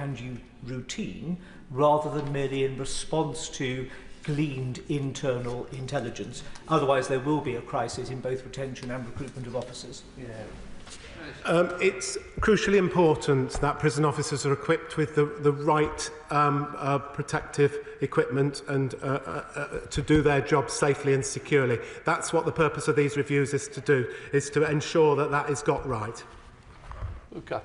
and routine, rather than merely in response to gleaned internal intelligence. Otherwise, there will be a crisis in both retention and recruitment of officers. Yeah. It's crucially important that prison officers are equipped with the right protective equipment and to do their job safely and securely. That's what the purpose of these reviews is to do, is to ensure that that is got right. Okay.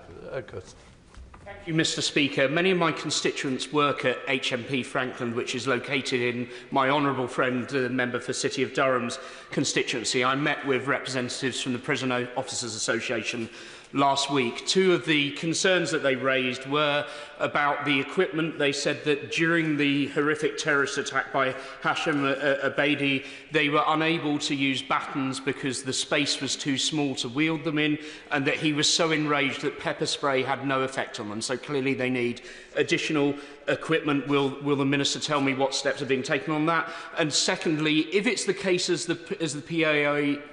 Thank you, Mr. Speaker. Many of my constituents work at HMP Franklin, which is located in my honourable friend, the member for City of Durham's constituency. I met with representatives from the Prison Officers Association last week. Two of the concerns that they raised were about the equipment. They said that during the horrific terrorist attack by Hashim Abedi, they were unable to use batons because the space was too small to wield them in, and that he was so enraged that pepper spray had no effect on them. So clearly they need additional equipment. Will the Minister tell me what steps are being taken on that? And secondly, if it's the case as the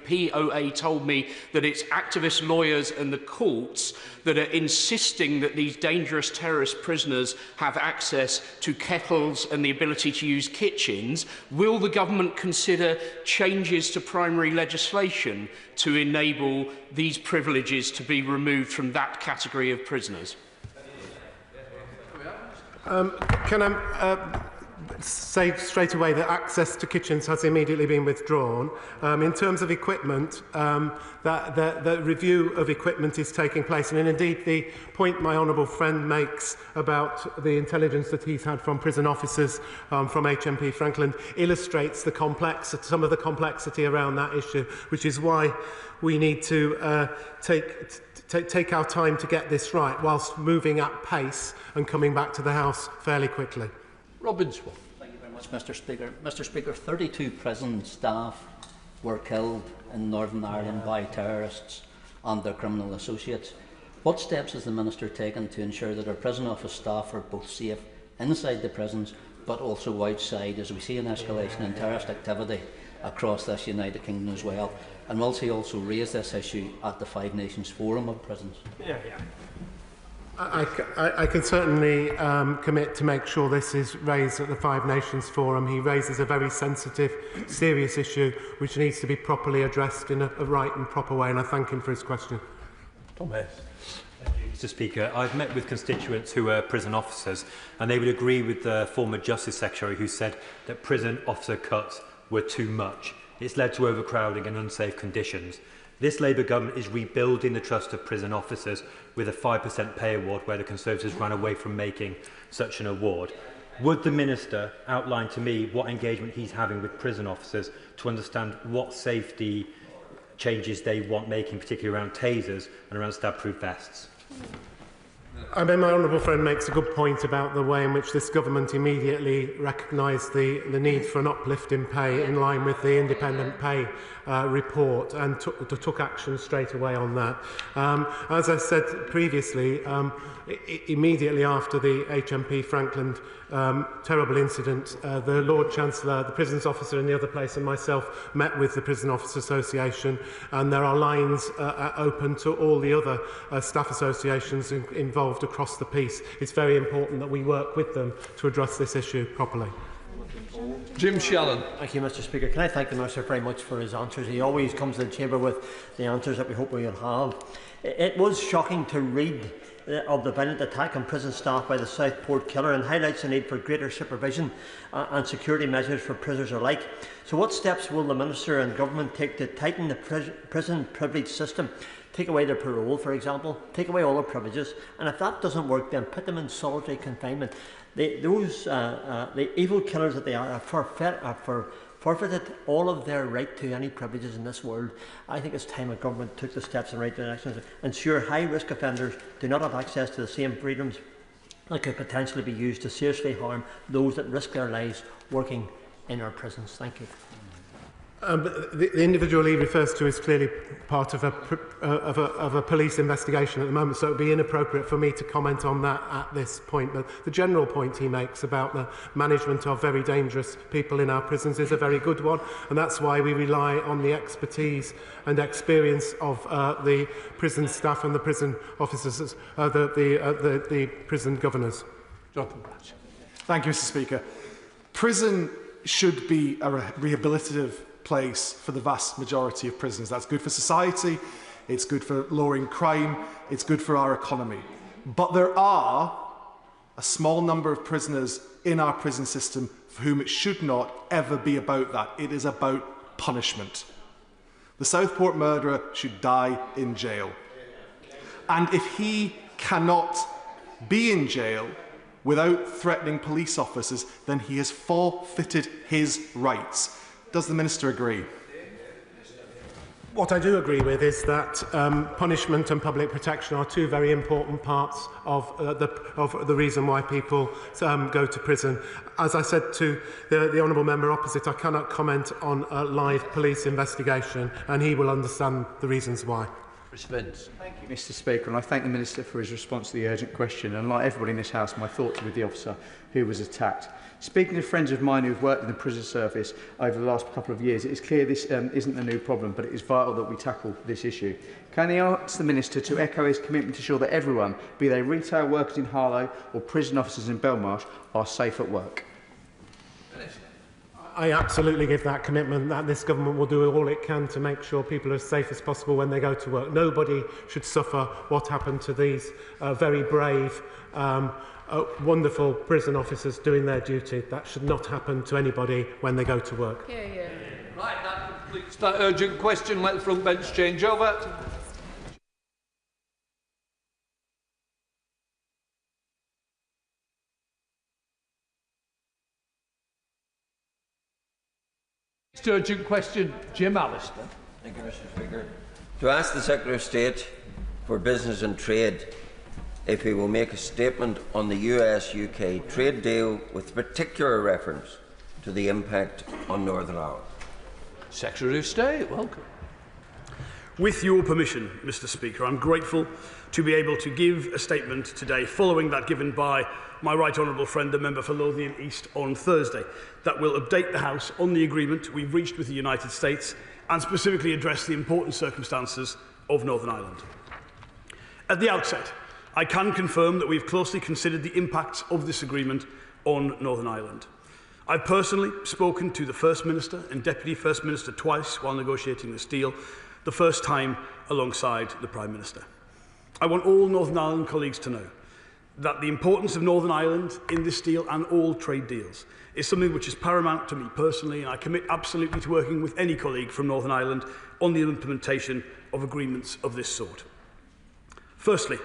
POA told me, that it's activist lawyers and the courts that are insisting that these dangerous terrorist prisoners have access to kettles and the ability to use kitchens, will the government consider changes to primary legislation to enable these privileges to be removed from that category of prisoners? Can I say straight away that access to kitchens has immediately been withdrawn. In terms of equipment, the review of equipment is taking place, and indeed the point my honourable friend makes about the intelligence that he's had from prison officers from HMP Franklin illustrates some of the complexity around that issue, which is why we need to take our time to get this right, whilst moving at pace and coming back to the House fairly quickly. Robin Swan. Thank you very much, Mr. Speaker. Mr. Speaker, 32 prison staff were killed in Northern Ireland by terrorists and their criminal associates. What steps has the Minister taken to ensure that our prison office staff are both safe inside the prisons but also outside, as we see an escalation in terrorist activity across this United Kingdom as well? And will he also raise this issue at the Five Nations Forum of Prisons? I can certainly commit to make sure this is raised at the Five Nations Forum. He raises a very sensitive, serious issue which needs to be properly addressed in a right and proper way, and I thank him for his question. Thomas. Mr. Speaker, I've met with constituents who are prison officers, and they would agree with the former Justice Secretary who said that prison officer cuts were too much. It's led to overcrowding and unsafe conditions. This Labour government is rebuilding the trust of prison officers with a 5% pay award, where the Conservatives ran away from making such an award. Would the Minister outline to me what engagement he's having with prison officers to understand what safety changes they want making, particularly around tasers and around stab-proof vests? I mean, my honourable friend makes a good point about the way in which this government immediately recognised the need for an uplift in pay in line with the independent pay report, and took action straight away on that. As I said previously, immediately after the HMP Franklin terrible incident, the Lord Chancellor, the prisons officer in the other place, and myself met with the Prison Officers Association, and there are lines open to all the other staff associations involved across the piece. It's very important that we work with them to address this issue properly. Jim Shallen. Thank you, Mr. Speaker. Can I thank the Minister very much for his answers? He always comes to the Chamber with the answers that we hope we will have. It was shocking to read of the violent attack on prison staff by the Southport killer, and highlights the need for greater supervision and security measures for prisoners alike. So what steps will the Minister and Government take to tighten the prison privilege system? Take away their parole, for example, take away all their privileges, and if that doesn't work, then put them in solitary confinement. The evil killers that they are have forfeited all of their right to any privileges in this world. I think it's time a government took the steps in the right direction to ensure high-risk offenders do not have access to the same freedoms that could potentially be used to seriously harm those that risk their lives working in our prisons. Thank you. But the individual he refers to is clearly part of a police investigation at the moment, so it would be inappropriate for me to comment on that at this point. But the general point he makes about the management of very dangerous people in our prisons is a very good one, and that's why we rely on the expertise and experience of the prison staff and the prison officers, the prison governors. Jonathan Bratch. Thank you, Mr. Speaker. Prison should be a rehabilitative place for the vast majority of prisoners. That's good for society, it's good for lowering crime, it's good for our economy. But there are a small number of prisoners in our prison system for whom it should not ever be about that. It is about punishment. The Southport murderer should die in jail. And if he cannot be in jail without threatening police officers, then he has forfeited his rights. Does the Minister agree? What I do agree with is that punishment and public protection are two very important parts of the reason why people go to prison. As I said to the honourable member opposite, I cannot comment on a live police investigation, and he will understand the reasons why. Vince. Thank you, Mr. Speaker, and I thank the Minister for his response to the urgent question. And like everybody in this House, my thoughts are with the officer who was attacked. Speaking to friends of mine who have worked in the prison service over the last couple of years, it is clear this isn't a new problem, but it is vital that we tackle this issue. Can I ask the Minister to echo his commitment to ensure that everyone, be they retail workers in Harlow or prison officers in Belmarsh, are safe at work? I absolutely give that commitment that this government will do all it can to make sure people are as safe as possible when they go to work. Nobody should suffer what happened to these very brave, wonderful prison officers doing their duty. That should not happen to anybody when they go to work. Yeah. Right, that completes that urgent question. Let the front bench change over. Urgent question, Jim Allister. Thank you, Mr. Speaker. To ask the Secretary of State for Business and Trade if he will make a statement on the US-UK trade deal with particular reference to the impact on Northern Ireland. Secretary of State, welcome. With your permission, Mr. Speaker, I'm grateful to be able to give a statement today following that given by my right honourable friend, the member for Lothian East, on Thursday, that will update the House on the agreement we've reached with the United States and specifically address the important circumstances of Northern Ireland. At the outset, I can confirm that we've closely considered the impacts of this agreement on Northern Ireland. I've personally spoken to the First Minister and Deputy First Minister twice while negotiating this deal, the first time alongside the Prime Minister. I want all Northern Ireland colleagues to know that the importance of Northern Ireland in this deal and all trade deals is something which is paramount to me personally, and I commit absolutely to working with any colleague from Northern Ireland on the implementation of agreements of this sort. Firstly,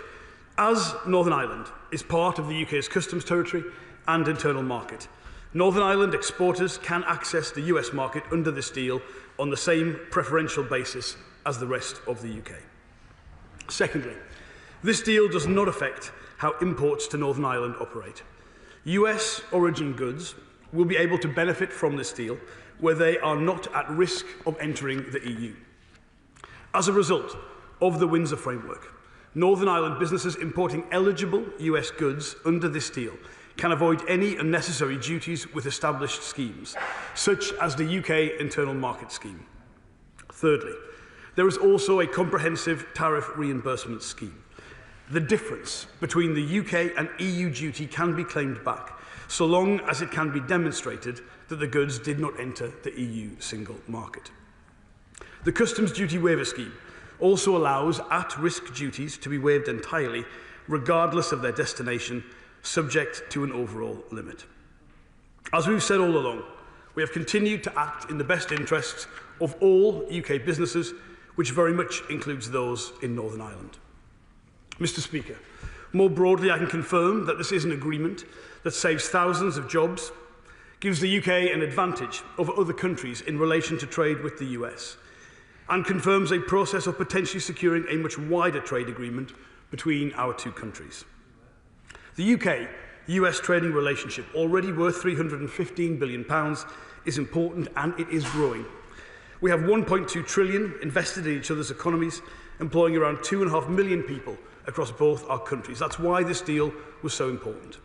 as Northern Ireland is part of the UK's customs territory and internal market, Northern Ireland exporters can access the US market under this deal on the same preferential basis as the rest of the UK. Secondly, this deal does not affect how imports to Northern Ireland operate. US origin goods will be able to benefit from this deal where they are not at risk of entering the EU. As a result of the Windsor Framework, Northern Ireland businesses importing eligible US goods under this deal can avoid any unnecessary duties with established schemes, such as the UK Internal Market Scheme. Thirdly, there is also a comprehensive tariff reimbursement scheme. The difference between the UK and EU duty can be claimed back, so long as it can be demonstrated that the goods did not enter the EU single market. The Customs Duty Waiver Scheme also allows at-risk duties to be waived entirely, regardless of their destination, subject to an overall limit. As we've said all along, we have continued to act in the best interests of all UK businesses, which very much includes those in Northern Ireland. Mr. Speaker, more broadly, I can confirm that this is an agreement that saves thousands of jobs, gives the UK an advantage over other countries in relation to trade with the US, and confirms a process of potentially securing a much wider trade agreement between our two countries. The UK-US trading relationship, already worth £315 billion, is important and it is growing. We have 1.2 trillion invested in each other's economies, employing around 2.5 million people across both our countries. That's why this deal was so important.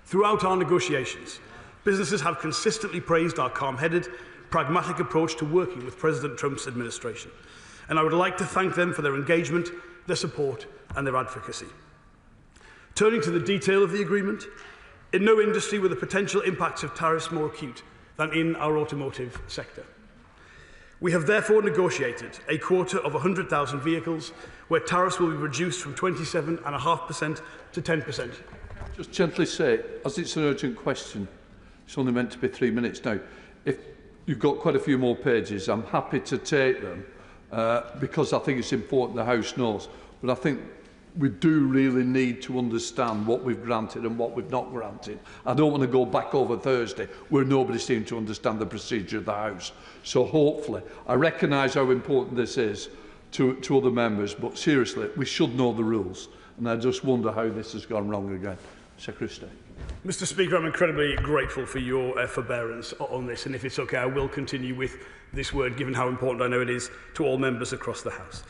Throughout our negotiations, businesses have consistently praised our calm-headed, pragmatic approach to working with President Trump's administration, and I would like to thank them for their engagement, their support and their advocacy. Turning to the detail of the agreement, in no industry were the potential impacts of tariffs more acute than in our automotive sector. We have therefore negotiated a quota of 100,000 vehicles where tariffs will be reduced from 27.5% to 10%. Just gently say, as it's an urgent question, it's only meant to be 3 minutes now. If you've got quite a few more pages, I'm happy to take them because I think it's important the House knows. But I think we do really need to understand what we've granted and what we've not granted. I don't want to go back over Thursday where nobody seemed to understand the procedure of the House. So hopefully, I recognise how important this is to other members, but seriously, we should know the rules. And I just wonder how this has gone wrong again. Secretary of State. Mr. Speaker, I'm incredibly grateful for your forbearance on this, and if it's okay, I will continue with this word, given how important I know it is to all members across the House.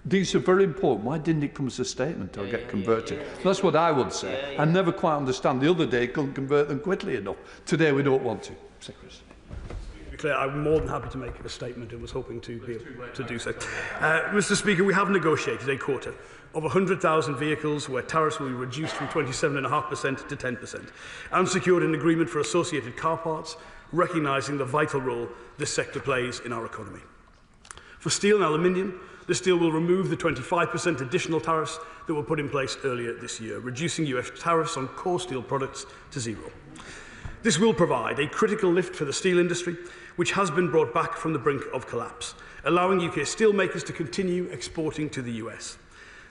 These are very important. Why didn't it come as a statement or get converted? That's what I would say. I never quite understand. The other day, couldn't convert them quickly enough. Today, we don't want to. Secretary. To be clear, I'm more than happy to make a statement and was hoping to be able to do so. Mr. Speaker, we have negotiated a quota of 100,000 vehicles where tariffs will be reduced from 27.5% to 10%, and secured an agreement for associated car parts, recognising the vital role this sector plays in our economy. For steel and aluminium, this deal will remove the 25% additional tariffs that were put in place earlier this year, reducing US tariffs on core steel products to zero. This will provide a critical lift for the steel industry, which has been brought back from the brink of collapse, allowing UK steelmakers to continue exporting to the US.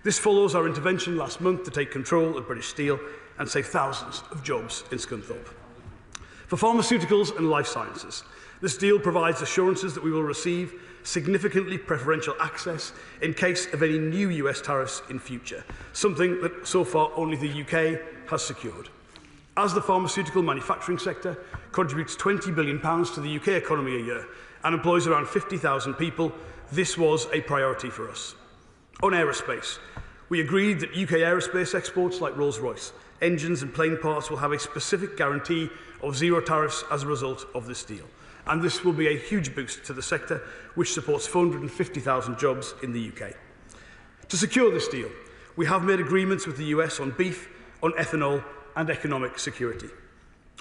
This follows our intervention last month to take control of British Steel and save thousands of jobs in Scunthorpe. For pharmaceuticals and life sciences, this deal provides assurances that we will receive significantly preferential access in case of any new US tariffs in future, something that so far only the UK has secured. As the pharmaceutical manufacturing sector contributes £20 billion to the UK economy a year and employs around 50,000 people, this was a priority for us. On aerospace, we agreed that UK aerospace exports like Rolls-Royce, engines and plane parts will have a specific guarantee of zero tariffs as a result of this deal. And this will be a huge boost to the sector, which supports 450,000 jobs in the UK. To secure this deal, we have made agreements with the US on beef, on ethanol and economic security.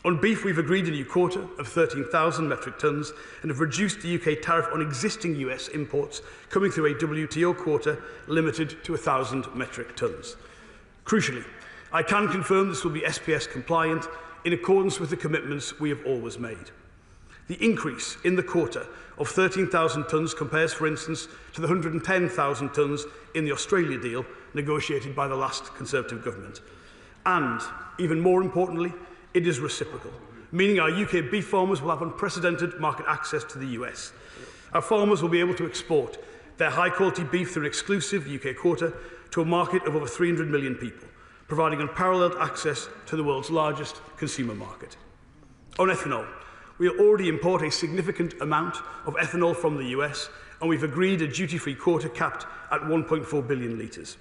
On beef, we've agreed a new quota of 13,000 metric tonnes and have reduced the UK tariff on existing US imports coming through a WTO quota limited to 1,000 metric tonnes. Crucially, I can confirm this will be SPS compliant in accordance with the commitments we have always made. The increase in the quota of 13,000 tonnes compares, for instance, to the 110,000 tonnes in the Australia deal negotiated by the last Conservative government. And, even more importantly, it is reciprocal, meaning our UK beef farmers will have unprecedented market access to the US. Our farmers will be able to export their high-quality beef through an exclusive UK quota to a market of over 300 million people, providing unparalleled access to the world's largest consumer market. On ethanol, we already import a significant amount of ethanol from the US, and we've agreed a duty-free quota capped at 1.4 billion litres.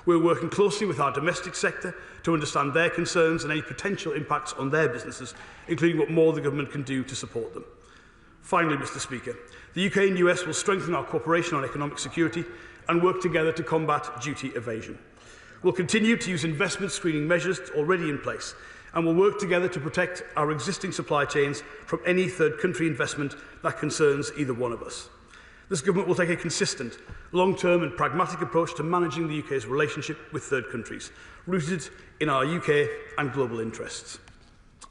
We're working closely with our domestic sector to understand their concerns and any potential impacts on their businesses, including what more the government can do to support them. Finally, Mr. Speaker, the UK and US will strengthen our cooperation on economic security and work together to combat duty evasion. We'll continue to use investment screening measures already in place, and will work together to protect our existing supply chains from any third country investment that concerns either one of us. This government will take a consistent, long-term and pragmatic approach to managing the UK's relationship with third countries, rooted in our UK and global interests.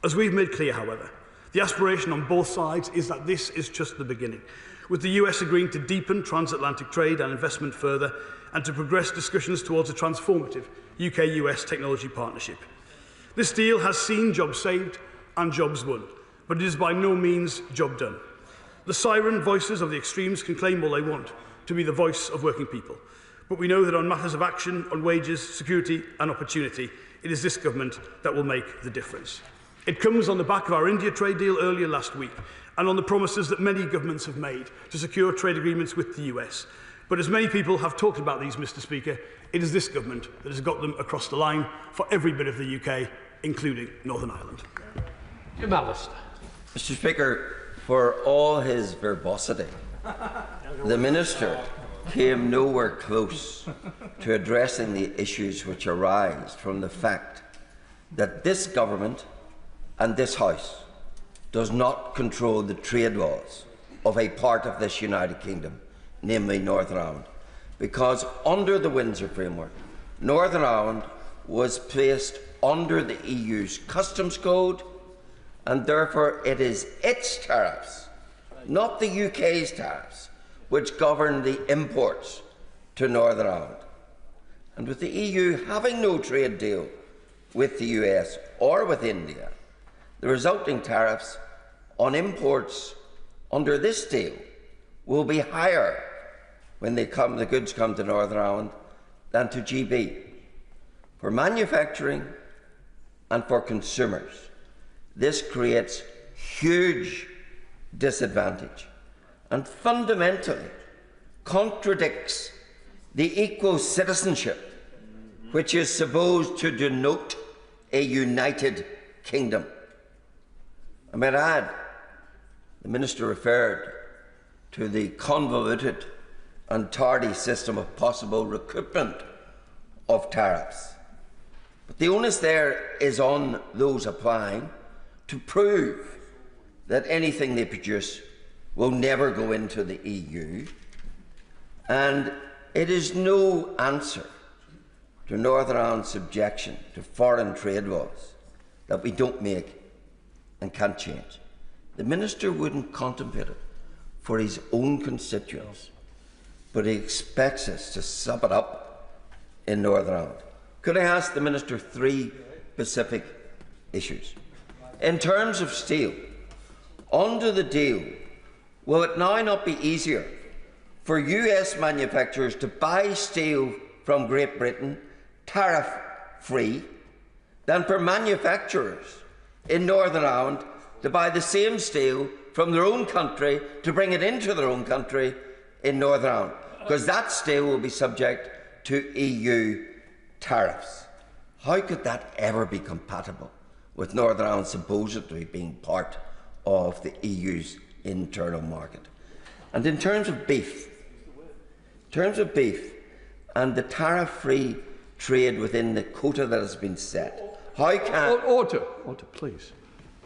As we've made clear, however, the aspiration on both sides is that this is just the beginning, with the US agreeing to deepen transatlantic trade and investment further and to progress discussions towards a transformative UK-US technology partnership. This deal has seen jobs saved and jobs won, but it is by no means job done. The siren voices of the extremes can claim all they want to be the voice of working people, but we know that on matters of action, on wages, security and opportunity, it is this government that will make the difference. It comes on the back of our India trade deal earlier last week and on the promises that many governments have made to secure trade agreements with the US. But as many people have talked about these, Mr. Speaker, it is this government that has got them across the line for every bit of the UK, including Northern Ireland. Mr. Speaker, for all his verbosity, the Minister came nowhere close to addressing the issues which arise from the fact that this government and this House does not control the trade laws of a part of this United Kingdom, namely Northern Ireland, because under the Windsor Framework, Northern Ireland was placed under the EU's customs code, and therefore it is its tariffs, not the UK's tariffs, which govern the imports to Northern Ireland. And with the EU having no trade deal with the US or with India, the resulting tariffs on imports under this deal will be higher when the goods come to Northern Ireland than to GB. For manufacturing and for consumers, this creates huge disadvantage and fundamentally contradicts the equal citizenship which is supposed to denote a united kingdom. I might add, the Minister referred to the convoluted and tardy system of possible recoupment of tariffs. But the onus there is on those applying to prove that anything they produce will never go into the EU, and it is no answer to Northern Ireland's subjection to foreign trade laws that we don't make and can't change. The Minister wouldn't contemplate it for his own constituents, but he expects us to sum it up in Northern Ireland. Could I ask the Minister three specific issues? In terms of steel, under the deal, will it now not be easier for US manufacturers to buy steel from Great Britain tariff-free than for manufacturers in Northern Ireland to buy the same steel from their own country to bring it into their own country in Northern Ireland? Because that steel will be subject to EU tariffs. How could that ever be compatible with Northern Ireland supposedly being part of the EU's internal market? And in terms of beef and the tariff-free trade within the quota that has been set, how can... Order, please.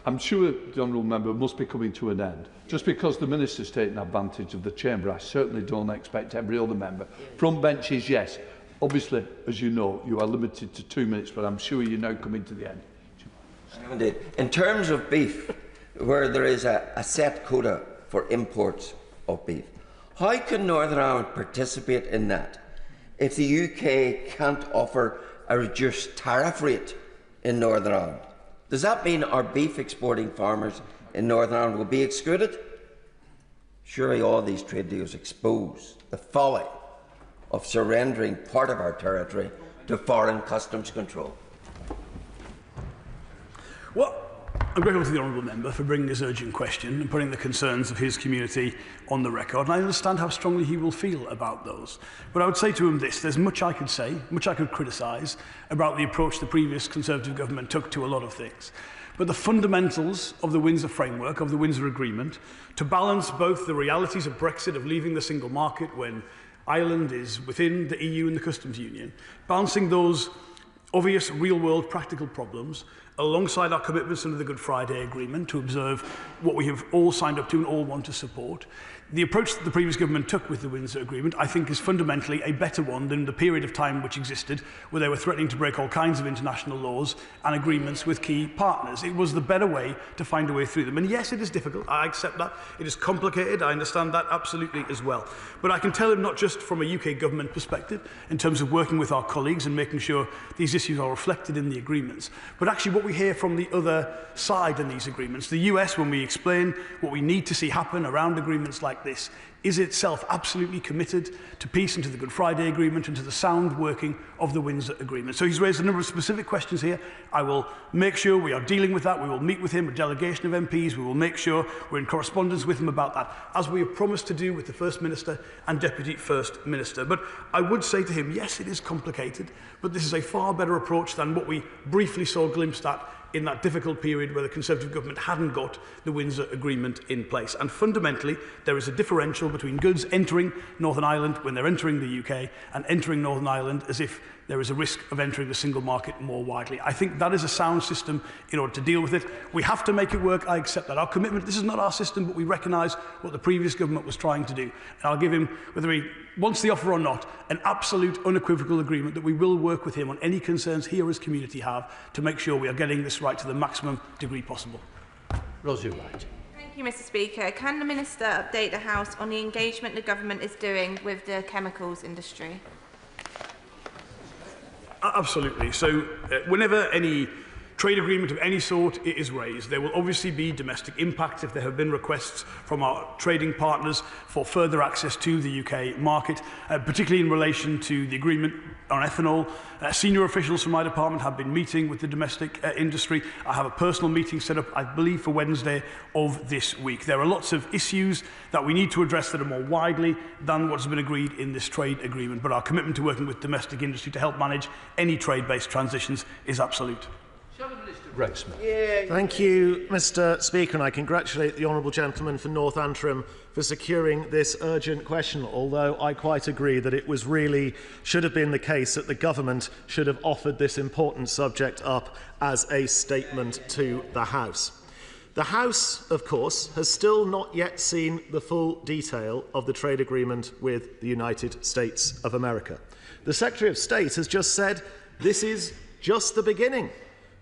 I'm sure the honourable member must be coming to an end. Just because the Minister's taking advantage of the chamber, I certainly don't expect every other member. Front benches, yes. Obviously, as you know, you are limited to 2 minutes, but I'm sure you're now coming to the end. Indeed. In terms of beef, where there is a set quota for imports of beef, how can Northern Ireland participate in that if the UK can't offer a reduced tariff rate in Northern Ireland? Does that mean our beef exporting farmers in Northern Ireland will be excluded? Surely all these trade deals expose the folly of surrendering part of our territory to foreign customs control. Well, I'm grateful to the honourable member for bringing this urgent question and putting the concerns of his community on the record, and I understand how strongly he will feel about those. But I would say to him this: there's much I could say, much I could criticise about the approach the previous Conservative government took to a lot of things. But the fundamentals of the Windsor Framework, of the Windsor Agreement, to balance both the realities of Brexit, of leaving the single market when Ireland is within the EU and the Customs Union, balancing those obvious real-world practical problems alongside our commitments under the Good Friday Agreement to observe what we have all signed up to and all want to support. The approach that the previous government took with the Windsor Agreement, I think, is fundamentally a better one than the period of time which existed where they were threatening to break all kinds of international laws and agreements with key partners. It was the better way to find a way through them. And yes, it is difficult. I accept that. It is complicated. I understand that absolutely as well. But I can tell him, not just from a UK government perspective, in terms of working with our colleagues and making sure these issues are reflected in the agreements, but actually what we hear from the other side in these agreements. The US, when we explain what we need to see happen around agreements like this, is itself absolutely committed to peace and to the Good Friday Agreement and to the sound working of the Windsor Agreement. So he's raised a number of specific questions here. I will make sure we are dealing with that. We will meet with him, a delegation of MPs. We will make sure we're in correspondence with him about that, as we have promised to do with the First Minister and Deputy First Minister. But I would say to him, yes, it is complicated, but this is a far better approach than what we briefly saw glimpsed at in that difficult period where the Conservative government hadn't got the Windsor Agreement in place. And fundamentally, there is a differential between goods entering Northern Ireland when they're entering the UK and entering Northern Ireland as if there is a risk of entering the single market more widely. I think that is a sound system in order to deal with it. We have to make it work. I accept that. Our commitment, this is not our system, but we recognise what the previous government was trying to do. And I'll give him, whether he wants the offer or not, an absolute unequivocal agreement that we will work with him on any concerns he or his community have to make sure we are getting this right to the maximum degree possible. Rosie Wright. Thank you, Mr. Speaker. Can the Minister update the House on the engagement the government is doing with the chemicals industry? Absolutely. So whenever any trade agreement of any sort is raised, there will obviously be domestic impacts if there have been requests from our trading partners for further access to the UK market, particularly in relation to the agreement on ethanol. Senior officials from my department have been meeting with the domestic industry. I have a personal meeting set up, I believe, for Wednesday of this week. There are lots of issues that we need to address that are more widely than what has been agreed in this trade agreement, but our commitment to working with domestic industry to help manage any trade-based transitions is absolute. Thank you, Mr. Speaker, and I congratulate the honourable gentleman for North Antrim for securing this urgent question, although I quite agree that it was really should have been the case that the government should have offered this important subject up as a statement to the House. The House, of course, has still not yet seen the full detail of the trade agreement with the United States of America. The Secretary of State has just said this is just the beginning,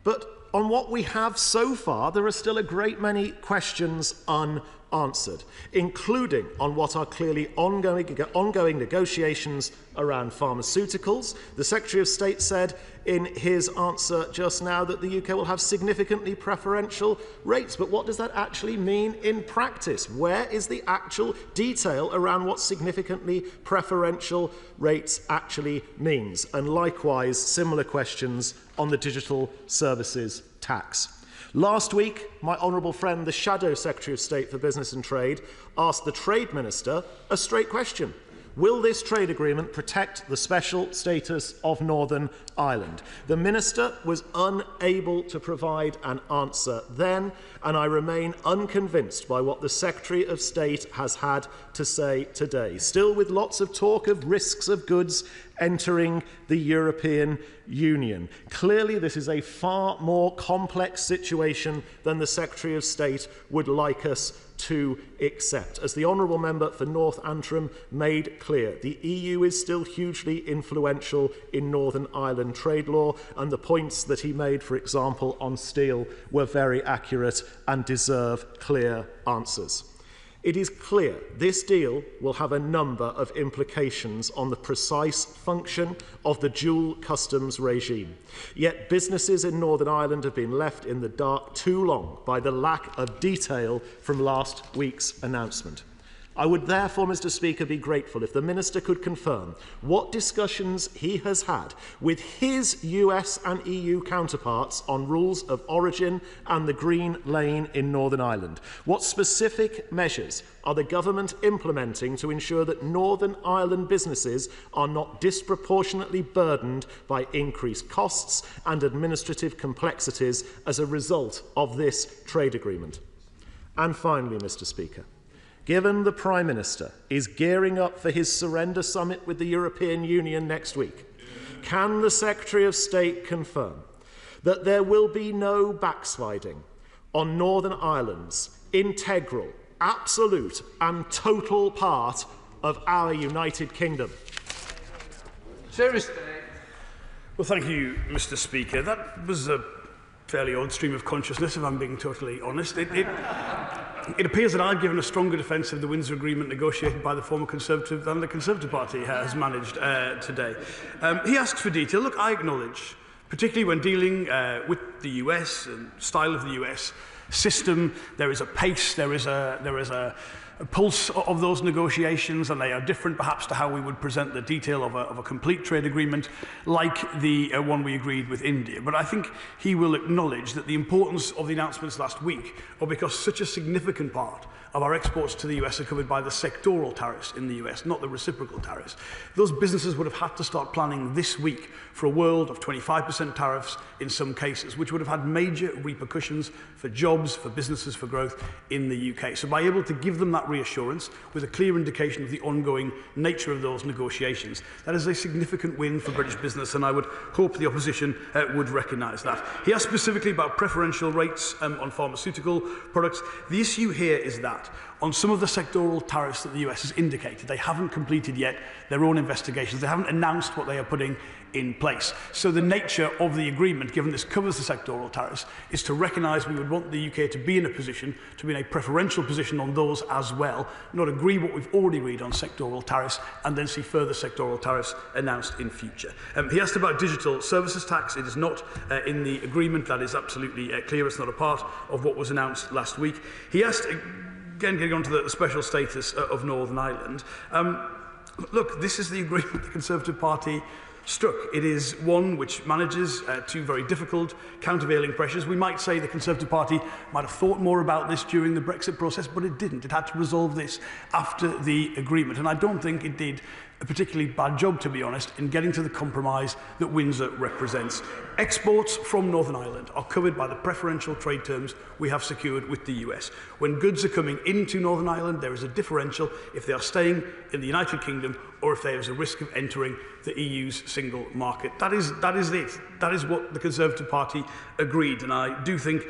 but on what we have so far, there are still a great many questions unanswered, including on what are clearly ongoing negotiations around pharmaceuticals. The Secretary of State said in his answer just now that the UK will have significantly preferential rates. But what does that actually mean in practice? Where is the actual detail around what significantly preferential rates actually means? And likewise, similar questions on the digital services tax. Last week, my honourable friend, the Shadow Secretary of State for Business and Trade, asked the Trade Minister a straight question. Will this trade agreement protect the special status of Northern Ireland? The Minister was unable to provide an answer then, and I remain unconvinced by what the Secretary of State has had to say today. Still with lots of talk of risks of goods entering the European Union. Clearly, this is a far more complex situation than the Secretary of State would like us to accept. As the honourable member for North Antrim made clear, the EU is still hugely influential in Northern Ireland trade law, and the points that he made, for example, on steel were very accurate and deserve clear answers. It is clear this deal will have a number of implications on the precise function of the dual customs regime. Yet businesses in Northern Ireland have been left in the dark too long by the lack of detail from last week's announcement. I would therefore, Mr. Speaker, be grateful if the Minister could confirm what discussions he has had with his US and EU counterparts on rules of origin and the Green Lane in Northern Ireland. What specific measures are the government implementing to ensure that Northern Ireland businesses are not disproportionately burdened by increased costs and administrative complexities as a result of this trade agreement? And finally, Mr. Speaker, given the Prime Minister is gearing up for his surrender summit with the European Union next week, can the Secretary of State confirm that there will be no backsliding on Northern Ireland's integral, absolute and total part of our United Kingdom? Seriously? Well, thank you, Mr. Speaker. That was a fairly odd stream of consciousness, if I'm being totally honest. It appears that I've given a stronger defence of the Windsor Agreement negotiated by the former Conservative than the Conservative Party has managed today. He asks for detail. Look, I acknowledge, particularly when dealing with the US and style of the US system, there is a pace, there is a pulse of those negotiations, and they are different perhaps to how we would present the detail of a complete trade agreement like the one we agreed with India. But I think he will acknowledge that the importance of the announcements last week are because such a significant part of our exports to the US are covered by the sectoral tariffs in the US, not the reciprocal tariffs. Those businesses would have had to start planning this week for a world of 25% tariffs in some cases, which would have had major repercussions for jobs, for businesses, for growth in the UK. So by able to give them that reassurance with a clear indication of the ongoing nature of those negotiations, that is a significant win for British business, and I would hope the opposition would recognise that. He asked specifically about preferential rates on pharmaceutical products. The issue here is that on some of the sectoral tariffs that the US has indicated, they haven't completed yet their own investigations. They haven't announced what they are putting in place. So the nature of the agreement, given this covers the sectoral tariffs, is to recognise we would want the UK to be in a position, to be in a preferential position on those as well, not agree what we've already agreed on sectoral tariffs, and then see further sectoral tariffs announced in future. He asked about digital services tax. It is not in the agreement. That is absolutely clear. It's not a part of what was announced last week. He asked, again, getting on to the special status of Northern Ireland. Look, this is the agreement the Conservative Party struck. It is one which manages two very difficult countervailing pressures. We might say the Conservative Party might have thought more about this during the Brexit process, but it didn't. It had to resolve this after the agreement, and I don't think it did a particularly bad job, to be honest, in getting to the compromise that Windsor represents. Exports from Northern Ireland are covered by the preferential trade terms we have secured with the US. When goods are coming into Northern Ireland, there is a differential if they are staying in the United Kingdom or if there is a risk of entering the EU's single market. That is it. That is what the Conservative Party agreed, and I do think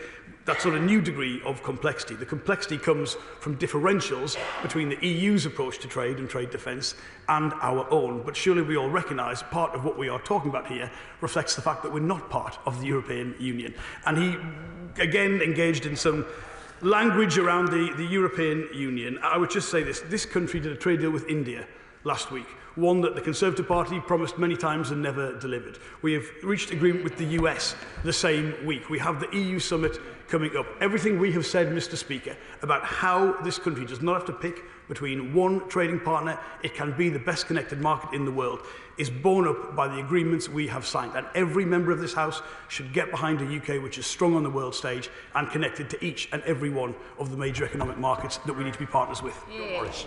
that's sort of new degree of complexity. The complexity comes from differentials between the EU's approach to trade and trade defence and our own. But surely we all recognise part of what we are talking about here reflects the fact that we're not part of the European Union. And he, again, engaged in some language around the European Union. I would just say this. This country did a trade deal with India last week, one that the Conservative Party promised many times and never delivered. We have reached agreement with the US the same week. We have the EU summit coming up. Everything we have said, Mr. Speaker, about how this country does not have to pick between one trading partner, it can be the best connected market in the world, is borne up by the agreements we have signed. And every member of this House should get behind a UK which is strong on the world stage and connected to each and every one of the major economic markets that we need to be partners with. Morris.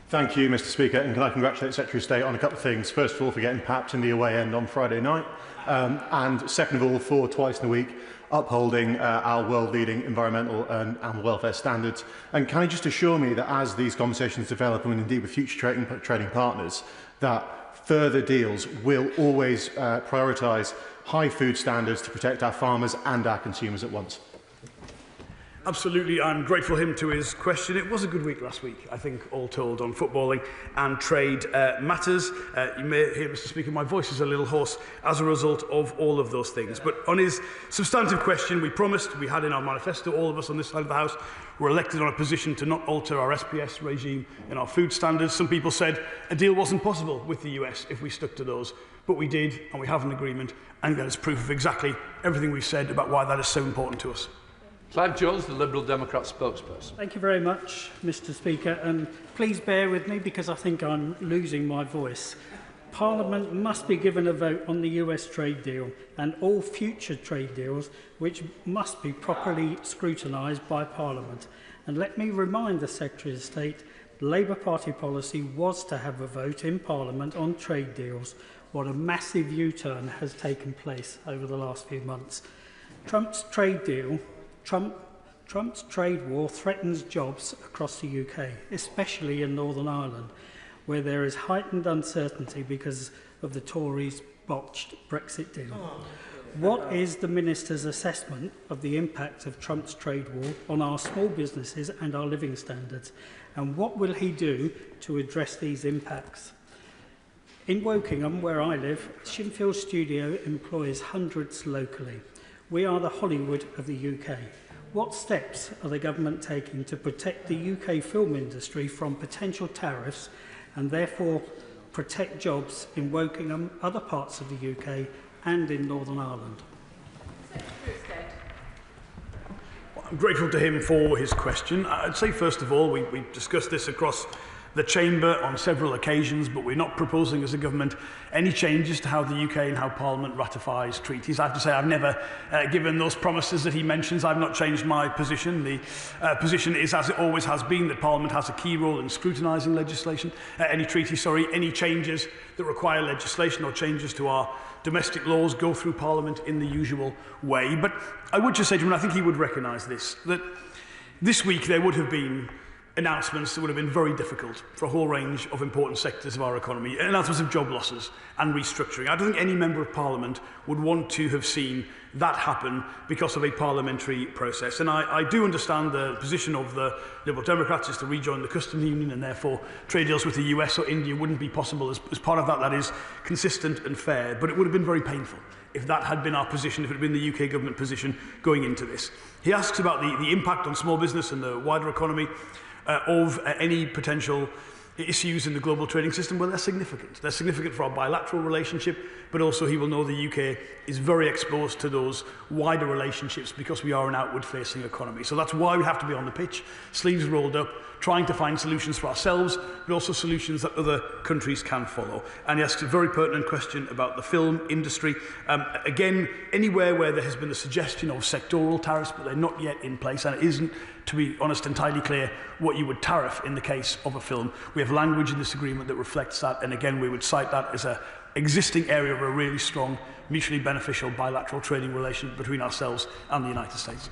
Thank you, Mr. Speaker, and can I congratulate the Secretary of State on a couple of things. First of all, for getting papped in the away end on Friday night, and second of all, for twice in a week upholding our world-leading environmental and animal welfare standards. And can you just assure me that as these conversations develop, and indeed with future trading partners, that further deals will always prioritise high food standards to protect our farmers and our consumers at once? Absolutely, I'm grateful to his question. It was a good week last week, I think, all told, on footballing and trade matters. You may hear, Mr. Speaker, my voice is a little hoarse as a result of all of those things. But on his substantive question, we promised, we had in our manifesto, all of us on this side of the House were elected on a position to not alter our SPS regime and our food standards. Some people said a deal wasn't possible with the US if we stuck to those. But we did, and we have an agreement, and that is proof of exactly everything we've said about why that is so important to us. Clive Jones, the Liberal Democrat spokesperson. Thank you very much, Mr. Speaker, and please bear with me because I think I'm losing my voice. Parliament must be given a vote on the US trade deal and all future trade deals, which must be properly scrutinised by Parliament. And let me remind the Secretary of State, the Labour Party policy was to have a vote in Parliament on trade deals. What a massive U-turn has taken place over the last few months. Trump's trade war threatens jobs across the UK, especially in Northern Ireland, where there is heightened uncertainty because of the Tories' botched Brexit deal. What is the Minister's assessment of the impact of Trump's trade war on our small businesses and our living standards, and what will he do to address these impacts? In Wokingham, where I live, Shinfield Studio employs hundreds locally. We are the Hollywood of the UK. What steps are the government taking to protect the UK film industry from potential tariffs and therefore protect jobs in Wokingham, other parts of the UK and in Northern Ireland? I'm grateful to him for his question. I'd say, first of all, we've discussed this across the Chamber on several occasions, but we're not proposing as a government any changes to how the UK and how Parliament ratifies treaties. I have to say I've never given those promises that he mentions. I've not changed my position. The position is, as it always has been, that Parliament has a key role in scrutinising legislation, any changes that require legislation or changes to our domestic laws go through Parliament in the usual way. But I would just say to him, and I think he would recognise this, that this week there would have been announcements that would have been very difficult for a whole range of important sectors of our economy, announcements of job losses and restructuring. I don't think any member of Parliament would want to have seen that happen because of a parliamentary process. And I do understand the position of the Liberal Democrats is to rejoin the customs union, and therefore trade deals with the US or India wouldn't be possible as part of that. That is consistent and fair, but it would have been very painful if that had been our position, if it had been the UK government position going into this. He asks about the impact on small business and the wider economy of any potential issues in the global trading system. Well, they're significant. They're significant for our bilateral relationship, but also he will know the UK is very exposed to those wider relationships because we are an outward-facing economy. So that's why we have to be on the pitch, sleeves rolled up, trying to find solutions for ourselves, but also solutions that other countries can follow. And he asks a very pertinent question about the film industry. Again, anywhere where there has been the suggestion of sectoral tariffs, but they're not yet in place, and it isn't, to be honest, entirely clear what you would tariff in the case of a film. We have language in this agreement that reflects that, and again, we would cite that as an existing area of a really strong, mutually beneficial bilateral trading relation between ourselves and the United States.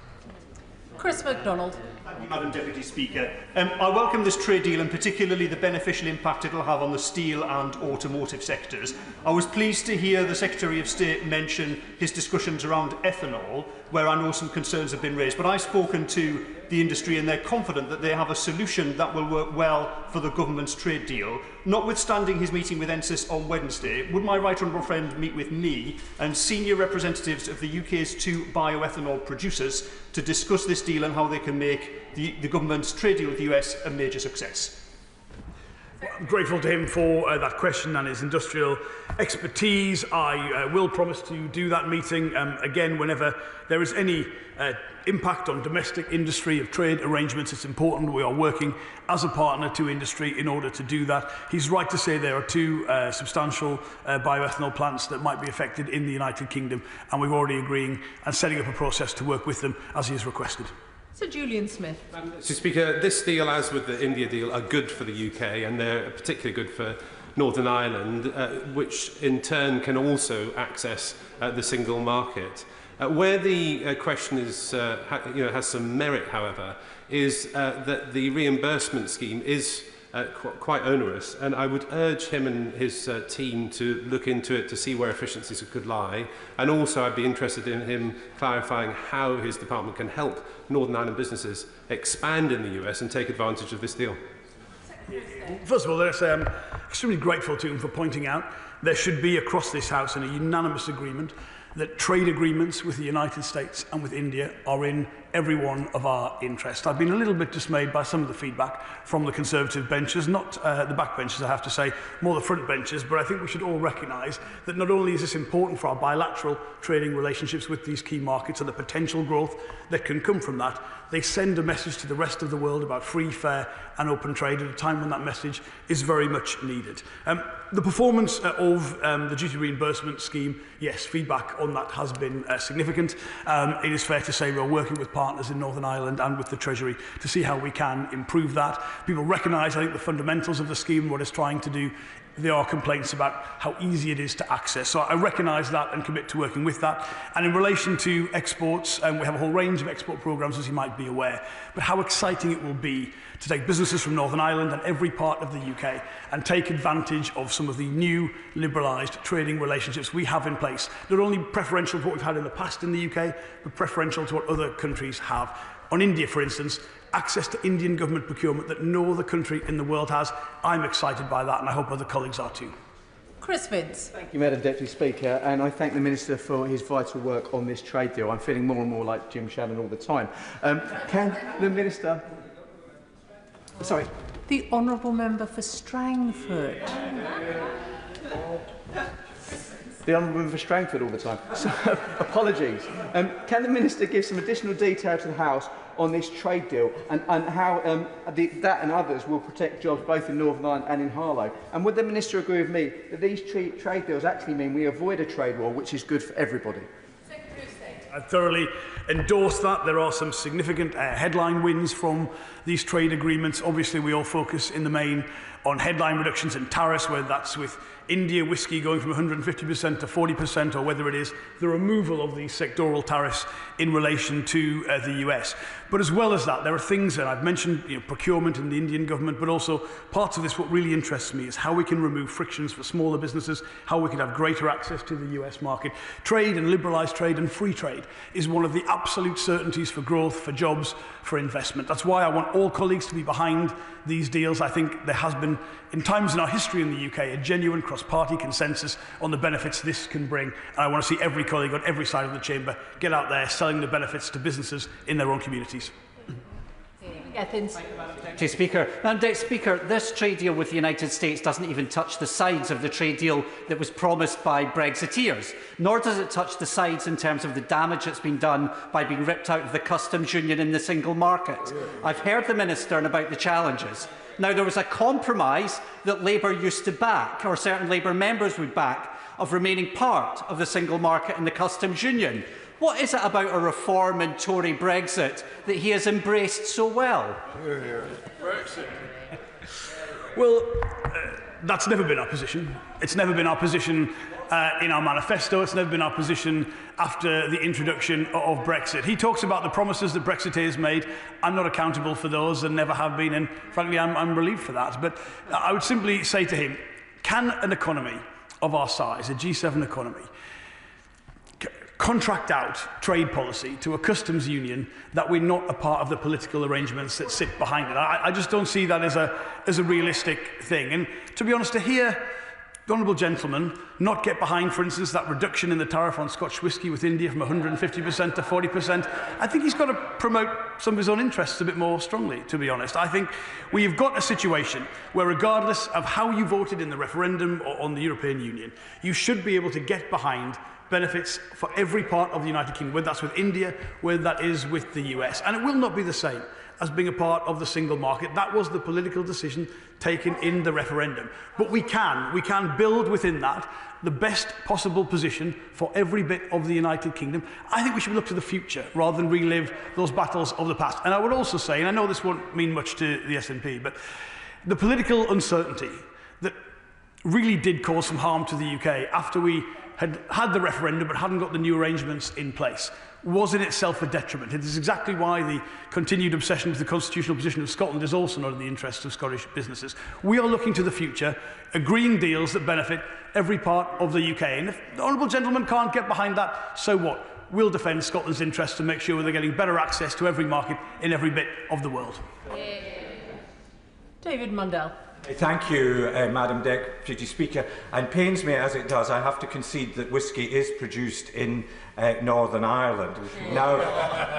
Chris MacDonald. Thank you, Madam Deputy Speaker. I welcome this trade deal and particularly the beneficial impact it will have on the steel and automotive sectors. I was pleased to hear the Secretary of State mention his discussions around ethanol, where I know some concerns have been raised, but I've spoken to the industry and they're confident that they have a solution that will work well for the government's trade deal. Notwithstanding his meeting with NSIS on Wednesday, would my right honourable friend meet with me and senior representatives of the UK's 2 bioethanol producers to discuss this deal and how they can make the government's trade deal with the US a major success? I'm grateful to him for that question and his industrial expertise. I will promise to do that meeting again whenever there is any impact on domestic industry of trade arrangements. It's important we are working as a partner to industry in order to do that. He's right to say there are 2 substantial bioethanol plants that might be affected in the United Kingdom, and we're already agreeing and setting up a process to work with them as he has requested. Sir Julian Smith. Mr. Speaker, this deal, as with the India deal, are good for the UK, and they're particularly good for Northern Ireland, which in turn can also access the single market. Where the question is, has some merit, however, is that the reimbursement scheme is quite onerous, and I would urge him and his team to look into it to see where efficiencies could lie, and also I'd be interested in him clarifying how his department can help Northern Ireland businesses expand in the US and take advantage of this deal. First of all, let us say I'm extremely grateful to him for pointing out there should be across this House a unanimous agreement that trade agreements with the United States and with India are in every one of our interests. I've been a little bit dismayed by some of the feedback from the Conservative benches, not the back benches, I have to say, more the front benches, but I think we should all recognise that not only is this important for our bilateral trading relationships with these key markets and the potential growth that can come from that, they send a message to the rest of the world about free, fair and open trade at a time when that message is very much needed. The performance of the duty reimbursement scheme, yes, feedback on that has been significant. It is fair to say we're working with partners in Northern Ireland and with the Treasury to see how we can improve that. People recognise, I think, the fundamentals of the scheme, what it's trying to do. There are complaints about how easy it is to access. So I recognise that and commit to working with that. And in relation to exports, we have a whole range of export programmes, as you might be aware. But how exciting it will be to take businesses from Northern Ireland and every part of the UK and take advantage of some of the new liberalised trading relationships we have in place. Not only preferential to what we've had in the past in the UK, but preferential to what other countries have. On India, for instance, access to Indian government procurement that no other country in the world has. I'm excited by that, and I hope other colleagues are too. Chris Vince. Thank you, Madam Deputy Speaker, and I thank the Minister for his vital work on this trade deal. I'm feeling more and more like Jim Shannon all the time. Can the Minister... Sorry. The Honourable Member for Strangford. the Honourable Member for Strangford all the time. So, apologies. Can the Minister give some additional detail to the House on this trade deal and how that and others will protect jobs both in Northern Ireland and in Harlow? And would the Minister agree with me that these trade deals actually mean we avoid a trade war, which is good for everybody? I thoroughly endorse that. There are some significant headline wins from these trade agreements. Obviously, we all focus in the main on headline reductions in tariffs, whether that's with India whisky going from 150% to 40%, or whether it is the removal of these sectoral tariffs in relation to the US. But as well as that, there are things, and I've mentioned procurement in the Indian government, but also parts of this, what really interests me is how we can remove frictions for smaller businesses, how we can have greater access to the US market. Trade and liberalised trade and free trade is one of the absolute certainties for growth, for jobs, for investment. That's why I want all colleagues to be behind these deals. I think there has been, in times in our history in the UK, a genuine cross-party consensus on the benefits this can bring. And I want to see every colleague on every side of the chamber get out there selling the benefits to businesses in their own communities. Deputy Speaker. Deputy Speaker, this trade deal with the United States doesn't even touch the sides of the trade deal that was promised by Brexiteers, nor does it touch the sides in terms of the damage that's been done by being ripped out of the customs union in the single market. I've heard the Minister about the challenges. Now, there was a compromise that Labour used to back, or certain Labour members would back, of remaining part of the single market and the customs union. What is it about a reform in Tory Brexit that he has embraced so well? Brexit. Well, that's never been our position. It's never been our position in our manifesto. It's never been our position after the introduction of Brexit. He talks about the promises that Brexiteers made. I'm not accountable for those and never have been, and frankly, I'm relieved for that. But I would simply say to him, can an economy of our size, a G7 economy, contract out trade policy to a customs union that we're not a part of the political arrangements that sit behind it? I just don't see that as a realistic thing. And to be honest, to hear the honourable gentleman not get behind, for instance, that reduction in the tariff on Scotch whisky with India from 150% to 40%, I think he's got to promote some of his own interests a bit more strongly, to be honest. I think we've got a situation where, regardless of how you voted in the referendum or on the European Union, you should be able to get behind benefits for every part of the United Kingdom, whether that's with India, whether that is with the US. And it will not be the same as being a part of the single market. That was the political decision taken in the referendum. But we can build within that the best possible position for every bit of the United Kingdom. I think we should look to the future rather than relive those battles of the past. And I would also say, and I know this won't mean much to the SNP, but the political uncertainty that really did cause some harm to the UK after we had the referendum but hadn't got the new arrangements in place was in itself a detriment. It is exactly why the continued obsession with the constitutional position of Scotland is also not in the interests of Scottish businesses. We are looking to the future, agreeing deals that benefit every part of the UK. And if the honourable gentleman can't get behind that, so what? We'll defend Scotland's interests to make sure they're getting better access to every market in every bit of the world. David Mundell. Thank you, Madam Deputy Speaker. And pains me as it does, I have to concede that whisky is produced in Northern Ireland. Now,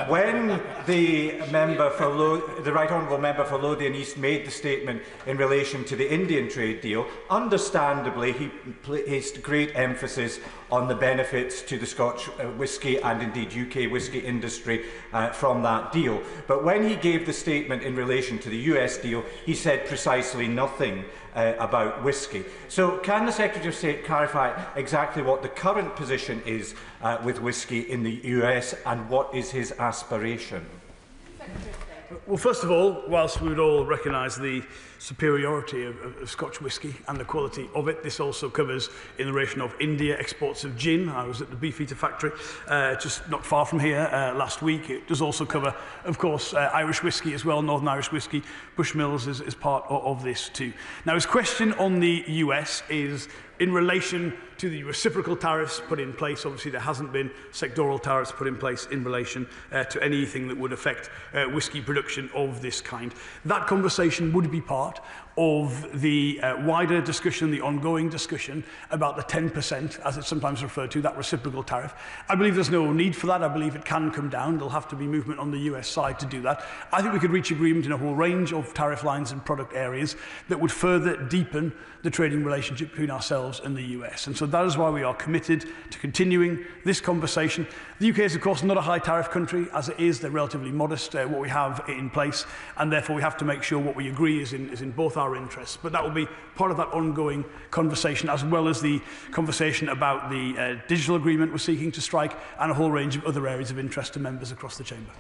when the Right Honourable Member for Lothian East made the statement in relation to the Indian trade deal, understandably he placed great emphasis on the benefits to the Scotch whisky and indeed UK whisky industry from that deal. But when he gave the statement in relation to the US deal, he said precisely nothing about whisky. So can the Secretary of State clarify exactly what the current position is with whisky in the US and what is his aspiration? Well, first of all, whilst we would all recognise the superiority of Scotch whisky and the quality of it, this also covers in the relation of India exports of gin. I was at the Beefeater factory just not far from here last week. It does also cover, of course, Irish whisky as well, Northern Irish whisky. Bushmills is part of this too. Now, his question on the US is in relation to the reciprocal tariffs put in place. Obviously, there hasn't been sectoral tariffs put in place in relation to anything that would affect whisky production of this kind. That conversation would be part of the wider discussion, the ongoing discussion about the 10%, as it's sometimes referred to, that reciprocal tariff. I believe there's no need for that. I believe it can come down. There'll have to be movement on the US side to do that. I think we could reach agreement in a whole range of tariff lines and product areas that would further deepen the trading relationship between ourselves and the US. And so that is why we are committed to continuing this conversation. The UK is, of course, not a high tariff country. As it is, they're relatively modest, what we have in place, and therefore we have to make sure what we agree is in both our interests. But that will be part of that ongoing conversation, as well as the conversation about the digital agreement we're seeking to strike and a whole range of other areas of interest to members across the chamber.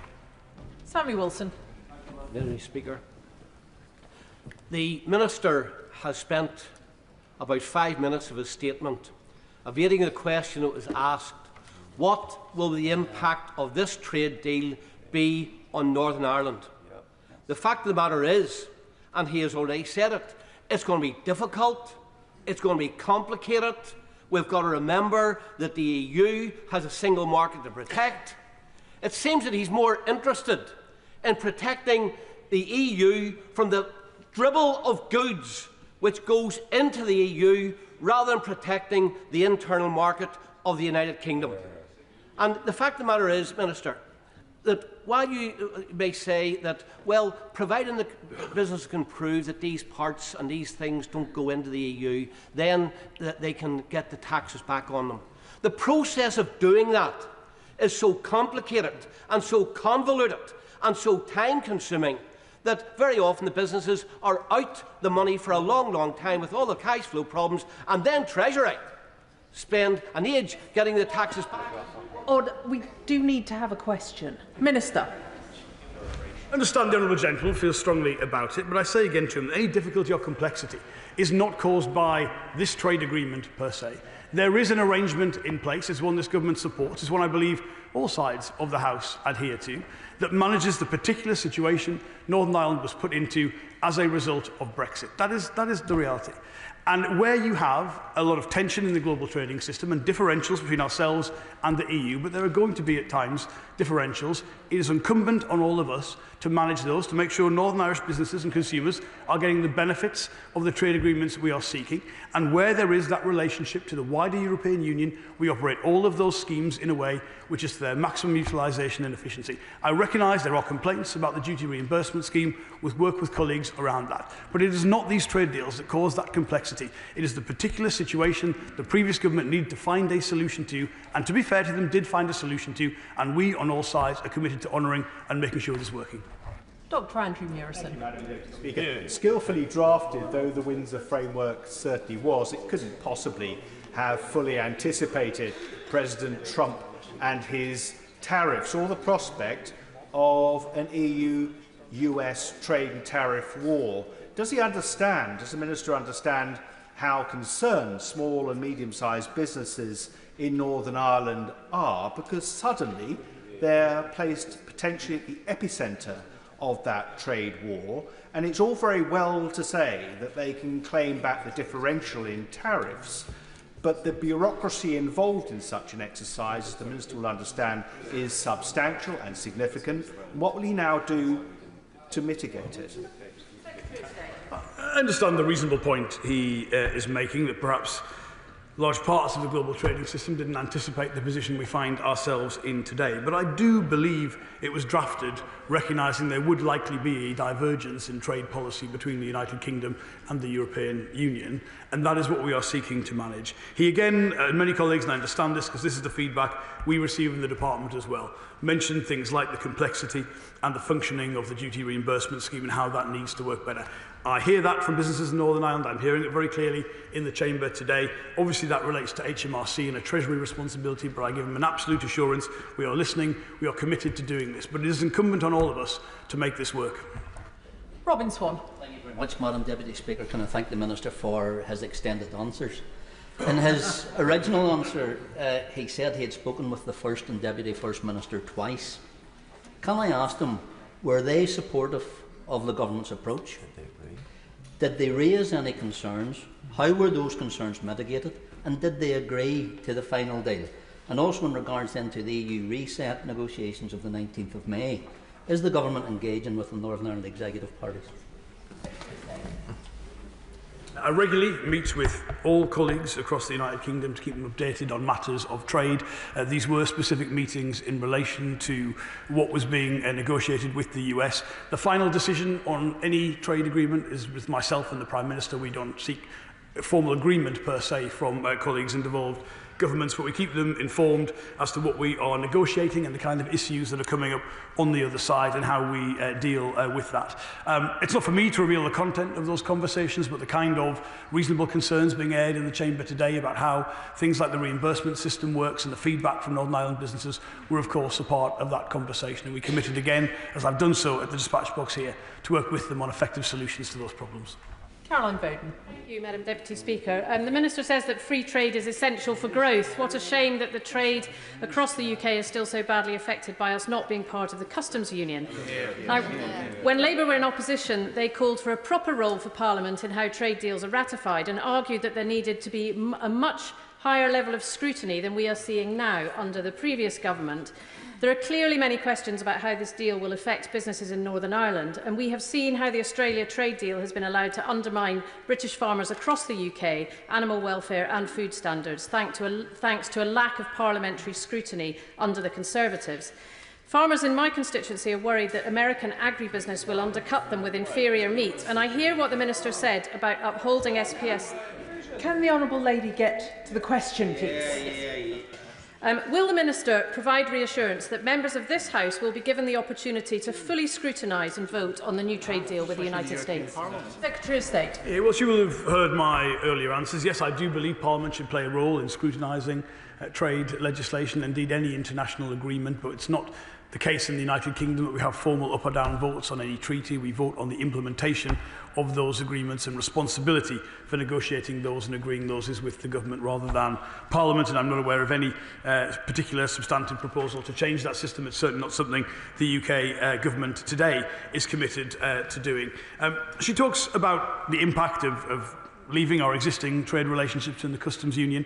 Sammy Wilson. Mr. Speaker, the Minister has spent about 5 minutes of his statement evading the question that was asked: what will the impact of this trade deal be on Northern Ireland? The fact of the matter is, and he has already said it, it's going to be difficult, it's going to be complicated. We've got to remember that the EU has a single market to protect. It seems that he's more interested in protecting the EU from the dribble of goods which goes into the EU rather than protecting the internal market of the United Kingdom. And the fact of the matter is, Minister, that while you may say that, well, providing the business can prove that these parts and these things don't go into the EU, then they can get the taxes back on them. The process of doing that is so complicated and so convoluted and so time-consuming that very often the businesses are out the money for a long, long time with all the cash flow problems, and then Treasury spend an age getting the taxes back. Or we do need to have a question. Minister. I understand the Honourable Gentleman feels strongly about it, but I say again to him that any difficulty or complexity is not caused by this trade agreement per se. There is an arrangement in place, it's one this government supports, it's one I believe all sides of the House adhere to, that manages the particular situation Northern Ireland was put into as a result of Brexit. That is the reality. And where you have a lot of tension in the global trading system and differentials between ourselves and the EU, but there are going to be at times differentials, it is incumbent on all of us to manage those, to make sure Northern Irish businesses and consumers are getting the benefits of the trade agreements we are seeking. And where there is that relationship to the wider European Union, we operate all of those schemes in a way which is to their maximum utilisation and efficiency. I recognise there are complaints about the duty reimbursement scheme, with work with colleagues around that. But it is not these trade deals that cause that complexity. It is the particular situation the previous government needed to find a solution to, and to be fair to them, did find a solution to, and we on all sides are committed to honouring and making sure it is working. Dr. Andrew Murison. Speaker. Skillfully drafted though the Windsor framework certainly was, it couldn't possibly have fully anticipated President Trump and his tariffs, or the prospect of an EU-US trade and tariff war. Does he understand, does the Minister understand how concerned small and medium-sized businesses in Northern Ireland are, because suddenly they're placed potentially at the epicentre of that trade war, and it's all very well to say that they can claim back the differential in tariffs, but the bureaucracy involved in such an exercise, as the Minister will understand, is substantial and significant. What will he now do to mitigate it? I understand the reasonable point he is making, that perhaps large parts of the global trading system didn't anticipate the position we find ourselves in today. But I do believe it was drafted recognising there would likely be a divergence in trade policy between the United Kingdom and the European Union, and that is what we are seeking to manage. He again, and many colleagues, and I understand this because this is the feedback we receive in the department as well, mentioned things like the complexity and the functioning of the duty reimbursement scheme and how that needs to work better. I hear that from businesses in Northern Ireland. I'm hearing it very clearly in the chamber today. Obviously, that relates to HMRC and a Treasury responsibility, but I give them an absolute assurance we are listening, we are committed to doing this. But it is incumbent on all of us to make this work. Robin Swan. Thank you very much, Madam Deputy Speaker. Can I thank the Minister for his extended answers? In his original answer, he said he had spoken with the First and Deputy First Minister twice. Can I ask them, were they supportive of the government's approach? Did they raise any concerns? How were those concerns mitigated? And did they agree to the final deal? And also in regards then to the EU reset negotiations of the 19th of May, is the government engaging with the Northern Ireland executive parties? I regularly meet with all colleagues across the United Kingdom to keep them updated on matters of trade. These were specific meetings in relation to what was being negotiated with the US. The final decision on any trade agreement is with myself and the Prime Minister. We don't seek a formal agreement per se from colleagues involved governments, but we keep them informed as to what we are negotiating and the kind of issues that are coming up on the other side and how we deal with that. It's not for me to reveal the content of those conversations, but the kind of reasonable concerns being aired in the Chamber today about how things like the reimbursement system works and the feedback from Northern Ireland businesses were of course a part of that conversation, and we committed again, as I've done so at the dispatch box here, to work with them on effective solutions to those problems. Caroline Bowden. Thank you, Madam Deputy Speaker. The Minister says that free trade is essential for growth. What a shame that the trade across the UK is still so badly affected by us not being part of the customs union. Now, when Labour were in opposition, they called for a proper role for Parliament in how trade deals are ratified and argued that there needed to be a much higher level of scrutiny than we are seeing now under the previous government. There are clearly many questions about how this deal will affect businesses in Northern Ireland, and we have seen how the Australia trade deal has been allowed to undermine British farmers across the UK, animal welfare and food standards, thanks to a lack of parliamentary scrutiny under the Conservatives. Farmers in my constituency are worried that American agribusiness will undercut them with inferior meat, and I hear what the Minister said about upholding SPS. Can the Honourable Lady get to the question, please? Will the Minister provide reassurance that members of this House will be given the opportunity to fully scrutinise and vote on the new trade deal with the United States? Secretary of State. Well, you will have heard my earlier answers. Yes, I do believe Parliament should play a role in scrutinising trade legislation, indeed any international agreement, but it's not the case in the United Kingdom that we have formal up or down votes on any treaty. We vote on the implementation of those agreements, and responsibility for negotiating those and agreeing those is with the government rather than Parliament, and I'm not aware of any particular substantive proposal to change that system. It's certainly not something the UK government today is committed to doing. She talks about the impact of leaving our existing trade relationships in the customs union.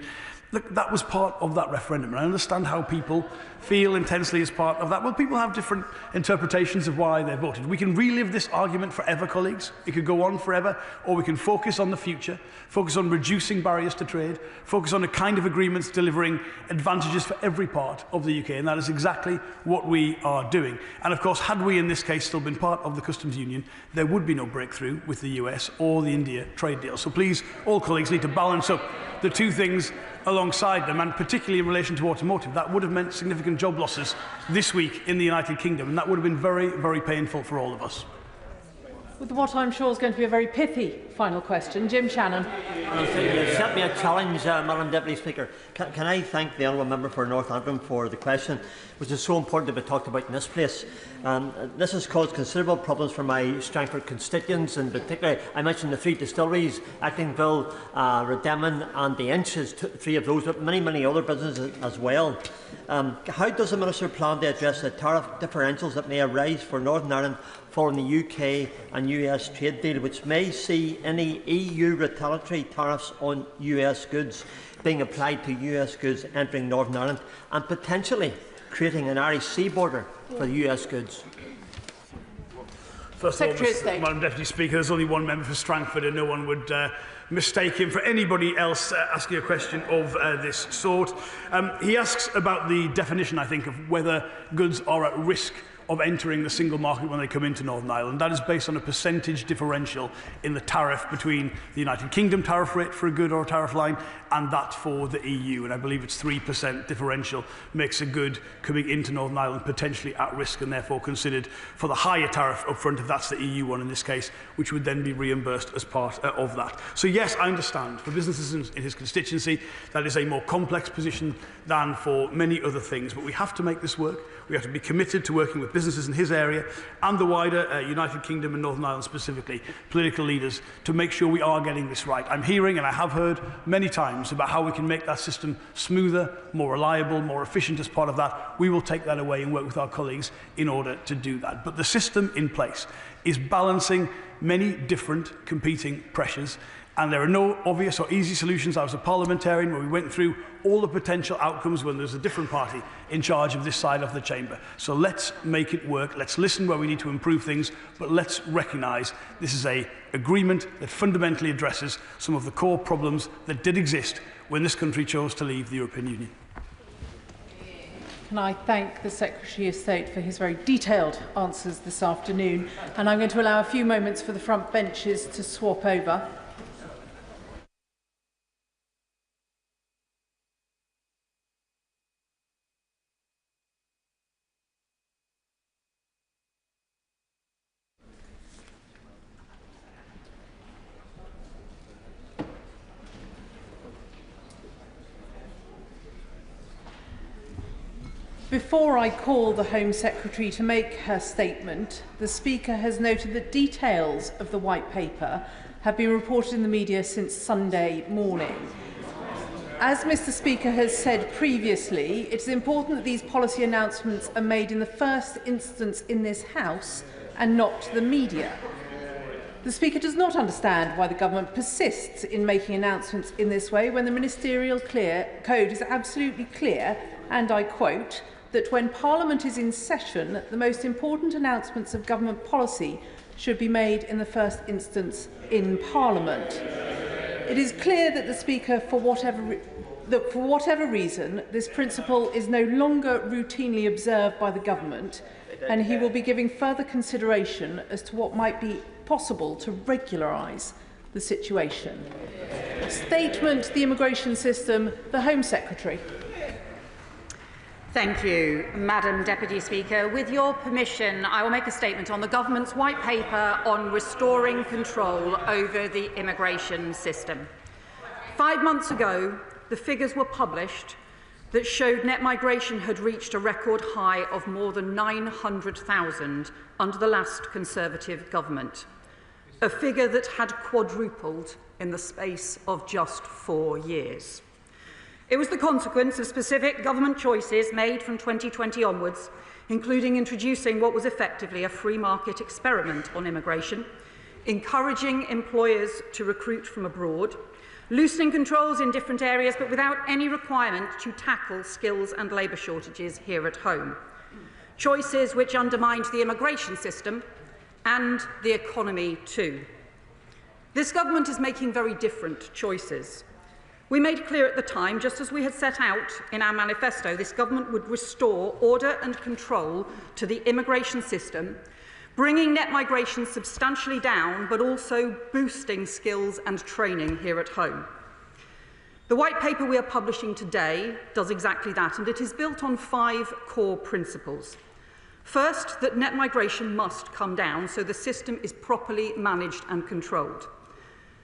Look, that was part of that referendum, and I understand how people feel intensely as part of that. Well, people have different interpretations of why they voted. We can relive this argument forever, colleagues. It could go on forever, or we can focus on the future, focus on reducing barriers to trade, focus on the kind of agreements delivering advantages for every part of the UK, and that is exactly what we are doing. And of course, had we in this case still been part of the customs union, there would be no breakthrough with the US or the India trade deal. So please, all colleagues need to balance up the two things alongside them, and particularly in relation to automotive. That would have meant significant job losses this week in the United Kingdom, and that would have been very, very painful for all of us. With what I'm sure is going to be a very pithy final question, Jim Shannon. You set me a challenge, Madam Deputy Speaker. Can I thank the Honourable Member for North Antrim for the question, which is so important to be talked about in this place. This has caused considerable problems for my Strangford constituents, in particular. I mentioned the three distilleries, Actonville, Redeman and the Inch, three of those, but many, many other businesses as well. How does the Minister plan to address the tariff differentials that may arise for Northern Ireland following the UK and US trade deal, which may see any EU retaliatory tariffs on US goods being applied to US goods entering Northern Ireland, and potentially creating an Irish sea border for the US goods? First of all, Madam Deputy Speaker, there's only one member for Strangford, and no one would mistake him for anybody else asking a question of this sort. He asks about the definition, I think, of whether goods are at risk of entering the single market when they come into Northern Ireland. That is based on a percentage differential in the tariff between the United Kingdom tariff rate for a good or a tariff line and that for the EU. And I believe it's 3% differential makes a good coming into Northern Ireland potentially at risk and therefore considered for the higher tariff up front, if that's the EU one in this case, which would then be reimbursed as part of that. So yes, I understand for businesses in his constituency that is a more complex position than for many other things, but we have to make this work. We have to be committed to working with businesses in his area and the wider United Kingdom and Northern Ireland specifically, political leaders, to make sure we are getting this right. I'm hearing, and I have heard many times, about how we can make that system smoother, more reliable, more efficient as part of that. We will take that away and work with our colleagues in order to do that. But the system in place is balancing many different competing pressures, And there are no obvious or easy solutions. I was a parliamentarian when we went through all the potential outcomes when there's a different party in charge of this side of the chamber. So let's make it work. Let's listen where we need to improve things, but let's recognise this is an agreement that fundamentally addresses some of the core problems that did exist when this country chose to leave the European Union. Can I thank the Secretary of State for his very detailed answers this afternoon, and I'm going to allow a few moments for the front benches to swap over. Before I call the Home Secretary to make her statement, the Speaker has noted that details of the White Paper have been reported in the media since Sunday morning. As Mr. Speaker has said previously, it is important that these policy announcements are made in the first instance in this House and not to the media. The Speaker does not understand why the Government persists in making announcements in this way when the Ministerial Code is absolutely clear, and I quote, that when Parliament is in session, the most important announcements of government policy should be made in the first instance in Parliament. It is clear that the Speaker, for whatever reason, this principle is no longer routinely observed by the Government, and he will be giving further consideration as to what might be possible to regularise the situation. Statement, the immigration system, the Home Secretary. Thank you, Madam Deputy Speaker. With your permission, I will make a statement on the Government's White Paper on restoring control over the immigration system. 5 months ago, the figures were published that showed net migration had reached a record high of more than 900,000 under the last Conservative government, a figure that had quadrupled in the space of just 4 years. It was the consequence of specific government choices made from 2020 onwards, including introducing what was effectively a free market experiment on immigration, encouraging employers to recruit from abroad, loosening controls in different areas but without any requirement to tackle skills and labour shortages here at home. Choices which undermined the immigration system and the economy too. This government is making very different choices. We made clear at the time, just as we had set out in our manifesto, this government would restore order and control to the immigration system, bringing net migration substantially down, but also boosting skills and training here at home. The White Paper we are publishing today does exactly that, and it is built on 5 core principles. First, that net migration must come down so the system is properly managed and controlled.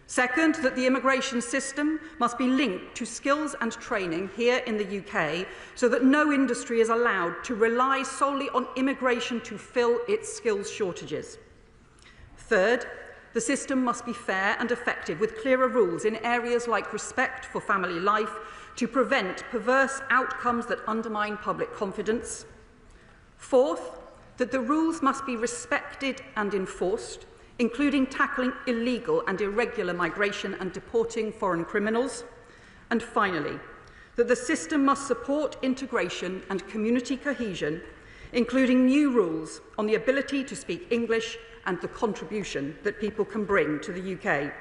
Second, that the immigration system must be linked to skills and training here in the UK so that no industry is allowed to rely solely on immigration to fill its skills shortages. Third, the system must be fair and effective with clearer rules in areas like respect for family life to prevent perverse outcomes that undermine public confidence. Fourth, that the rules must be respected and enforced, including tackling illegal and irregular migration and deporting foreign criminals. And finally, that the system must support integration and community cohesion, including new rules on the ability to speak English and the contribution that people can bring to the UK.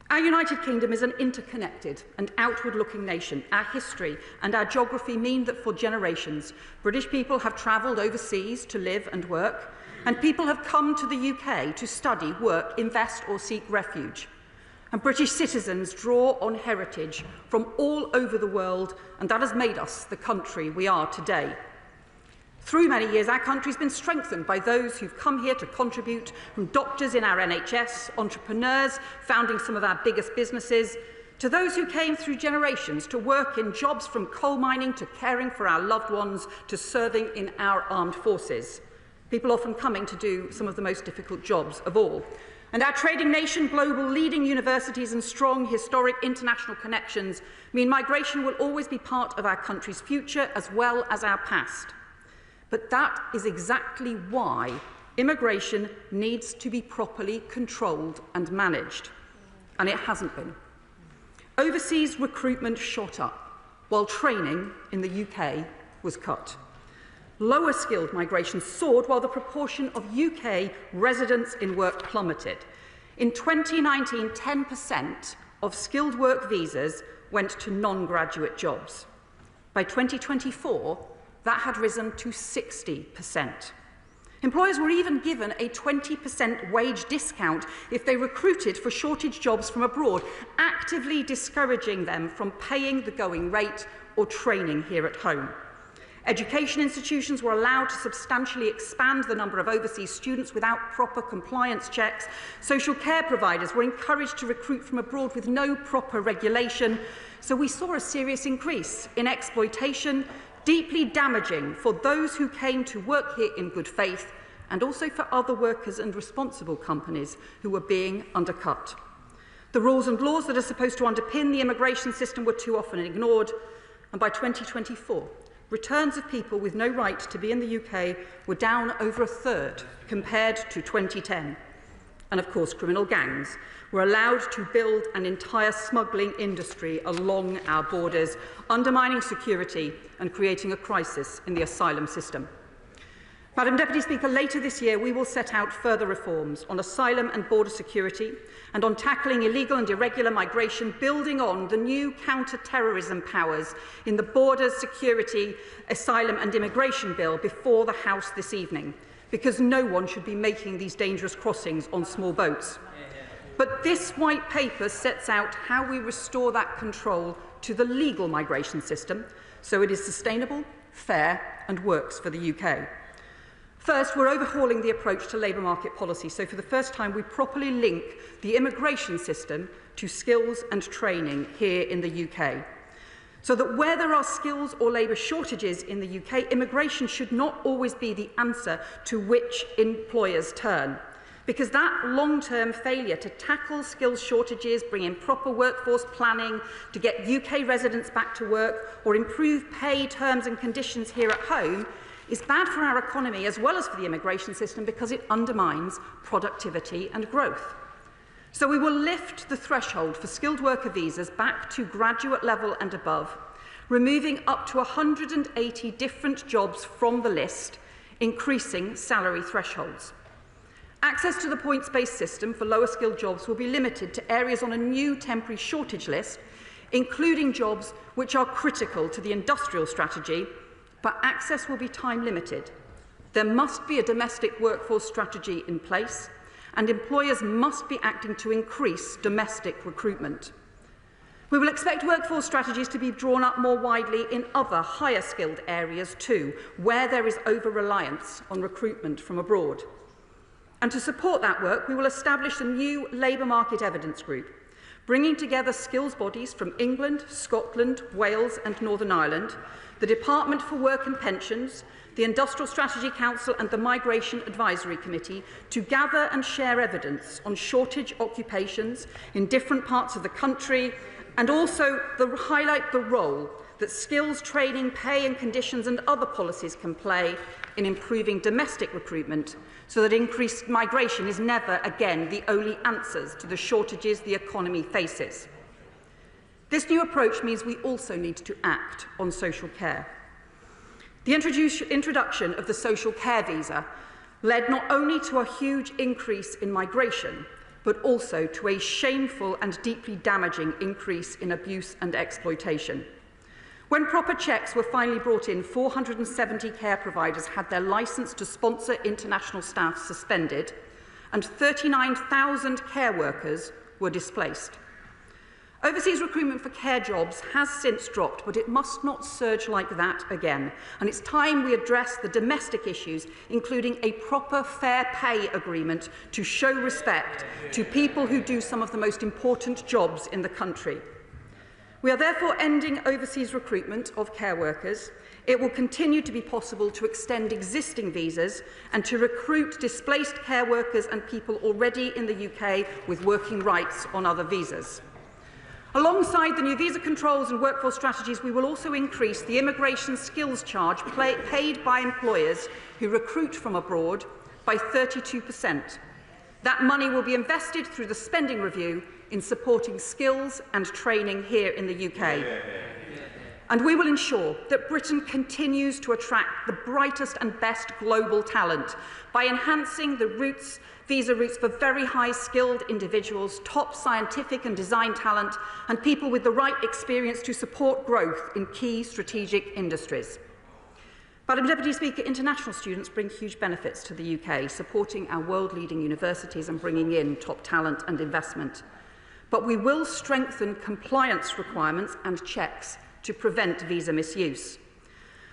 Our United Kingdom is an interconnected and outward-looking nation. Our history and our geography mean that for generations, British people have travelled overseas to live and work, and people have come to the UK to study, work, invest or seek refuge. And British citizens draw on heritage from all over the world, and that has made us the country we are today. Through many years, our country has been strengthened by those who've come here to contribute, from doctors in our NHS, entrepreneurs founding some of our biggest businesses, to those who came through generations to work in jobs from coal mining to caring for our loved ones to serving in our armed forces. People often coming to do some of the most difficult jobs of all. And our trading nation, global leading universities and strong historic international connections mean migration will always be part of our country's future as well as our past. But that is exactly why immigration needs to be properly controlled and managed. and it hasn't been. Overseas recruitment shot up, while training in the UK was cut. Lower skilled migration soared, while the proportion of UK residents in work plummeted. In 2019, 10% of skilled work visas went to non-graduate jobs. By 2024, that had risen to 60%. Employers were even given a 20% wage discount if they recruited for shortage jobs from abroad, actively discouraging them from paying the going rate or training here at home. Education institutions were allowed to substantially expand the number of overseas students without proper compliance checks. Social care providers were encouraged to recruit from abroad with no proper regulation. So we saw a serious increase in exploitation, deeply damaging for those who came to work here in good faith, and also for other workers and responsible companies who were being undercut. The rules and laws that are supposed to underpin the immigration system were too often ignored, and by 2024, returns of people with no right to be in the UK were down over a third compared to 2010. And of course, criminal gangs were allowed to build an entire smuggling industry along our borders, undermining security and creating a crisis in the asylum system. Madam Deputy Speaker, later this year we will set out further reforms on asylum and border security and on tackling illegal and irregular migration, building on the new counter-terrorism powers in the Borders, Security, Asylum and Immigration Bill before the House this evening, because no one should be making these dangerous crossings on small boats. But this white paper sets out how we restore that control to the legal migration system so it is sustainable, fair and works for the UK. First, we're overhauling the approach to labour market policy, so for the first time we properly link the immigration system to skills and training here in the UK. So that where there are skills or labour shortages in the UK, immigration should not always be the answer to which employers turn. Because that long-term failure to tackle skills shortages, bring in proper workforce planning, to get UK residents back to work, or improve pay terms and conditions here at home, is bad for our economy as well as for the immigration system because it undermines productivity and growth. So we will lift the threshold for skilled worker visas back to graduate level and above, removing up to 180 different jobs from the list, increasing salary thresholds. Access to the points-based system for lower skilled jobs will be limited to areas on a new temporary shortage list, including jobs which are critical to the industrial strategy, but access will be time limited. There must be a domestic workforce strategy in place, and employers must be acting to increase domestic recruitment. We will expect workforce strategies to be drawn up more widely in other higher skilled areas too, where there is over-reliance on recruitment from abroad. And to support that work, we will establish a new labour market evidence group, bringing together skills bodies from England, Scotland, Wales and Northern Ireland, the Department for Work and Pensions, the Industrial Strategy Council and the Migration Advisory Committee to gather and share evidence on shortage occupations in different parts of the country, and also highlight the role that skills, training, pay and conditions and other policies can play in improving domestic recruitment so that increased migration is never again the only answers to the shortages the economy faces. This new approach means we also need to act on social care. The introduction of the social care visa led not only to a huge increase in migration, but also to a shameful and deeply damaging increase in abuse and exploitation. When proper checks were finally brought in, 470 care providers had their licence to sponsor international staff suspended, and 39,000 care workers were displaced. Overseas recruitment for care jobs has since dropped, but it must not surge like that again. And it's time we address the domestic issues, including a proper fair pay agreement to show respect to people who do some of the most important jobs in the country. We are therefore ending overseas recruitment of care workers. It will continue to be possible to extend existing visas and to recruit displaced care workers and people already in the UK with working rights on other visas. Alongside the new visa controls and workforce strategies, we will also increase the immigration skills charge paid by employers who recruit from abroad by 32%. That money will be invested through the spending review in supporting skills and training here in the UK. And we will ensure that Britain continues to attract the brightest and best global talent by enhancing the visa routes for very high-skilled individuals, top scientific and design talent, and people with the right experience to support growth in key strategic industries. Madam Deputy Speaker, international students bring huge benefits to the UK, supporting our world-leading universities and bringing in top talent and investment. But we will strengthen compliance requirements and checks to prevent visa misuse.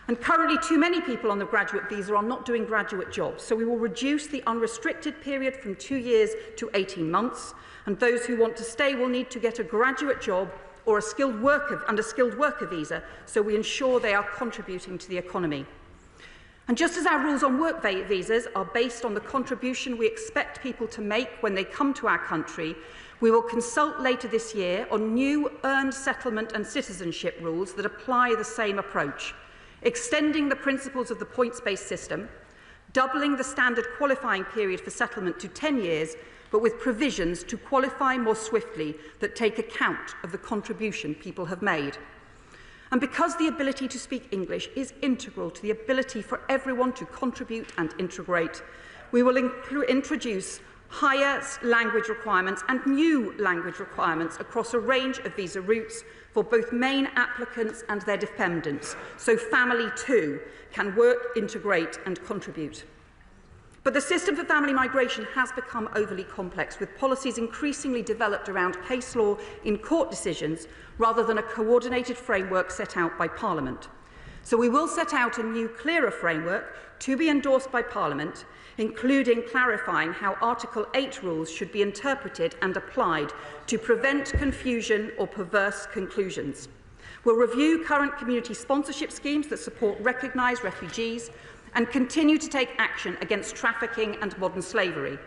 And currently, too many people on the graduate visa are not doing graduate jobs, so we will reduce the unrestricted period from 2 years to 18 months, and those who want to stay will need to get a graduate job or a skilled worker visa, so we ensure they are contributing to the economy. And just as our rules on work visas are based on the contribution we expect people to make when they come to our country, we will consult later this year on new earned settlement and citizenship rules that apply the same approach, extending the principles of the points-based system, doubling the standard qualifying period for settlement to 10 years, but with provisions to qualify more swiftly that take account of the contribution people have made. And because the ability to speak English is integral to the ability for everyone to contribute and integrate, we will introduce higher language requirements and new language requirements across a range of visa routes for both main applicants and their dependents, so family too can work, integrate and contribute. But the system for family migration has become overly complex, with policies increasingly developed around case law in court decisions rather than a coordinated framework set out by Parliament. So we will set out a new, clearer framework to be endorsed by Parliament, including clarifying how Article 8 rules should be interpreted and applied to prevent confusion or perverse conclusions. We'll review current community sponsorship schemes that support recognised refugees and continue to take action against trafficking and modern slavery.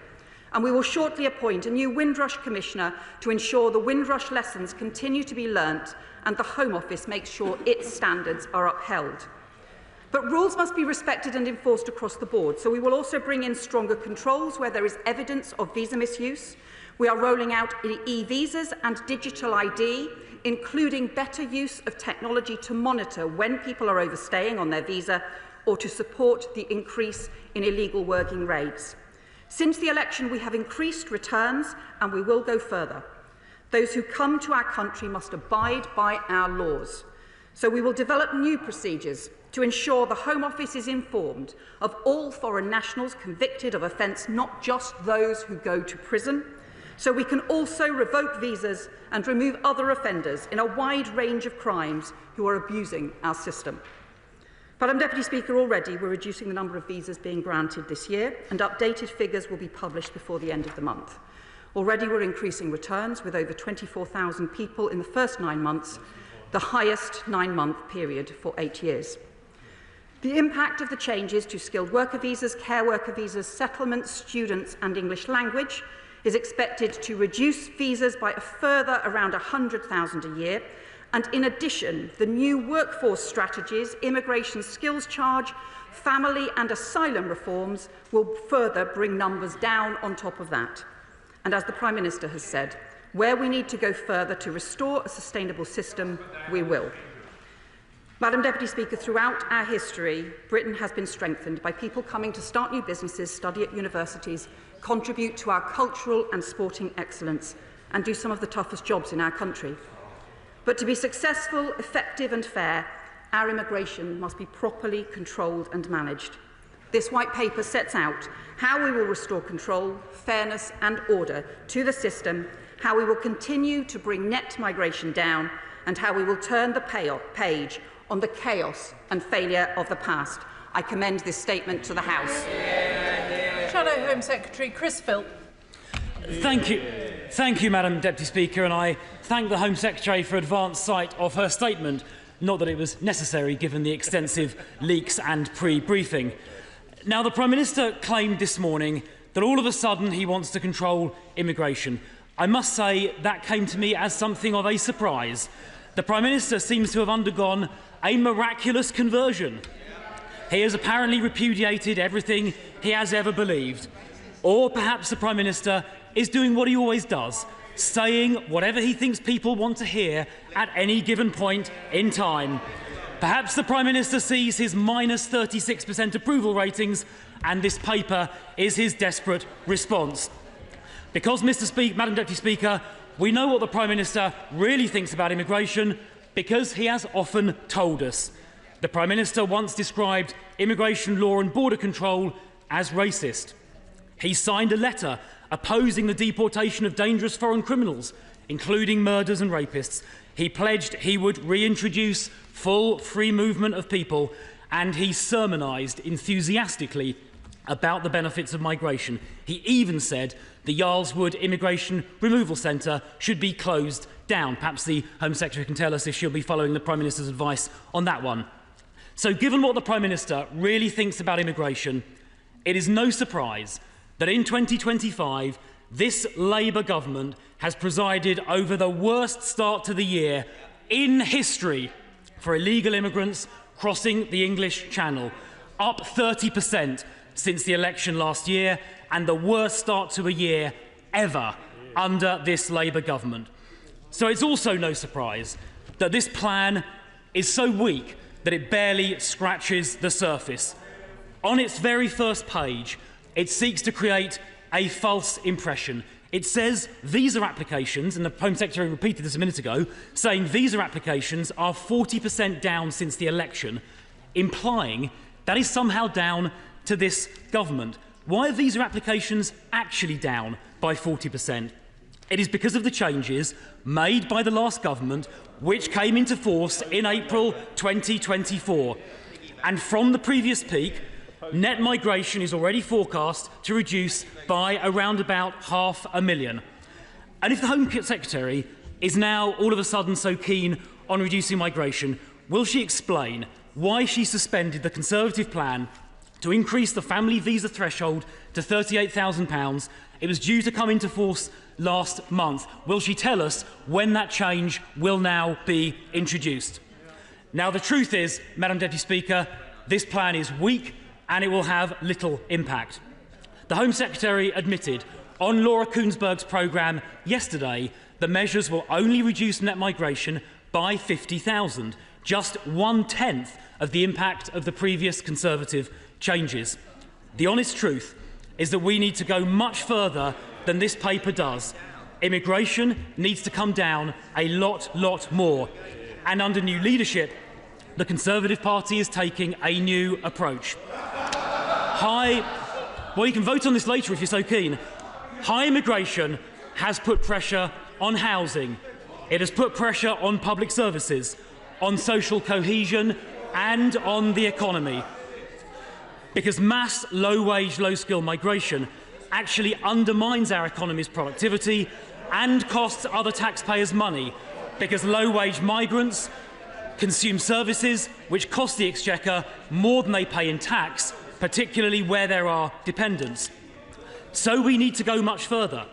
And we will shortly appoint a new Windrush Commissioner to ensure the Windrush lessons continue to be learnt and the Home Office makes sure its standards are upheld. But rules must be respected and enforced across the board, so we will also bring in stronger controls where there is evidence of visa misuse. We are rolling out e-visas and digital ID, including better use of technology to monitor when people are overstaying on their visa or to support the increase in illegal working raids. Since the election, we have increased returns and we will go further. Those who come to our country must abide by our laws. So we will develop new procedures to ensure the Home Office is informed of all foreign nationals convicted of offence, not just those who go to prison. So we can also revoke visas and remove other offenders in a wide range of crimes who are abusing our system. Madam Deputy Speaker, already we're reducing the number of visas being granted this year, and updated figures will be published before the end of the month. Already we're increasing returns with over 24,000 people in the first 9 months, the highest 9-month period for 8 years. The impact of the changes to skilled worker visas, care worker visas, settlements, students and English language is expected to reduce visas by a further around 100,000 a year. And in addition, the new workforce strategies, immigration skills charge, family and asylum reforms will further bring numbers down on top of that. And as the Prime Minister has said, where we need to go further to restore a sustainable system, we will. Madam Deputy Speaker, throughout our history, Britain has been strengthened by people coming to start new businesses, study at universities, contribute to our cultural and sporting excellence, and do some of the toughest jobs in our country. But to be successful, effective and fair, our immigration must be properly controlled and managed. This white paper sets out how we will restore control, fairness and order to the system, how we will continue to bring net migration down, and how we will turn the page on the chaos and failure of the past. I commend this statement to the House. Shadow Home Secretary Chris Philp. Thank you, Madam Deputy Speaker, and I thank the Home Secretary for advance sight of her statement, not that it was necessary given the extensive leaks and pre-briefing. Now, the Prime Minister claimed this morning that all of a sudden he wants to control immigration. I must say that came to me as something of a surprise. The Prime Minister seems to have undergone a miraculous conversion. He has apparently repudiated everything he has ever believed. Or perhaps the Prime Minister is doing what he always does, saying whatever he thinks people want to hear at any given point in time. Perhaps the Prime Minister sees his minus 36% approval ratings, and this paper is his desperate response. Because, Madam Deputy Speaker, we know what the Prime Minister really thinks about immigration because he has often told us. The Prime Minister once described immigration law and border control as racist. He signed a letter opposing the deportation of dangerous foreign criminals, including murderers and rapists. He pledged he would reintroduce full free movement of people, and he sermonised enthusiastically about the benefits of migration. He even said the Yarlswood Immigration Removal Centre should be closed down. Perhaps the Home Secretary can tell us if she'll be following the Prime Minister's advice on that one. So, given what the Prime Minister really thinks about immigration, it is no surprise that in 2025, this Labour government has presided over the worst start to the year in history for illegal immigrants crossing the English Channel, up 30% since the election last year, and the worst start to a year ever under this Labour government. So it's also no surprise that this plan is so weak that it barely scratches the surface. On its very first page, it seeks to create a false impression. It says visa applications, and the Home Secretary repeated this a minute ago, saying visa applications are 40% down since the election, implying that is somehow down to this government. Why are visa applications actually down by 40%? It is because of the changes made by the last government, which came into force in April 2024. And from the previous peak, net migration is already forecast to reduce by around about 500,000. And if the Home Secretary is now all of a sudden so keen on reducing migration, will she explain why she suspended the Conservative plan to increase the family visa threshold to £38,000? It was due to come into force last month. Will she tell us when that change will now be introduced? Now, the truth is, Madam Deputy Speaker, this plan is weak and it will have little impact. The Home Secretary admitted on Laura Kuenssberg's programme yesterday the measures will only reduce net migration by 50,000, just 1/10 of the impact of the previous Conservative changes. The honest truth is that we need to go much further than this paper does. Immigration needs to come down a lot more. And under new leadership, the Conservative Party is taking a new approach. Well, you can vote on this later if you're so keen. High immigration has put pressure on housing. It has put pressure on public services, on social cohesion and on the economy. Because mass low-wage, low-skill migration actually undermines our economy's productivity and costs other taxpayers money, because low-wage migrants consume services which cost the Exchequer more than they pay in tax, particularly where there are dependents. So we need to go much further,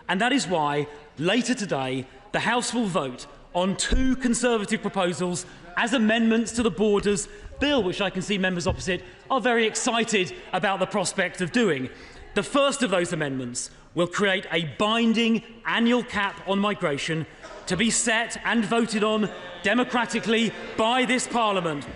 and that is why later today the House will vote on 2 Conservative proposals as amendments to the Borders Bill, which I can see members opposite are very excited about the prospect of doing. The first of those amendments will create a binding annual cap on migration to be set and voted on democratically by this Parliament.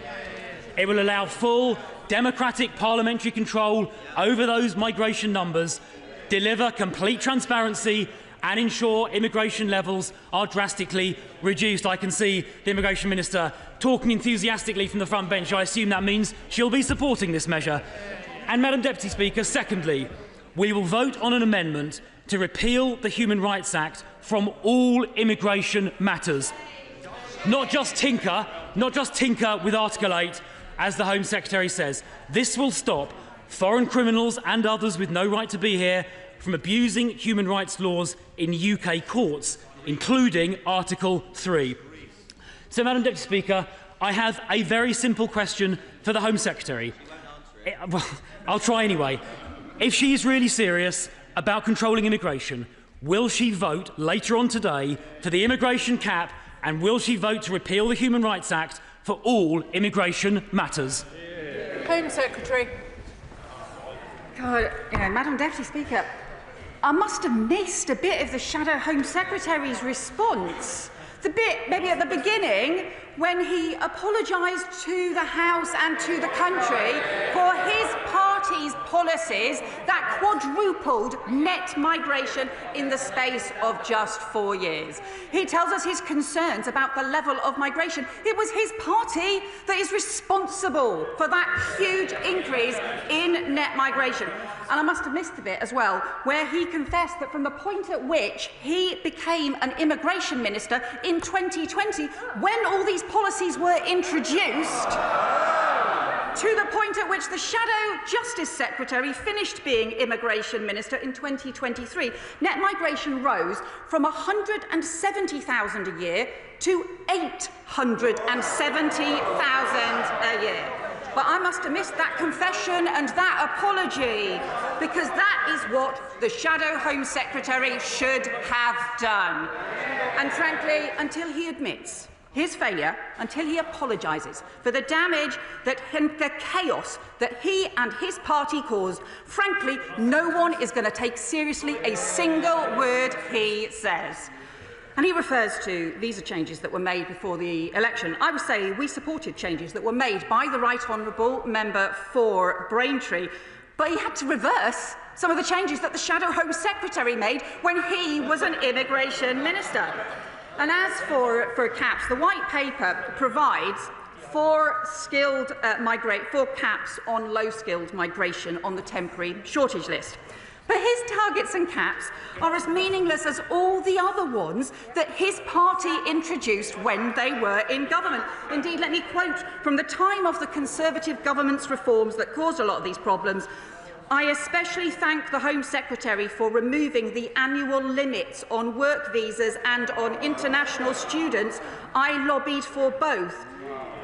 It will allow full democratic parliamentary control over those migration numbers, deliver complete transparency and ensure immigration levels are drastically reduced. I can see the Immigration Minister talking enthusiastically from the front bench. I assume that means she'll be supporting this measure. And, Madam Deputy Speaker, secondly, we will vote on an amendment to repeal the Human Rights Act from all immigration matters. Not just tinker with Article 8, as the Home Secretary says. This will stop foreign criminals and others with no right to be here from abusing human rights laws in UK courts, including Article 3. So, Madam Deputy Speaker, I have a very simple question for the Home Secretary. Well, I'll try anyway. If she is really serious about controlling immigration, will she vote later on today for the immigration cap, and will she vote to repeal the Human Rights Act for all immigration matters? Home Secretary. God, Madam Deputy Speaker, I must have missed a bit of the Shadow Home Secretary's response. The bit, maybe at the beginning, when he apologised to the House and to the country for his party's policies that quadrupled net migration in the space of just 4 years. He tells us his concerns about the level of migration. It was his party that is responsible for that huge increase in net migration. And I must have missed the bit as well, where he confessed that from the point at which he became an immigration minister in 2020, when all these policies were introduced, to the point at which the Shadow Justice Secretary finished being Immigration Minister in 2023, net migration rose from 170,000 a year to 870,000 a year. But I must have missed that confession and that apology, because that is what the Shadow Home Secretary should have done. And frankly, until he admits his failure, until he apologises for the damage and the chaos that he and his party caused, frankly, no one is going to take seriously a single word he says. And he refers to these are changes that were made before the election. I would say we supported changes that were made by the Right Honourable Member for Braintree, but he had to reverse some of the changes that the Shadow Home Secretary made when he was an immigration minister. And as for caps, the White Paper provides for caps on low-skilled migration on the temporary shortage list. But his targets and caps are as meaningless as all the other ones that his party introduced when they were in government. Indeed, let me quote from the time of the Conservative government's reforms that caused a lot of these problems. I especially thank the Home Secretary for removing the annual limits on work visas and on international students. I lobbied for both.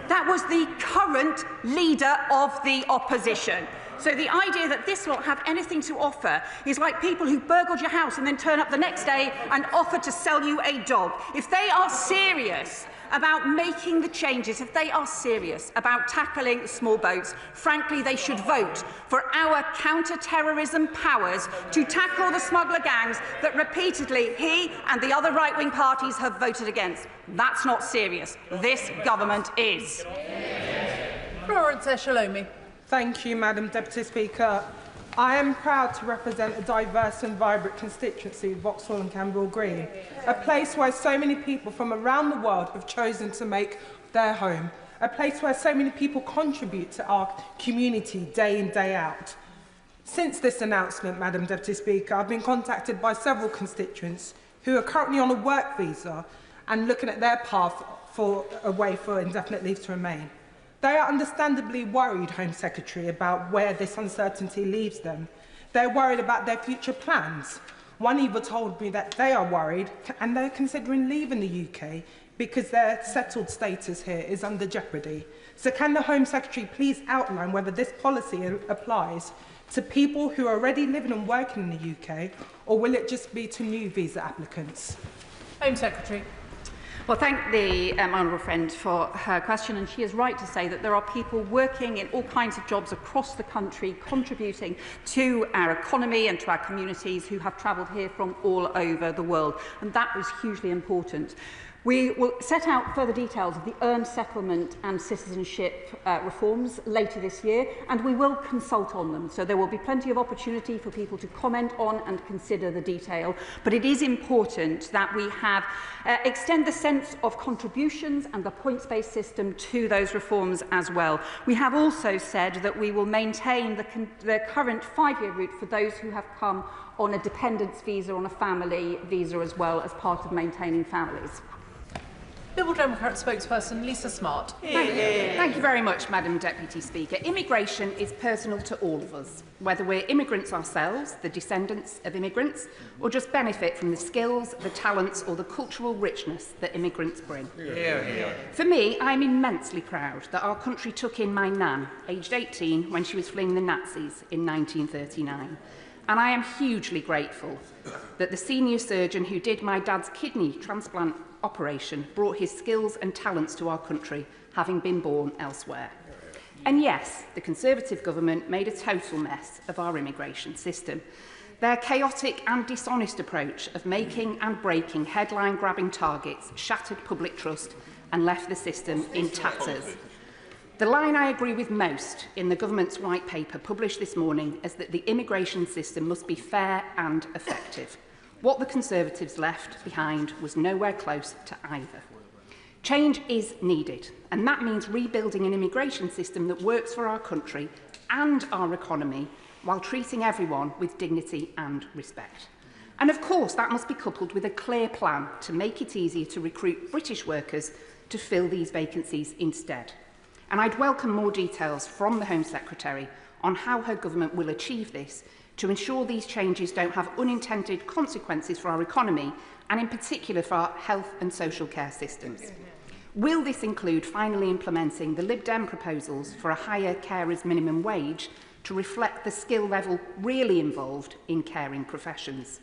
That was the current leader of the opposition. So the idea that this lot have anything to offer is like people who burgled your house and then turn up the next day and offer to sell you a dog. If they are serious about making the changes, if they are serious about tackling small boats, frankly, they should vote for our counter-terrorism powers to tackle the smuggler gangs that repeatedly he and the other right-wing parties have voted against. That's not serious. This government is. Florence Eshalomi. Thank you, Madam Deputy Speaker. I am proud to represent a diverse and vibrant constituency, Vauxhall and Camberwell Green, a place where so many people from around the world have chosen to make their home, a place where so many people contribute to our community day in, day out. Since this announcement, Madam Deputy Speaker, I've been contacted by several constituents who are currently on a work visa and looking at their path for a way for indefinite leave to remain. They are understandably worried, Home Secretary, about where this uncertainty leaves them. They're worried about their future plans. One even told me that they are worried and they're considering leaving the UK because their settled status here is under jeopardy. So can the Home Secretary please outline whether this policy applies to people who are already living and working in the UK, or will it just be to new visa applicants? Home Secretary. Well, thank the honourable friend for her question, and she is right to say that there are people working in all kinds of jobs across the country, contributing to our economy and to our communities who have travelled here from all over the world, and that is hugely important. We will set out further details of the earned settlement and citizenship reforms later this year, and we will consult on them. So there will be plenty of opportunity for people to comment on and consider the detail. But it is important that we have extend the sense of contributions and the points-based system to those reforms as well. We have also said that we will maintain the current 5-year route for those who have come on a dependence visa, on a family visa as well, as part of maintaining families. Liberal Democrat spokesperson Lisa Smart. Thank you very much, Madam Deputy Speaker. Immigration is personal to all of us, whether we're immigrants ourselves, the descendants of immigrants, or just benefit from the skills, the talents or the cultural richness that immigrants bring. For me, I'm immensely proud that our country took in my nan, aged 18, when she was fleeing the Nazis in 1939. And I am hugely grateful that the senior surgeon who did my dad's kidney transplant operation brought his skills and talents to our country, having been born elsewhere. And yes, the Conservative government made a total mess of our immigration system. Their chaotic and dishonest approach of making and breaking headline-grabbing targets shattered public trust and left the system in tatters. The line I agree with most in the government's white paper published this morning is that the immigration system must be fair and effective. What the Conservatives left behind was nowhere close to either. Change is needed, and that means rebuilding an immigration system that works for our country and our economy while treating everyone with dignity and respect. And of course, that must be coupled with a clear plan to make it easier to recruit British workers to fill these vacancies instead. And I'd welcome more details from the Home Secretary on how her government will achieve this to ensure these changes don't have unintended consequences for our economy and in particular for our health and social care systems. Will this include finally implementing the Lib Dem proposals for a higher carers minimum wage to reflect the skill level really involved in caring professions?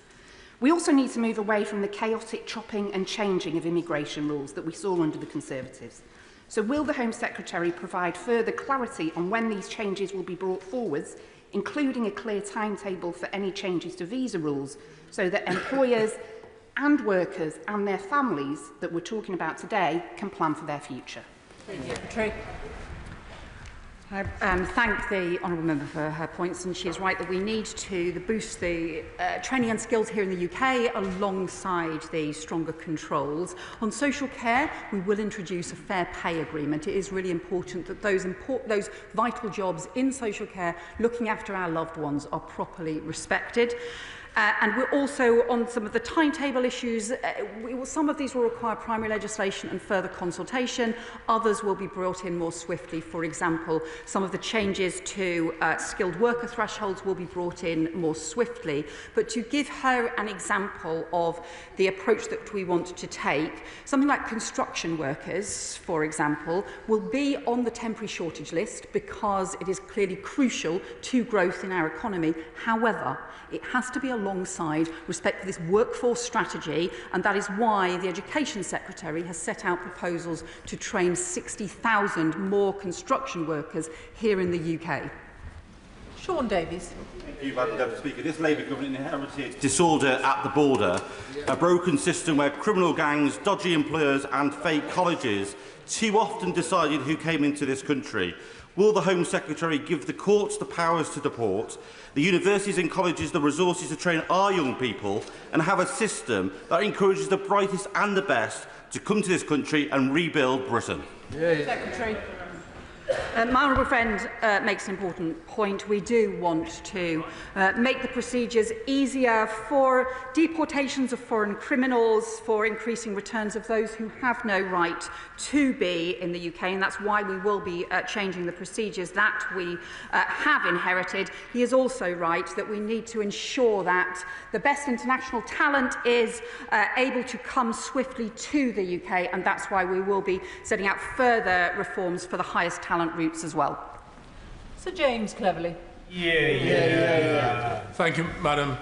We also need to move away from the chaotic chopping and changing of immigration rules that we saw under the Conservatives. So will the Home Secretary provide further clarity on when these changes will be brought forwards, including a clear timetable for any changes to visa rules, so that employers and workers and their families that we're talking about today can plan for their future? Secretary. I thank the honourable member for her points, and she is right that we need to boost the training and skills here in the UK alongside the stronger controls. On social care, we will introduce a fair pay agreement. It is really important that those vital jobs in social care, looking after our loved ones, are properly respected. And we're also on some of the timetable issues. Some of these will require primary legislation and further consultation. Others will be brought in more swiftly. For example, some of the changes to skilled worker thresholds will be brought in more swiftly. But to give her an example of the approach that we want to take, something like construction workers, for example, will be on the temporary shortage list because it is clearly crucial to growth in our economy. However, it has to be alongside respect for this workforce strategy, and that is why the Education Secretary has set out proposals to train 60,000 more construction workers here in the UK. Sean Davies. Thank you, Madam Deputy Speaker. This Labour government inherited disorder at the border, a broken system where criminal gangs, dodgy employers and fake colleges too often decided who came into this country. Will the Home Secretary give the courts the powers to deport, the universities and colleges the resources to train our young people, and have a system that encourages the brightest and the best to come to this country and rebuild Britain? Secretary. My honourable friend makes an important point. We do want to make the procedures easier for deportations of foreign criminals, for increasing returns of those who have no right to be in the UK, and that's why we will be changing the procedures that we have inherited. He is also right that we need to ensure that the best international talent is able to come swiftly to the UK, and that's why we will be setting out further reforms for the highest talent routes as well. Sir James Cleverly. Thank you, Madam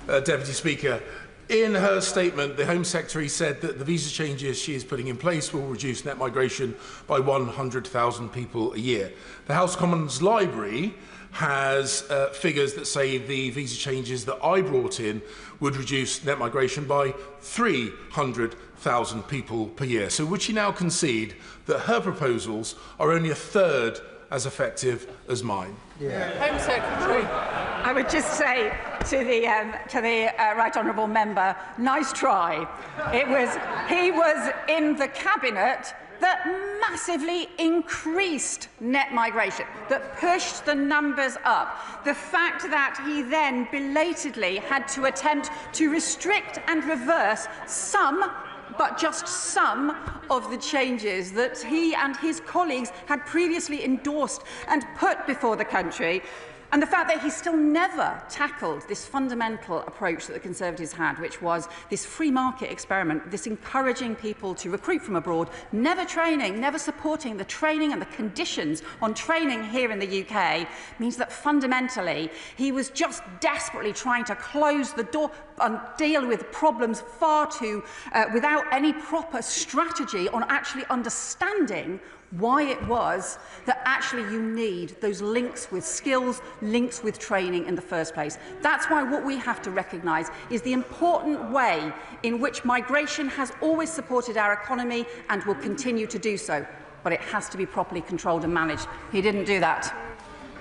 Deputy Speaker. In her statement, the Home Secretary said that the visa changes she is putting in place will reduce net migration by 100,000 people a year. The House Commons Library has figures that say the visa changes that I brought in would reduce net migration by 300,000 people per year. So would she now concede that her proposals are only a third as effective as mine? Home Secretary. I would just say to the right honourable member, nice try. He was in the cabinet that massively increased net migration, that pushed the numbers up. The fact that he then belatedly had to attempt to restrict and reverse some, but just some, of the changes that he and his colleagues had previously endorsed and put before the country. And the fact that he still never tackled this fundamental approach that the Conservatives had, which was this free market experiment, this encouraging people to recruit from abroad, never training, never supporting the training and the conditions on training here in the UK, means that fundamentally he was just desperately trying to close the door and deal with problems far too without any proper strategy on actually understanding why it was that actually you need those links with skills, links with training in the first place. That's why what we have to recognise is the important way in which migration has always supported our economy and will continue to do so. But it has to be properly controlled and managed. He didn't do that.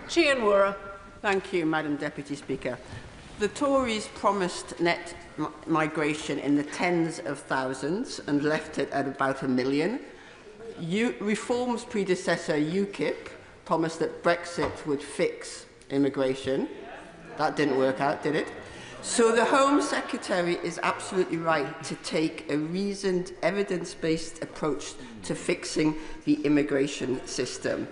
Chian Wara. Thank you, Madam Deputy Speaker. The Tories promised net migration in the tens of thousands and left it at about 1 million. Reform's predecessor, UKIP, promised that Brexit would fix immigration. That didn't work out, did it? So the Home Secretary is absolutely right to take a reasoned, evidence-based approach to fixing the immigration system.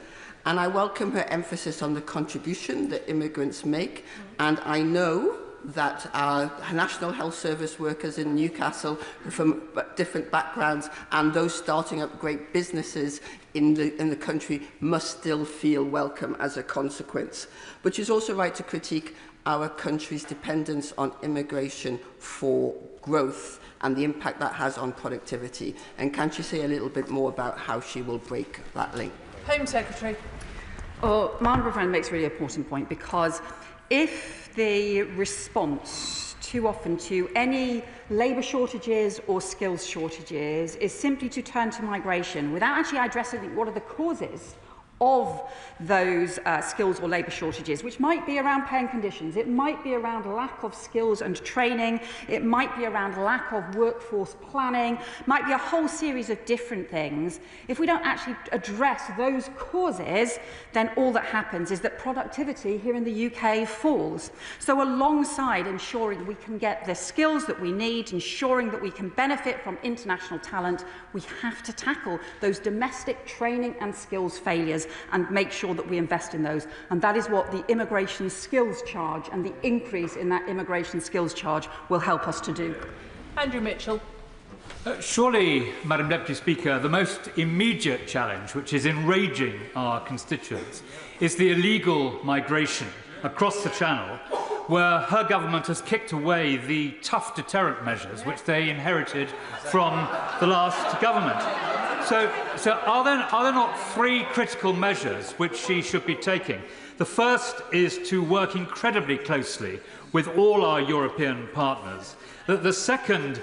And I welcome her emphasis on the contribution that immigrants make, and I know that our National Health Service workers in Newcastle from different backgrounds and those starting up great businesses in the country must still feel welcome as a consequence. But she's also right to critique our country's dependence on immigration for growth and the impact that has on productivity. And can she say a little bit more about how she will break that link? Home Secretary. Oh, my honourable friend makes a really important point, because if the response too often to any labour shortages or skills shortages is simply to turn to migration without actually addressing what are the causes of those skills or labour shortages, which might be around pay and conditions, it might be around lack of skills and training, it might be around lack of workforce planning, might be a whole series of different things. If we don't actually address those causes, then all that happens is that productivity here in the UK falls. So alongside ensuring we can get the skills that we need, ensuring that we can benefit from international talent, we have to tackle those domestic training and skills failures and make sure that we invest in those. And that is what the immigration skills charge and the increase in that immigration skills charge will help us to do. Andrew Mitchell. Surely, Madam Deputy Speaker, the most immediate challenge, which is enraging our constituents, is the illegal migration across the Channel, where her government has kicked away the tough deterrent measures which they inherited from the last government. So are there not three critical measures which she should be taking? The first is to work incredibly closely with all our European partners. The second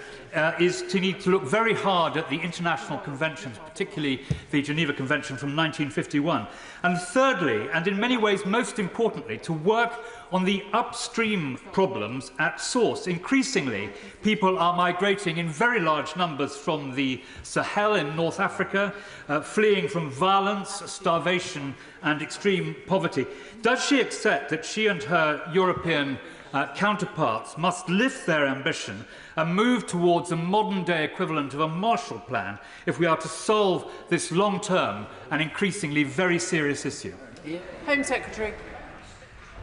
is to need to look very hard at the international conventions, particularly the Geneva Convention from 1951. And thirdly, and in many ways most importantly, to work on the upstream problems at source. Increasingly, people are migrating in very large numbers from the Sahel in North Africa, fleeing from violence, starvation and extreme poverty. Does she accept that she and her European counterparts must lift their ambition and move towards a modern-day equivalent of a Marshall Plan if we are to solve this long-term and increasingly very serious issue? Home Secretary.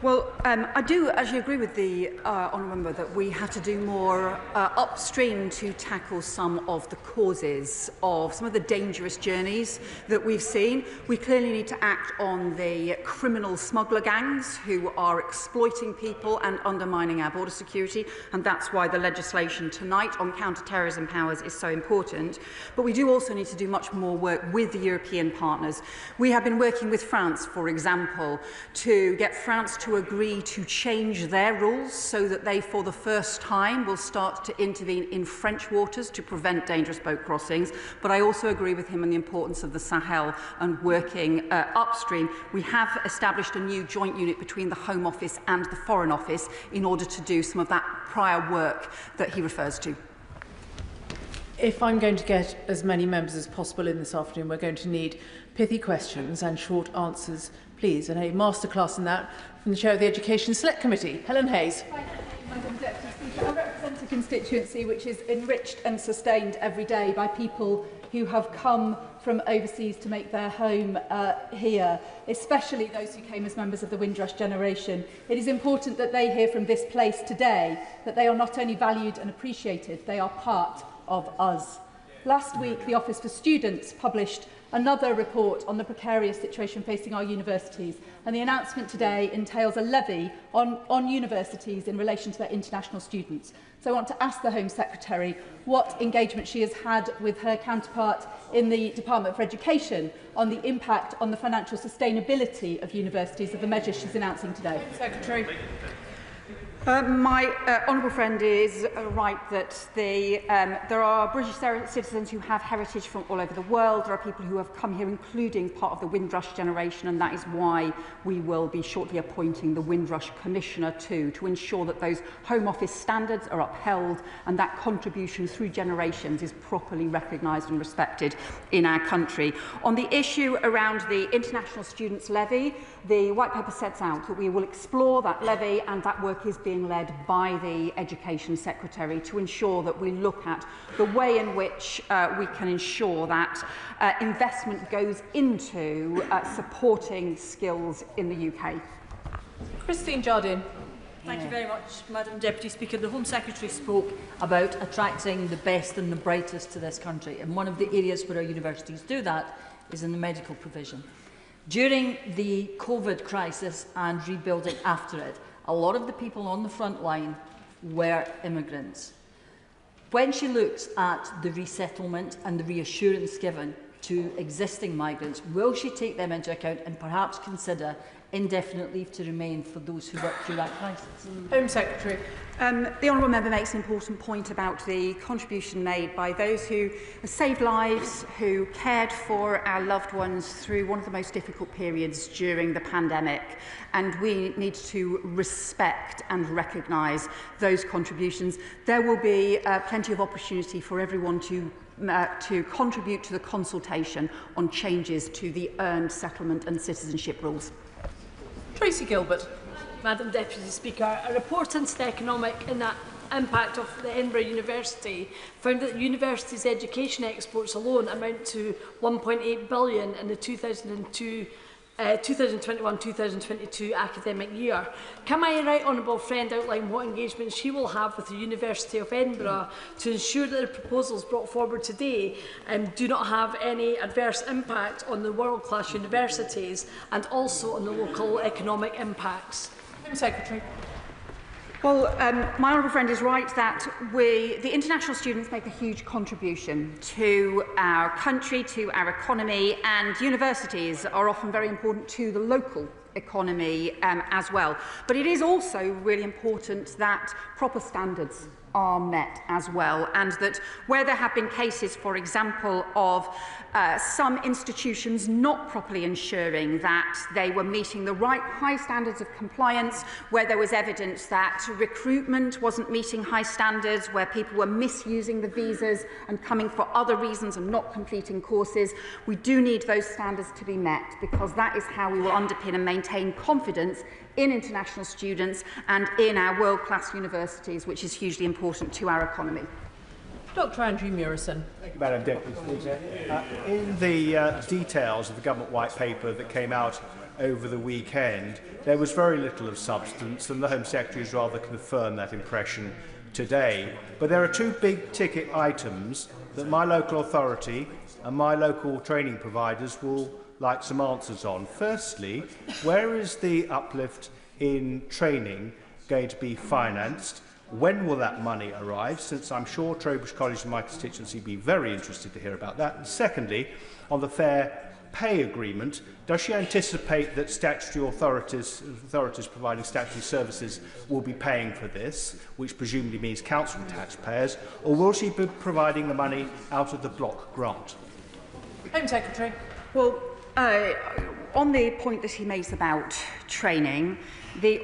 Well, I do actually agree with the honourable member that we have to do more upstream to tackle some of the causes of some of the dangerous journeys that we've seen. We clearly need to act on the criminal smuggler gangs who are exploiting people and undermining our border security, and that's why the legislation tonight on counter-terrorism powers is so important. But we do also need to do much more work with the European partners. We have been working with France, for example, to get France to agree to change their rules so that they, for the first time, will start to intervene in French waters to prevent dangerous boat crossings. But I also agree with him on the importance of the Sahel and working upstream. We have established a new joint unit between the Home Office and the Foreign Office in order to do some of that prior work that he refers to. If I'm going to get as many members as possible in this afternoon, we're going to need pithy questions and short answers, please. And a masterclass in that from the Chair of the Education Select Committee, Helen Hayes. Madam Deputy Speaker, I represent a constituency which is enriched and sustained every day by people who have come from overseas to make their home here, especially those who came as members of the Windrush generation. It is important that they hear from this place today that they are not only valued and appreciated, they are part of us. Last week, the Office for Students published another report on the precarious situation facing our universities, and the announcement today entails a levy on universities in relation to their international students. So I want to ask the Home Secretary what engagement she has had with her counterpart in the Department for Education on the impact on the financial sustainability of universities of the measures she's announcing today. Secretary. My honourable friend is right that there are British citizens who have heritage from all over the world. There are people who have come here, including part of the Windrush generation, and that is why we will be shortly appointing the Windrush Commissioner to ensure that those Home Office standards are upheld and that contribution through generations is properly recognised and respected in our country. On the issue around the International Students Levy, the White Paper sets out that we will explore that levy, and that work is being led by the Education Secretary to ensure that we look at the way in which we can ensure that investment goes into supporting skills in the UK. Christine Jardine. Thank you very much, Madam Deputy Speaker. The Home Secretary spoke about attracting the best and the brightest to this country, and one of the areas where our universities do that is in the medical provision. During the COVID crisis and rebuilding after it, a lot of the people on the front line were immigrants. When she looks at the resettlement and the reassurance given to existing migrants, will she take them into account and perhaps consider indefinite leave to remain for those who work through that crisis? Home Secretary. The honourable member makes an important point about the contribution made by those who saved lives, who cared for our loved ones through one of the most difficult periods during the pandemic, and we need to respect and recognise those contributions. There will be plenty of opportunity for everyone to contribute to the consultation on changes to the earned settlement and citizenship rules. Tracy Gilbert. Madam Deputy Speaker, a report into the economic impact of the Edinburgh University found that the university's education exports alone amount to £1.8 billion in the 2021-2022 academic year. Can my right honourable friend outline what engagement she will have with the University of Edinburgh to ensure that the proposals brought forward today do not have any adverse impact on the world-class universities and also on the local economic impacts? Secretary. Well, my honourable friend is right that the international students make a huge contribution to our country, to our economy, and universities are often very important to the local economy as well. But it is also really important that proper standards are met as well, and that where there have been cases, for example, of some institutions not properly ensuring that they were meeting the right high standards of compliance, where there was evidence that recruitment wasn't meeting high standards, where people were misusing the visas and coming for other reasons and not completing courses, we do need those standards to be met, because that is how we will underpin and maintain confidence in international students and in our world-class universities, which is hugely important to our economy. Dr Andrew Murison. Thank you, Madam Deputy Speaker. In the details of the Government White Paper that came out over the weekend, there was very little of substance, and the Home Secretary has rather confirmed that impression today. But there are two big-ticket items that my local authority and my local training providers will like some answers on. Firstly, where is the uplift in training going to be financed? When will that money arrive? Since I'm sure Trowbridge College and my constituency will be very interested to hear about that. And secondly, on the fair pay agreement, does she anticipate that statutory authorities providing statutory services will be paying for this, which presumably means council taxpayers, or will she be providing the money out of the block grant? Home Secretary. Well, on the point that he makes about training,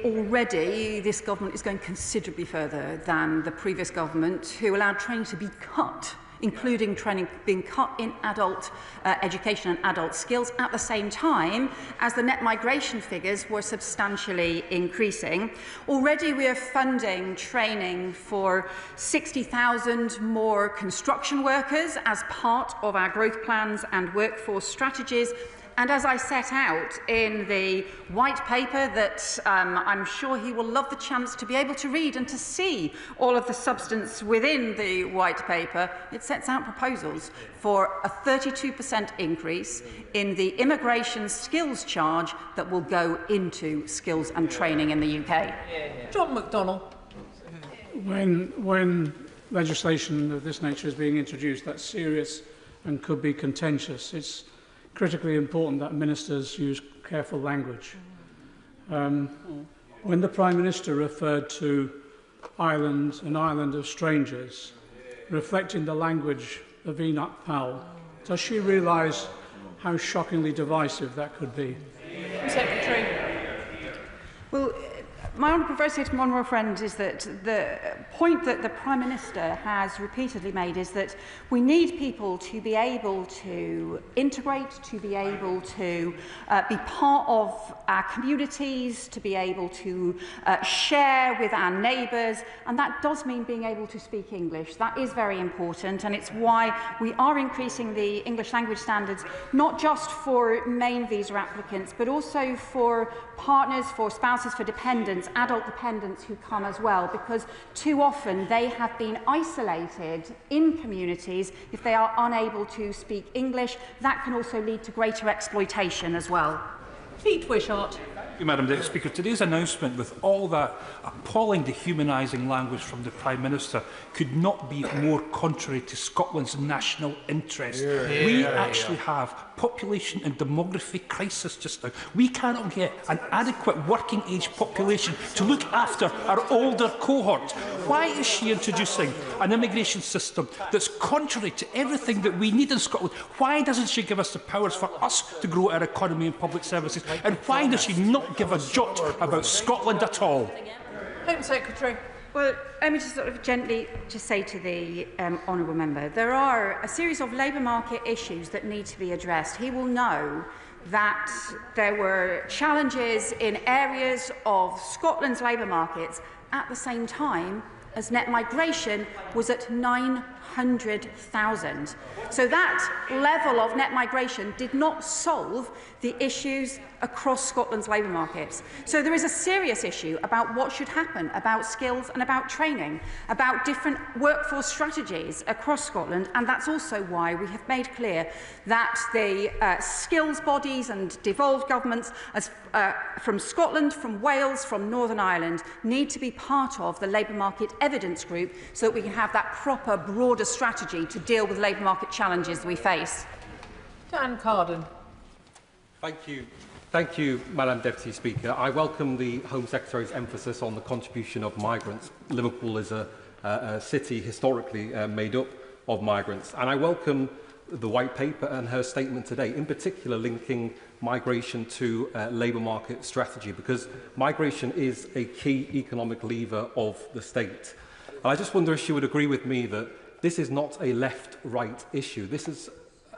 already this government is going considerably further than the previous government, who allowed training to be cut, including training being cut in adult education and adult skills, at the same time as the net migration figures were substantially increasing. Already we are funding training for 60,000 more construction workers as part of our growth plans and workforce strategies, And as I set out in the white paper that I'm sure he will love the chance to be able to read and to see all of the substance within the white paper, it sets out proposals for a 32% increase in the immigration skills charge that will go into skills and training in the UK. John McDonnell. When legislation of this nature is being introduced, that's serious and could be contentious. It's critically important that ministers use careful language. When the Prime Minister referred to Ireland, an island of strangers, reflecting the language of Enoch Powell, does she realise how shockingly divisive that could be? Secretary. Well, my honourable friend is that the point that the Prime Minister has repeatedly made is that we need people to be able to integrate, to be able to be part of our communities, to be able to share with our neighbours, and that does mean being able to speak English. That is very important, and it's why we are increasing the English language standards, not just for main visa applicants, but also for partners, for spouses, for dependents, adult dependents who come as well, because too often they have been isolated in communities if they are unable to speak English. That can also lead to greater exploitation as well. Pete Wishart. Thank you, Madam Deputy Speaker. Today's announcement, with all that appalling dehumanising language from the Prime Minister, could not be more contrary to Scotland's national interest. We actually have population and demography crisis just now. We cannot get an adequate working age population to look after our older cohort. Why is she introducing an immigration system that's contrary to everything that we need in Scotland? Why doesn't she give us the powers for us to grow our economy and public services? And why does she not give a jot about Scotland at all? Home Secretary. Well, let me just sort of gently just say to the honourable member, there are a series of labour market issues that need to be addressed. He will know that there were challenges in areas of Scotland's labour markets at the same time as net migration was at 900,000. So that level of net migration did not solve the issues across Scotland's labour markets. So there is a serious issue about what should happen, about skills and about training, about different workforce strategies across Scotland, and that's also why we have made clear that the skills bodies and devolved governments from Scotland, from Wales, from Northern Ireland need to be part of the labour market evidence group so that we can have that proper, broader strategy to deal with labour market challenges we face. Dan Carden. Thank you, Madam Deputy Speaker. I welcome the Home Secretary's emphasis on the contribution of migrants. Liverpool is a city historically made up of migrants, and I welcome the White Paper and her statement today, in particular linking migration to labour market strategy, because migration is a key economic lever of the state. And I just wonder if she would agree with me that this is not a left-right issue. This is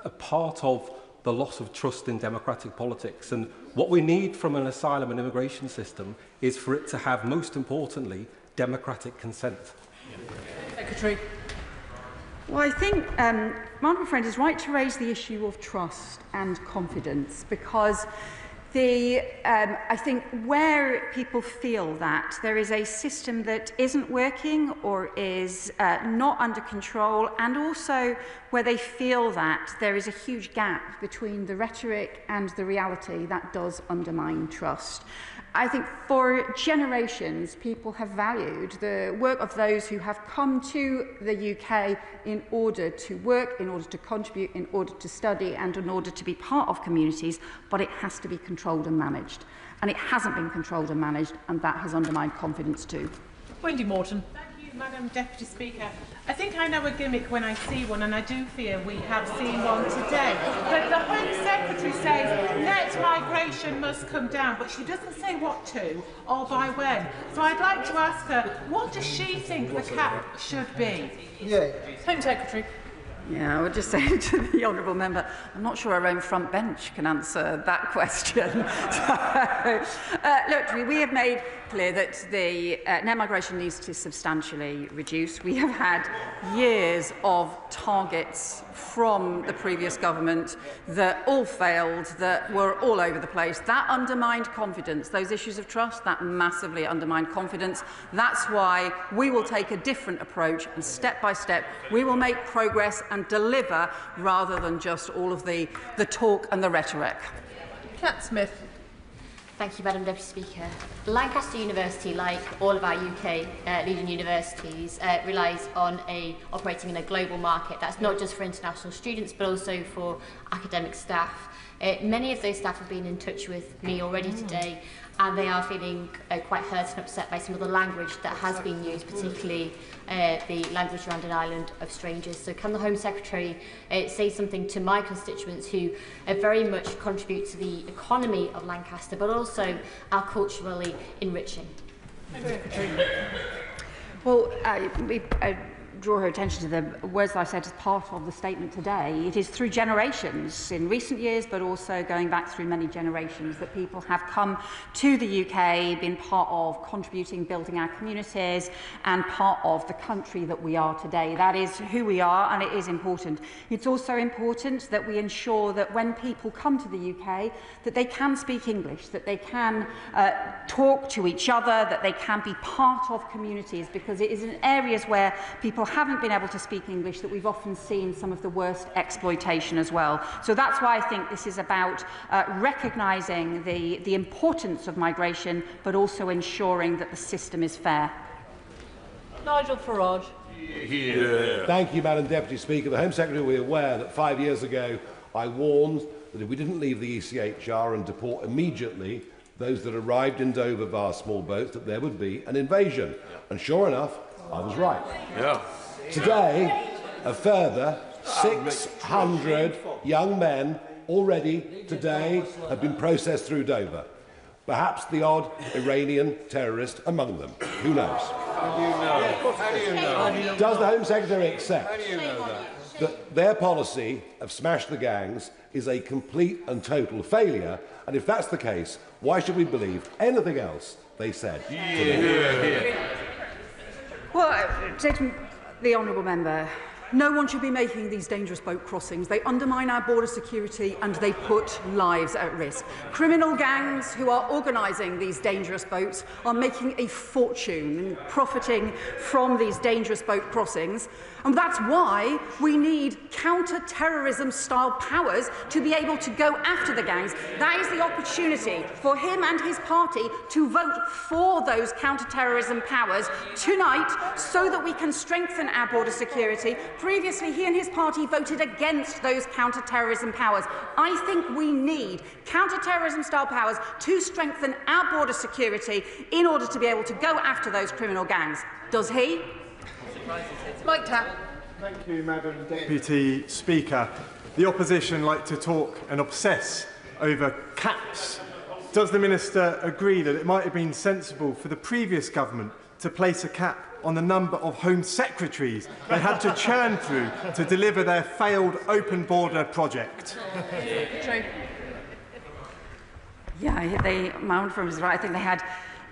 a part of the loss of trust in democratic politics. And what we need from an asylum and immigration system is for it to have, most importantly, democratic consent. Secretary. Well, I think my honourable friend is right to raise the issue of trust and confidence, because I think where people feel that there is a system that isn't working or is not under control, and also where they feel that there is a huge gap between the rhetoric and the reality, that does undermine trust. I think for generations, people have valued the work of those who have come to the UK in order to work, in order to contribute, in order to study, and in order to be part of communities, but it has to be controlled and managed. And it hasn't been controlled and managed, and that has undermined confidence too. Wendy Morton. Madam Deputy Speaker, I think I know a gimmick when I see one, and I do fear we have seen one today. But the Home Secretary says net migration must come down, but she doesn't say what to or by when. So I'd like to ask her, what does she think the cap should be? Home Secretary. Yeah, I would just say to the honourable member, I'm not sure our own front bench can answer that question. Look, we have made clear that the net migration needs to substantially reduce. We have had years of targets from the previous government that all failed, that were all over the place. That undermined confidence. Those issues of trust, that massively undermined confidence. That's why we will take a different approach, and step by step we will make progress and deliver, rather than just all of the talk and the rhetoric. Cat Smith. Thank you, Madam Deputy Speaker. Lancaster University, like all of our UK leading universities, relies on operating in a global market. That's not just for international students, but also for academic staff. Many of those staff have been in touch with me already today, and they are feeling quite hurt and upset by some of the language that has been used, particularly the language around an island of strangers. So can the Home Secretary say something to my constituents who very much contribute to the economy of Lancaster, but also are culturally enriching? Well, I draw her attention to the words that I said as part of the statement today. It is through generations, in recent years, but also going back through many generations, that people have come to the UK, been part of contributing, building our communities, and part of the country that we are today. That is who we are, and it is important. It's also important that we ensure that when people come to the UK, that they can speak English, that they can talk to each other, that they can be part of communities, because it is in areas where people haven't been able to speak English that we've often seen some of the worst exploitation as well. So that's why I think this is about recognising the importance of migration, but also ensuring that the system is fair. Nigel Farage. Thank you, Madam Deputy Speaker. The Home Secretary will be aware that 5 years ago I warned that if we didn't leave the ECHR and deport immediately those that arrived in Dover via small boats, that there would be an invasion. And sure enough, I was right. Yeah. Today, a further 600 young men already today have been processed through Dover. Perhaps the odd Iranian terrorist among them. Who knows? How do you know? How do you know? Does the Home Secretary accept How do you know that their policy of smash the gangs is a complete and total failure? And if that's the case, why should we believe anything else they said today? Well, to the honourable member, no one should be making these dangerous boat crossings. They undermine our border security and they put lives at risk. Criminal gangs who are organising these dangerous boats are making a fortune and profiting from these dangerous boat crossings. And that's why we need counter-terrorism style powers to be able to go after the gangs. That is the opportunity for him and his party to vote for those counter-terrorism powers tonight so that we can strengthen our border security. Previously, he and his party voted against those counter-terrorism powers. I think we need counter-terrorism style powers to strengthen our border security in order to be able to go after those criminal gangs. Does he? Mike Tapp. Thank you, Madam Deputy Speaker. The opposition like to talk and obsess over caps. Does the Minister agree that it might have been sensible for the previous government to place a cap on the number of Home Secretaries they had to churn through to deliver their failed open border project? True. Yeah, my own firm is right. I think they had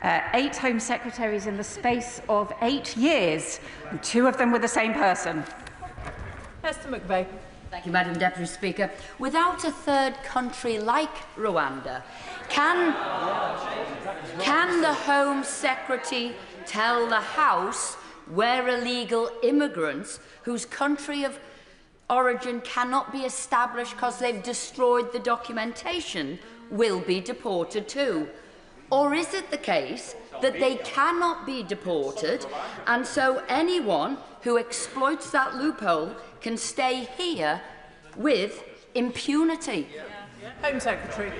8 Home Secretaries in the space of 8 years, and 2 of them were the same person. Esther McVeigh. Thank you, Madam Deputy Speaker. Without a third country like Rwanda, can the Home Secretary tell the House where illegal immigrants whose country of origin cannot be established because they've destroyed the documentation will be deported to? Or is it the case that they cannot be deported, and so anyone who exploits that loophole can stay here with impunity? Home Secretary.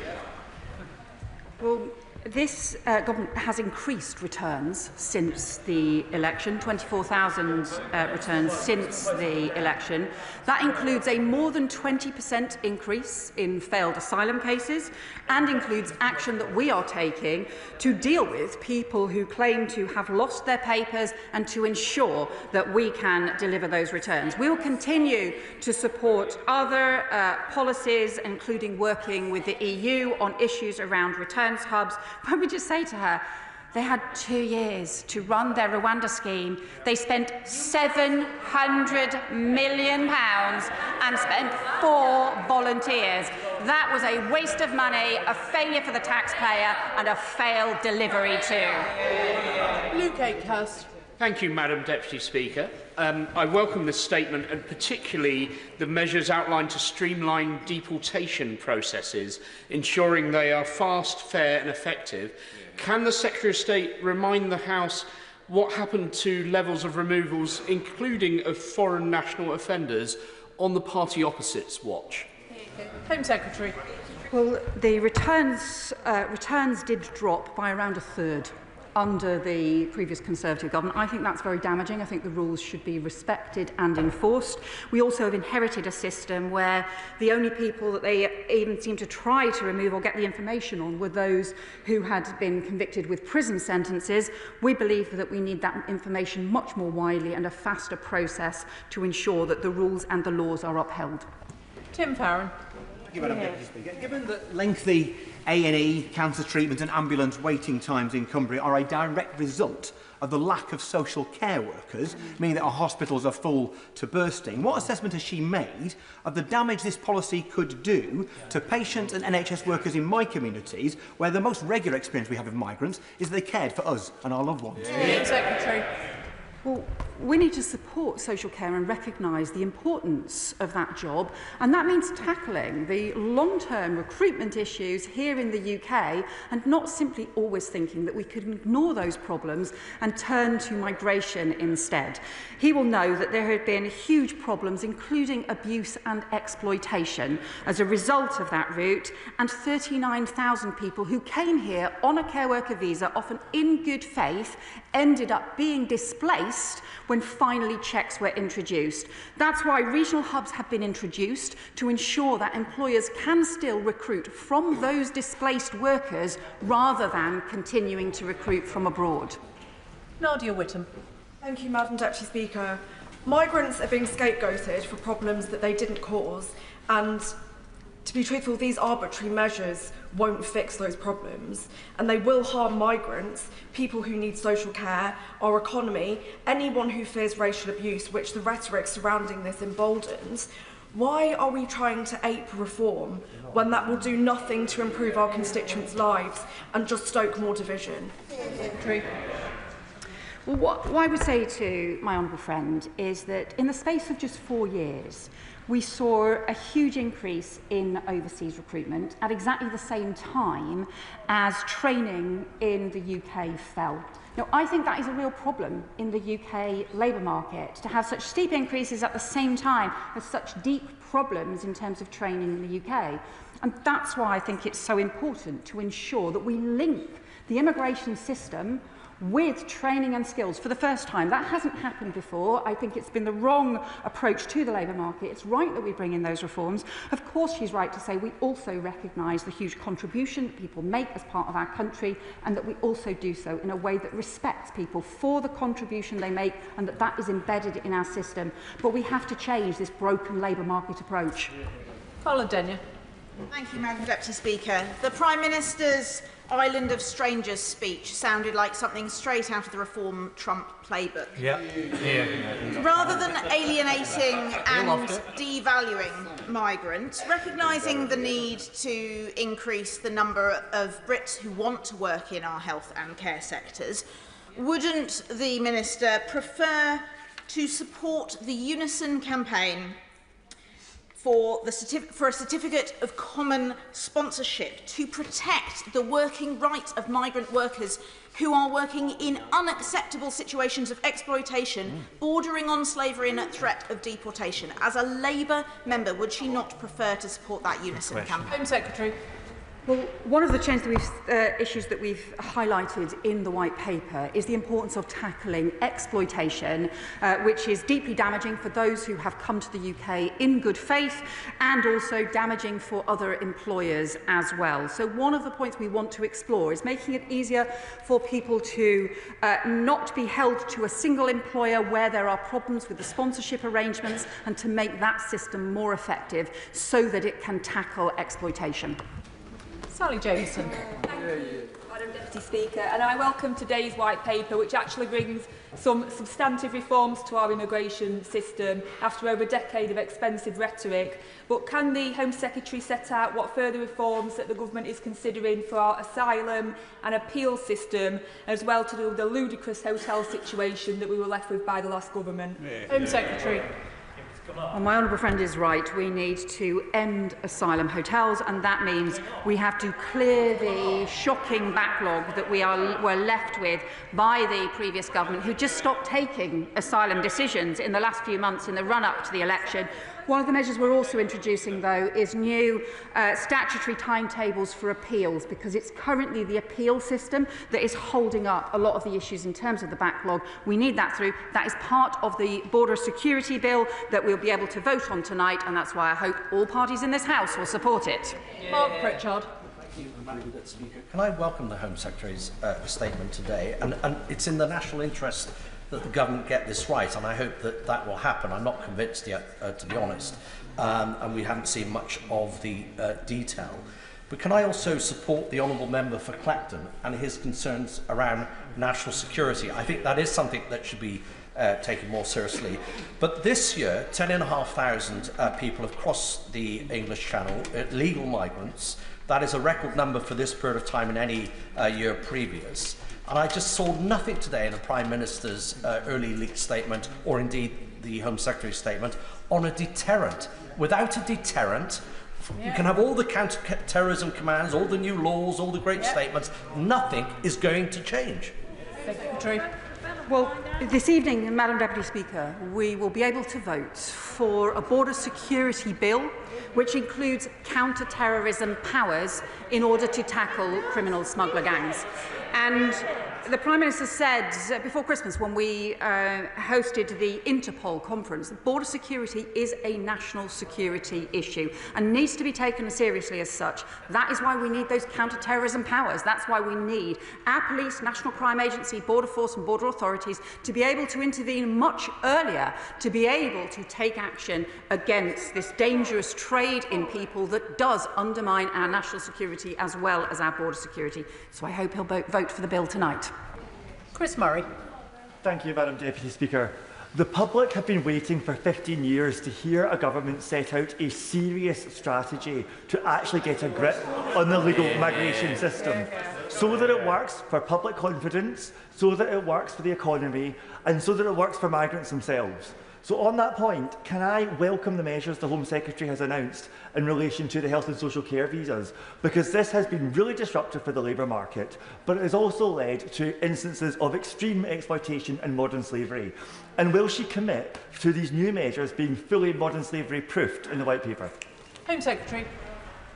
Well, This government has increased returns since the election, 24,000 returns since the election. That includes a more than 20% increase in failed asylum cases and includes action that we are taking to deal with people who claim to have lost their papers and to ensure that we can deliver those returns. We will continue to support other policies, including working with the EU on issues around returns hubs. Let me just say to her, they had 2 years to run their Rwanda scheme. They spent £700 million and spent 4 volunteers. That was a waste of money, a failure for the taxpayer and a failed delivery too. Luke Akehurst. Thank you, Madam Deputy Speaker. I welcome this statement and particularly the measures outlined to streamline deportation processes, ensuring they are fast, fair and effective. Can the Secretary of State remind the House what happened to levels of removals, including of foreign national offenders, on the party opposite's watch? Home Secretary. Well, the returns did drop by around a third under the previous Conservative government. I think that's very damaging. I think the rules should be respected and enforced. We also have inherited a system where the only people that they even seem to try to remove or get the information on were those who had been convicted with prison sentences. We believe that we need that information much more widely and a faster process to ensure that the rules and the laws are upheld. Tim Farron. Thank you, Madam Deputy Speaker. Given that lengthy A&E, cancer treatment and ambulance waiting times in Cumbria are a direct result of the lack of social care workers, meaning that our hospitals are full to bursting, what assessment has she made of the damage this policy could do to patients and NHS workers in my communities, where the most regular experience we have of migrants is that they cared for us and our loved ones? Secretary. Well, we need to support social care and recognise the importance of that job, and that means tackling the long-term recruitment issues here in the UK and not simply always thinking that we could ignore those problems and turn to migration instead. He will know that there have been huge problems, including abuse and exploitation, as a result of that route, and 39,000 people who came here on a care worker visa, often in good faith, ended up being displaced when finally checks were introduced. That's why regional hubs have been introduced to ensure that employers can still recruit from those displaced workers rather than continuing to recruit from abroad. Nadia Whittam. Thank you, Madam Deputy Speaker. Migrants are being scapegoated for problems that they didn't cause, and to be truthful, these arbitrary measures won't fix those problems, and they will harm migrants, people who need social care, our economy, anyone who fears racial abuse, which the rhetoric surrounding this emboldens. Why are we trying to ape reform when that will do nothing to improve our constituents' lives and just stoke more division? Well, what I would say to my honourable friend is that in the space of just 4 years, we saw a huge increase in overseas recruitment at exactly the same time as training in the UK fell. Now, I think that is a real problem in the UK labour market, to have such steep increases at the same time as such deep problems in terms of training in the UK. And that's why I think it's so important to ensure that we link the immigration system with training and skills for the first time. That hasn't happened before. I think it's been the wrong approach to the labour market. It's right that we bring in those reforms. Of course, she's right to say we also recognise the huge contribution that people make as part of our country, and that we also do so in a way that respects people for the contribution they make, and that is embedded in our system. But we have to change this broken labour market approach. Paula Denyer. Thank you, Madam Deputy Speaker. The Prime Minister's Island of Strangers speech sounded like something straight out of the Reform Trump playbook. Rather than alienating and devaluing migrants, recognising the need to increase the number of Brits who want to work in our health and care sectors, wouldn't the Minister prefer to support the Unison campaign for a certificate of common sponsorship to protect the working rights of migrant workers who are working in unacceptable situations of exploitation, bordering on slavery and at threat of deportation? As a Labour member, would she not prefer to support that Unison campaign? Home Secretary. Well, one of the issues that we've highlighted in the White Paper is the importance of tackling exploitation, which is deeply damaging for those who have come to the UK in good faith and also damaging for other employers as well. So one of the points we want to explore is making it easier for people to not be held to a single employer where there are problems with the sponsorship arrangements, and to make that system more effective so that it can tackle exploitation. Sally Jameson. Thank you, Madam Deputy Speaker, and I welcome today's White Paper, which actually brings some substantive reforms to our immigration system after over a decade of expensive rhetoric. But can the Home Secretary set out what further reforms that the Government is considering for our asylum and appeal system, as well to do with the ludicrous hotel situation that we were left with by the last Government? Home Secretary. Well, my honourable friend is right. We need to end asylum hotels, and that means we have to clear the shocking backlog that were left with by the previous government, who just stopped taking asylum decisions in the last few months in the run-up to the election. One of the measures we're also introducing, though, is new statutory timetables for appeals, because it's currently the appeal system that is holding up a lot of the issues in terms of the backlog. We need that through. That is part of the border security bill that we'll be able to vote on tonight, and that's why I hope all parties in this House will support it. Mark Pritchard. Thank you, Madam Speaker. Can I welcome the Home Secretary's statement today? And it's in the national interest that the government get this right, and I hope that that will happen. I'm not convinced yet, to be honest, and we haven't seen much of the detail. But can I also support the Honourable Member for Clacton and his concerns around national security? I think that is something that should be taken more seriously. But this year, 10,500 people have crossed the English Channel, legal migrants. That is a record number for this period of time in any year previous. And I just saw nothing today in the Prime Minister's early leaked statement, or indeed the Home Secretary's statement, on a deterrent. Without a deterrent, you can have all the counter-terrorism commands, all the new laws, all the great statements. Nothing is going to change. Secretary. Well, this evening, Madam Deputy Speaker, we will be able to vote for a border security bill which includes counter-terrorism powers in order to tackle criminal smuggler gangs. And the Prime Minister said before Christmas, when we hosted the Interpol conference, that border security is a national security issue and needs to be taken seriously as such. That is why we need those counter-terrorism powers. That's why we need our police, National Crime Agency, Border Force and border authorities to be able to intervene much earlier, to be able to take action against this dangerous trade in people that does undermine our national security as well as our border security. So I hope he'll vote for the bill tonight. Chris Murray. Thank you, Madam Deputy Speaker. The public have been waiting for 15 years to hear a government set out a serious strategy to actually get a grip on the legal migration system, so that it works for public confidence, so that it works for the economy, and so that it works for migrants themselves. So on that point, can I welcome the measures the Home Secretary has announced in relation to the health and social care visas? Because this has been really disruptive for the labour market, but it has also led to instances of extreme exploitation and modern slavery. And will she commit to these new measures being fully modern slavery proofed in the White Paper? Home Secretary.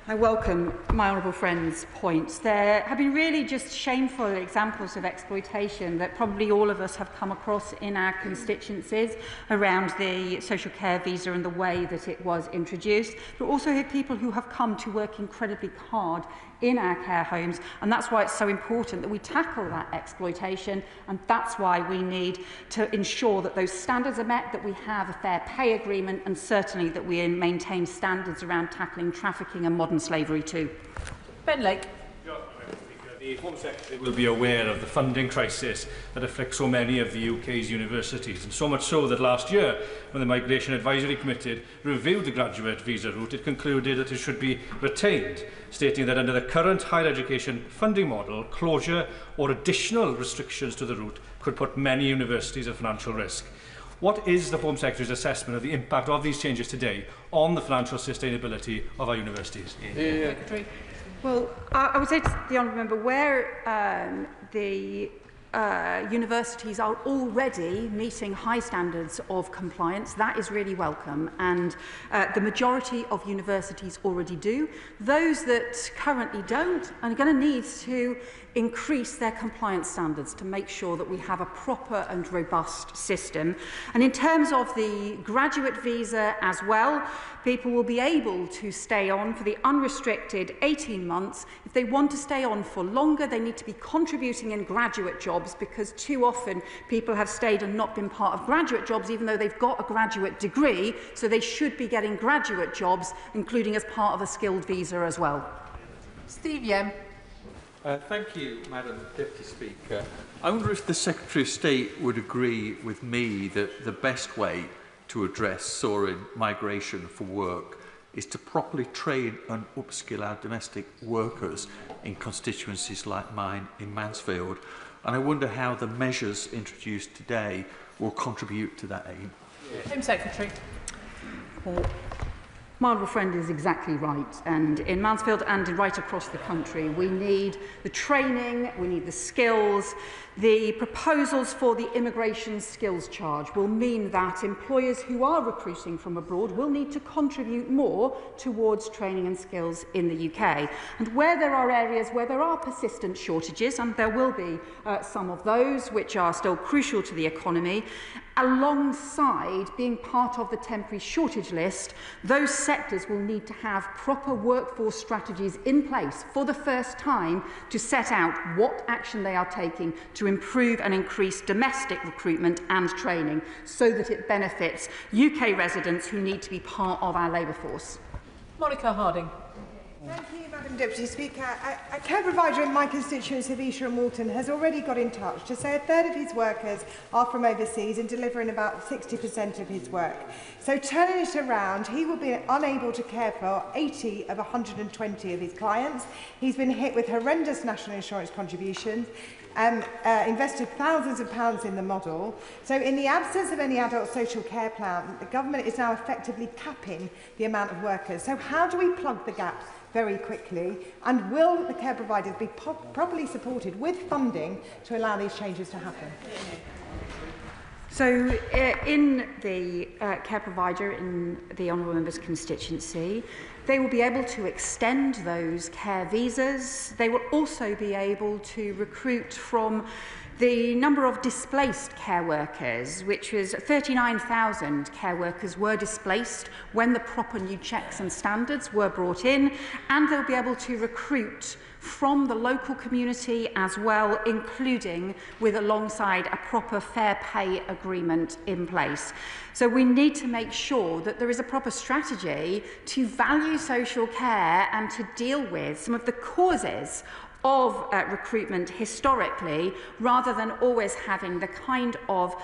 I welcome my honourable friend's points. There have been really just shameful examples of exploitation that probably all of us have come across in our constituencies around the social care visa and the way that it was introduced. But also here people who have come to work incredibly hard in our care homes, and that's why it's so important that we tackle that exploitation, and that's why we need to ensure that those standards are met, that we have a fair pay agreement, and certainly that we maintain standards around tackling trafficking and modern slavery too. Ben Lake. The Home Secretary will be aware of the funding crisis that afflicts so many of the UK's universities, and so much so that last year, when the Migration Advisory Committee reviewed the graduate visa route, it concluded that it should be retained, stating that under the current higher education funding model, closure or additional restrictions to the route could put many universities at financial risk. What is the Home Secretary's assessment of the impact of these changes today on the financial sustainability of our universities? Well, I would say to the honourable member, where the universities are already meeting high standards of compliance. That is really welcome, and the majority of universities already do. Those that currently don't are going to need to increase their compliance standards to make sure that we have a proper and robust system. And in terms of the graduate visa as well, people will be able to stay on for the unrestricted 18 months. If they want to stay on for longer, they need to be contributing in graduate jobs, because too often people have stayed and not been part of graduate jobs even though they've got a graduate degree, so they should be getting graduate jobs, including as part of a skilled visa as well. Steve Yem. Thank you, Madam Deputy Speaker. I wonder if the Secretary of State would agree with me that the best way to address soaring migration for work is to properly train and upskill our domestic workers in constituencies like mine in Mansfield. And I wonder how the measures introduced today will contribute to that aim. Home Secretary. My honourable friend is exactly right, and in Mansfield and right across the country we need the training, we need the skills. The proposals for the immigration skills charge will mean that employers who are recruiting from abroad will need to contribute more towards training and skills in the UK. And where there are areas where there are persistent shortages, and there will be some of those which are still crucial to the economy, alongside being part of the temporary shortage list, those sectors will need to have proper workforce strategies in place for the first time to set out what action they are taking to improve and increase domestic recruitment and training so that it benefits UK residents who need to be part of our labour force. Monica Harding. Thank you, Madam Deputy Speaker. A care provider in my constituency of Esher and Walton has already got in touch to say a third of his workers are from overseas and delivering about 60% of his work. So turning it around, he will be unable to care for 80 of 120 of his clients. He's been hit with horrendous national insurance contributions. Invested thousands of pounds in the model. So in the absence of any adult social care plan, the government is now effectively capping the amount of workers. So how do we plug the gaps very quickly? And will the care providers be properly supported with funding to allow these changes to happen? So in the care provider in the Honourable Member's constituency, they will be able to extend those care visas. They will also be able to recruit from the number of displaced care workers, which was 39,000 care workers were displaced when the proper new checks and standards were brought in, and they'll be able to recruit from the local community as well, including with alongside a proper fair pay agreement in place. So we need to make sure that there is a proper strategy to value social care and to deal with some of the causes of recruitment historically, rather than always having the kind of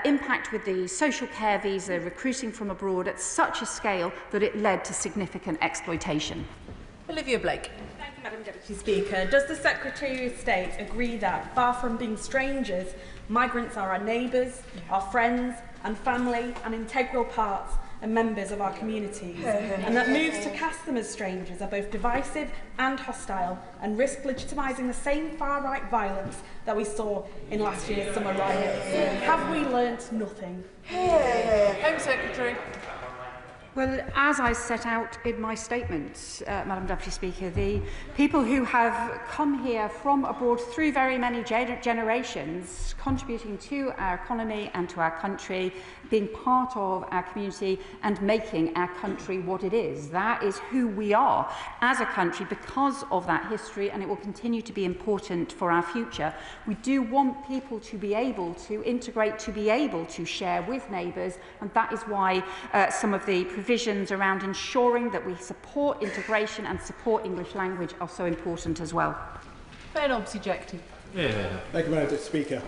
impact with the social care visa recruiting from abroad at such a scale that it led to significant exploitation. Olivia Blake. Thank you, Madam Deputy Speaker. Does the Secretary of State agree that, far from being strangers, migrants are our neighbours, our friends and family and integral parts and members of our communities, and that moves to cast them as strangers are both divisive and hostile and risk legitimising the same far-right violence that we saw in last year's summer riots? Have we learnt nothing? Home Secretary. Well, as I set out in my statement, Madam Deputy Speaker, the people who have come here from abroad through very many generations, contributing to our economy and to our country, being part of our community and making our country what it is. That is who we are as a country because of that history, and it will continue to be important for our future. We do want people to be able to integrate, to be able to share with neighbours, and that is why some of the provisions around ensuring that we support integration and support English language are so important as well. Ben Obsejecti. Thank you, Madam Speaker.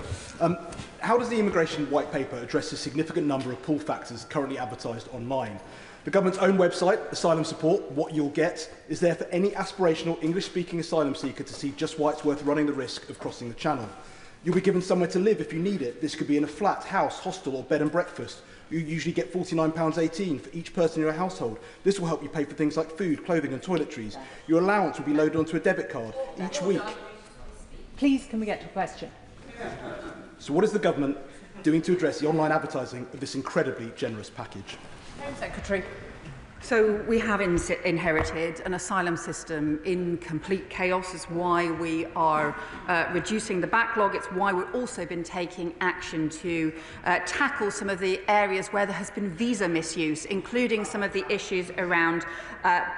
How does the Immigration White Paper address the significant number of pull factors currently advertised online? The government's own website, Asylum Support, What You'll Get, is there for any aspirational English-speaking asylum seeker to see just why it's worth running the risk of crossing the channel. You'll be given somewhere to live if you need it. This could be in a flat, house, hostel or bed and breakfast. You usually get £49.18 for each person in your household. This will help you pay for things like food, clothing and toiletries. Your allowance will be loaded onto a debit card each week. Please, can we get to a question? So what is the government doing to address the online advertising of this incredibly generous package? Home Secretary. So we have inherited an asylum system in complete chaos. It's why we are reducing the backlog. It's why we've also been taking action to tackle some of the areas where there has been visa misuse, including some of the issues around,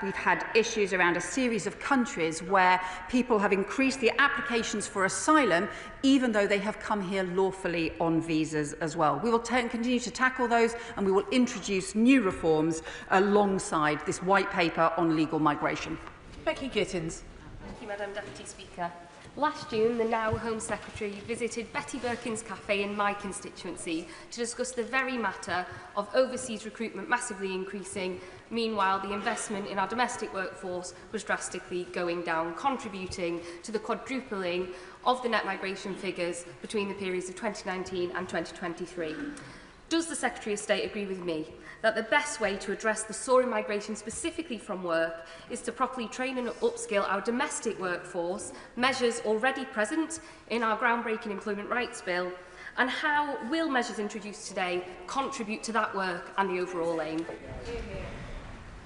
we've had issues around a series of countries where people have increased the applications for asylum even though they have come here lawfully on visas as well. We will continue to tackle those, and we will introduce new reforms alongside this white paper on legal migration. Becky Gittins. Thank you, Madam Deputy Speaker. Last June, the now Home Secretary visited Betty Birkin's cafe in my constituency to discuss the very matter of overseas recruitment massively increasing. Meanwhile, the investment in our domestic workforce was drastically going down, contributing to the quadrupling of the net migration figures between the periods of 2019 and 2023. Does the Secretary of State agree with me that the best way to address the soaring migration specifically from work is to properly train and upskill our domestic workforce, measures already present in our groundbreaking Employment Rights Bill, and how will measures introduced today contribute to that work and the overall aim?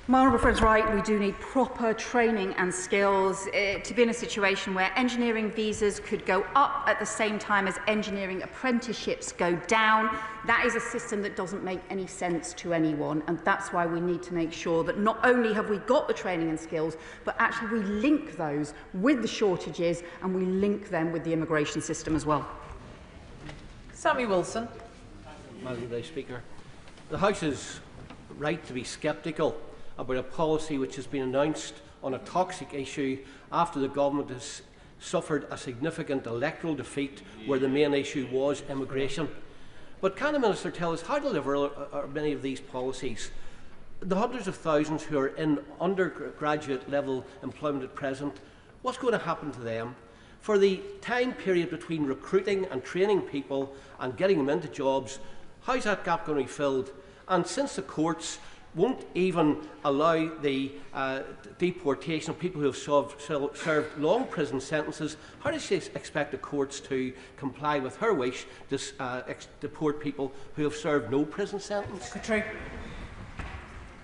My honourable friend's right, we do need proper training and skills to be in a situation where engineering visas could go up at the same time as engineering apprenticeships go down. That is a system that doesn't make any sense to anyone, and that's why we need to make sure that not only have we got the training and skills, but actually we link those with the shortages and we link them with the immigration system as well. Sammy Wilson. Madam Deputy Speaker, the House is right to be sceptical about a policy which has been announced on a toxic issue after the government has suffered a significant electoral defeat where the main issue was immigration. But can the Minister tell us how deliverable are many of these policies? The hundreds of thousands who are in undergraduate level employment at present, what's going to happen to them? For the time period between recruiting and training people and getting them into jobs, how's that gap going to be filled? And since the courts won't even allow the deportation of people who have served long prison sentences, how does she expect the courts to comply with her wish to deport people who have served no prison sentence? Secretary.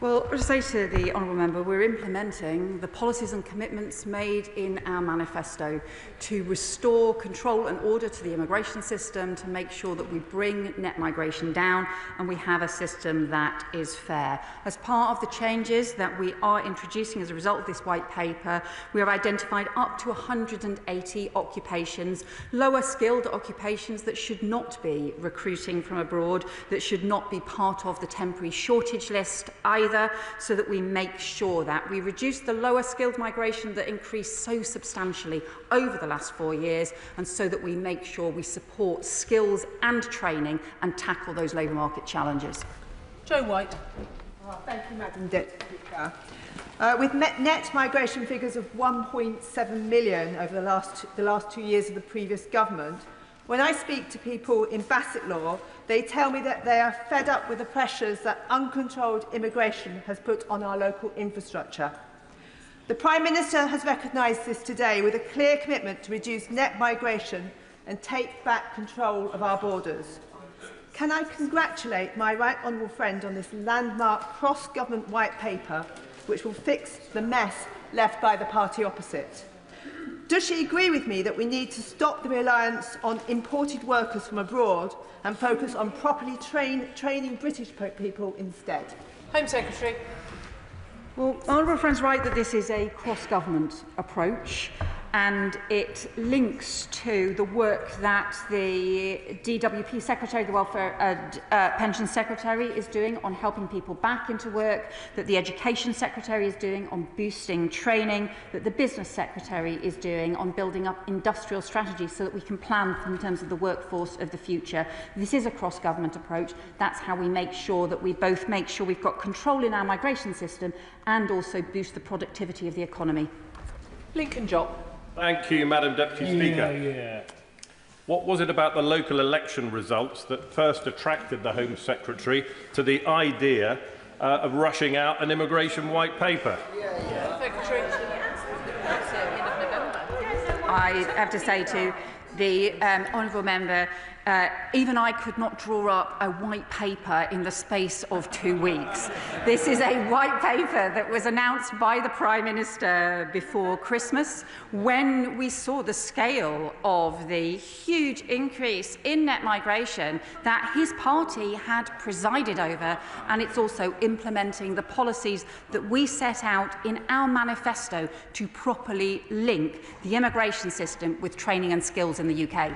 Well, to say to the honourable member, we're implementing the policies and commitments made in our manifesto to restore control and order to the immigration system, to make sure that we bring net migration down and we have a system that is fair. As part of the changes that we are introducing as a result of this white paper, we have identified up to 180 occupations, lower skilled occupations that should not be recruiting from abroad, that should not be part of the temporary shortage list either, so that we make sure that we reduce the lower skilled migration that increased so substantially over the last 4 years, and so that we make sure we support skills and training and tackle those labour market challenges. Joe White. Thank you, Madam Deputy Speaker. With net migration figures of 1.7 million over the last 2 years of the previous government, when I speak to people in Bassetlaw, they tell me that they are fed up with the pressures that uncontrolled immigration has put on our local infrastructure. The Prime Minister has recognised this today with a clear commitment to reduce net migration and take back control of our borders. Can I congratulate my right honourable friend on this landmark cross-government white paper, which will fix the mess left by the party opposite? Does she agree with me that we need to stop the reliance on imported workers from abroad and focus on properly training British people instead? Home Secretary. Well, honourable friend's right that this is a cross-government approach, and it links to the work that the DWP Secretary, the Welfare Pension Secretary, is doing on helping people back into work, that the Education Secretary is doing on boosting training, that the Business Secretary is doing on building up industrial strategies so that we can plan in terms of the workforce of the future. This is a cross-government approach. That's how we make sure that we both make sure we've got control in our migration system and also boost the productivity of the economy. Lincoln Jopp. Thank you, Madam Deputy Speaker. What was it about the local election results that first attracted the Home Secretary to the idea of rushing out an immigration white paper? Secretary. I have to say to the honourable member, even I could not draw up a white paper in the space of 2 weeks. This is a white paper that was announced by the Prime Minister before Christmas, when we saw the scale of the huge increase in net migration that his party had presided over, and it's also implementing the policies that we set out in our manifesto to properly link the immigration system with training and skills in the UK.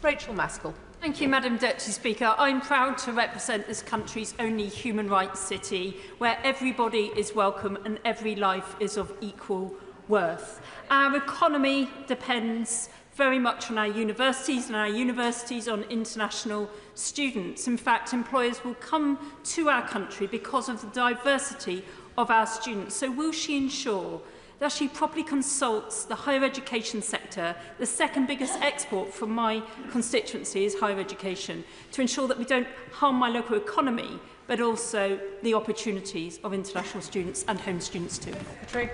Rachel Maskell. Thank you, Madam Deputy Speaker. I'm proud to represent this country's only human rights city, where everybody is welcome and every life is of equal worth. Our economy depends very much on our universities, and our universities on international students. In fact, employers will come to our country because of the diversity of our students. So will she ensure that she properly consults the higher education sector? The second biggest export from my constituency is higher education, to ensure that we don't harm my local economy, but also the opportunities of international students and home students too. Secretary.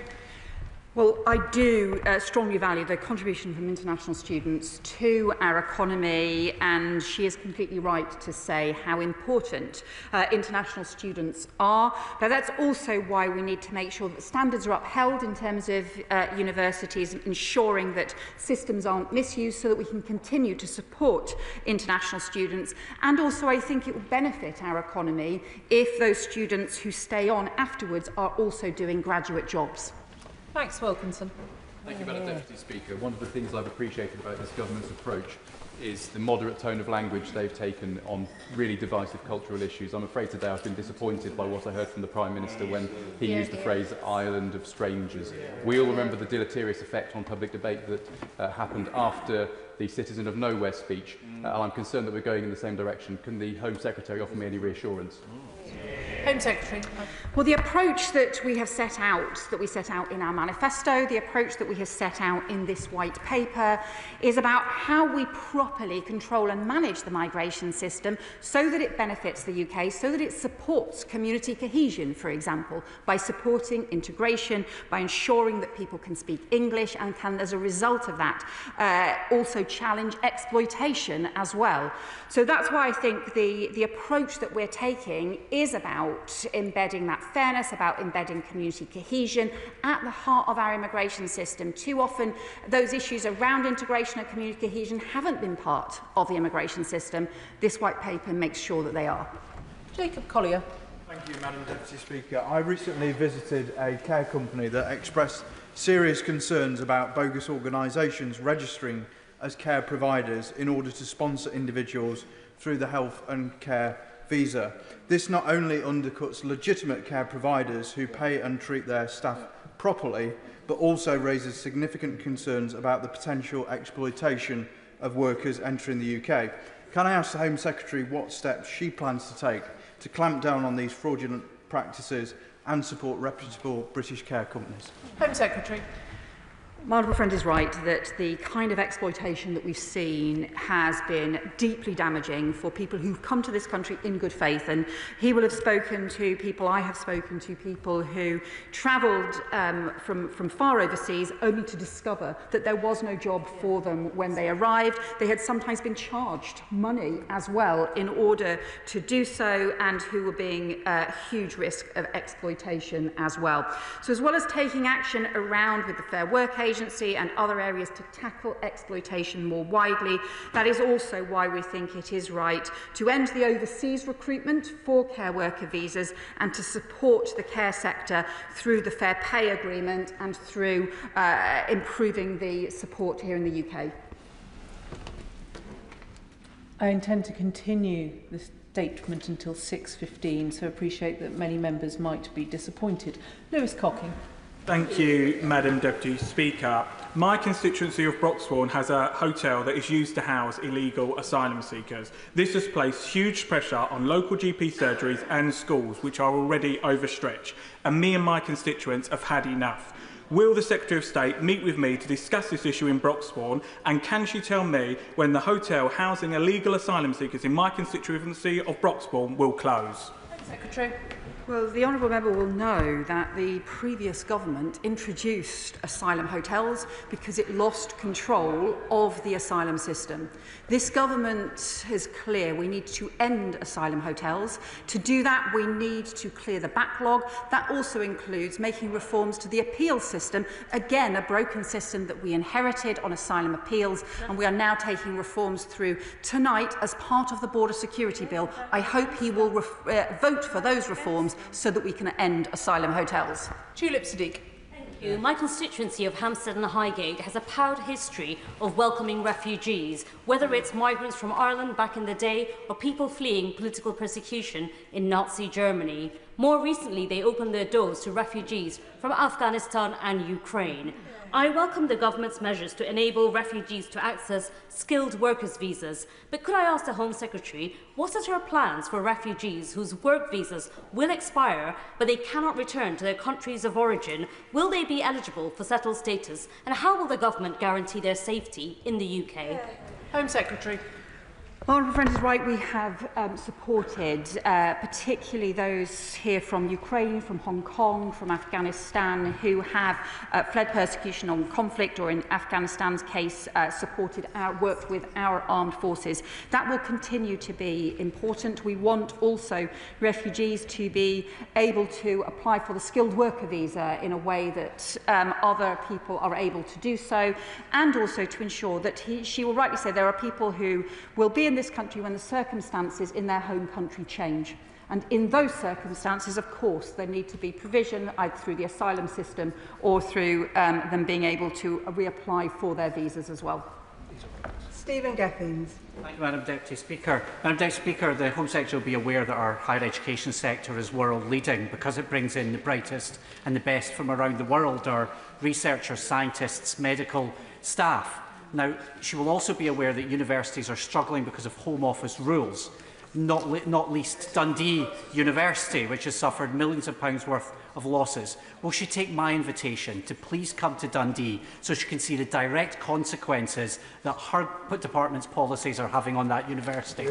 Well, I do strongly value the contribution from international students to our economy, and she is completely right to say how important international students are. But that's also why we need to make sure that standards are upheld in terms of universities, ensuring that systems aren't misused so that we can continue to support international students. And also, I think it will benefit our economy if those students who stay on afterwards are also doing graduate jobs. Max Wilkinson. Thank you, Madam Deputy Speaker. One of the things I've appreciated about this government's approach is the moderate tone of language they've taken on really divisive cultural issues. I'm afraid today I've been disappointed by what I heard from the Prime Minister when he used the phrase "island of strangers." We all remember the deleterious effect on public debate that happened after the Citizen of Nowhere speech, and I'm concerned that we're going in the same direction. Can the Home Secretary offer me any reassurance? Home Secretary. Well, the approach that we set out in our manifesto, the approach that we have set out in this white paper, is about how we properly control and manage the migration system so that it benefits the UK, so that it supports community cohesion, for example, by supporting integration, by ensuring that people can speak English and can, as a result of that, also challenge exploitation as well. So that's why I think the approach that we're taking is about embedding that fairness, about embedding community cohesion at the heart of our immigration system. Too often, those issues around integration and community cohesion haven't been part of the immigration system. This white paper makes sure that they are. Jacob Collier. Thank you, Madam Deputy Speaker. I recently visited a care company that expressed serious concerns about bogus organisations registering as care providers in order to sponsor individuals through the health and care visa. This not only undercuts legitimate care providers who pay and treat their staff properly, but also raises significant concerns about the potential exploitation of workers entering the UK. Can I ask the Home Secretary what steps she plans to take to clamp down on these fraudulent practices and support reputable British care companies? Home Secretary. My honourable friend is right that the kind of exploitation that we've seen has been deeply damaging for people who've come to this country in good faith, and he will have spoken to people, I have spoken to people who travelled from far overseas only to discover that there was no job for them when they arrived. They had sometimes been charged money as well in order to do so, and who were being a huge risk of exploitation as well. So as well as taking action around with the Fair Work Agency and other areas to tackle exploitation more widely, that is also why we think it is right to end the overseas recruitment for care worker visas and to support the care sector through the Fair Pay Agreement and through improving the support here in the UK. I intend to continue the statement until 6:15, so I appreciate that many members might be disappointed. Lewis Cocking. Thank you, Madam Deputy Speaker. My constituency of Broxbourne has a hotel that is used to house illegal asylum seekers. This has placed huge pressure on local GP surgeries and schools, which are already overstretched, and me and my constituents have had enough. Will the Secretary of State meet with me to discuss this issue in Broxbourne, and can she tell me when the hotel housing illegal asylum seekers in my constituency of Broxbourne will close? Secretary. Well, the honourable member will know that the previous government introduced asylum hotels because it lost control of the asylum system. This government is clear we need to end asylum hotels. To do that, we need to clear the backlog. That also includes making reforms to the appeals system, again, a broken system that we inherited on asylum appeals, and we are now taking reforms through tonight as part of the Border Security Bill. I hope he will vote for those reforms so that we can end asylum hotels. Tulip Siddiq. My constituency of Hampstead and Highgate has a proud history of welcoming refugees, whether it's migrants from Ireland back in the day or people fleeing political persecution in Nazi Germany. More recently, they opened their doors to refugees from Afghanistan and Ukraine. I welcome the government's measures to enable refugees to access skilled workers' visas. But could I ask the Home Secretary, what are her plans for refugees whose work visas will expire but they cannot return to their countries of origin? Will they be eligible for settled status? And how will the government guarantee their safety in the UK? Home Secretary. Honourable friend is right, we have supported particularly those here from Ukraine, from Hong Kong, from Afghanistan who have fled persecution or conflict, or in Afghanistan's case worked with our armed forces. That will continue to be important. We want also refugees to be able to apply for the skilled worker visa in a way that other people are able to do so, and also to ensure that she will rightly say there are people who will be in this country when the circumstances in their home country change. And in those circumstances, of course, there need to be provision either through the asylum system or through them being able to reapply for their visas as well. Stephen Gethings. Thank you, Madam Deputy Speaker. Madam Deputy Speaker, the Home Secretary will be aware that our higher education sector is world leading because it brings in the brightest and the best from around the world, our researchers, scientists, medical staff. Now, she will also be aware that universities are struggling because of Home Office rules, not least Dundee University, which has suffered millions of pounds worth of losses. Will she take my invitation to please come to Dundee so she can see the direct consequences that her department's policies are having on that university?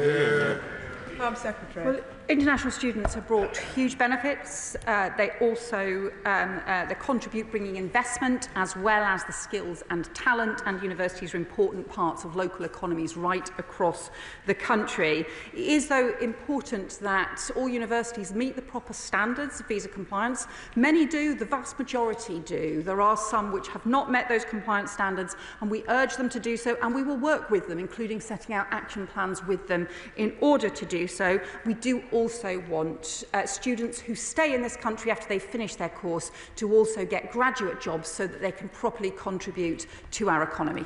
Home Secretary. Well, international students have brought huge benefits. They also they contribute bringing investment as well as the skills and talent, and universities are important parts of local economies right across the country. It is, though, important that all universities meet the proper standards of visa compliance. Many do, the vast majority do. There are some which have not met those compliance standards, and we urge them to do so, and we will work with them, including setting out action plans with them in order to do so. We do also want students who stay in this country after they finish their course to also get graduate jobs so that they can properly contribute to our economy.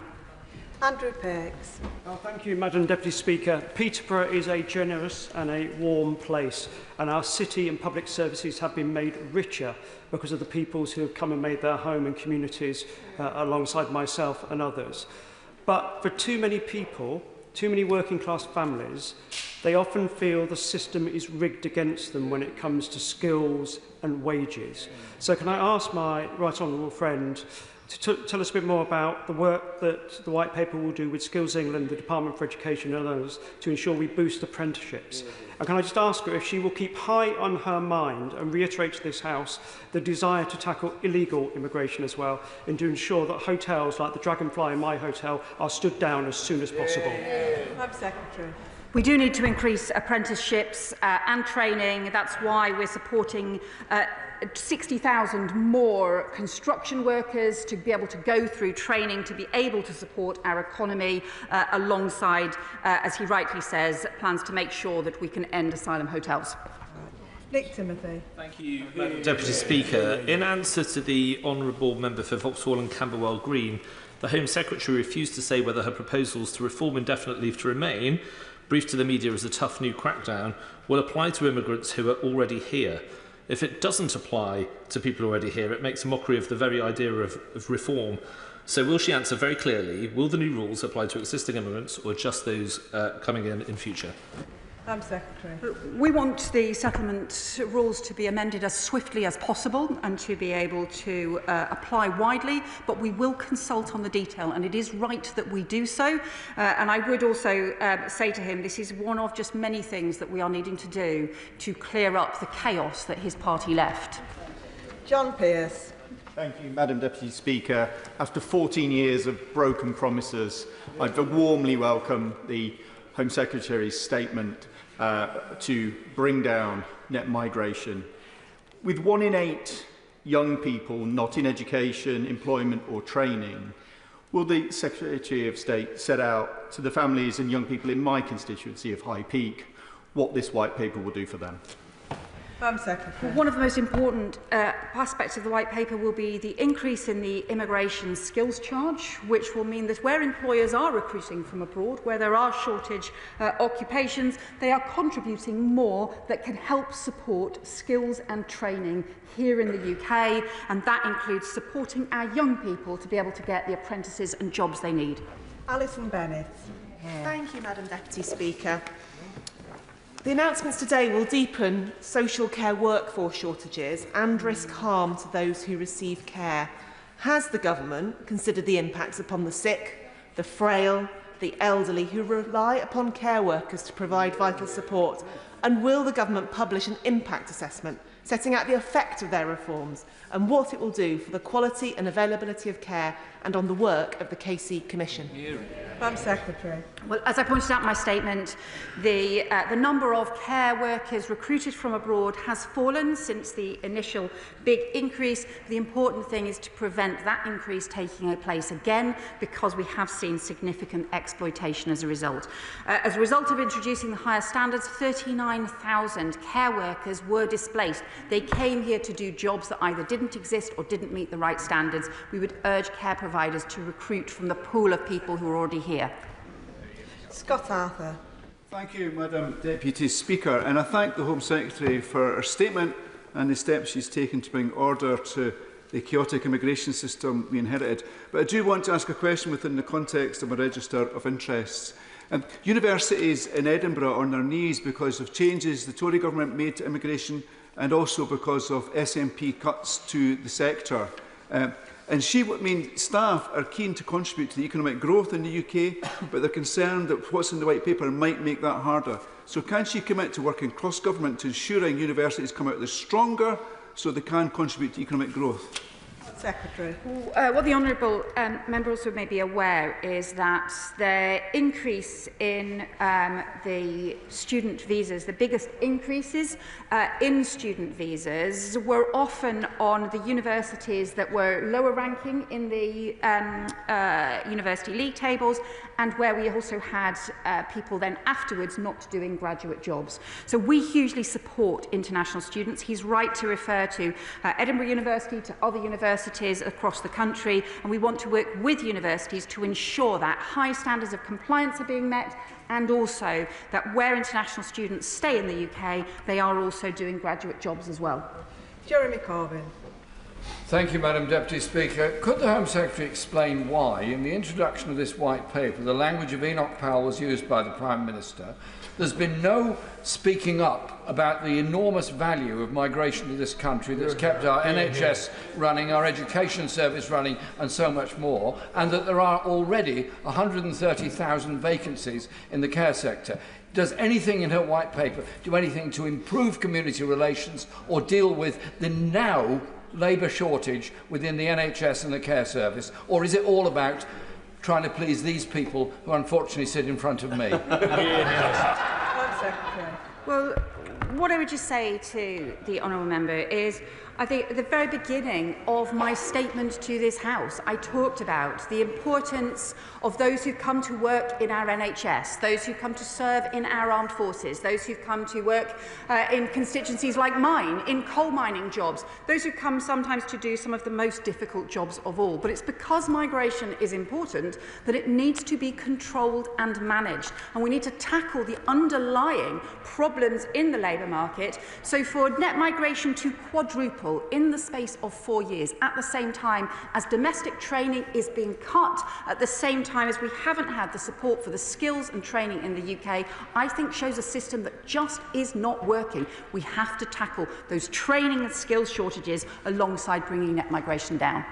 Andrew Pearce. Thank you, Madam Deputy Speaker. Peterborough is a generous and a warm place, and our city and public services have been made richer because of the peoples who have come and made their home and communities alongside myself and others. But for too many people, too many working class families, they often feel the system is rigged against them when it comes to skills and wages. So can I ask my right honourable friend to tell us a bit more about the work that the White Paper will do with Skills England, the Department for Education and others to ensure we boost apprenticeships? And can I just ask her if she will keep high on her mind and reiterate to this House the desire to tackle illegal immigration as well, and to ensure that hotels like the Dragonfly in my hotel are stood down as soon as possible? Home Secretary. We do need to increase apprenticeships and training. That's why we're supporting 60,000 more construction workers to be able to go through training, to be able to support our economy alongside, as he rightly says, plans to make sure that we can end asylum hotels. Nick Timothy. Thank you, Madam Deputy Speaker. In answer to the Honourable Member for Vauxhall and Camberwell Green, the Home Secretary refused to say whether her proposals to reform indefinite leave to remain, briefed to the media as a tough new crackdown, will apply to immigrants who are already here. If it doesn't apply to people already here, it makes a mockery of the very idea of reform. So will she answer very clearly, will the new rules apply to existing immigrants or just those coming in future? Home Secretary. We want the settlement rules to be amended as swiftly as possible and to be able to apply widely, but we will consult on the detail, and it is right that we do so. And I would also say to him, this is one of just many things that we are needing to do to clear up the chaos that his party left. John Pearce. Thank you, Madam Deputy Speaker. After 14 years of broken promises, I warmly welcome the Home Secretary's statement to bring down net migration. With 1 in 8 young people not in education, employment or training, will the Secretary of State set out to the families and young people in my constituency of High Peak what this white paper will do for them? Home Secretary. One of the most important aspects of the white paper will be the increase in the immigration skills charge, which will mean that where employers are recruiting from abroad, where there are shortage occupations, they are contributing more that can help support skills and training here in the UK, and that includes supporting our young people to be able to get the apprentices and jobs they need. Alison Bennett. Thank you, Madam Deputy Speaker. The announcements today will deepen social care workforce shortages and risk harm to those who receive care. Has the government considered the impacts upon the sick, the frail, the elderly who rely upon care workers to provide vital support? And will the government publish an impact assessment setting out the effect of their reforms and what it will do for the quality and availability of care and on the work of the KC Commission? Home Secretary. Well, as I pointed out in my statement, the number of care workers recruited from abroad has fallen since the initial big increase. The important thing is to prevent that increase taking place again, because we have seen significant exploitation as a result. As a result of introducing the higher standards, 39,000 care workers were displaced. They came here to do jobs that either didn't exist or didn't meet the right standards. We would urge care providers to recruit from the pool of people who are already here. Scott Arthur. Thank you, Madam Deputy Speaker, and I thank the Home Secretary for her statement and the steps she's taken to bring order to the chaotic immigration system we inherited. But I do want to ask a question within the context of a register of interests. Universities in Edinburgh are on their knees because of changes the Tory government made to immigration and also because of SNP cuts to the sector. Staff are keen to contribute to the economic growth in the UK, but they're concerned that what's in the white paper might make that harder. So can she commit to working cross-government to ensuring universities come out of this stronger so they can contribute to economic growth? Secretary. What the honourable member also may be aware is that the increase in the student visas, the biggest increases in student visas were often on the universities that were lower ranking in the university league tables, and where we also had people then afterwards not doing graduate jobs. So we hugely support international students. He's right to refer to Edinburgh University, to other universities across the country, and we want to work with universities to ensure that high standards of compliance are being met, and also that where international students stay in the UK, they are also doing graduate jobs as well. Jeremy Corbyn. Thank you, Madam Deputy Speaker. Could the Home Secretary explain why, in the introduction of this white paper, the language of Enoch Powell was used by the Prime Minister? There's been no speaking up about the enormous value of migration to this country that's kept our NHS running, our education service running, and so much more, and that there are already 130,000 vacancies in the care sector. Does anything in her white paper do anything to improve community relations or deal with the now labour shortage within the NHS and the care service, or is it all about trying to please these people who unfortunately sit in front of me? Well, what I would just say to the honourable member is, I think at the very beginning of my statement to this House, I talked about the importance of those who come to work in our NHS, those who come to serve in our armed forces, those who come to work in constituencies like mine, in coal mining jobs, those who come sometimes to do some of the most difficult jobs of all. But it's because migration is important that it needs to be controlled and managed. And we need to tackle the underlying problems in the labour market. So for net migration to quadruple in the space of 4 years, at the same time as domestic training is being cut, at the same time as we haven't had the support for the skills and training in the UK, I think shows a system that just is not working. We have to tackle those training and skills shortages alongside bringing net migration down.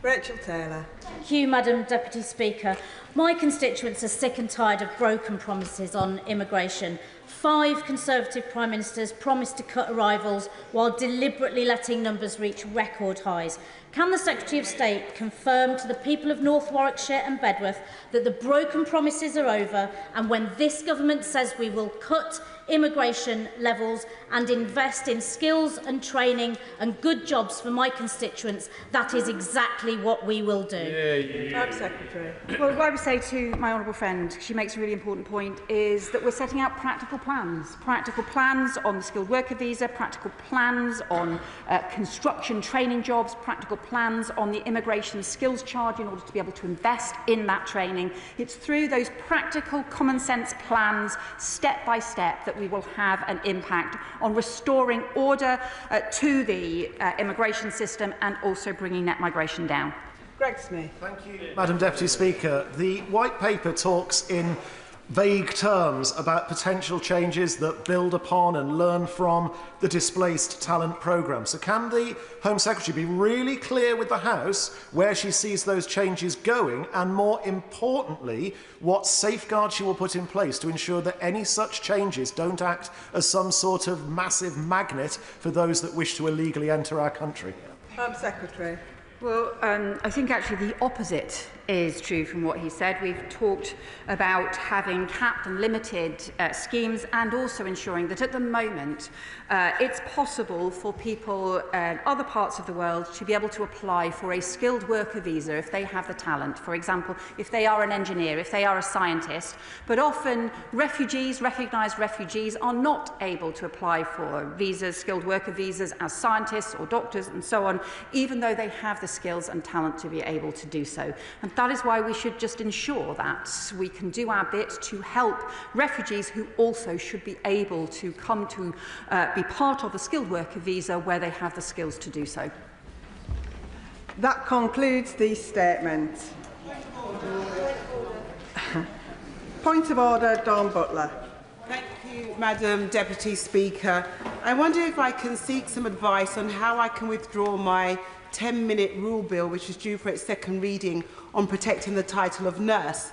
Rachel Taylor. Thank you, Madam Deputy Speaker. My constituents are sick and tired of broken promises on immigration. 5 Conservative Prime Ministers promised to cut arrivals while deliberately letting numbers reach record highs. Can the Secretary of State confirm to the people of North Warwickshire and Bedworth that the broken promises are over, and when this government says we will cut immigration levels and invest in skills and training and good jobs for my constituents, that is exactly what we will do? Home Secretary. Well, what I would say to my honourable friend, she makes a really important point, is that we're setting out practical plans on the skilled worker visa, practical plans on construction training jobs, practical plans on the immigration skills charge in order to be able to invest in that training. It's through those practical common sense plans, step by step, that we will have an impact on restoring order to the immigration system and also bringing net migration down. Greg Smith. Thank you, Madam Deputy Speaker. The White Paper talks in vague terms about potential changes that build upon and learn from the Displaced Talent Programme. So can the Home Secretary be really clear with the House where she sees those changes going, and more importantly, what safeguards she will put in place to ensure that any such changes don't act as some sort of massive magnet for those that wish to illegally enter our country? Home Secretary. Well, I think actually the opposite is true from what he said. We've talked about having capped and limited schemes, and also ensuring that at the moment it's possible for people in other parts of the world to be able to apply for a skilled worker visa if they have the talent. For example, if they are an engineer, if they are a scientist. But often refugees, recognised refugees, are not able to apply for visas, skilled worker visas, as scientists or doctors and so on, even though they have the skills and talent to be able to do so. And that is why we should just ensure that we can do our bit to help refugees who also should be able to come to be part of a skilled worker visa where they have the skills to do so. That concludes the statement. Point of order, Dawn Butler. Thank you, Madam Deputy Speaker. I wonder if I can seek some advice on how I can withdraw my 10-minute rule bill, which is due for its second reading, on protecting the title of nurse.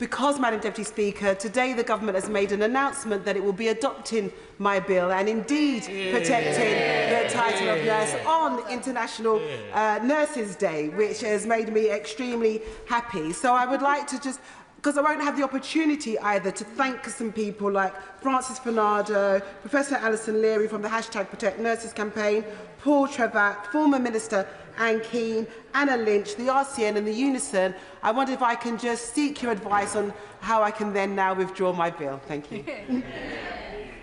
Because, Madam Deputy Speaker, today the government has made an announcement that it will be adopting my bill and indeed protecting the title of nurse on International Nurses' Day, which has made me extremely happy. So I would like to just, because I won't have the opportunity either to thank some people like Francis Bernardo, Professor Alison Leary from the #ProtectNurses campaign, Paul Trevat, former Minister Anne Keane, Anna Lynch, the RCN and the Unison. I wonder if I can just seek your advice on how I can then now withdraw my bill. Thank you.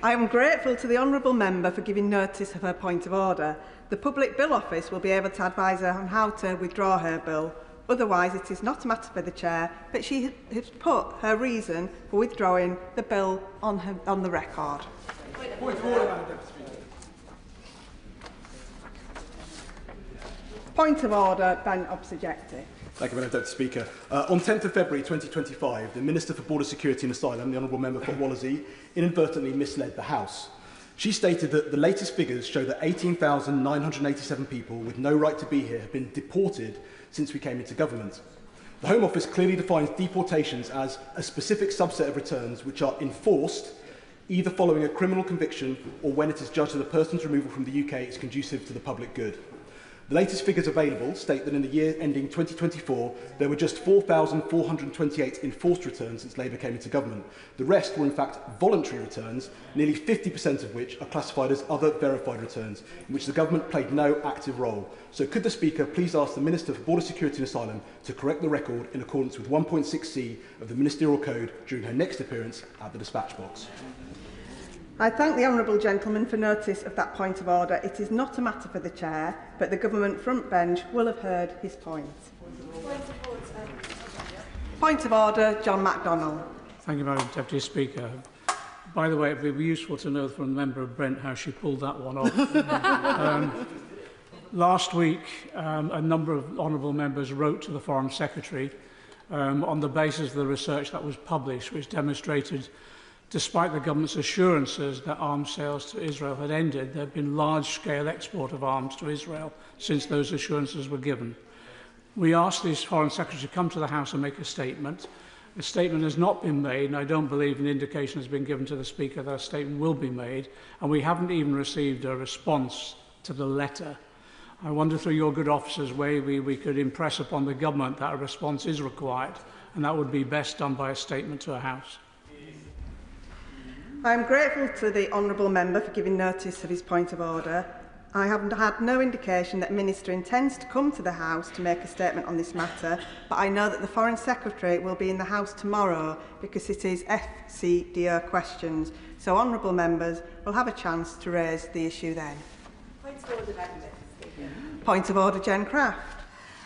I am grateful to the honourable member for giving notice of her point of order. The Public Bill Office will be able to advise her on how to withdraw her bill. Otherwise, it is not a matter for the Chair, but she has put her reason for withdrawing the bill on the record. Point of order, Madam Deputy Speaker. Point of order, Ben Obsojecti. Thank you, Madam Deputy Speaker. On 10th of February 2025, the Minister for Border Security and Asylum, the Honourable Member for Wallasey, inadvertently misled the House. She stated that the latest figures show that 18,987 people with no right to be here have been deported since we came into government. The Home Office clearly defines deportations as a specific subset of returns which are enforced either following a criminal conviction or when it is judged that a person's removal from the UK is conducive to the public good. The latest figures available state that in the year ending 2024, there were just 4,428 enforced returns since Labour came into government. The rest were in fact voluntary returns, nearly 50% of which are classified as other verified returns, in which the government played no active role. So could the Speaker please ask the Minister for Border Security and Asylum to correct the record in accordance with 1.6c of the Ministerial Code during her next appearance at the dispatch box? I thank the honourable gentleman for notice of that point of order. It is not a matter for the Chair, but the government front bench will have heard his point. Point of order, John MacDonald. Thank you, Madam Deputy Speaker. By the way, it would be useful to know from the member of Brent how she pulled that one off. Last week, a number of honourable members wrote to the Foreign Secretary on the basis of the research that was published, which demonstrated, despite the government's assurances that arms sales to Israel had ended, there had been large-scale export of arms to Israel since those assurances were given. We asked the Foreign Secretary to come to the House and make a statement. A statement has not been made, and I don't believe an indication has been given to the Speaker that a statement will be made, and we haven't even received a response to the letter. I wonder, through your good officer's way, we could impress upon the government that a response is required, and that would be best done by a statement to a House. I am grateful to the honourable member for giving notice of his point of order. I have had no indication that the Minister intends to come to the House to make a statement on this matter, but I know that the Foreign Secretary will be in the House tomorrow because it is FCDO questions, so honourable members will have a chance to raise the issue then. Point of order, Jen Craft.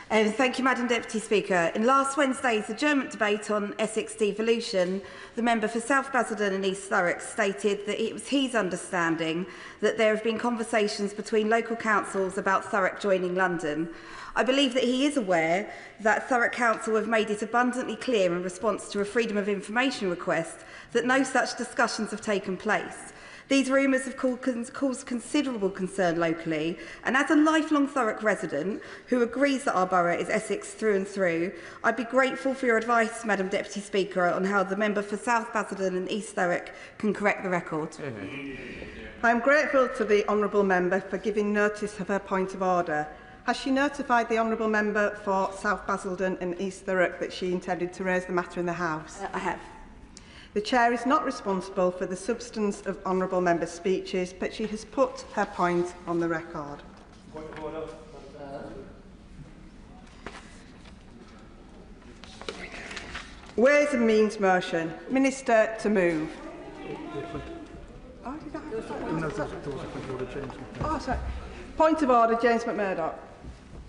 Thank you, Madam Deputy Speaker. In last Wednesday's adjournment debate on Essex devolution, the member for South Basildon and East Thurrock stated that it was his understanding that there have been conversations between local councils about Thurrock joining London. I believe that he is aware that Thurrock Council have made it abundantly clear in response to a Freedom of Information request that no such discussions have taken place. These rumours have caused considerable concern locally, and as a lifelong Thurrock resident who agrees that our borough is Essex through and through, I'd be grateful for your advice, Madam Deputy Speaker, on how the member for South Basildon and East Thurrock can correct the record. I am grateful to the honourable member for giving notice of her point of order. Has she notified the honourable member for South Basildon and East Thurrock that she intended to raise the matter in the House? I have. The Chair is not responsible for the substance of honourable members' speeches, but she has put her point on the record. Ways and Means motion. Minister to move. Oh, sorry. Point of order, James McMurdoch.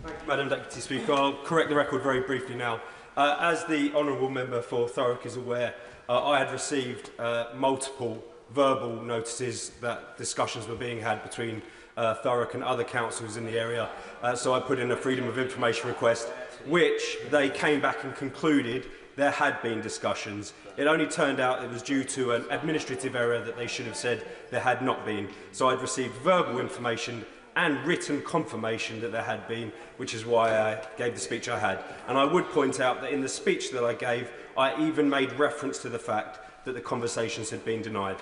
Thank you, Madam Deputy Speaker. I'll correct the record very briefly now. As the honourable member for Thurrock is aware, I had received multiple verbal notices that discussions were being had between Thurrock and other councils in the area. So I put in a Freedom of Information request, which they came back and concluded there had been discussions. It only turned out it was due to an administrative error that they should have said there had not been. So I'd received verbal information and written confirmation that there had been, which is why I gave the speech I had. And I would point out that in the speech that I gave, I even made reference to the fact that the conversations had been denied,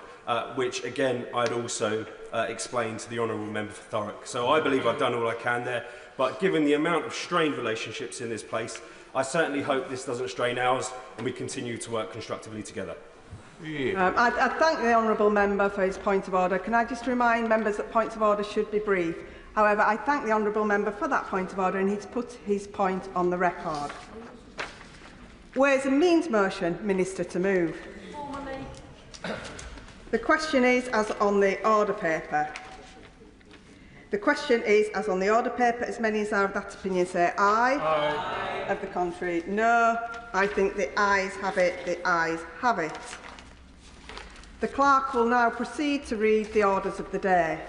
which again I'd also explained to the honourable member for Thurrock. So I believe I've done all I can there, but given the amount of strained relationships in this place, I certainly hope this doesn't strain ours and we continue to work constructively together. I thank the honourable member for his point of order. Can I just remind members that points of order should be brief? However, I thank the honourable member for that point of order and he's put his point on the record. Ways and Means motion, Minister to move. The question is as on the order paper. The question is as on the order paper. As many as are of that opinion say aye. Aye. Of the contrary, no. I think the ayes have it. The ayes have it. The clerk will now proceed to read the orders of the day.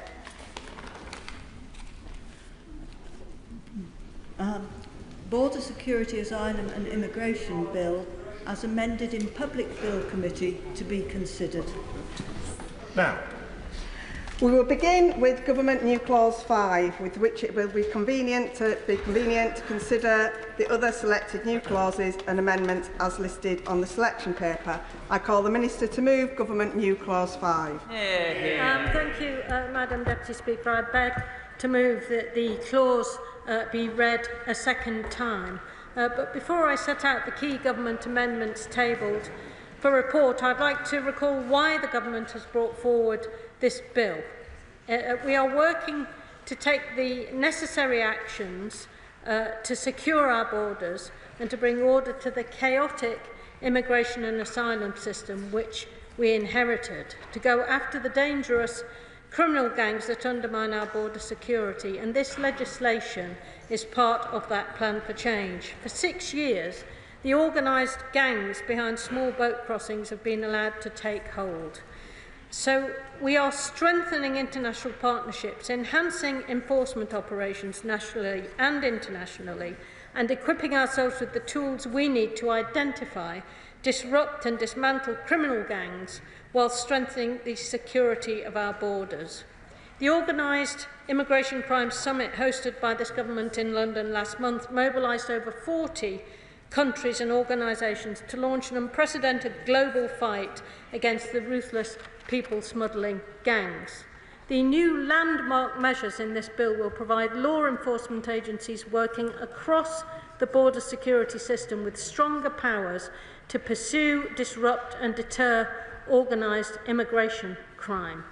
Border Security, Asylum and Immigration Bill as amended in Public Bill Committee to be considered. Now, we will begin with Government New Clause 5, with which it will be convenient to consider the other selected new clauses and amendments as listed on the selection paper. I call the Minister to move Government New Clause 5. Thank you, Madam Deputy Speaker. I beg to move that the clause be read a second time. But before I set out the key government amendments tabled for report, I'd like to recall why the government has brought forward this bill. We are working to take the necessary actions to secure our borders and to bring order to the chaotic immigration and asylum system which we inherited, to go after the dangerous criminal gangs that undermine our border security, and this legislation is part of that plan for change. For 6 years, the organised gangs behind small boat crossings have been allowed to take hold. So we are strengthening international partnerships, enhancing enforcement operations nationally and internationally, and equipping ourselves with the tools we need to identify, disrupt and dismantle criminal gangs while strengthening the security of our borders. The Organised Immigration Crime Summit hosted by this government in London last month mobilised over 40 countries and organisations to launch an unprecedented global fight against the ruthless people smuggling gangs. The new landmark measures in this bill will provide law enforcement agencies working across the border security system with stronger powers to pursue, disrupt and deter organised immigration crime.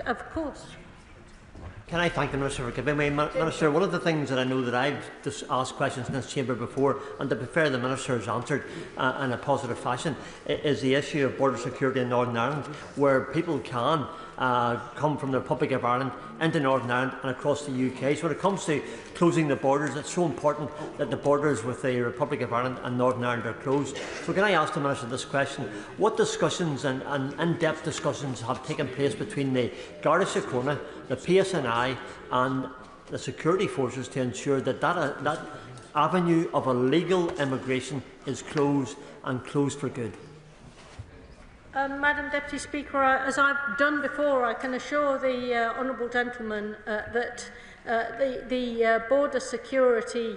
Of course. Can I thank the Minister for giving me? Minister, one of the things that I know that I've asked questions in this chamber before, and to be fair, the Minister has answered in a positive fashion, is the issue of border security in Northern Ireland, where people can come from the Republic of Ireland into Northern Ireland and across the UK. So when it comes to closing the borders, it's so important that the borders with the Republic of Ireland and Northern Ireland are closed. So can I ask the Minister this question? What discussions and in-depth discussions have taken place between the Garda Síochána, the PSNI and the security forces to ensure that that avenue of illegal immigration is closed and closed for good? Madam Deputy Speaker, as I've done before, I can assure the honourable gentleman that the border security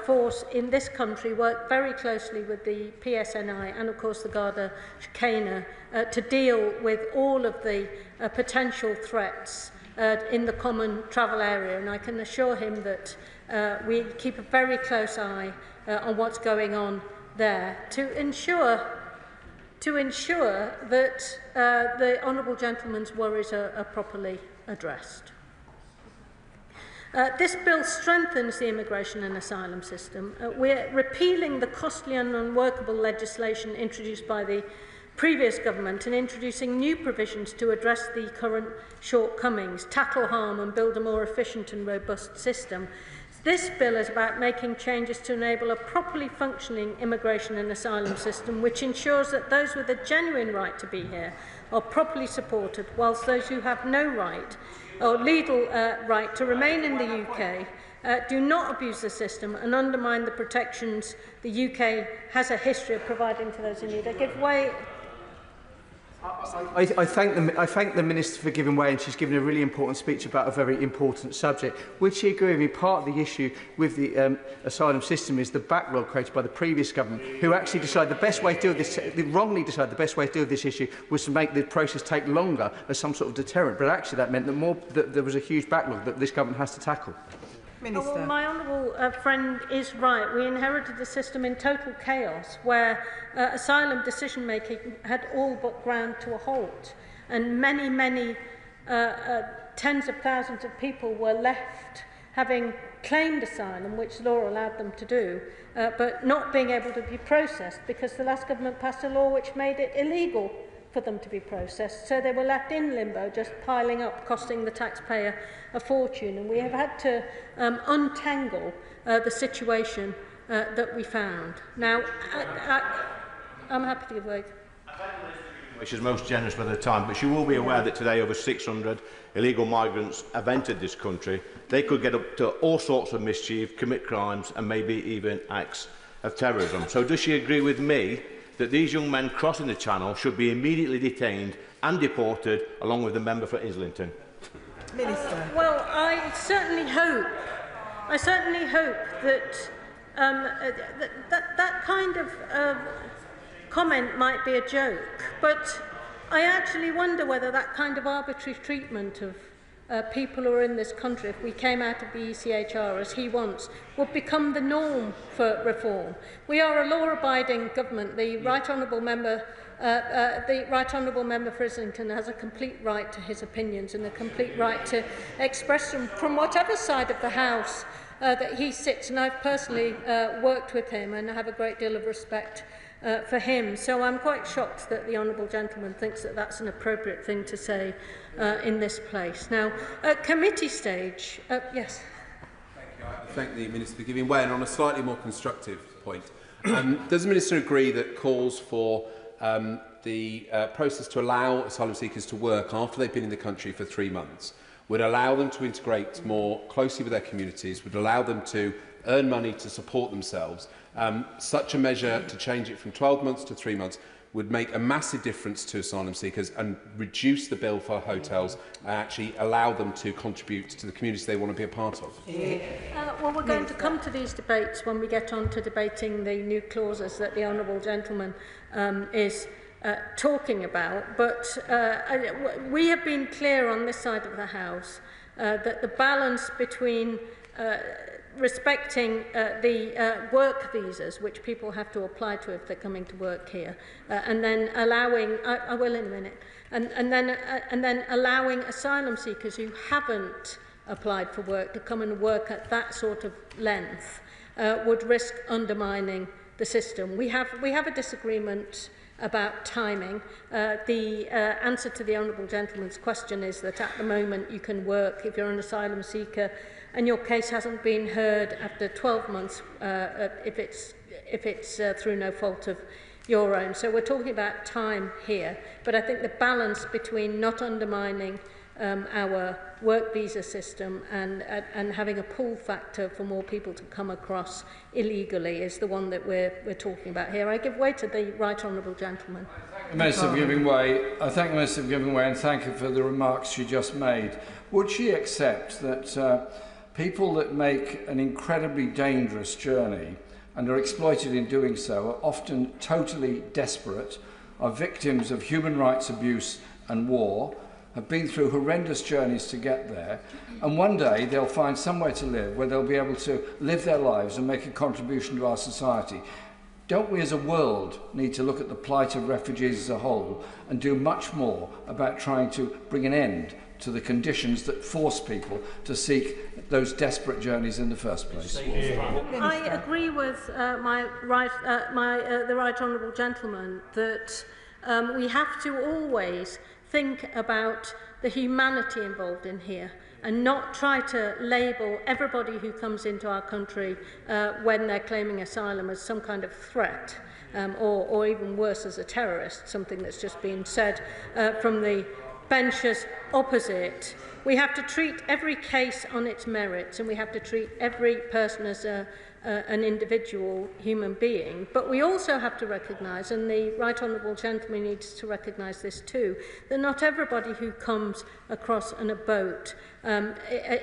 force in this country work very closely with the PSNI and, of course, the Garda Síochána to deal with all of the potential threats in the common travel area. And I can assure him that we keep a very close eye on what's going on there to ensure that the honourable gentleman's worries are properly addressed. This bill strengthens the immigration and asylum system. We're repealing the costly and unworkable legislation introduced by the previous government and introducing new provisions to address the current shortcomings, tackle harm and build a more efficient and robust system. This bill is about making changes to enable a properly functioning immigration and asylum system which ensures that those with a genuine right to be here are properly supported, whilst those who have no right or legal right to remain in the UK do not abuse the system and undermine the protections the UK has a history of providing to those in need. I give way. I thank the Minister for giving way, and she's given a really important speech about a very important subject. Would she agree with me? Part of the issue with the asylum system is the backlog created by the previous government, who actually decided the best way to deal with this, they wrongly decided the best way to deal with this issue was to make the process take longer as some sort of deterrent. But actually that meant that there was a huge backlog that this government has to tackle. Minister. Well, my honourable friend is right. We inherited a system in total chaos where asylum decision-making had all but ground to a halt, and many tens of thousands of people were left having claimed asylum, which law allowed them to do, but not being able to be processed because the last government passed a law which made it illegal for them to be processed. So they were left in limbo, just piling up, costing the taxpayer a fortune. And we have had to untangle the situation that we found. Now, I'm happy to give way. Which is most generous with her time, but she will be aware that today over 600 illegal migrants have entered this country. They could get up to all sorts of mischief, commit crimes and maybe even acts of terrorism. So does she agree with me that these young men crossing the Channel should be immediately detained and deported along with the member for Islington? Minister. Well, I certainly hope that that kind of comment might be a joke, but I actually wonder whether that kind of arbitrary treatment of people who are in this country, if we came out of the ECHR as he wants, would become the norm for reform. We are a law-abiding government. The Right Honourable Member for Islington has a complete right to his opinions and a complete right to express them from whatever side of the House that he sits. And I've personally worked with him and have a great deal of respect for him. So I'm quite shocked that the honourable gentleman thinks that that's an appropriate thing to say in this place. Now, at committee stage, yes. Thank you. I thank the Minister for giving way. And on a slightly more constructive point, does the Minister agree that calls for the process to allow asylum seekers to work after they've been in the country for 3 months would allow them to integrate more closely with their communities, would allow them to earn money to support themselves. Such a measure to change it from 12 months to 3 months would make a massive difference to asylum seekers and reduce the bill for hotels and actually allow them to contribute to the communities they want to be a part of. Well, we're going to come to these debates when we get on to debating the new clauses that the Honourable Gentleman is talking about. But we have been clear on this side of the House that the balance between respecting the work visas which people have to apply to if they're coming to work here, and then allowing, I will in a minute, and then allowing asylum seekers who haven't applied for work to come and work at that sort of length would risk undermining the system. We have a disagreement about timing. The answer to the Honourable Gentleman's question is that at the moment you can work if you're an asylum seeker and your case hasn't been heard after 12 months if it's through no fault of your own. So we're talking about time here, but I think the balance between not undermining our work visa system and having a pull factor for more people to come across illegally is the one that we're talking about here. I give way to the Right Honourable Gentleman. Minister for giving way. I thank the Minister for giving way and thank her for the remarks she just made. Would she accept that people that make an incredibly dangerous journey and are exploited in doing so are often totally desperate, are victims of human rights abuse and war, have been through horrendous journeys to get there, and one day they'll find somewhere to live where they'll be able to live their lives and make a contribution to our society? Don't we as a world need to look at the plight of refugees as a whole and do much more about trying to bring an end to the conditions that force people to seek those desperate journeys in the first place? I agree with the Right Honourable Gentleman that we have to always think about the humanity involved in here and not try to label everybody who comes into our country when they're claiming asylum as some kind of threat or even worse as a terrorist, something that's just been said from the benches opposite. We have to treat every case on its merits and we have to treat every person as an individual human being, but we also have to recognise, and the Right Honourable Gentleman needs to recognise this too, that not everybody who comes across on a boat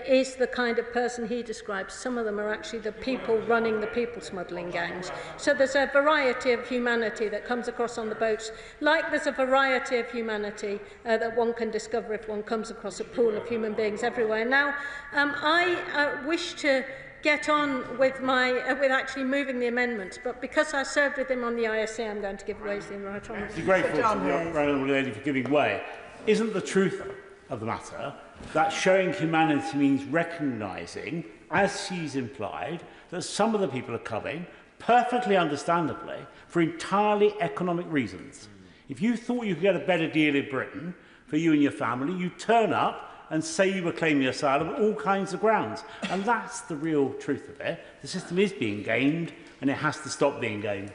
is the kind of person he describes. Some of them are actually the people running the people smuggling gangs. So there's a variety of humanity that comes across on the boats, like there's a variety of humanity that one can discover if one comes across a pool of human beings everywhere. Now, I wish to get on with with actually moving the amendments, but because I served with him on the ISA, I'm going to give way to the Right Honourable. I'm grateful to the Right Honourable Lady for giving way. Isn't the truth of the matter that showing humanity means recognising, as she's implied, that some of the people are coming, perfectly understandably, for entirely economic reasons? If you thought you could get a better deal in Britain for you and your family, you turn up and say you were claiming asylum on all kinds of grounds. And that's the real truth of it. The system is being gamed, and it has to stop being gamed.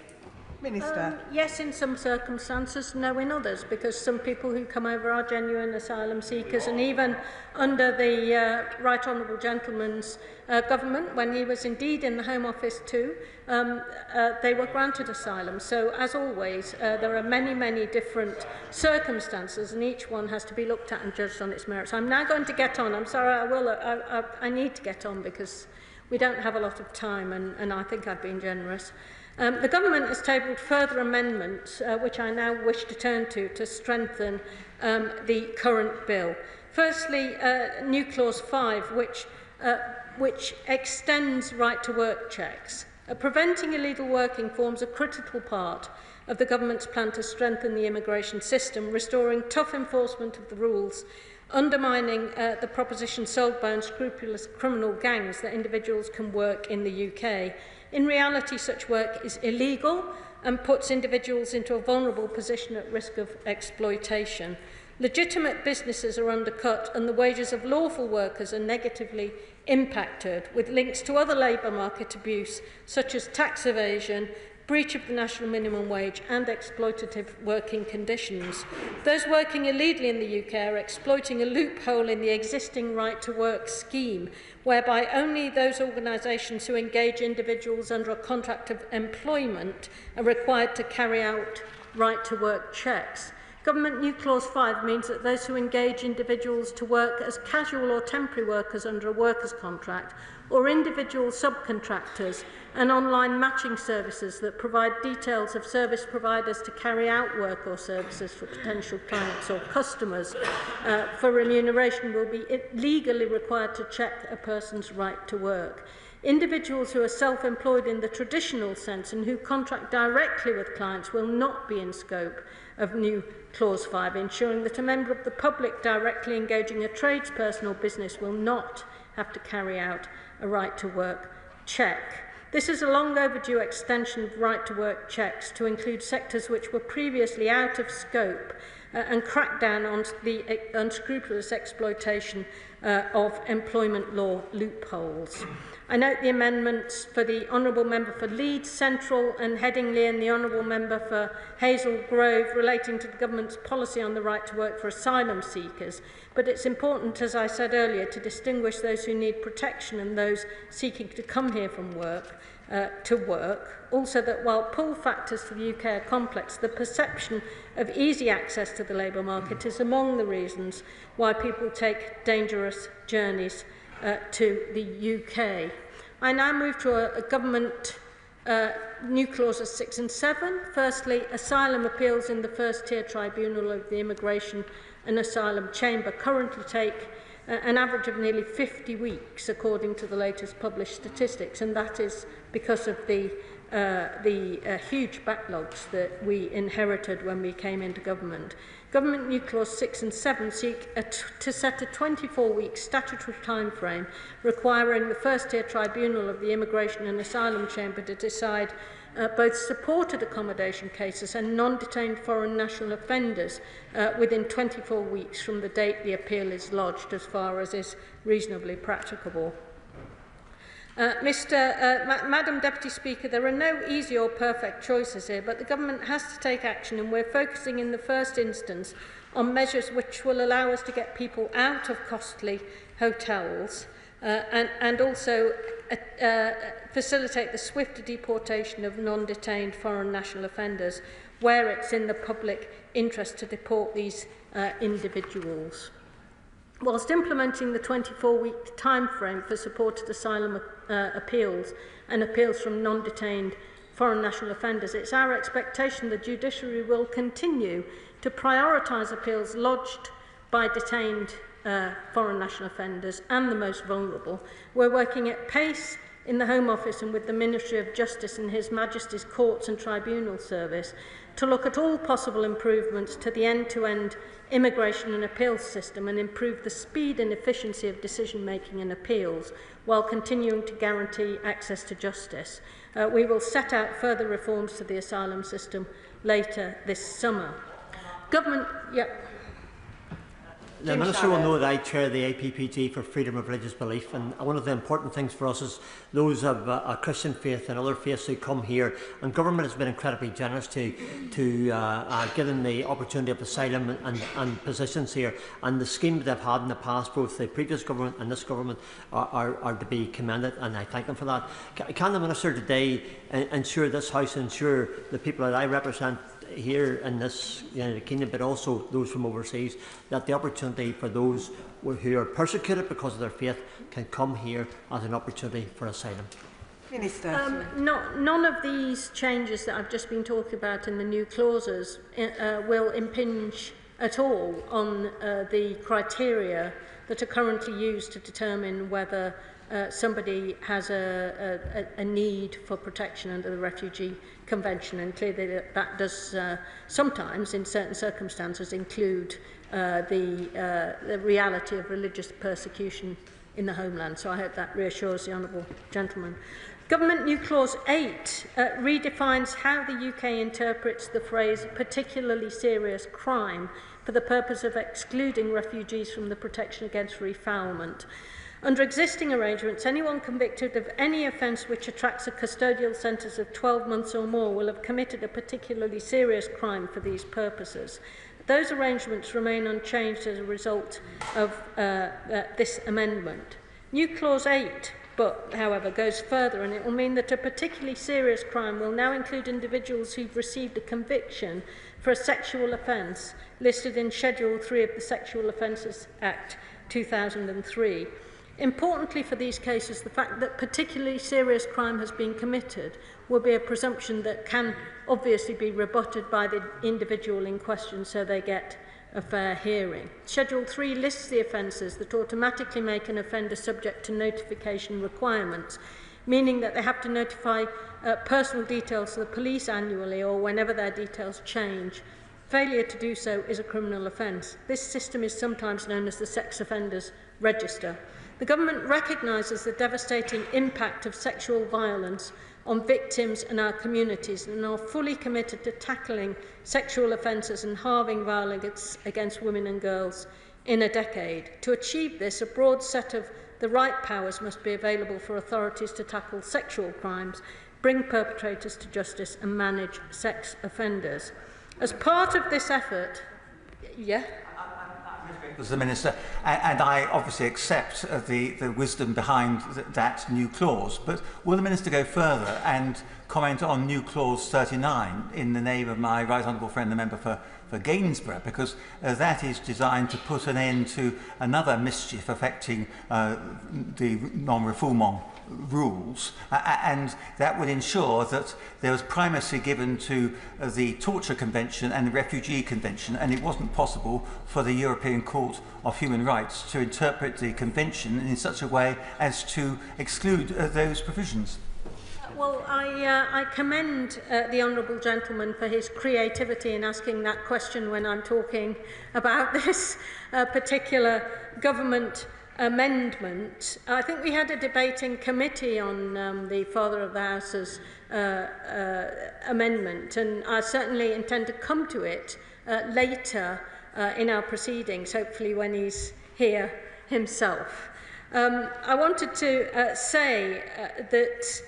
Minister. Yes, in some circumstances, no in others, because some people who come over are genuine asylum seekers, and even under the Right Honourable Gentleman's government, when he was indeed in the Home Office too, they were granted asylum. So, as always, there are many, many different circumstances, and each one has to be looked at and judged on its merits. I'm now going to get on. I'm sorry, I need to get on because we don't have a lot of time, and I think I've been generous. The Government has tabled further amendments, which I now wish to turn to strengthen the current bill. Firstly, new clause 5, which extends right-to-work checks. Preventing illegal working forms a critical part of the Government's plan to strengthen the immigration system, restoring tough enforcement of the rules, undermining the proposition sold by unscrupulous criminal gangs that individuals can work in the UK. In reality, such work is illegal and puts individuals into a vulnerable position at risk of exploitation. Legitimate businesses are undercut and the wages of lawful workers are negatively impacted, with links to other labour market abuse, such as tax evasion, breach of the national minimum wage and exploitative working conditions. Those working illegally in the UK are exploiting a loophole in the existing right-to-work scheme, whereby only those organisations who engage individuals under a contract of employment are required to carry out right-to-work checks. Government New Clause 5 means that those who engage individuals to work as casual or temporary workers under a workers' contract, or individual subcontractors and online matching services that provide details of service providers to carry out work or services for potential clients or customers for remuneration will be legally required to check a person's right to work. Individuals who are self-employed in the traditional sense and who contract directly with clients will not be in scope of New Clause 5, ensuring that a member of the public directly engaging a tradesperson or business will not have to carry out a right-to-work check. This is a long overdue extension of right-to-work checks to include sectors which were previously out of scope and crack down on the unscrupulous exploitation of employment law loopholes. I note the amendments for the Honourable Member for Leeds Central and Headingley and the Honourable Member for Hazel Grove relating to the Government's policy on the right to work for asylum seekers, but it's important, as I said earlier, to distinguish those who need protection and those seeking to come here from work to work. Also that while pull factors to the UK are complex, the perception of easy access to the labour market is among the reasons why people take dangerous journeys to the UK. I now move to a government new clauses 6 and 7. Firstly, asylum appeals in the first tier tribunal of the Immigration and Asylum Chamber currently take an average of nearly 50 weeks, according to the latest published statistics, and that is because of the huge backlogs that we inherited when we came into government. Government New Clause 6 and 7 seek to set a 24-week statutory timeframe requiring the first-tier tribunal of the Immigration and Asylum Chamber to decide both supported accommodation cases and non-detained foreign national offenders within 24 weeks from the date the appeal is lodged, as far as is reasonably practicable. Madam Deputy Speaker, there are no easy or perfect choices here, but the Government has to take action, and we're focusing in the first instance on measures which will allow us to get people out of costly hotels and also facilitate the swifter deportation of non-detained foreign national offenders where it's in the public interest to deport these individuals. Whilst implementing the 24-week timeframe for supported asylum appeals and appeals from non-detained foreign national offenders, it's our expectation the judiciary will continue to prioritise appeals lodged by detained foreign national offenders and the most vulnerable. We're working at pace in the Home Office and with the Ministry of Justice and His Majesty's Courts and Tribunal Service to look at all possible improvements to the end-to-end immigration and appeals system and improve the speed and efficiency of decision-making and appeals while continuing to guarantee access to justice. We will set out further reforms to the asylum system later this summer. Government... The Minister will know that I chair the APPG for freedom of religious belief, and one of the important things for us is those of a Christian faith and other faiths who come here, and government has been incredibly generous to give them the opportunity of asylum and positions here, and the schemes they've had in the past, both the previous government and this government, are to be commended, and I thank them for that. Can the Minister today ensure this House, ensure the people that I represent here in this United Kingdom, but also those from overseas, that the opportunity for those who are persecuted because of their faith can come here as an opportunity for asylum? Minister. None of these changes that I've just been talking about in the new clauses will impinge at all on the criteria that are currently used to determine whether somebody has a need for protection under the Refugee Convention, and clearly that does sometimes, in certain circumstances, include the reality of religious persecution in the homeland. So I hope that reassures the honourable gentleman. Government New Clause 8 redefines how the UK interprets the phrase particularly serious crime for the purpose of excluding refugees from the protection against refoulement. Under existing arrangements, anyone convicted of any offence which attracts a custodial sentence of 12 months or more will have committed a particularly serious crime for these purposes. Those arrangements remain unchanged as a result of this amendment. New Clause 8, however, goes further, and it will mean that a particularly serious crime will now include individuals who've received a conviction for a sexual offence listed in Schedule 3 of the Sexual Offences Act 2003. Importantly for these cases, the fact that particularly serious crime has been committed will be a presumption that can obviously be rebutted by the individual in question, so they get a fair hearing. Schedule 3 lists the offences that automatically make an offender subject to notification requirements, meaning that they have to notify personal details to the police annually or whenever their details change. Failure to do so is a criminal offence. This system is sometimes known as the Sex Offenders Register. The government recognises the devastating impact of sexual violence on victims and our communities and are fully committed to tackling sexual offences and halving violence against women and girls in a decade. To achieve this, a broad set of the right powers must be available for authorities to tackle sexual crimes, bring perpetrators to justice and manage sex offenders. As part of this effort, as the Minister, and I obviously accept the wisdom behind that new clause, but will the Minister go further and comment on new clause 39 in the name of my right honourable friend, the member for Gainsborough, because that is designed to put an end to another mischief affecting the non-refoulement rules, and that would ensure that there was primacy given to the Torture Convention and the Refugee Convention, and it wasn't possible for the European Court of Human Rights to interpret the Convention in such a way as to exclude those provisions. Well, I commend the Honourable Gentleman for his creativity in asking that question when I'm talking about this particular government amendment. I think we had a debate in committee on the Father of the House's amendment, and I certainly intend to come to it later in our proceedings, hopefully when he's here himself. I wanted to say that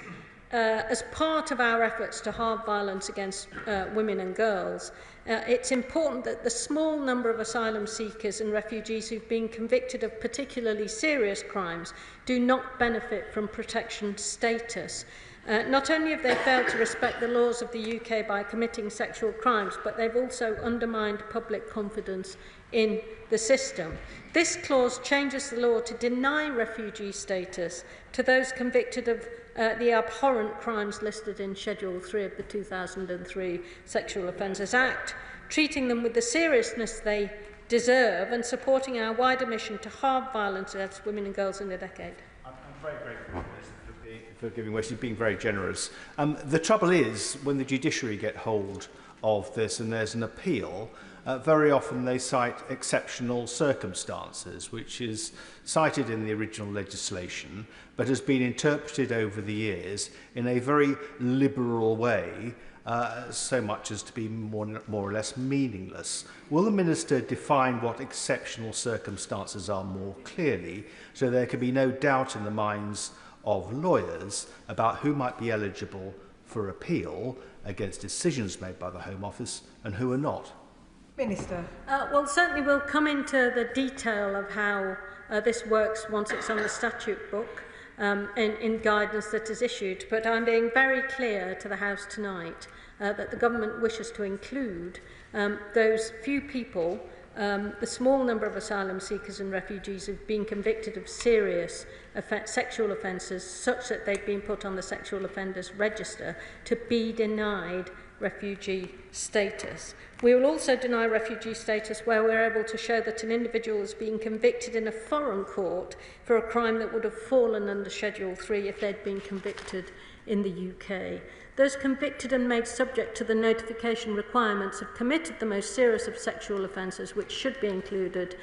as part of our efforts to halve violence against women and girls, it's important that the small number of asylum seekers and refugees who've been convicted of particularly serious crimes do not benefit from protection status. Not only have they failed to respect the laws of the UK by committing sexual crimes, but they've also undermined public confidence in the system. This clause changes the law to deny refugee status to those convicted of the abhorrent crimes listed in Schedule 3 of the 2003 Sexual Offences Act, treating them with the seriousness they deserve and supporting our wider mission to halve violence against women and girls in a decade. I'm very grateful for giving way. She's being very generous. The trouble is, when the judiciary get hold of this and there's an appeal, very often they cite exceptional circumstances, which is cited in the original legislation, but has been interpreted over the years in a very liberal way, so much as to be more or less meaningless. Will the Minister define what exceptional circumstances are more clearly, so there can be no doubt in the minds of lawyers about who might be eligible for appeal against decisions made by the Home Office and who are not? Minister. Well, certainly we'll come into the detail of how this works once it's on the statute book in guidance that is issued, but I'm being very clear to the House tonight that the government wishes to include those few people, the small number of asylum seekers and refugees who've been convicted of serious sexual offences such that they've been put on the Sexual Offenders Register, to be denied refugee status. We will also deny refugee status where we're able to show that an individual has been convicted in a foreign court for a crime that would have fallen under Schedule 3 if they'd been convicted in the UK. Those convicted and made subject to the notification requirements have committed the most serious of sexual offences, which should be included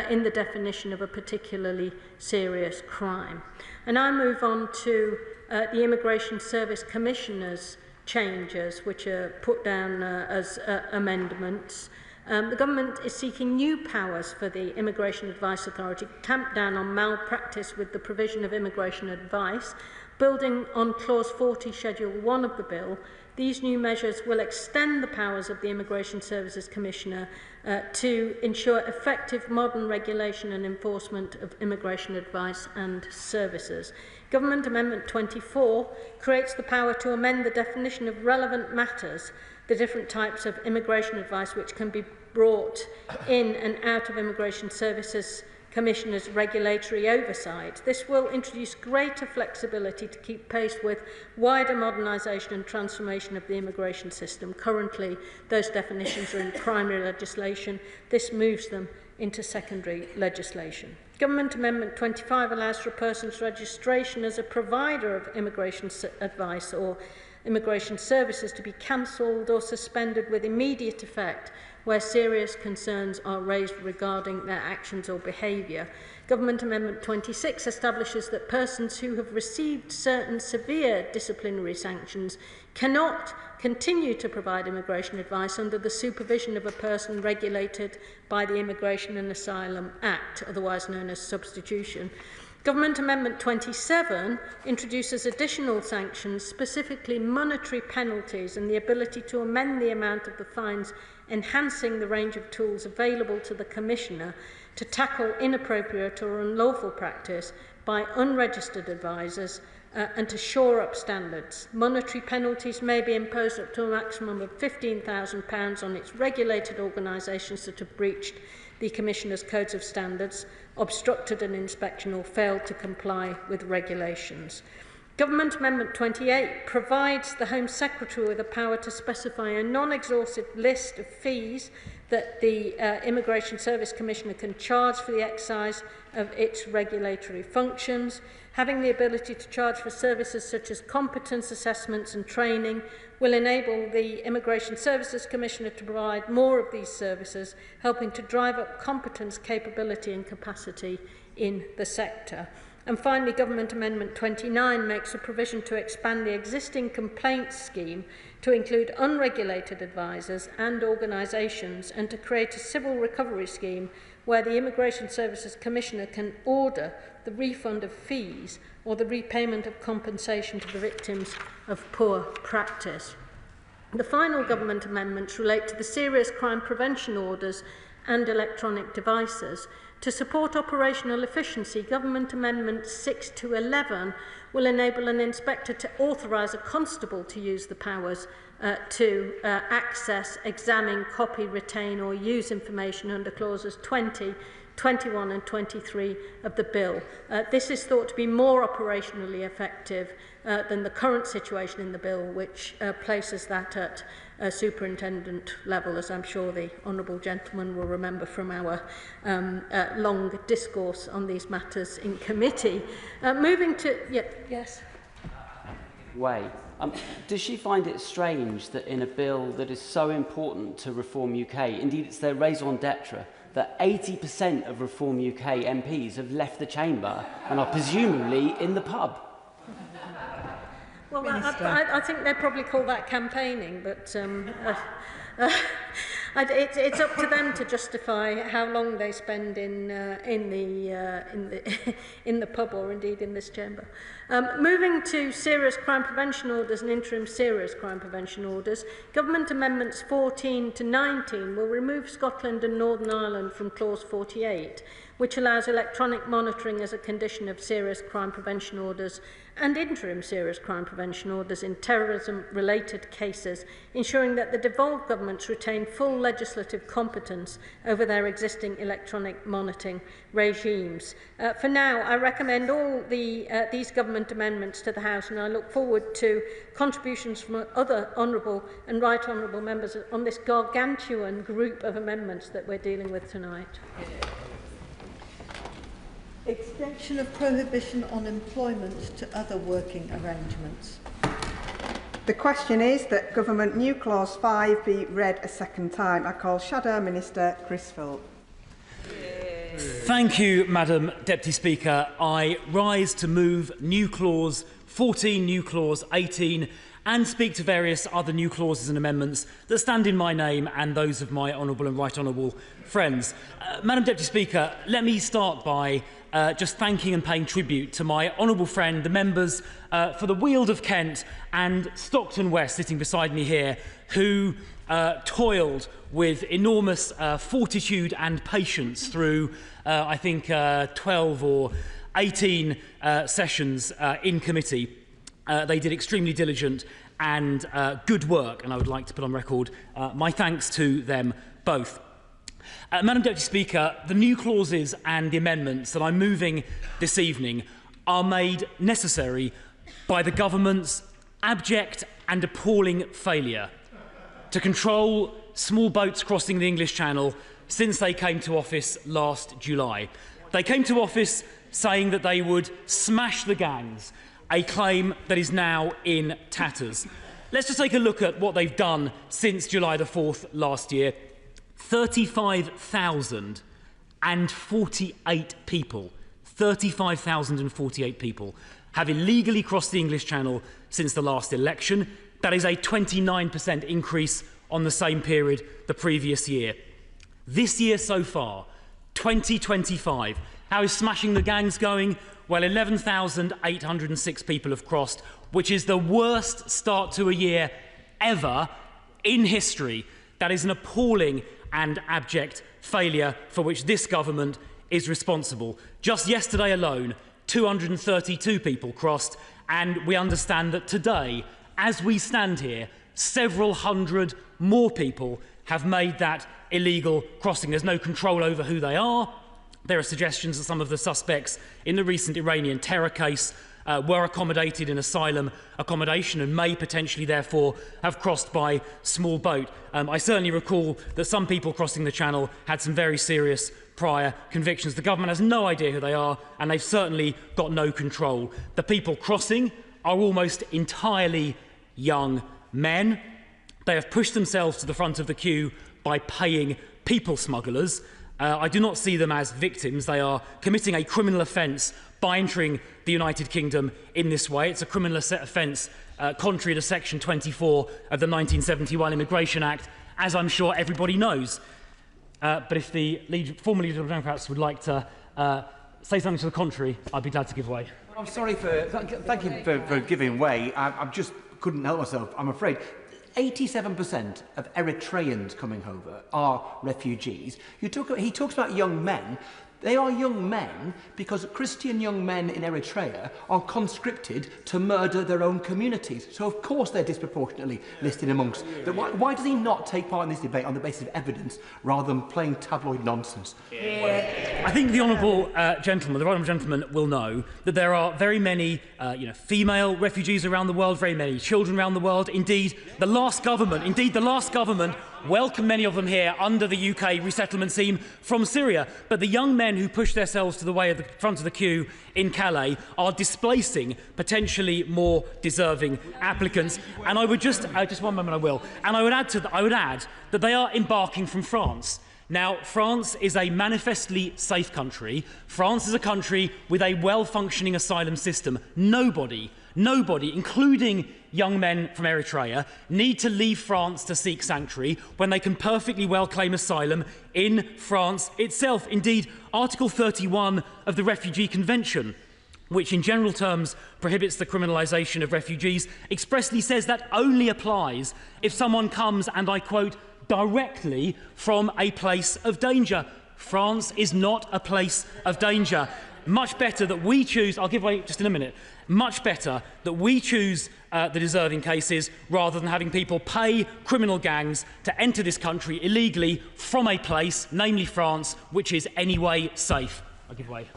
in the definition of a particularly serious crime. And I move on to the Immigration Service Commissioner's changes, which are put down as amendments. The Government is seeking new powers for the Immigration Advice Authority to tamp down on malpractice with the provision of immigration advice. Building on Clause 40, Schedule 1 of the Bill, these new measures will extend the powers of the Immigration Services Commissioner to ensure effective modern regulation and enforcement of immigration advice and services. Government Amendment 24 creates the power to amend the definition of relevant matters, the different types of immigration advice which can be brought in and out of Immigration Services Commissioner's regulatory oversight. This will introduce greater flexibility to keep pace with wider modernisation and transformation of the immigration system. Currently, those definitions are in primary legislation. This moves them into secondary legislation. Government Amendment 25 allows for a person's registration as a provider of immigration advice or immigration services to be cancelled or suspended with immediate effect where serious concerns are raised regarding their actions or behaviour. Government Amendment 26 establishes that persons who have received certain severe disciplinary sanctions cannot continue to provide immigration advice under the supervision of a person regulated by the Immigration and Asylum Act, otherwise known as substitution. Government Amendment 27 introduces additional sanctions, specifically monetary penalties and the ability to amend the amount of the fines, enhancing the range of tools available to the Commissioner to tackle inappropriate or unlawful practice by unregistered advisers and to shore up standards. Monetary penalties may be imposed up to a maximum of £15,000 on its regulated organisations that have breached the Commissioner's codes of standards, obstructed an inspection or failed to comply with regulations. Government Amendment 28 provides the Home Secretary with the power to specify a non-exhaustive list of fees that the Immigration Service Commissioner can charge for the exercise of its regulatory functions. Having the ability to charge for services such as competence assessments and training will enable the Immigration Services Commissioner to provide more of these services, helping to drive up competence, capability and capacity in the sector. And finally, Government Amendment 29 makes a provision to expand the existing complaints scheme to include unregulated advisers and organisations and to create a civil recovery scheme where the Immigration Services Commissioner can order the refund of fees or the repayment of compensation to the victims of poor practice. The final government amendments relate to the serious crime prevention orders and electronic devices. To support operational efficiency, Government Amendments 6 to 11 will enable an inspector to authorise a constable to use the powers to access, examine, copy, retain or use information under clauses 20, 21 and 23 of the bill. This is thought to be more operationally effective than the current situation in the bill, which places that at superintendent level, as I'm sure the honourable gentleman will remember from our long discourse on these matters in committee. Moving to... yes? Does she find it strange that in a bill that is so important to Reform UK, indeed it's their raison d'etre, that 80% of Reform UK MPs have left the chamber and are presumably in the pub? Well, I think they probably call that campaigning, but it's up to them to justify how long they spend in the pub or indeed in this chamber. Moving to serious crime prevention orders and interim serious crime prevention orders, Government Amendments 14 to 19 will remove Scotland and Northern Ireland from Clause 48, which allows electronic monitoring as a condition of serious crime prevention orders and interim serious crime prevention orders in terrorism-related cases, ensuring that the devolved governments retain full legislative competence over their existing electronic monitoring regimes. For now, I recommend all these government amendments to the House, and I look forward to contributions from other honourable and right honourable members on this gargantuan group of amendments that we're dealing with tonight. Extension of prohibition on employment to other working arrangements. The question is that Government New Clause 5 be read a second time. I call Shadow Minister Chris Philp. Thank you, Madam Deputy Speaker. I rise to move New Clause 14, New Clause 18 and speak to various other new clauses and amendments that stand in my name and those of my honourable and right honourable friends. Madam Deputy Speaker, let me start by just thanking and paying tribute to my honourable friend, the members for the Weald of Kent and Stockton West, sitting beside me here, who toiled with enormous fortitude and patience through, I think, 12 or 18 sessions in committee. They did extremely diligent and good work, and I would like to put on record my thanks to them both. Madam Deputy Speaker, the new clauses and the amendments that I'm moving this evening are made necessary by the government's abject and appalling failure to control small boats crossing the English Channel since they came to office last July. They came to office saying that they would smash the gangs, a claim that is now in tatters. Let's just take a look at what they've done since July the 4th last year. 35,048 people, 35,048 people have illegally crossed the English Channel since the last election. That is a 29% increase on the same period the previous year. This year so far, 2025, how is smashing the gangs going? Well, 11,806 people have crossed, which is the worst start to a year ever in history. That is an appalling and abject failure for which this government is responsible. Just yesterday alone, 232 people crossed, and we understand that today, as we stand here, several hundred more people have made that illegal crossing. There's no control over who they are. There are suggestions that some of the suspects in the recent Iranian terror case were accommodated in asylum accommodation and may potentially therefore have crossed by small boat. I certainly recall that some people crossing the Channel had some very serious prior convictions. The government has no idea who they are, and they've certainly got no control. The people crossing are almost entirely young men. They have pushed themselves to the front of the queue by paying people smugglers. I do not see them as victims. They are committing a criminal offence by entering the United Kingdom in this way. It's a criminal offence contrary to Section 24 of the 1971 Immigration Act, as I'm sure everybody knows. But if the former Leader of the Democrats would like to say something to the contrary, I'd be glad to give way. I'm sorry thank you for giving way. I just couldn't help myself, I'm afraid. 87% of Eritreans coming over are refugees. He talks about young men. They are young men because Christian young men in Eritrea are conscripted to murder their own communities. So, of course, they're disproportionately listed amongst them. Why does he not take part in this debate on the basis of evidence rather than playing tabloid nonsense? I think the honourable gentleman, the right honourable gentleman, will know that there are very many female refugees around the world, very many children around the world. Indeed, the last government welcomed many of them here under the UK resettlement scheme from Syria. But the young men who push themselves to the way of the front of the queue in Calais are displacing potentially more deserving applicants. And I would just one moment I will. And I would add that they are embarking from France. Now, France is a manifestly safe country. France is a country with a well-functioning asylum system. Nobody, including young men from Eritrea, need to leave France to seek sanctuary when they can perfectly well claim asylum in France itself. Indeed, Article 31 of the Refugee Convention, which in general terms prohibits the criminalisation of refugees, expressly says that only applies if someone comes, and I quote, directly from a place of danger. France is not a place of danger. Much better that we choose, I'll give way just in a minute, much better that we choose the deserving cases rather than having people pay criminal gangs to enter this country illegally from a place, namely France, which is anyway safe. I'll give way.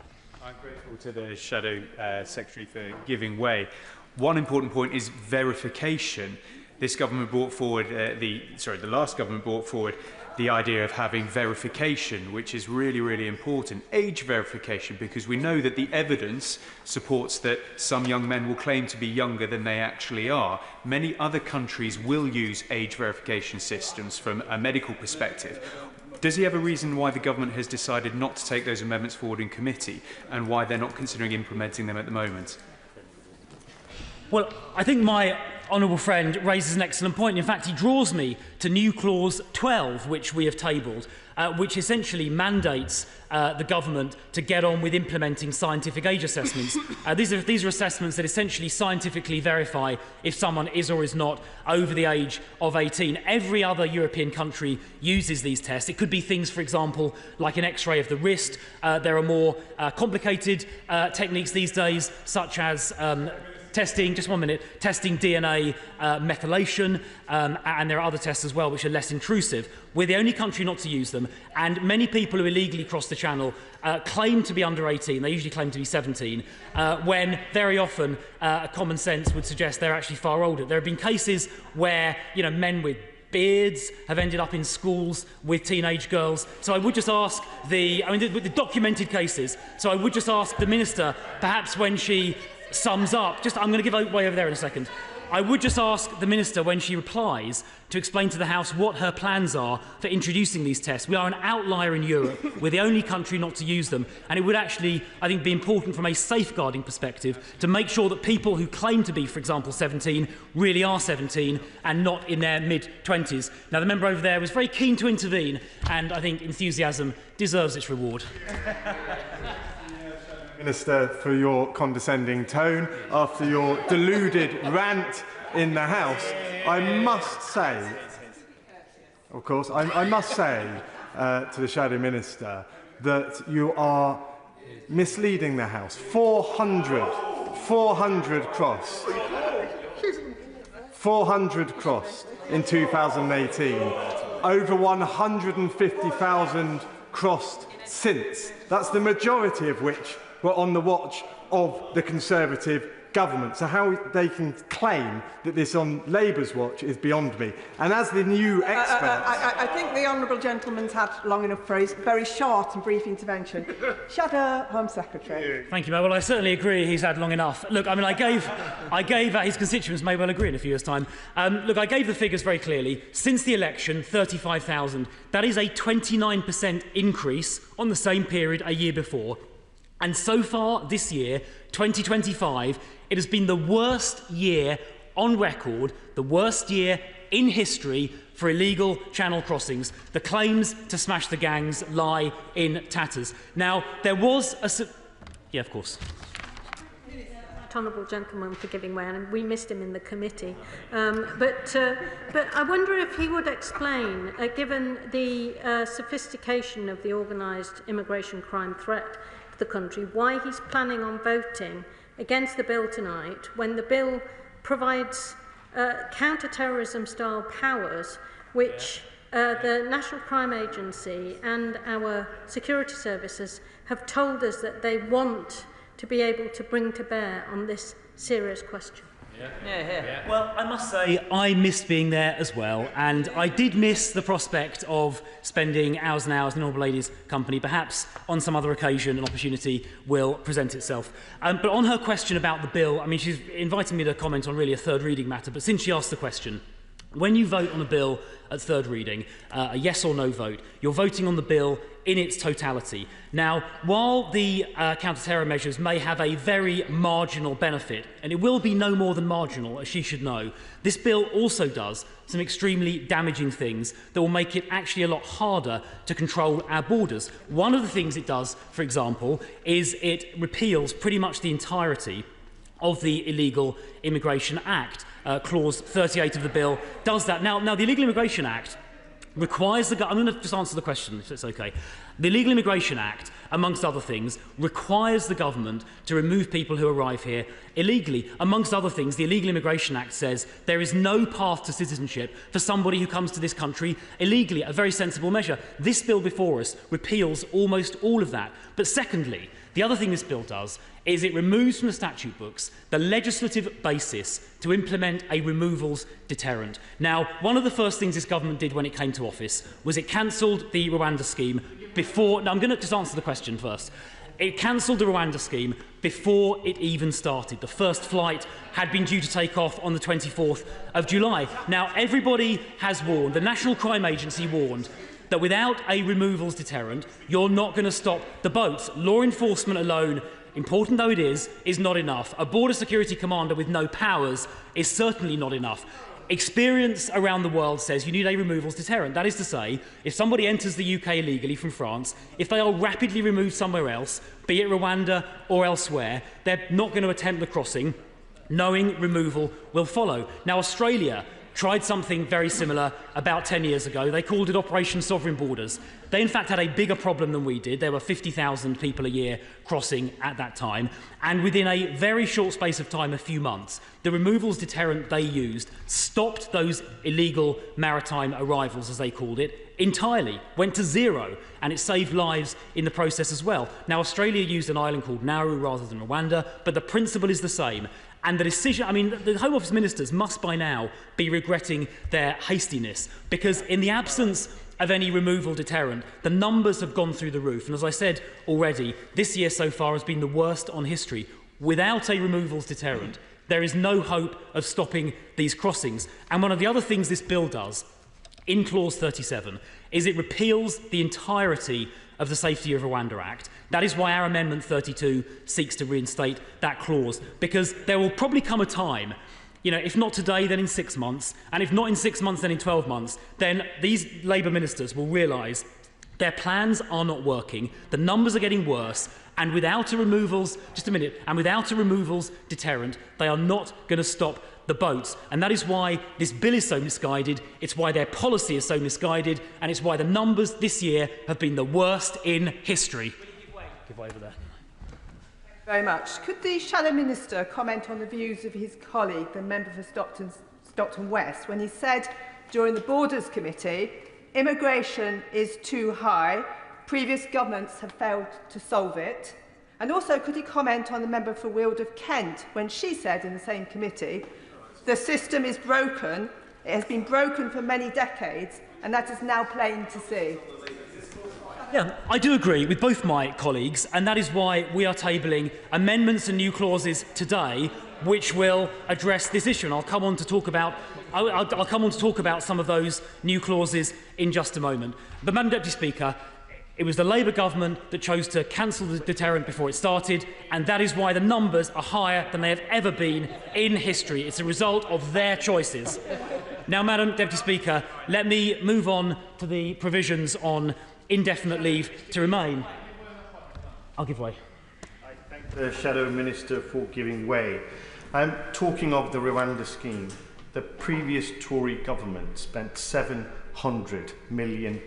I'm grateful to the Shadow Secretary for giving way. One important point is verification. This government brought forward, the last government brought forward the idea of having verification, which is really, really important. Age verification, because we know that the evidence supports that some young men will claim to be younger than they actually are. Many other countries will use age verification systems from a medical perspective. Does he have a reason why the government has decided not to take those amendments forward in committee, and why they're not considering implementing them at the moment? Well, I think my honourable friend raises an excellent point. In fact, he draws me to new clause 12, which we have tabled, which essentially mandates the government to get on with implementing scientific age assessments. These are assessments that essentially scientifically verify if someone is or is not over the age of 18. Every other European country uses these tests. It could be things, for example, like an X-ray of the wrist. There are more complicated techniques these days, such as testing DNA methylation, and there are other tests as well which are less intrusive. We're the only country not to use them, and many people who illegally cross the channel claim to be under 18. They usually claim to be 17, when very often common sense would suggest they're actually far older. There have been cases where men with beards have ended up in schools with teenage girls. So I would just ask the documented cases. So I would just ask the Minister, perhaps when she sums up, I'm going to give way over there in a second. I would just ask the Minister, when she replies, to explain to the House what her plans are for introducing these tests. We are an outlier in Europe. We're the only country not to use them. And it would actually, I think, be important from a safeguarding perspective to make sure that people who claim to be, for example, 17, really are 17 and not in their mid-20s. Now, the member over there was very keen to intervene, and I think enthusiasm deserves its reward. Minister, for your condescending tone after your deluded rant in the House. I must say, of course, I must say to the Shadow Minister that you are misleading the House. 400 crossed. 400 crossed in 2018. Over 150,000 crossed since. That's the majority of which were on the watch of the Conservative government. So how they can claim that this on Labour's watch is beyond me. And as the new expert... I think the honourable gentleman's had long enough for his very short and brief intervention. Shadow Home Secretary. Thank you, Mabel. I certainly agree he's had long enough. Look, I gave his constituents may well agree in a few years' time. Look, I gave the figures very clearly. Since the election, 35,000. That is a 29% increase on the same period a year before. And so far this year, 2025, it has been the worst year on record, the worst year in history for illegal channel crossings. The claims to smash the gangs lie in tatters. Now, there was a... Yeah, of course. Honourable gentleman for giving way, and we missed him in the committee. But I wonder if he would explain, given the sophistication of the organised immigration crime threat to the country, why he's planning on voting against the bill tonight when the bill provides counter-terrorism style powers which the National Crime Agency and our security services have told us that they want to be able to bring to bear on this serious question. Well, I must say I missed being there as well, and I did miss the prospect of spending hours and hours in the Honourable Lady's company. Perhaps on some other occasion an opportunity will present itself. But on her question about the bill, she's inviting me to comment on really a third reading matter, but since she asked the question, when you vote on a bill at third reading, a yes or no vote, you're voting on the bill in its totality. Now, while the counter-terror measures may have a very marginal benefit, and it will be no more than marginal, as she should know, this bill also does some extremely damaging things that will make it actually a lot harder to control our borders. One of the things it does, for example, is it repeals pretty much the entirety of the Illegal Immigration Act. Clause 38 of the bill does that. Now the Illegal Immigration Act requires the... I'm going to just answer the question, if it's okay. The Illegal Immigration Act, amongst other things, requires the government to remove people who arrive here illegally. Amongst other things, the Illegal Immigration Act says there is no path to citizenship for somebody who comes to this country illegally, a very sensible measure. This bill before us repeals almost all of that. But secondly, the other thing this bill does is it removes from the statute books the legislative basis to implement a removals deterrent. Now, one of the first things this government did when it came to office was it cancelled the Rwanda scheme before... Now, I'm going to just answer the question first. It cancelled the Rwanda scheme before it even started. The first flight had been due to take off on the 24th of July. Now, everybody has warned, the National Crime Agency warned, that without a removals deterrent, you're not going to stop the boats. Law enforcement alone important though it is not enough. A border security commander with no powers is certainly not enough. Experience around the world says you need a removals deterrent. That is to say, if somebody enters the UK illegally from France, if they are rapidly removed somewhere else, be it Rwanda or elsewhere, they're not going to attempt the crossing, knowing removal will follow. Now, Australia tried something very similar about 10 years ago. They called it Operation Sovereign Borders. They, in fact, had a bigger problem than we did. There were 50,000 people a year crossing at that time. And within a very short space of time, a few months, the removals deterrent they used stopped those illegal maritime arrivals, as they called it, entirely, went to zero, and it saved lives in the process as well. Now, Australia used an island called Nauru rather than Rwanda, but the principle is the same. And the decision, I mean, the Home Office ministers must by now be regretting their hastiness, because in the absence of any removal deterrent, the numbers have gone through the roof. And as I said already, this year so far has been the worst on history. Without a removals deterrent, there is no hope of stopping these crossings. And one of the other things this bill does, in Clause 37, is it repeals the entirety of the Safety of Rwanda Act. That is why our Amendment 32 seeks to reinstate that clause, because there will probably come a time, you know, if not today, then in 6 months, and if not in 6 months, then in 12 months, then these Labour ministers will realise their plans are not working, the numbers are getting worse, and without a removals, just a minute, and without a removals deterrent, they are not going to stop the boats. And that is why this bill is so misguided, it's why their policy is so misguided, and it's why the numbers this year have been the worst in history. Give way over there. Thank you very much. Could the Shadow Minister comment on the views of his colleague, the member for Stockton West, when he said during the Borders Committee, immigration is too high, previous governments have failed to solve it? And also, could he comment on the member for Weald of Kent, when she said in the same committee, the system is broken, it has been broken for many decades, and that is now plain to see? Yeah, I do agree with both my colleagues, and that is why we are tabling amendments and new clauses today which will address this issue. And I'll come on to talk about some of those new clauses in just a moment. But, Madam Deputy Speaker, it was the Labour government that chose to cancel the deterrent before it started, and that is why the numbers are higher than they have ever been in history. It's a result of their choices. Now, Madam Deputy Speaker, let me move on to the provisions on indefinite leave to remain. I'll give way. I thank the Shadow Minister for giving way. I'm talking of the Rwanda scheme. The previous Tory government spent £700 million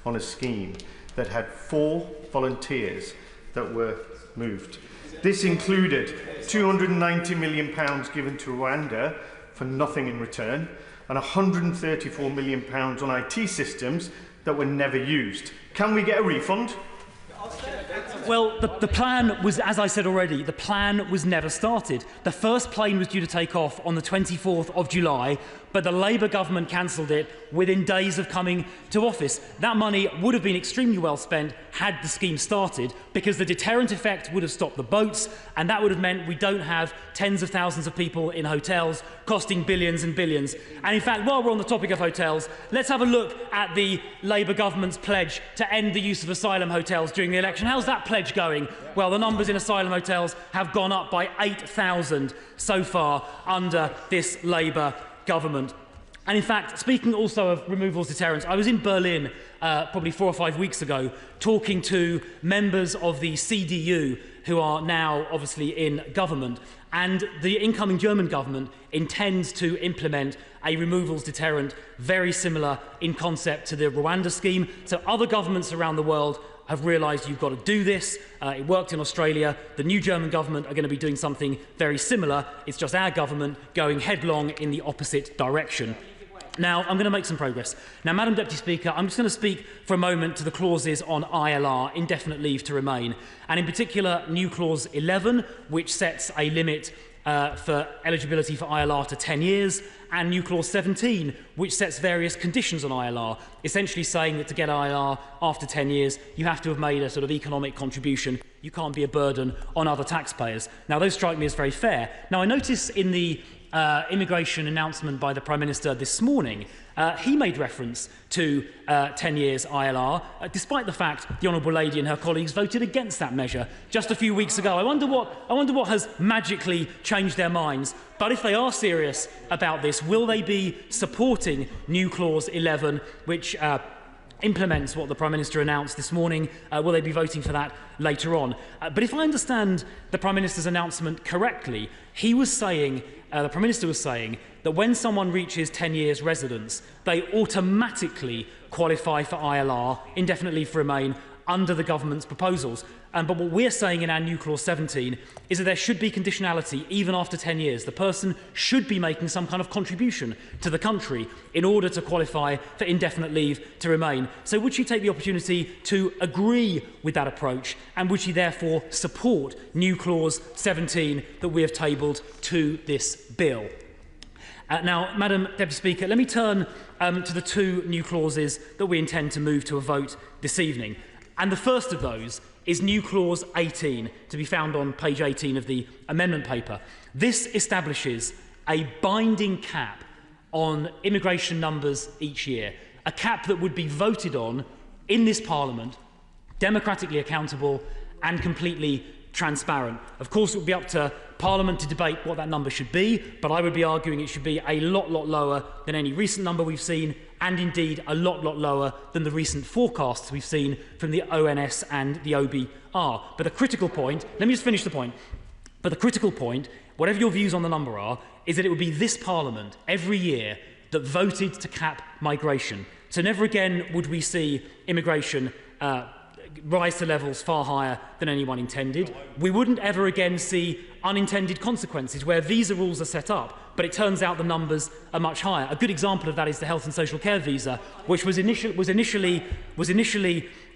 on a scheme that had 4 volunteers that were moved. This included £290 million given to Rwanda for nothing in return, and £134 million on IT systems that were never used. Can we get a refund? Well, the plan was, as I said already, the plan was never started. The first plane was due to take off on the 24th of July, but the Labour government cancelled it within days of coming to office. That money would have been extremely well spent had the scheme started, because the deterrent effect would have stopped the boats, and that would have meant we don't have tens of thousands of people in hotels costing billions and billions. And in fact, while we're on the topic of hotels, let's have a look at the Labour government's pledge to end the use of asylum hotels during the election. How's that pledge going? Well, the numbers in asylum hotels have gone up by 8,000 so far under this Labour government. And in fact, speaking also of removals deterrents, I was in Berlin probably 4 or 5 weeks ago talking to members of the CDU who are now obviously in government, and the incoming German government intends to implement a removals deterrent very similar in concept to the Rwanda scheme. So other governments around the world have realised you've got to do this. It worked in Australia. The new German government are going to be doing something very similar. It's just our government going headlong in the opposite direction. Now, I'm going to make some progress. Now, Madam Deputy Speaker, I'm just going to speak for a moment to the clauses on ILR, indefinite leave to remain, and in particular, new clause 11, which sets a limit for eligibility for ILR to 10 years, and new clause 17, which sets various conditions on ILR, essentially saying that to get ILR after 10 years, you have to have made a sort of economic contribution. You can't be a burden on other taxpayers. Now, those strike me as very fair. Now, I notice in the immigration announcement by the Prime Minister this morning, he made reference to 10 years ILR, despite the fact the Honourable Lady and her colleagues voted against that measure just a few weeks ago. I wonder what has magically changed their minds. But if they are serious about this, will they be supporting new Clause 11, which implements what the Prime Minister announced this morning? Will they be voting for that later on? But if I understand the Prime Minister's announcement correctly, he was saying, the Prime Minister was saying, that when someone reaches 10 years residence, they automatically qualify for ILR, indefinite leave to remain, under the government's proposals. But what we're saying in our new Clause 17 is that there should be conditionality even after 10 years. The person should be making some kind of contribution to the country in order to qualify for indefinite leave to remain. So would she take the opportunity to agree with that approach, and would she therefore support new Clause 17 that we have tabled to this bill? Now, Madam Deputy Speaker, let me turn to the two new clauses that we intend to move to a vote this evening. And the first of those is new Clause 18, to be found on page 18 of the amendment paper. This establishes a binding cap on immigration numbers each year, a cap that would be voted on in this Parliament, democratically accountable and completely transparent. Of course, it would be up to Parliament to debate what that number should be, but I would be arguing it should be a lot lower than any recent number we've seen, and indeed a lot lower than the recent forecasts we've seen from the ONS and the OBR. But the critical point, let me just finish the point, but the critical point, whatever your views on the number are, is that it would be this Parliament every year that voted to cap migration. So never again would we see immigration rise to levels far higher than anyone intended. We wouldn't ever again see unintended consequences where visa rules are set up, but it turns out the numbers are much higher. A good example of that is the health and social care visa, which was initially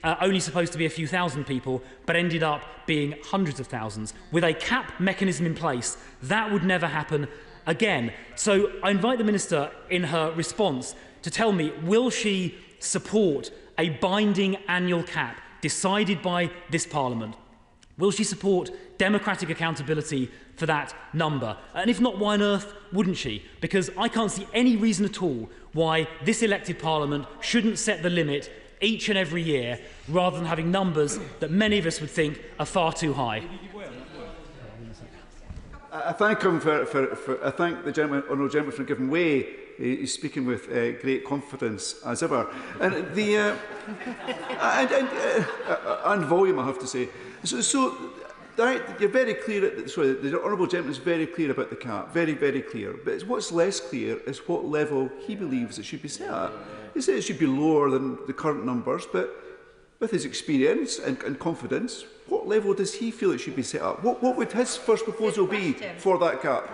only supposed to be a few thousand people, but ended up being hundreds of thousands. With a cap mechanism in place, that would never happen again. So I invite the Minister in her response to tell me, will she support a binding annual cap decided by this Parliament? Will she support democratic accountability for that number? And if not, why on earth wouldn't she? Because I can't see any reason at all why this elected Parliament shouldn't set the limit each and every year, rather than having numbers that many of us would think are far too high. I thank him I thank the honourable gentleman for giving way. He's speaking with great confidence as ever, and and volume, I have to say. So you're very clear. The honourable gentleman is very clear about the cap, very clear. But what's less clear is what level he believes it should be set at. He says it should be lower than the current numbers, but with his experience and confidence, what level does he feel it should be set at? What would his first proposal be for that cap?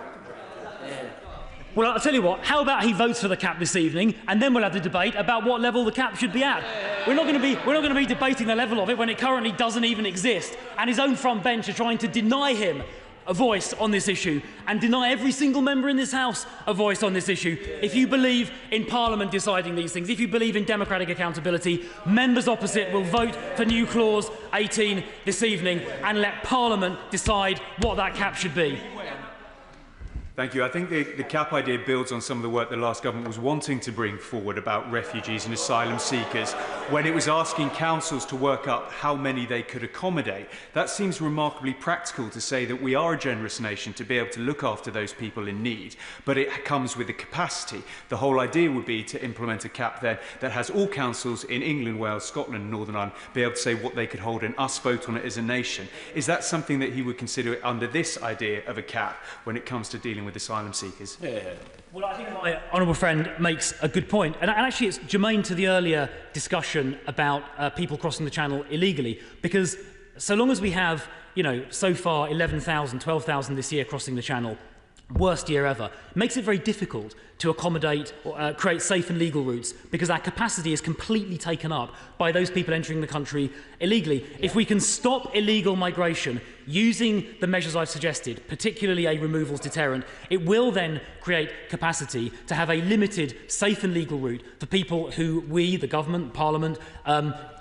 Well, I'll tell you what, how about he votes for the cap this evening, and then we'll have the debate about what level the cap should be at. We're not going to be debating the level of it when it currently doesn't even exist, and his own front bench are trying to deny him a voice on this issue and deny every single member in this House a voice on this issue. If you believe in Parliament deciding these things, if you believe in democratic accountability, members opposite will vote for new Clause 18 this evening and let Parliament decide what that cap should be. Thank you. I think the cap idea builds on some of the work the last government was wanting to bring forward about refugees and asylum seekers when it was asking councils to work up how many they could accommodate. That seems remarkably practical to say that we are a generous nation to be able to look after those people in need, but it comes with a capacity. The whole idea would be to implement a cap then that has all councils in England, Wales, Scotland and Northern Ireland be able to say what they could hold and us vote on it as a nation. Is that something that he would consider under this idea of a cap when it comes to dealing with asylum seekers? Well, I think my honourable friend makes a good point. And actually, it's germane to the earlier discussion about people crossing the Channel illegally, because so long as we have, so far 11,000, 12,000 this year crossing the Channel, worst year ever, makes it very difficult to accommodate or create safe and legal routes, because our capacity is completely taken up by those people entering the country illegally. If we can stop illegal migration using the measures I've suggested, particularly a removals deterrent, it will then create capacity to have a limited, safe and legal route for people who we, the government, Parliament,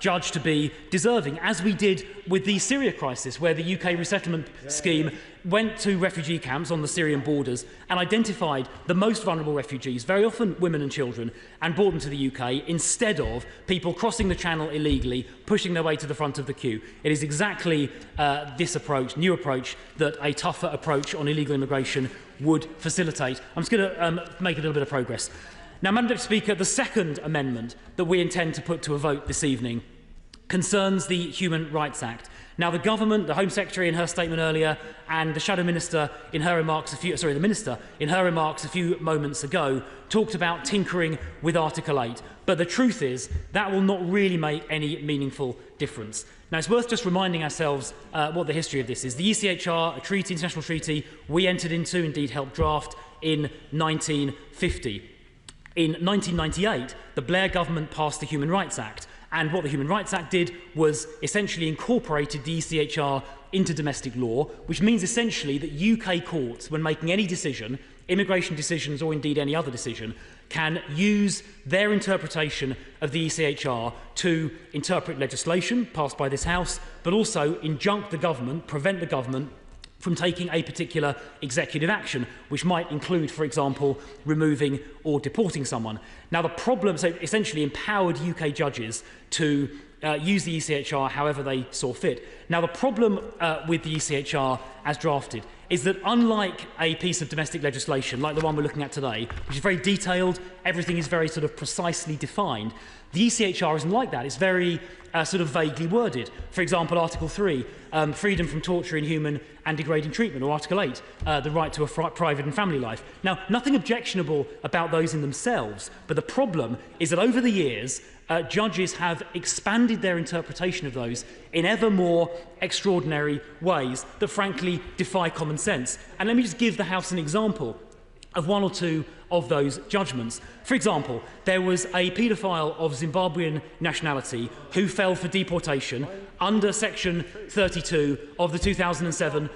judge to be deserving, as we did with the Syria crisis, where the UK resettlement scheme went to refugee camps on the Syrian borders and identified the most vulnerable refugees, very often women and children, and brought them to the UK instead of people crossing the channel illegally, pushing their way to the front of the queue. It is exactly this approach, new approach, that a tougher approach on illegal immigration would facilitate. I'm just going to make a little bit of progress. Now, Madam Deputy Speaker, the second amendment that we intend to put to a vote this evening concerns the Human Rights Act. Now, the government, the Home Secretary in her statement earlier, and the Shadow Minister in her remarks the Minister in her remarks a few moments ago talked about tinkering with Article 8. But the truth is that will not really make any meaningful difference. Now, it's worth just reminding ourselves what the history of this is. The ECHR, a treaty, international treaty, we entered into, indeed helped draft, in 1950. In 1998, the Blair government passed the Human Rights Act. And what the Human Rights Act did was essentially incorporated the ECHR into domestic law, which means essentially that UK courts, when making any decision, immigration decisions or indeed any other decision, can use their interpretation of the ECHR to interpret legislation passed by this House, but also injunct the government, prevent the government from taking a particular executive action, which might include, for example, removing or deporting someone. Now, the problem, so essentially empowered UK judges to use the ECHR however they saw fit. Now, the problem with the ECHR as drafted is that unlike a piece of domestic legislation, like the one we're looking at today, which is very detailed, everything is very sort of precisely defined, the ECHR isn't like that. It's very sort of vaguely worded. For example, Article 3, freedom from torture, inhuman and degrading treatment, or Article 8, the right to a private and family life. Now, nothing objectionable about those in themselves, but the problem is that over the years, judges have expanded their interpretation of those in ever more extraordinary ways that frankly defy common sense. And let me just give the House an example of one or two of those judgments. For example, there was a paedophile of Zimbabwean nationality who fell for deportation under Section 32 of the 2007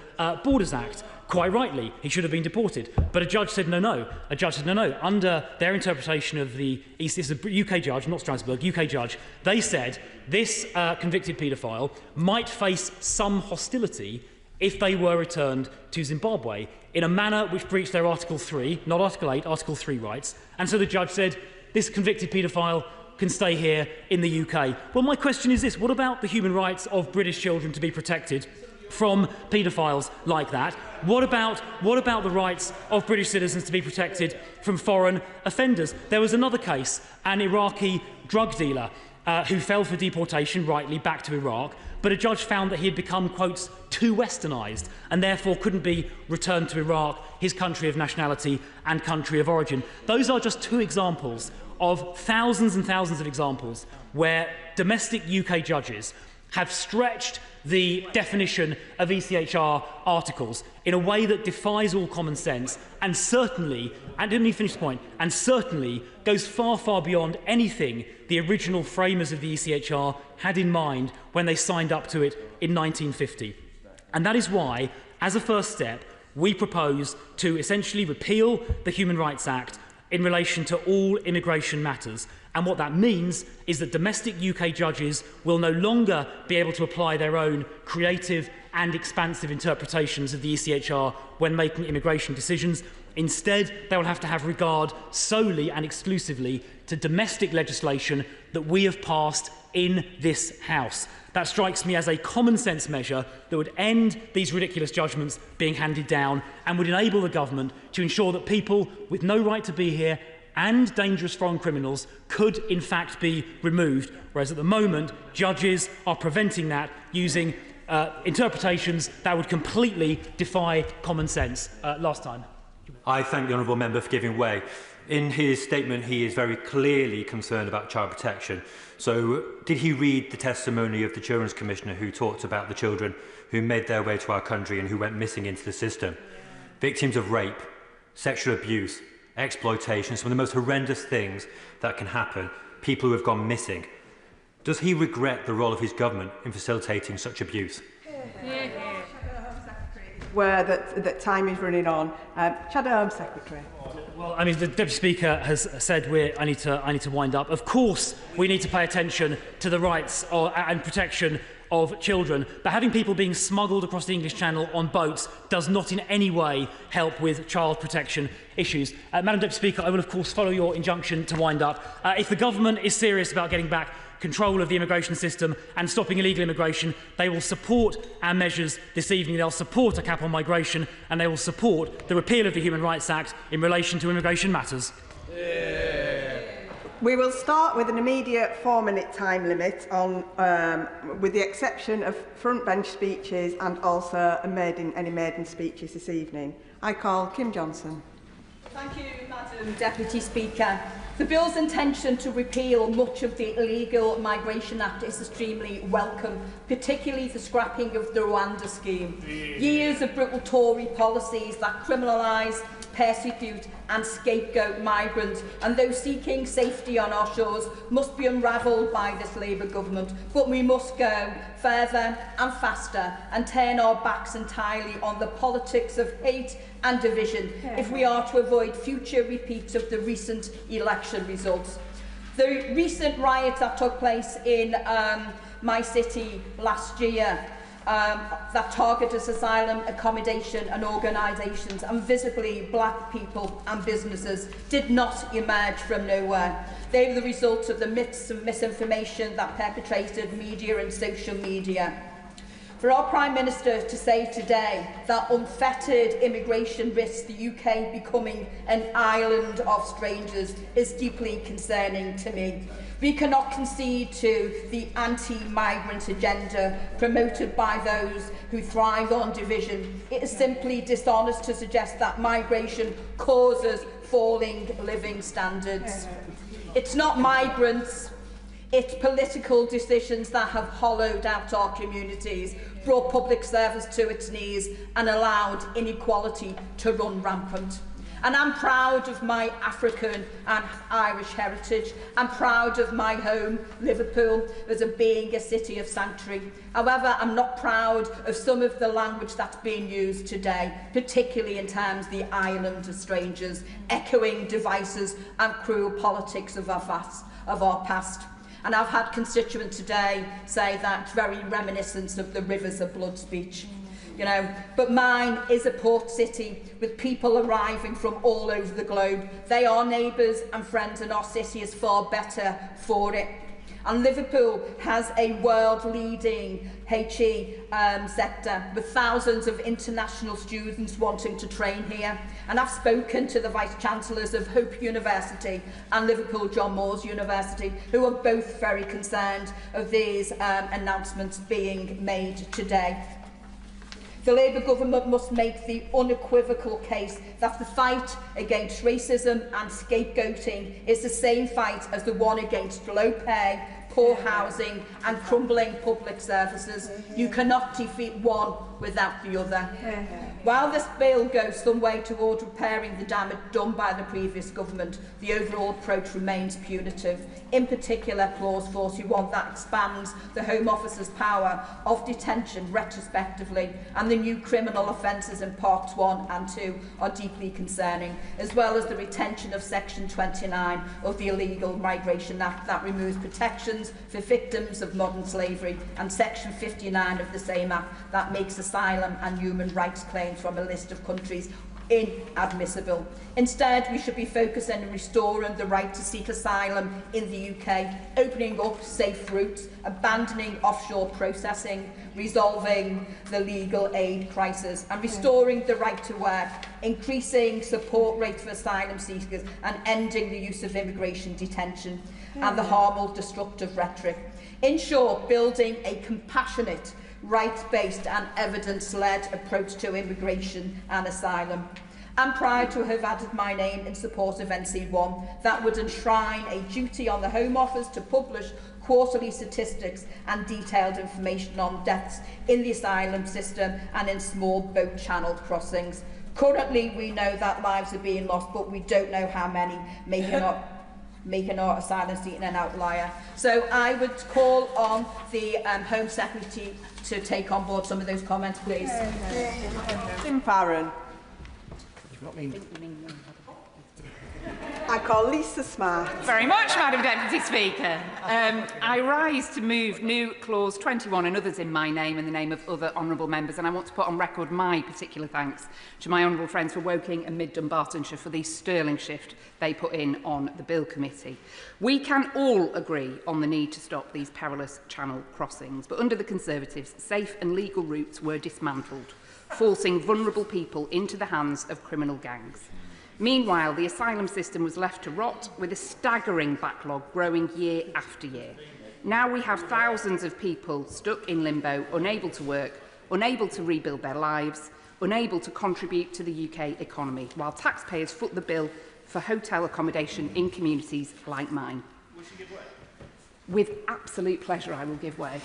Borders Act. Quite rightly, he should have been deported. But a judge said no. A judge said no. Under their interpretation of the East, this is a UK judge, not Strasbourg, UK judge, they said this convicted paedophile might face some hostility if they were returned to Zimbabwe in a manner which breached their Article 3, not Article 8, Article 3 rights. And so the judge said, this convicted paedophile can stay here in the UK. Well, my question is this: what about the human rights of British children to be protected from paedophiles like that? What about the rights of British citizens to be protected from foreign offenders? There was another case, an Iraqi drug dealer who fell for deportation, rightly, back to Iraq, but a judge found that he had become, quotes, too westernised and therefore couldn't be returned to Iraq, his country of nationality and country of origin. Those are just two examples of thousands and thousands of examples where domestic UK judges have stretched the definition of ECHR articles in a way that defies all common sense and certainly, and let me finish the point, and certainly goes far, far beyond anything the original framers of the ECHR had in mind when they signed up to it in 1950. And that is why, as a first step, we propose to essentially repeal the Human Rights Act in relation to all immigration matters. And what that means is that domestic UK judges will no longer be able to apply their own creative and expansive interpretations of the ECHR when making immigration decisions. Instead, they will have to have regard solely and exclusively to domestic legislation that we have passed in this House. That strikes me as a common sense measure that would end these ridiculous judgments being handed down and would enable the government to ensure that people with no right to be here and dangerous foreign criminals could in fact be removed, whereas at the moment judges are preventing that using interpretations that would completely defy common sense. Last time. I thank the honourable member for giving way. In his statement, he is very clearly concerned about child protection. So did he read the testimony of the Children's Commissioner who talked about the children who made their way to our country and who went missing into the system? Victims of rape, sexual abuse, exploitation, some of the most horrendous things that can happen, people who have gone missing. Does he regret the role of his government in facilitating such abuse? Where that time is running on. Shadow Home Secretary. Well, I mean, the Deputy Speaker has said I need to wind up. Of course, we need to pay attention to the rights and protection of children, but having people being smuggled across the English Channel on boats does not in any way help with child protection issues. Madam Deputy Speaker, I will of course follow your injunction to wind up. If the government is serious about getting back control of the immigration system and stopping illegal immigration, they will support our measures this evening. They'll support a cap on migration, and they will support the repeal of the Human Rights Act in relation to immigration matters. We will start with an immediate 4-minute time limit on, with the exception of front bench speeches and also any maiden speeches this evening. I call Kim Johnson. Thank you, Madam Deputy Speaker. The bill's intention to repeal much of the Illegal Migration Act is extremely welcome, particularly the scrapping of the Rwanda scheme. Years of brutal Tory policies that criminalise, persecute and scapegoat migrants and those seeking safety on our shores must be unravelled by this Labour government. But we must go further and faster and turn our backs entirely on the politics of hate and division if we are to avoid future repeats of the recent election results. The recent riots that took place in my city last year that targeted asylum, accommodation and organisations and visibly black people and businesses did not emerge from nowhere. They were the result of the myths and misinformation that perpetrated media and social media. For our Prime Minister to say today that unfettered immigration risks the UK becoming an island of strangers is deeply concerning to me. We cannot concede to the anti-migrant agenda promoted by those who thrive on division. It is simply dishonest to suggest that migration causes falling living standards. It's not migrants, it's political decisions that have hollowed out our communities, brought public service to its knees and allowed inequality to run rampant. And I'm proud of my African and Irish heritage. I'm proud of my home, Liverpool, as being a city of sanctuary. However, I'm not proud of some of the language that's being used today, particularly in terms of the island of strangers, echoing devices and cruel politics of our past. And I've had constituents today say that very reminiscent of the Rivers of Blood speech. But mine is a port city with people arriving from all over the globe. They are neighbours and friends, and our city is far better for it. And Liverpool has a world-leading HE sector with thousands of international students wanting to train here. And I've spoken to the Vice-Chancellors of Hope University and Liverpool John Moores University, who are both very concerned of these announcements being made today. The Labour government must make the unequivocal case that the fight against racism and scapegoating is the same fight as the one against low pay, poor housing and crumbling public services. You cannot defeat one without the other. While this bill goes some way toward repairing the damage done by the previous government, the overall approach remains punitive. In particular, clause 41 that expands the Home Office's power of detention retrospectively, and the new criminal offences in parts 1 and 2 are deeply concerning, as well as the retention of section 29 of the Illegal Migration Act that removes protections for victims of modern slavery, and section 59 of the same act that makes asylum and human rights claims from a list of countries inadmissible. Instead, we should be focusing on restoring the right to seek asylum in the UK, opening up safe routes, abandoning offshore processing, resolving the legal aid crisis, and restoring the right to work, increasing support rates for asylum seekers, and ending the use of immigration detention and the harmful, destructive rhetoric. In short, building a compassionate, rights-based and evidence-led approach to immigration and asylum. I'm proud to have added my name in support of NC1 that would enshrine a duty on the Home Office to publish quarterly statistics and detailed information on deaths in the asylum system and in small boat channel crossings. Currently, we know that lives are being lost, but we don't know how many, maybe not. making our asylum seeking an outlier. So I would call on the Home Secretary to take on board some of those comments, please. Tim Farron. I call Lisa Smart. Very much, Madam Deputy Speaker. I rise to move new Clause 21 and others in my name and the name of other honourable members, and I want to put on record my particular thanks to my honourable friends for Woking and Mid Dunbartonshire for the sterling shift they put in on the Bill Committee. We can all agree on the need to stop these perilous channel crossings, but under the Conservatives, safe and legal routes were dismantled, forcing vulnerable people into the hands of criminal gangs. Meanwhile, the asylum system was left to rot, with a staggering backlog growing year after year. Now we have thousands of people stuck in limbo, unable to work, unable to rebuild their lives, unable to contribute to the UK economy, while taxpayers foot the bill for hotel accommodation in communities like mine. Will she give way? With absolute pleasure, I will give way.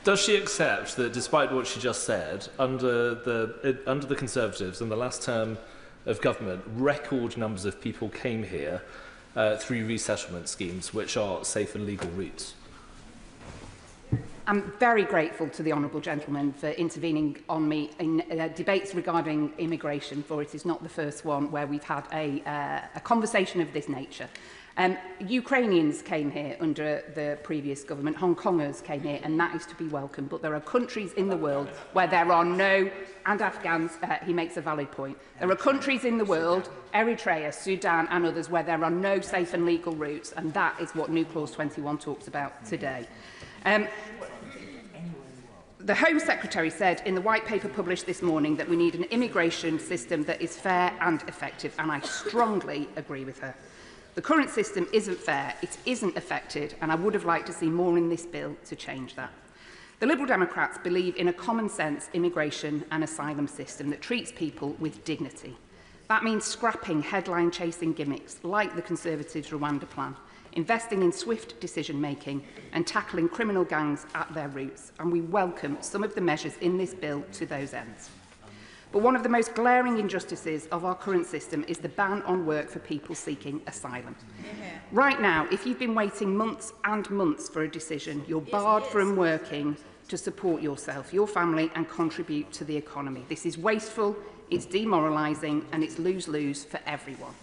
Does she accept that, despite what she just said, under the Conservatives in the last term of government, record numbers of people came here through resettlement schemes, which are safe and legal routes? I'm very grateful to the honourable gentleman for intervening on me in debates regarding immigration, for it is not the first one where we've had a conversation of this nature. Ukrainians came here under the previous government, Hong Kongers came here, and that is to be welcome. But there are countries in the world where there are no, and Afghans, he makes a valid point. There are countries in the world, Eritrea, Sudan and others, where there are no safe and legal routes, and that is what New Clause 21 talks about today. The Home Secretary said in the white paper published this morning that we need an immigration system that is fair and effective, and I strongly agree with her. The current system isn't fair, it isn't effective, and I would have liked to see more in this bill to change that. The Liberal Democrats believe in a common-sense immigration and asylum system that treats people with dignity. That means scrapping headline-chasing gimmicks like the Conservatives' Rwanda plan, investing in swift decision-making and tackling criminal gangs at their roots, and we welcome some of the measures in this bill to those ends. But one of the most glaring injustices of our current system is the ban on work for people seeking asylum. Right now, if you've been waiting months and months for a decision, you're barred from working to support yourself, your family and contribute to the economy. This is wasteful, it's demoralising and it's lose-lose for everyone.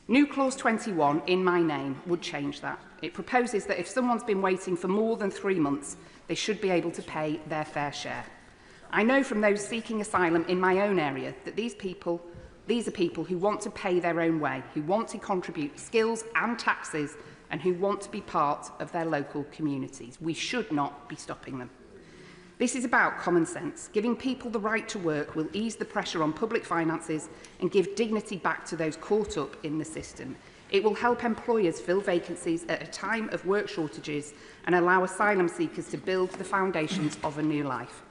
New Clause 21, in my name, would change that. It proposes that if someone's been waiting for more than 3 months, they should be able to pay their fair share. I know from those seeking asylum in my own area that these are people who want to pay their own way, who want to contribute skills and taxes, and who want to be part of their local communities. We should not be stopping them. This is about common sense. Giving people the right to work will ease the pressure on public finances and give dignity back to those caught up in the system. It will help employers fill vacancies at a time of work shortages and allow asylum seekers to build the foundations of a new life.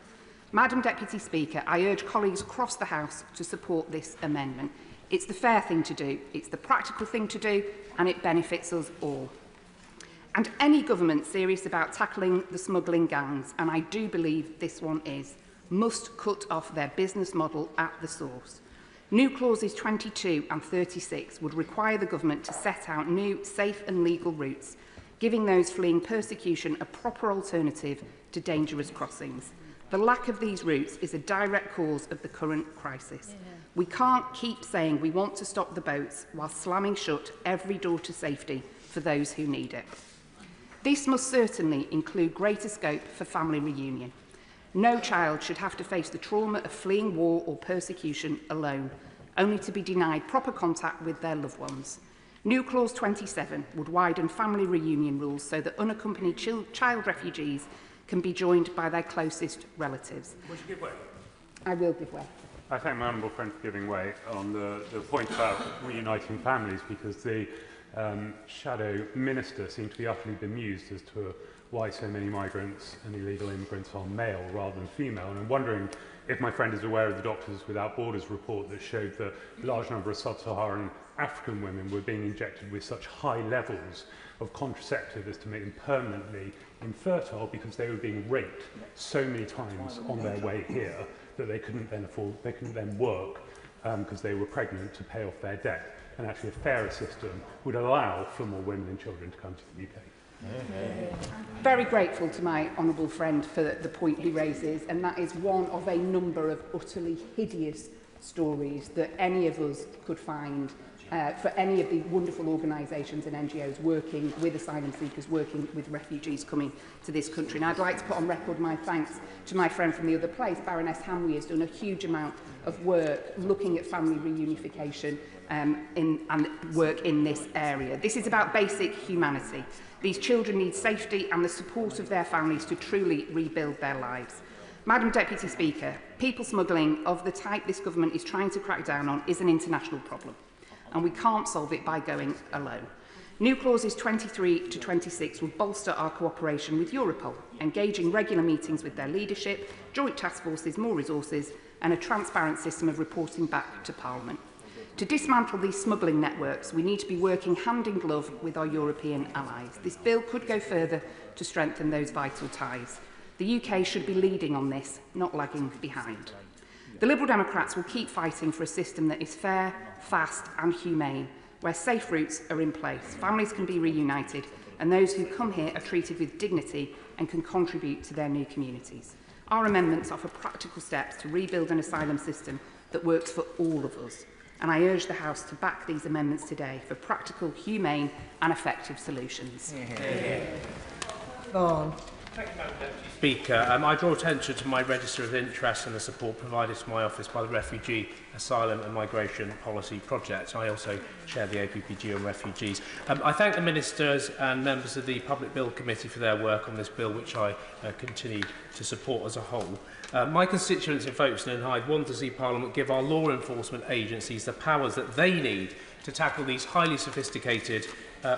Madam Deputy Speaker, I urge colleagues across the House to support this amendment. It's the fair thing to do, it's the practical thing to do, and it benefits us all. And any government serious about tackling the smuggling gangs, and I do believe this one is, must cut off their business model at the source. New clauses 22 and 36 would require the government to set out new, safe and legal routes, giving those fleeing persecution a proper alternative to dangerous crossings. The lack of these routes is a direct cause of the current crisis. We can't keep saying we want to stop the boats while slamming shut every door to safety for those who need it. This must certainly include greater scope for family reunion. No child should have to face the trauma of fleeing war or persecution alone, only to be denied proper contact with their loved ones. New Clause 27 would widen family reunion rules so that unaccompanied child refugees can be joined by their closest relatives. Would you give way? I will give way. I thank my honourable friend for giving way on the point about reuniting families, because the shadow minister seemed to be utterly bemused as to why so many migrants and illegal immigrants are male rather than female. And I'm wondering if my friend is aware of the Doctors Without Borders report that showed that a large number of sub-Saharan African women were being injected with such high levels of contraceptive as to make them permanently infertile because they were being raped so many times on their way here that they couldn't then work because they were pregnant to pay off their debt. and actually a fairer system would allow for more women and children to come to the UK. Very grateful to my honourable friend for the point he raises, and that is one of a number of utterly hideous stories that any of us could find for any of the wonderful organisations and NGOs working with asylum seekers, working with refugees coming to this country. And I'd like to put on record my thanks to my friend from the other place, Baroness Hamwee, has done a huge amount of work looking at family reunification and work in this area. This is about basic humanity. These children need safety and the support of their families to truly rebuild their lives. Madam Deputy Speaker, people smuggling of the type this government is trying to crack down on is an international problem, and we can't solve it by going alone. New clauses 23 to 26 will bolster our cooperation with Europol, engaging regular meetings with their leadership, joint task forces, more resources, and a transparent system of reporting back to Parliament. To dismantle these smuggling networks, we need to be working hand in glove with our European allies. This bill could go further to strengthen those vital ties. The UK should be leading on this, not lagging behind. The Liberal Democrats will keep fighting for a system that is fair, fast and humane, where safe routes are in place, families can be reunited, and those who come here are treated with dignity and can contribute to their new communities. Our amendments offer practical steps to rebuild an asylum system that works for all of us, and I urge the House to back these amendments today for practical, humane and effective solutions. Vaughan. Thank you, Madam Deputy Speaker. I draw attention to my register of interest and the support provided to my office by the Refugee, Asylum and Migration Policy Project. I also chair the APPG on refugees. I thank the Ministers and members of the Public Bill Committee for their work on this bill, which I continue to support as a whole. My constituents in Folkestone and Hyde want to see Parliament give our law enforcement agencies the powers that they need to tackle these highly sophisticated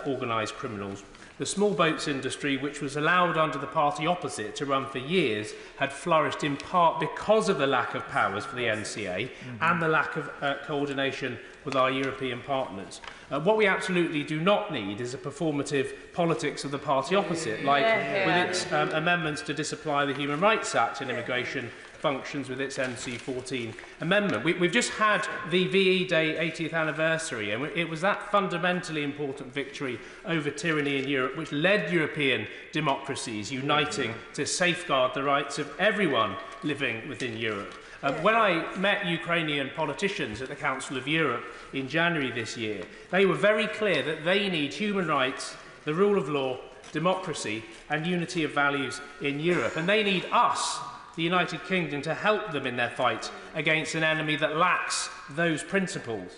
organised criminals. The small boats industry, which was allowed under the party opposite to run for years, had flourished in part because of the lack of powers for the NCA and the lack of coordination with our European partners. What we absolutely do not need is a performative politics of the party opposite, like with its amendments to disapply the Human Rights Act and immigration functions with its NC14 amendment. We've just had the VE Day 80th anniversary, and it was that fundamentally important victory over tyranny in Europe which led European democracies uniting to safeguard the rights of everyone living within Europe. When I met Ukrainian politicians at the Council of Europe in January this year, they were very clear that they need human rights, the rule of law, democracy and unity of values in Europe. And they need us, the United Kingdom, to help them in their fight against an enemy that lacks those principles.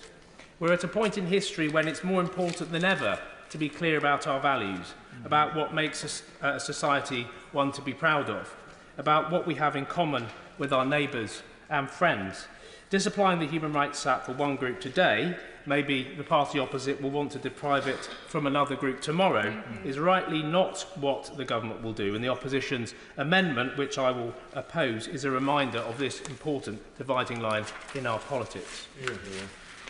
We're at a point in history when it's more important than ever to be clear about our values, about what makes a society one to be proud of, about what we have in common with our neighbours and friends. Disapplying the Human Rights Act for one group today, maybe the party opposite will want to deprive it from another group tomorrow, is rightly not what the government will do. And the opposition's amendment, which I will oppose, is a reminder of this important dividing line in our politics.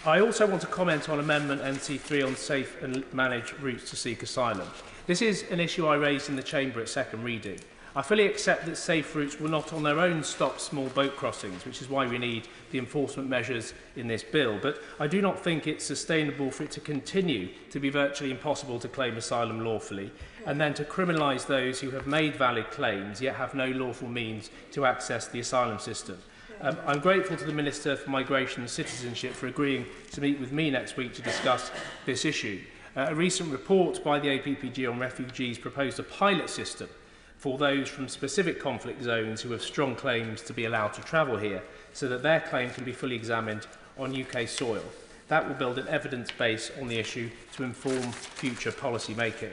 I also want to comment on Amendment NC3 on safe and managed routes to seek asylum. This is an issue I raised in the Chamber at second reading. I fully accept that safe routes will not on their own stop small boat crossings, which is why we need the enforcement measures in this bill. But I do not think it's sustainable for it to continue to be virtually impossible to claim asylum lawfully, and then to criminalise those who have made valid claims yet have no lawful means to access the asylum system. I'm grateful to the Minister for Migration and Citizenship for agreeing to meet with me next week to discuss this issue. A recent report by the APPG on refugees proposed a pilot system for those from specific conflict zones who have strong claims to be allowed to travel here, so that their claim can be fully examined on UK soil. That will build an evidence base on the issue to inform future policy making.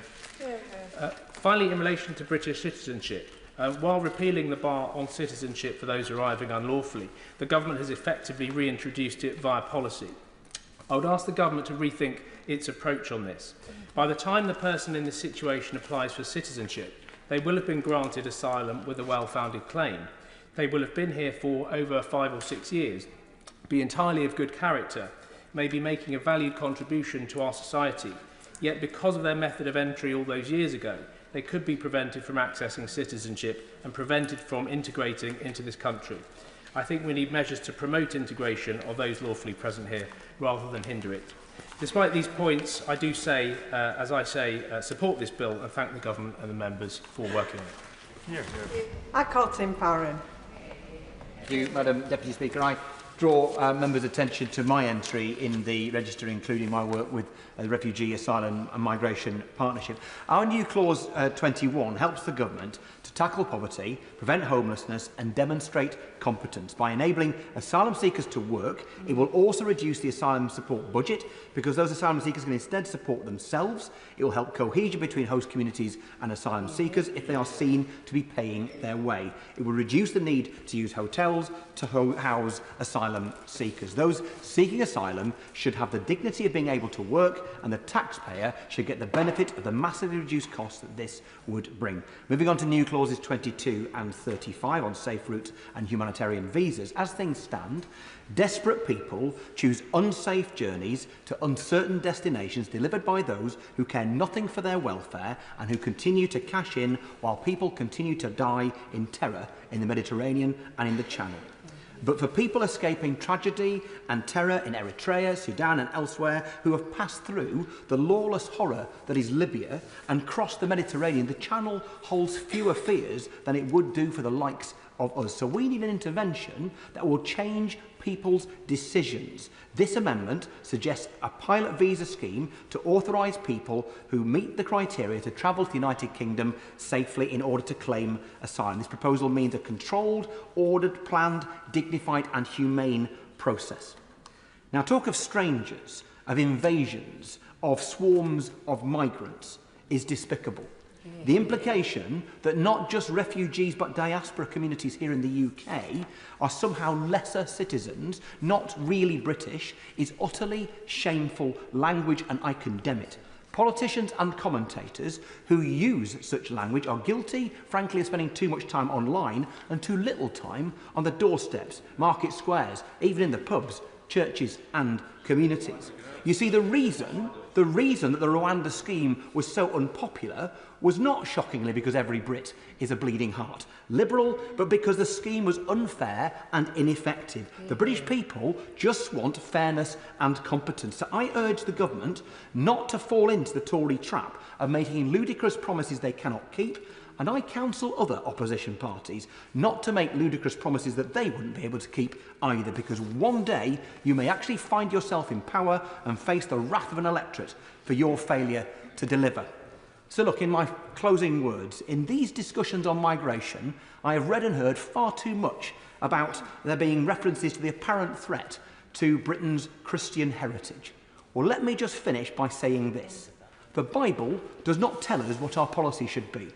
Finally, in relation to British citizenship, while repealing the bar on citizenship for those arriving unlawfully, the government has effectively reintroduced it via policy. I would ask the government to rethink its approach on this. By the time the person in this situation applies for citizenship, they will have been granted asylum with a well-founded claim. They will have been here for over 5 or 6 years, be entirely of good character, may be making a valued contribution to our society, yet because of their method of entry all those years ago, they could be prevented from accessing citizenship and prevented from integrating into this country. I think we need measures to promote integration of those lawfully present here rather than hinder it. Despite these points, I do say, support this bill and thank the Government and the members for working on it. Yeah. I call Tim Farron. Thank you, Madam Deputy Speaker. I draw members' attention to my entry in the register, including my work with the Refugee, Asylum and Migration Partnership. Our new clause 21 helps the Government to tackle poverty, prevent homelessness and demonstrate competence. By enabling asylum seekers to work, it will also reduce the asylum support budget because those asylum seekers can instead support themselves. It will help cohesion between host communities and asylum seekers if they are seen to be paying their way. It will reduce the need to use hotels to house asylum seekers. Those seeking asylum should have the dignity of being able to work, and the taxpayer should get the benefit of the massively reduced costs that this would bring. Moving on to new clauses 22 and 35 on safe routes and humanitarian visas. As things stand, desperate people choose unsafe journeys to uncertain destinations delivered by those who care nothing for their welfare and who continue to cash in while people continue to die in terror in the Mediterranean and in the Channel. But for people escaping tragedy and terror in Eritrea, Sudan and elsewhere who have passed through the lawless horror that is Libya and crossed the Mediterranean, the Channel holds fewer fears than it would do for the likes of us. So we need an intervention that will change people's decisions. This amendment suggests a pilot visa scheme to authorise people who meet the criteria to travel to the United Kingdom safely in order to claim asylum. This proposal means a controlled, ordered, planned, dignified and humane process. Now, talk of strangers, of invasions, of swarms of migrants is despicable. The implication that not just refugees but diaspora communities here in the UK are somehow lesser citizens, not really British, is utterly shameful language, and I condemn it. Politicians and commentators who use such language are guilty, frankly, of spending too much time online and too little time on the doorsteps, market squares, even in the pubs, churches and communities. You see, the reason that the Rwanda scheme was so unpopular was not shockingly because every Brit is a bleeding heart liberal, but because the scheme was unfair and ineffective. The British people just want fairness and competence. So I urge the Government not to fall into the Tory trap of making ludicrous promises they cannot keep, and I counsel other opposition parties not to make ludicrous promises that they wouldn't be able to keep either, because one day you may actually find yourself in power and face the wrath of an electorate for your failure to deliver. So look, in my closing words, in these discussions on migration, I have read and heard far too much about there being references to the apparent threat to Britain's Christian heritage. Well, let me just finish by saying this. The Bible does not tell us what our policy should be,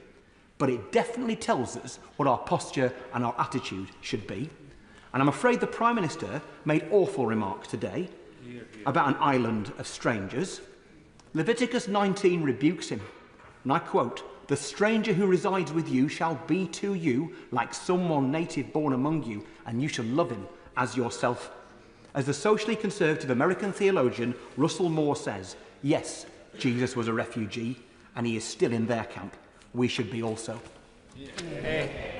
but it definitely tells us what our posture and our attitude should be. And I'm afraid the Prime Minister made awful remarks today about an island of strangers. Leviticus 19 rebukes him, and I quote, "The stranger who resides with you shall be to you like someone native born among you, and you shall love him as yourself." As the socially conservative American theologian Russell Moore says, yes, Jesus was a refugee, and he is still in their camp. We should be also.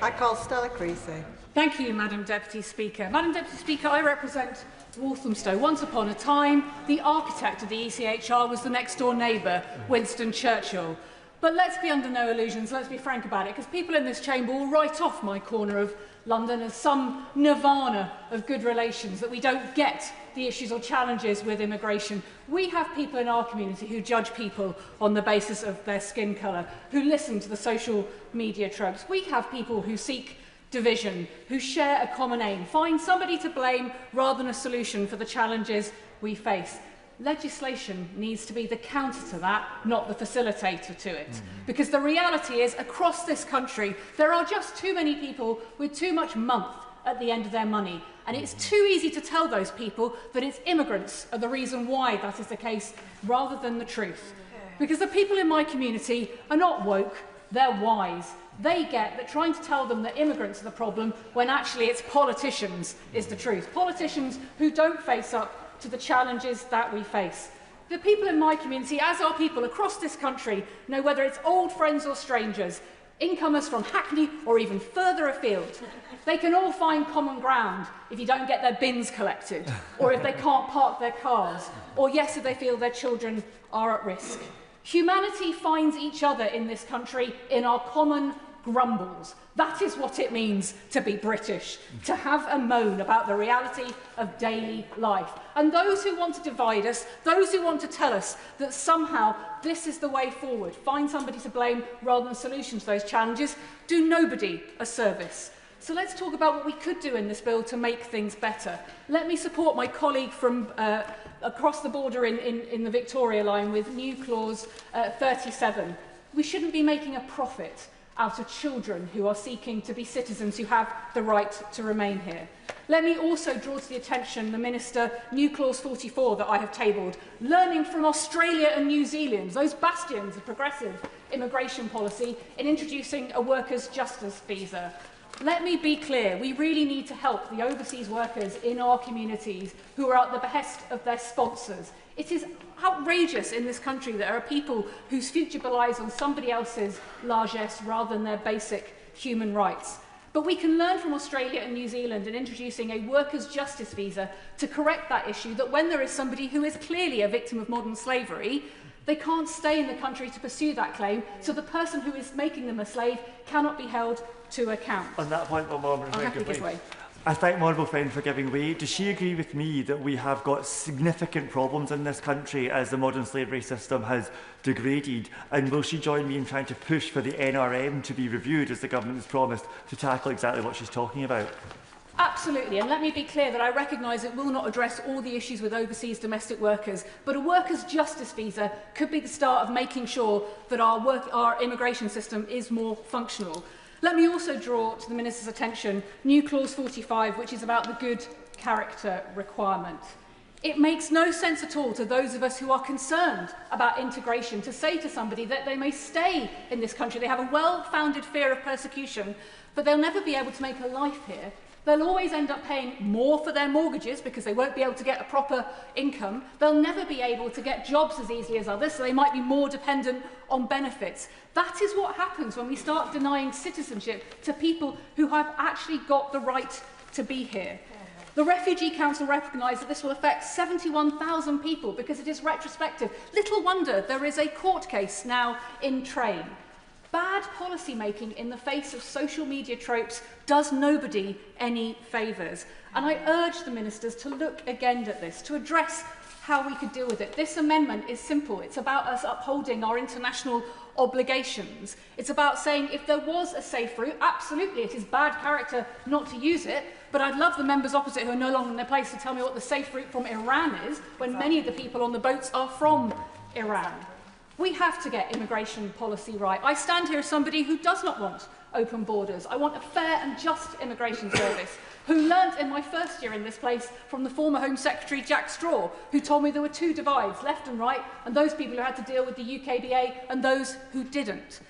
I call Stella Creasy. Thank you, Madam Deputy Speaker. Madam Deputy Speaker, I represent Walthamstow. Once upon a time, the architect of the ECHR was the next-door neighbour, Winston Churchill. But let's be under no illusions, let's be frank about it, because people in this chamber will write off my corner of London as some nirvana of good relations, that we don't get the issues or challenges with immigration. We have people in our community who judge people on the basis of their skin colour, who listen to the social media tropes. We have people who seek division, who share a common aim, find somebody to blame rather than a solution for the challenges we face. Legislation needs to be the counter to that, not the facilitator to it. Because the reality is, across this country, there are just too many people with too much month at the end of their money. And it's too easy to tell those people that it's immigrants are the reason why that is the case, rather than the truth. Because the people in my community are not woke, they're wise. They get that trying to tell them that immigrants are the problem when actually it's politicians is the truth. Politicians who don't face up to the challenges that we face. The people in my community, as our people across this country, know whether it's old friends or strangers, Incomers from Hackney or even further afield. They can all find common ground if you don't get their bins collected, or if they can't park their cars, or yes, if they feel their children are at risk. Humanity finds each other in this country in our common grumbles. That is what it means to be British, to have a moan about the reality of daily life. And those who want to divide us, those who want to tell us that somehow this is the way forward, find somebody to blame rather than solutions to those challenges, do nobody a service. So let's talk about what we could do in this bill to make things better. Let me support my colleague from across the border in the Victoria line with new clause 37. We shouldn't be making a profit out of children who are seeking to be citizens who have the right to remain here. Let me also draw to the attention the Minister new clause 44 that I have tabled, learning from Australia and New Zealand, those bastions of progressive immigration policy, in introducing a workers' justice visa. Let me be clear, we really need to help the overseas workers in our communities who are at the behest of their sponsors. It is outrageous in this country that there are people whose future relies on somebody else's largesse rather than their basic human rights. But we can learn from Australia and New Zealand in introducing a workers' justice visa to correct that issue, that when there is somebody who is clearly a victim of modern slavery, they can't stay in the country to pursue that claim, so the person who is making them a slave cannot be held to account. On that point, I'll happily give way. I thank my honourable friend for giving way. Does she agree with me that we have got significant problems in this country as the modern slavery system has degraded? And will she join me in trying to push for the NRM to be reviewed, as the government has promised, to tackle exactly what she's talking about? Absolutely, and let me be clear that I recognise it will not address all the issues with overseas domestic workers, but a workers' justice visa could be the start of making sure that our immigration system is more functional. Let me also draw to the Minister's attention new clause 45, which is about the good character requirement. It makes no sense at all to those of us who are concerned about integration to say to somebody that they may stay in this country, they have a well-founded fear of persecution, but they'll never be able to make a life here. They'll always end up paying more for their mortgages because they won't be able to get a proper income. They'll never be able to get jobs as easily as others, so they might be more dependent on benefits. That is what happens when we start denying citizenship to people who have actually got the right to be here. The Refugee Council recognised that this will affect 71,000 people because it is retrospective. Little wonder there is a court case now in train. Bad policy making in the face of social media tropes does nobody any favours. And I urge the ministers to look again at this, to address how we could deal with it. This amendment is simple. It's about us upholding our international obligations. It's about saying if there was a safe route, absolutely it is bad character not to use it, but I'd love the members opposite who are no longer in their place to tell me what the safe route from Iran is, when many of the people on the boats are from Iran. We have to get immigration policy right. I stand here as somebody who does not want open borders. I want a fair and just immigration service, who learnt in my first year in this place from the former Home Secretary Jack Straw, who told me there were two divides, left and right, and those people who had to deal with the UKBA and those who didn't.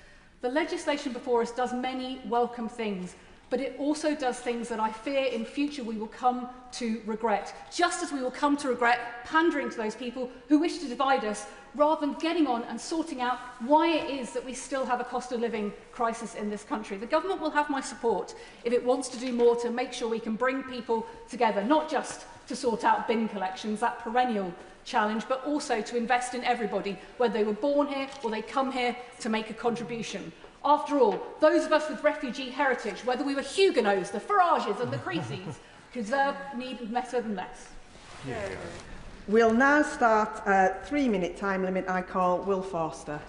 The legislation before us does many welcome things, but it also does things that I fear in future we will come to regret, just as we will come to regret pandering to those people who wish to divide us rather than getting on and sorting out why it is that we still have a cost of living crisis in this country. The government will have my support if it wants to do more to make sure we can bring people together, not just to sort out bin collections, that perennial challenge, but also to invest in everybody, whether they were born here or they come here to make a contribution. After all, those of us with refugee heritage, whether we were Huguenots, the Farages and the Creases, deserve need better than less. Yeah. We'll now start a 3-minute time limit. I call Will Forster.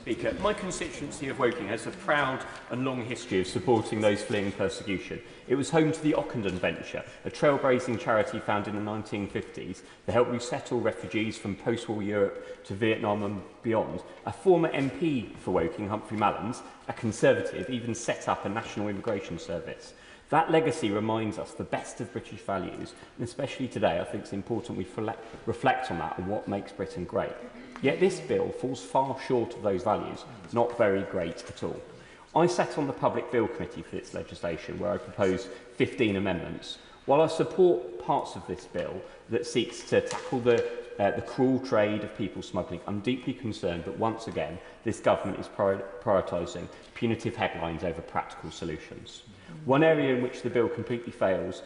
Speaker, my constituency of Woking has a proud and long history of supporting those fleeing persecution. It was home to the Ockenden Venture, a trailblazing charity founded in the 1950s that helped resettle refugees from post-war Europe to Vietnam and beyond. A former MP for Woking, Humphrey Mallins, a Conservative, even set up a national immigration service. That legacy reminds us the best of British values, and especially today I think it's important we reflect on that and what makes Britain great. Yet this bill falls far short of those values, not very great at all. I sat on the Public Bill Committee for this legislation, where I proposed 15 amendments. While I support parts of this bill that seeks to tackle the cruel trade of people smuggling, I'm deeply concerned that once again this government is prioritising punitive headlines over practical solutions. One area in which the bill completely fails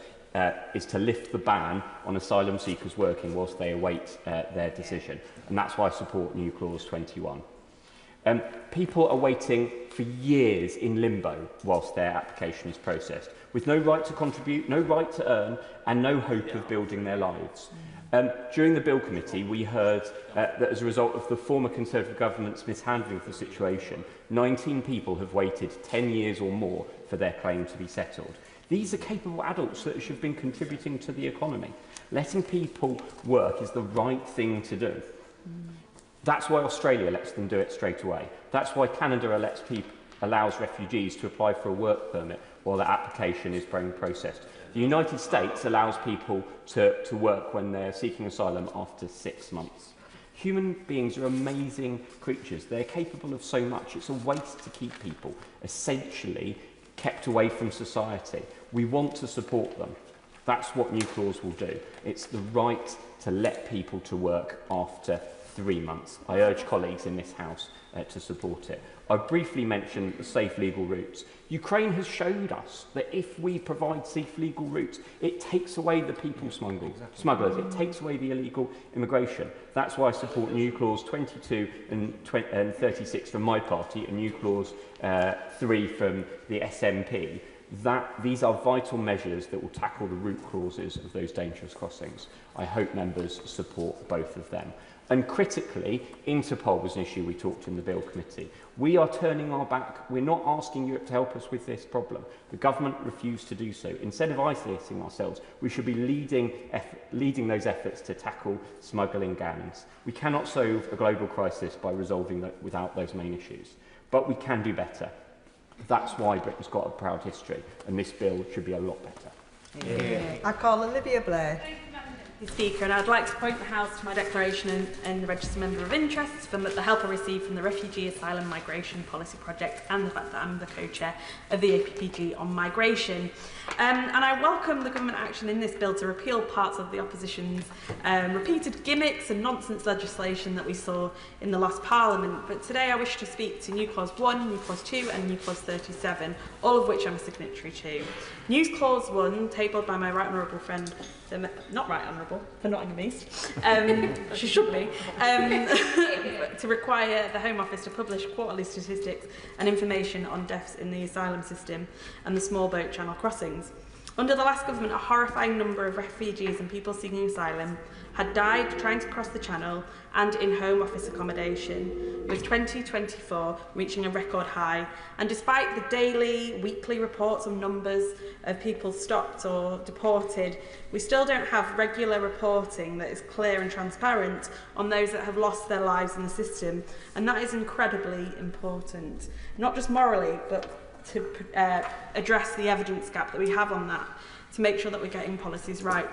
is to lift the ban on asylum seekers working whilst they await their decision, and that's why I support new clause 21. People are waiting for years in limbo whilst their application is processed, with no right to contribute, no right to earn, and no hope of building their lives. During the Bill Committee, we heard that as a result of the former Conservative government's mishandling of the situation, 19 people have waited 10 years or more for their claim to be settled. These are capable adults that should have been contributing to the economy. Letting people work is the right thing to do. That's why Australia lets them do it straight away. That's why Canada allows refugees to apply for a work permit while their application is being processed. The United States allows people to work when they're seeking asylum after 6 months. Human beings are amazing creatures. They're capable of so much. It's a waste to keep people essentially kept away from society. We want to support them. That's what new clause will do. It's the right to let people to work after 3 months. I urge colleagues in this House to support it. I briefly mentioned the safe legal routes. Ukraine has showed us that if we provide safe legal routes, it takes away the people smugglers, it takes away the illegal immigration. That's why I support new clause 22 and 36 from my party and new clause 3 from the SNP. These are vital measures that will tackle the root causes of those dangerous crossings. I hope members support both of them. And critically, Interpol was an issue we talked in the Bill Committee. We are turning our back. We're not asking Europe to help us with this problem. The government refused to do so. Instead of isolating ourselves, we should be leading those efforts to tackle smuggling gangs. We cannot solve a global crisis by resolving that without those main issues. But we can do better. That's why Britain's got a proud history, and this bill should be a lot better. Yeah. I call Olivia Blair. Speaker, and I'd like to point the House to my declaration in the Registered Member of Interest from the help I received from the Refugee Asylum Migration Policy Project and the fact that I'm the co-chair of the APPG on migration. And I welcome the government action in this bill to repeal parts of the opposition's repeated gimmicks and nonsense legislation that we saw in the last Parliament. But today I wish to speak to New Clause 1, New Clause 2 and New Clause 37, all of which I'm a signatory to. New Clause 1, tabled by my right honourable friend, not right honourable, for Nottingham East, she should be, to require the Home Office to publish quarterly statistics and information on deaths in the asylum system and the small boat channel crossings. Under the last government, a horrifying number of refugees and people seeking asylum had died trying to cross the channel and in Home Office accommodation, with 2024 reaching a record high. And despite the daily, weekly reports on numbers of people stopped or deported, we still don't have regular reporting that is clear and transparent on those that have lost their lives in the system. And that is incredibly important, not just morally, but to address the evidence gap that we have on that, to make sure that we're getting policies right.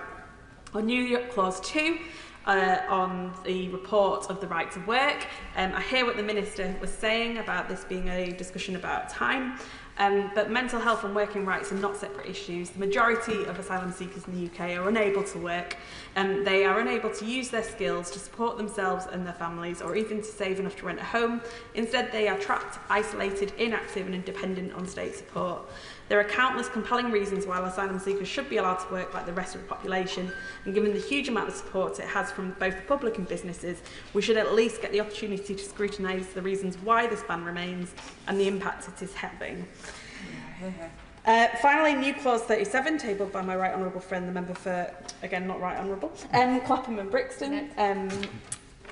On New Clause 2, on the report of the right to work, I hear what the Minister was saying about this being a discussion about time, but mental health and working rights are not separate issues. The majority of asylum seekers in the UK are unable to work, and they are unable to use their skills to support themselves and their families, or even to save enough to rent a home. Instead, they are trapped, isolated, inactive and dependent on state support. There are countless compelling reasons why asylum seekers should be allowed to work like the rest of the population, and given the huge amount of support it has from both the public and businesses, we should at least get the opportunity to scrutinise the reasons why this ban remains and the impact it is having. Finally, New Clause 37, tabled by my right honourable friend, the member for, again, not right honourable, Clapham and Brixton,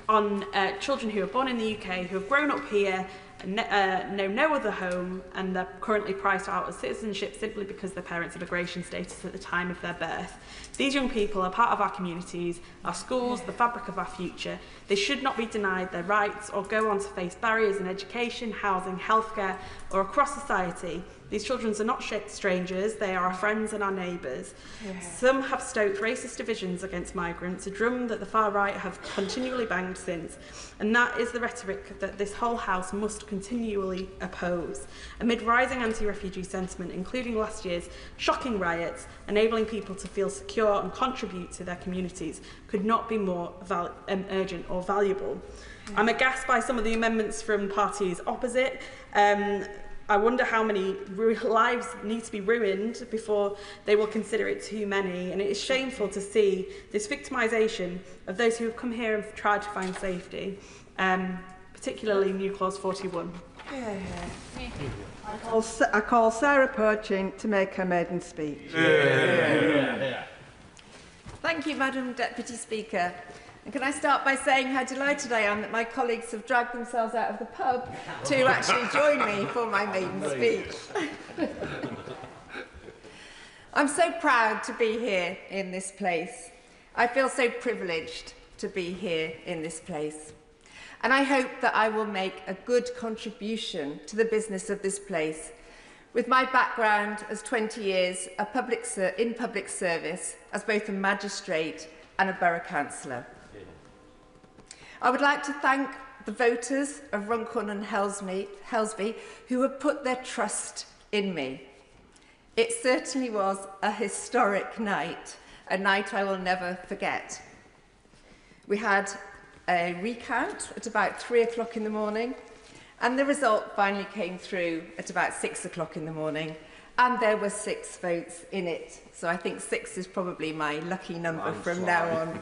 on children who are born in the UK, who have grown up here, know no other home, and they're currently priced out of citizenship simply because their parents' immigration status at the time of their birth. These young people are part of our communities, our schools, the fabric of our future. They should not be denied their rights or go on to face barriers in education, housing, healthcare, or across society These children are not strangers, they are our friends and our neighbours. Yeah. Some have stoked racist divisions against migrants, a drum that the far right have continually banged since, and that is the rhetoric that this whole House must continually oppose. Amid rising anti-refugee sentiment, including last year's shocking riots, enabling people to feel secure and contribute to their communities could not be more urgent or valuable. I'm aghast by some of the amendments from parties opposite. I wonder how many lives need to be ruined before they will consider it too many. And it is shameful to see this victimisation of those who have come here and tried to find safety, particularly New Clause 41. Yeah. I call Sarah Perchin to make her maiden speech. Yeah. Thank you, Madam Deputy Speaker. And can I start by saying how delighted I am that my colleagues have dragged themselves out of the pub to actually join me for my maiden speech. I'm so proud to be here in this place. I feel so privileged to be here in this place. And I hope that I will make a good contribution to the business of this place with my background as 20 years in public service as both a magistrate and a borough councillor. I would like to thank the voters of Runcorn and Helsby who have put their trust in me. It certainly was a historic night, a night I will never forget. We had a recount at about 3 o'clock in the morning, and the result finally came through at about 6 o'clock in the morning, and there were 6 votes in it. So I think 6 is probably my lucky number from now on.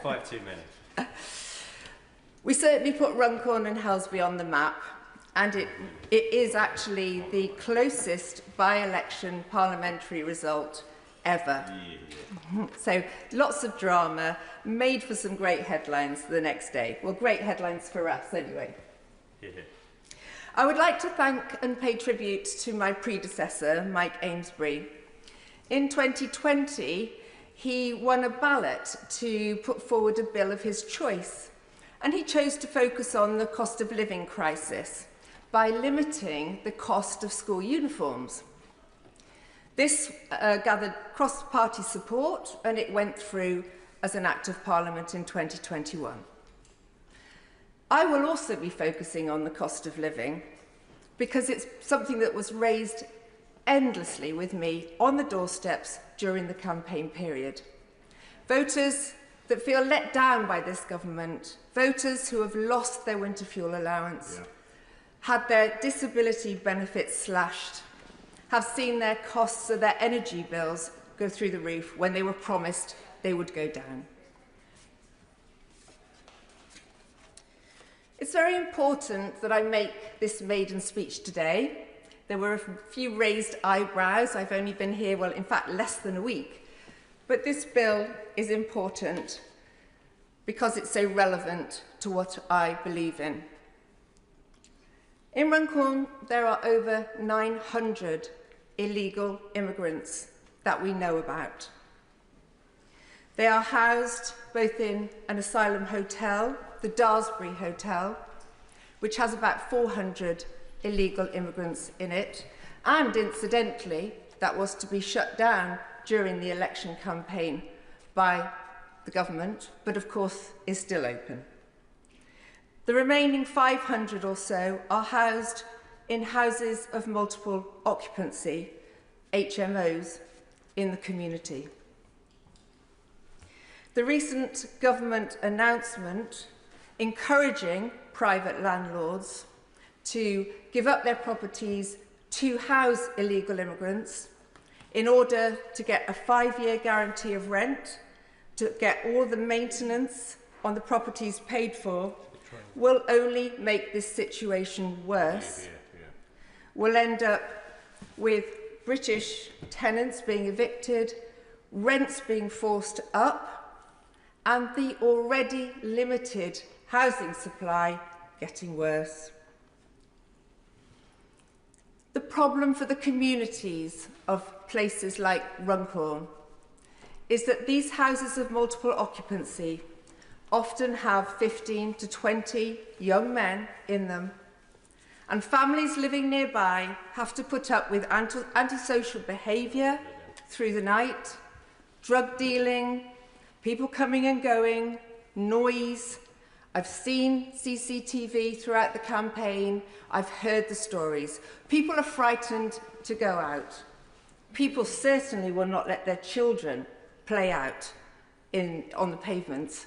5 too many. We certainly put Runcorn and Helsby on the map, and it is actually the closest by-election parliamentary result ever. Yeah. So lots of drama, made for some great headlines the next day. Well, great headlines for us anyway. Yeah. I would like to thank and pay tribute to my predecessor, Mike Amesbury. In 2020, he won a ballot to put forward a bill of his choice, and he chose to focus on the cost of living crisis by limiting the cost of school uniforms. This gathered cross-party support, and it went through as an Act of Parliament in 2021. I will also be focusing on the cost of living because it's something that was raised endlessly with me on the doorsteps during the campaign period. Voters that feel let down by this government, voters who have lost their winter fuel allowance, had their disability benefits slashed, have seen their costs of their energy bills go through the roof when they were promised they would go down. It's very important that I make this maiden speech today. There were a few raised eyebrows. I've only been here, well, in fact, less than a week. But this bill is important because it's so relevant to what I believe in. In Runcorn, there are over 900 illegal immigrants that we know about. They are housed both in an asylum hotel, the Daresbury Hotel, which has about 400 illegal immigrants in it, and incidentally, that was to be shut down during the election campaign by the government, but of course is still open. The remaining 500 or so are housed in houses of multiple occupancy, HMOs, in the community. The recent government announcement encouraging private landlords to give up their properties to house illegal immigrants in order to get a 5-year guarantee of rent, to get all the maintenance on the properties paid for, will only make this situation worse. We'll end up with British tenants being evicted, rents being forced up, and the already limited housing supply getting worse. The problem for the communities of places like Runcorn is that these houses of multiple occupancy often have 15 to 20 young men in them, And families living nearby have to put up with antisocial behaviour through the night, drug dealing, people coming and going, noise. I've seen CCTV throughout the campaign. I've heard the stories. People are frightened to go out. People certainly will not let their children play out on the pavements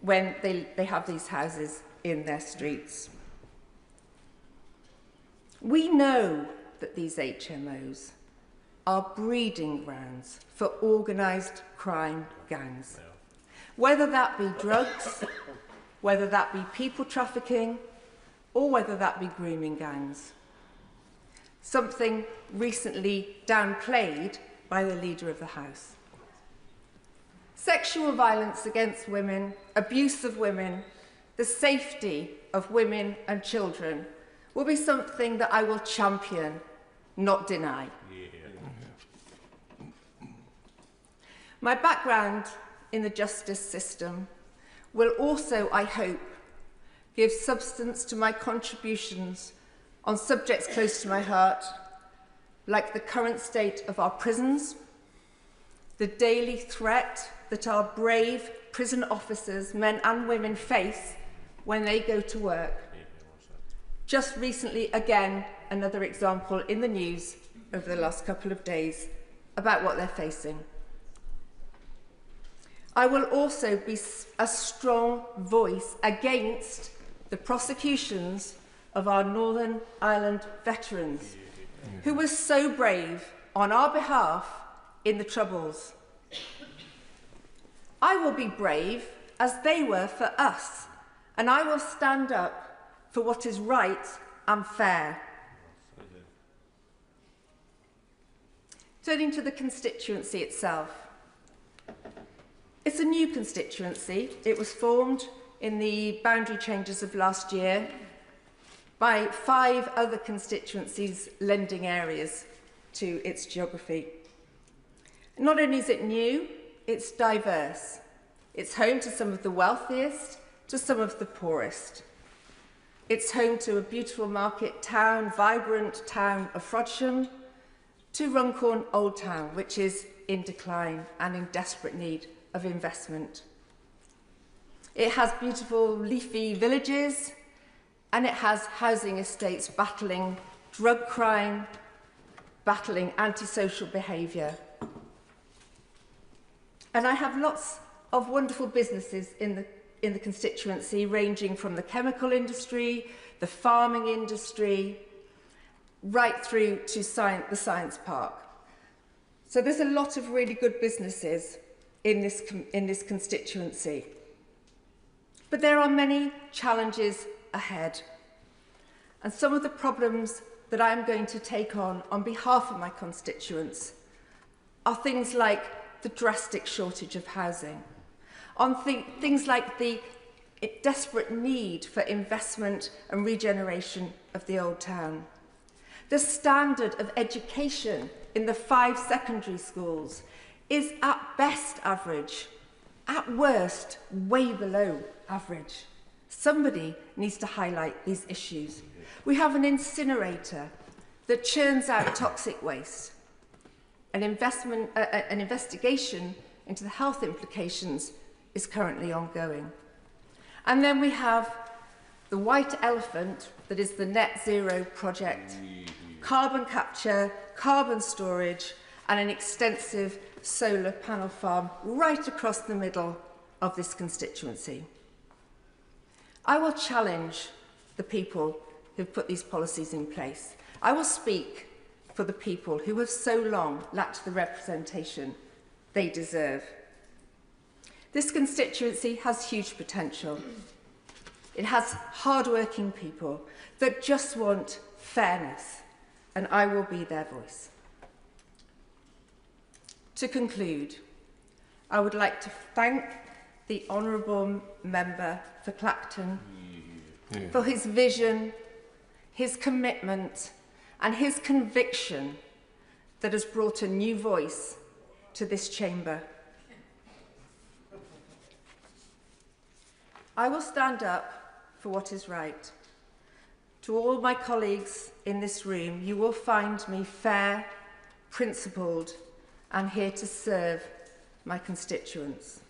when they have these houses in their streets. We know that these HMOs are breeding grounds for organised crime gangs. Whether that be drugs, whether that be people trafficking, or whether that be grooming gangs. Something recently downplayed by the Leader of the House. Sexual violence against women, abuse of women, the safety of women and children will be something that I will champion, not deny. My background in the justice system will also, I hope, give substance to my contributions on subjects close to my heart, like the current state of our prisons, the daily threat that our brave prison officers, men and women, face when they go to work. Just recently, again, another example in the news over the last couple of days about what they're facing. I will also be a strong voice against the prosecutions of our Northern Ireland veterans who were so brave on our behalf in the Troubles. I will be brave as they were for us, and I will stand up for what is right and fair. Turning to the constituency itself. It's a new constituency. It was formed in the boundary changes of last year by 5 other constituencies lending areas to its geography. Not only is it new, it's diverse. It's home to some of the wealthiest, to some of the poorest. It's home to a beautiful market town, vibrant town of Frodsham, to Runcorn Old Town, which is in decline and in desperate need of investment. It has beautiful leafy villages, and it has housing estates battling drug crime, battling antisocial behaviour. And I have lots of wonderful businesses in the constituency, ranging from the chemical industry, the farming industry, right through to the science park. So there's a lot of really good businesses in this constituency. But there are many challenges ahead. And some of the problems that I'm going to take on behalf of my constituents are things like the drastic shortage of housing, on things like the desperate need for investment and regeneration of the old town. The standard of education in the 5 secondary schools is at best average, at worst way below average. Somebody needs to highlight these issues. We have an incinerator that churns out toxic waste. An investigation into the health implications is currently ongoing. And then we have the white elephant that is the net zero project. Carbon capture, carbon storage, and an extensive solar panel farm right across the middle of this constituency. I will challenge the people who've put these policies in place. I will speak for the people who have so long lacked the representation they deserve. This constituency has huge potential. It has hard-working people that just want fairness, and I will be their voice. To conclude, I would like to thank the Honourable Member for Clacton for his vision, his commitment, and his conviction that has brought a new voice to this chamber. I will stand up for what is right, To all my colleagues in this room, you will find me fair, principled, and here to serve my constituents.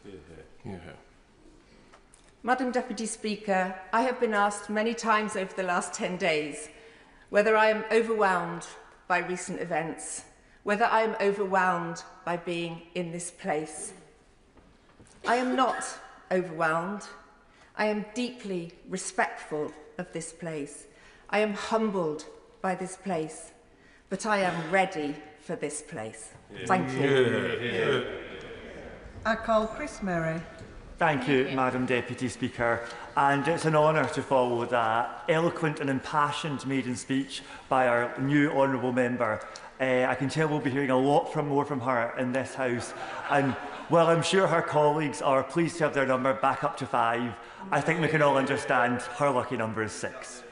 Madam Deputy Speaker, I have been asked many times over the last 10 days whether I am overwhelmed by recent events, whether I am overwhelmed by being in this place. I am not overwhelmed. I am deeply respectful of this place. I am humbled by this place, but I am ready for this place. Thank you. I call Chris Murray. Thank you, Madam Deputy Speaker. And it's an honour to follow that eloquent and impassioned maiden speech by our new honourable member. I can tell we'll be hearing a lot more from her in this House. And while I'm sure her colleagues are pleased to have their number back up to 5, I think we can all understand her lucky number is 6.